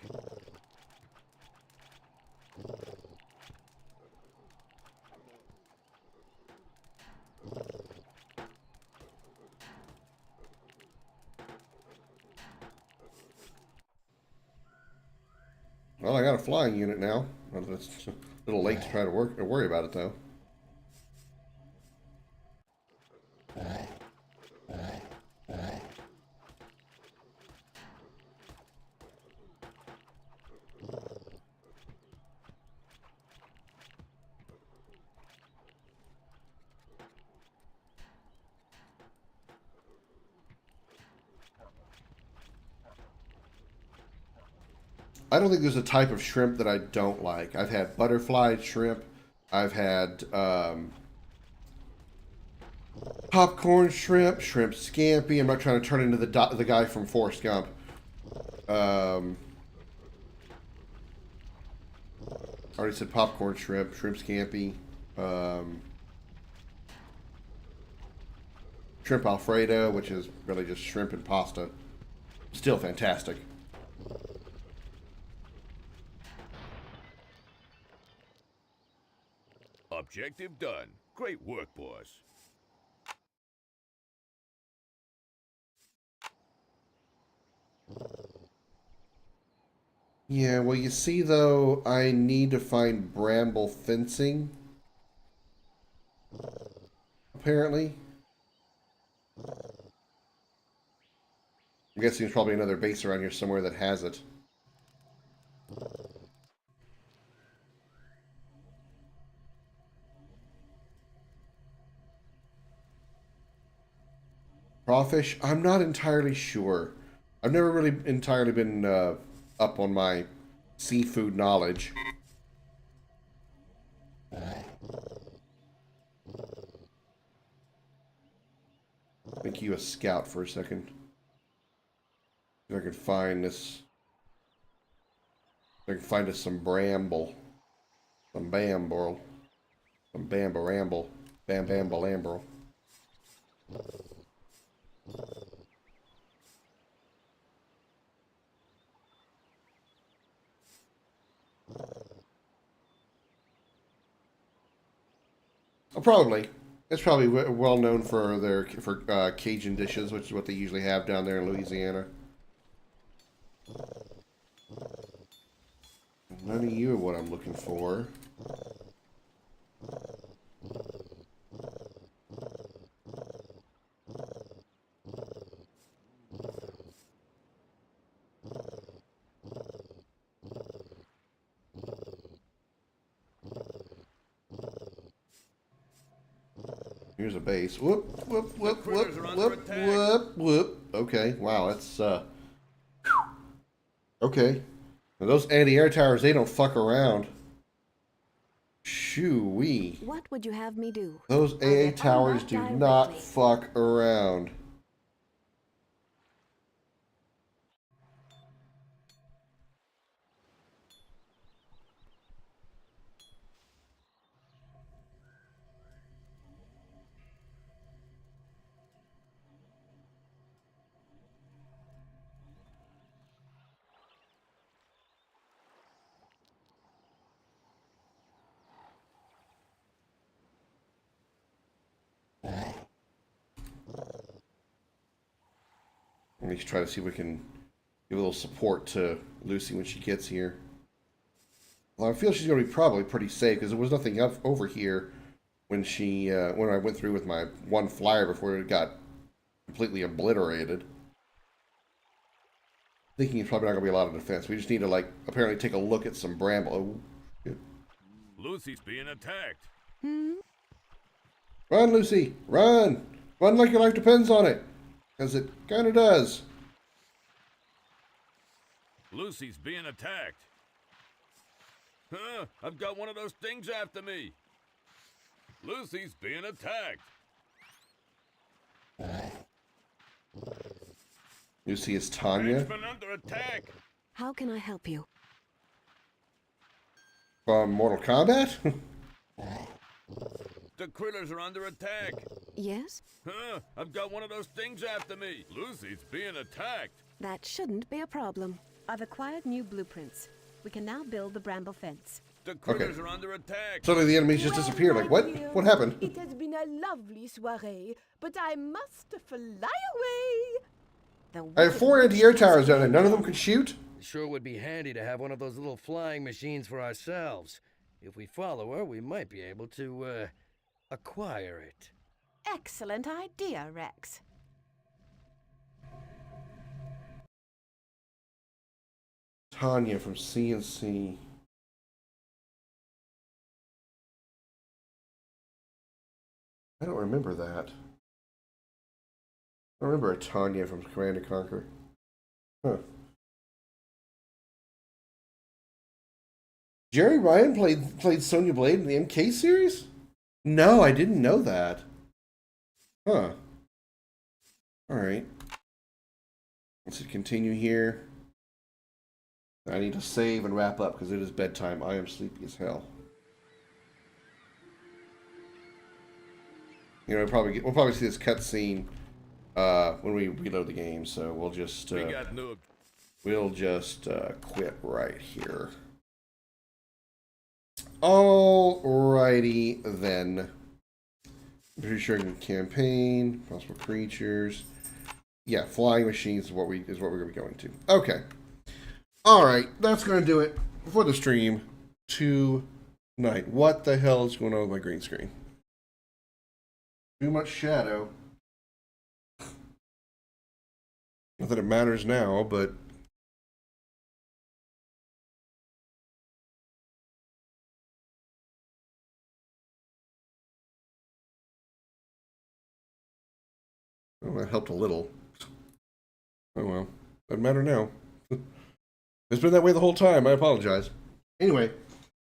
A: Well, I got a flying unit now. Well, it's a little late to try to worry about it though. I don't think there's a type of shrimp that I don't like. I've had butterfly shrimp. I've had popcorn shrimp, shrimp scampi. I'm not trying to turn into the guy from Forrest Gump. I already said popcorn shrimp, shrimp scampi, shrimp Alfredo, which is really just shrimp and pasta. Still fantastic.
C: Objective done. Great work, boss.
A: Yeah, well, you see, though, I need to find bramble fencing. Apparently. I'm guessing there's probably another base around here somewhere that has it. Crawfish? I'm not entirely sure. I've never really entirely been up on my seafood knowledge. Make you a scout for a second. If I can find this. If I can find us some bramble. Some bamble. Some bambaramble. Bam bambalamble. Oh, probably. It's probably well known for their Cajun dishes, which is what they usually have down there in Louisiana. None of you are what I'm looking for. Here's a base. Whoop, whoop, whoop, whoop, whoop, whoop, whoop. Okay, wow, that's, okay. Now those anti-air towers, they don't fuck around. Shoo-wee.
B: What would you have me do?
A: Those
B: I'll
A: AA
B: get on
A: towers
B: that
A: do
B: directly.
A: not fuck around. Let me try to see if we can give a little support to Lucy when she gets here. Well, I feel she's going to be probably pretty safe because there was nothing up over here when when I went through with my one flyer before it got completely obliterated. Thinking it's probably not going to be a lot of defense. We just need to, like, apparently take a look at some bramble. Oh, shit.
C: Lucy's being attacked.
A: Run, Lucy! Run! Run like your life depends on it! Because it kind of does.
C: Lucy's being attacked. Huh, I've got one of those things after me. Lucy's being attacked.
A: Lucy is Tanya.
C: Henchman under attack.
B: How can I help you?
A: From Mortal Kombat?
C: The critters are under attack.
B: Yes?
C: Huh, I've got one of those things after me. Lucy's being attacked.
B: That shouldn't be a problem. I've acquired new blueprints. We can now build the bramble fence.
C: The critters are under attack.
A: Suddenly the enemies just disappeared. Like, what? What happened?
J: It has been a lovely soiree, but I must fly away.
A: I have 4 anti-air towers down there. None of them can shoot?
E: It sure would be handy to have one of those little flying machines for ourselves. If we follow her, we might be able to, acquire it.
B: Excellent idea, Rex.
A: Tanya from CNC. I don't remember that. I remember a Tanya from Command & Conquer. Huh. Jerry Ryan played Sonya Blade in the MK series? No, I didn't know that. Huh. Alright. Let's continue here. I need to save and wrap up because it is bedtime. I am sleepy as hell. You know, we'll probably see this cutscene when we reload the game, so we'll just quit right here. Alrighty then. Pretty sure campaign, possible creatures. Yeah, flying machines is what we're gonna be going to. Okay. Alright, that's gonna do it for the stream tonight. What the hell is going on with my green screen? Too much shadow. Not that it matters now, but well, that helped a little. Oh well, doesn't matter now. It's been that way the whole time. I apologize. Anyway,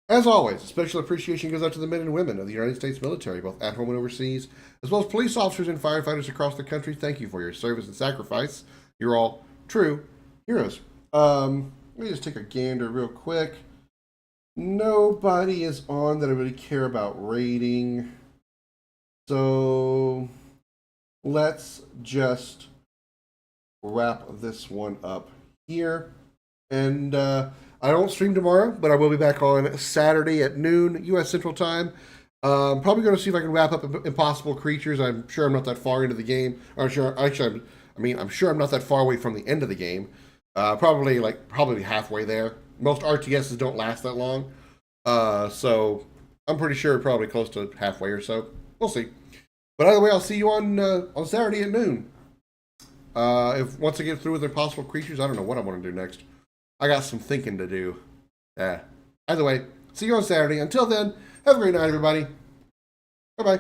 A: as always, special appreciation goes out to the men and women of the United States military, both at home and overseas, as well as police officers and firefighters across the country. Thank you for your service and sacrifice. You're all true heroes. Let me just take a gander real quick. Nobody is on that I really care about rating. So let's just wrap this one up here. And I don't stream tomorrow, but I will be back on Saturday at noon U.S. Central Time. Probably going to see if I can wrap up Impossible Creatures. I'm sure I'm not that far into the game. I'm sure I'm not that far away from the end of the game. Probably halfway there. Most RTSs don't last that long, so I'm pretty sure probably close to halfway or so. We'll see. But either way, I'll see you on Saturday at noon. If once I get through with Impossible Creatures, I don't know what I want to do next. I got some thinking to do. Either way, see you on Saturday. Until then, have a great night, everybody. Bye-bye.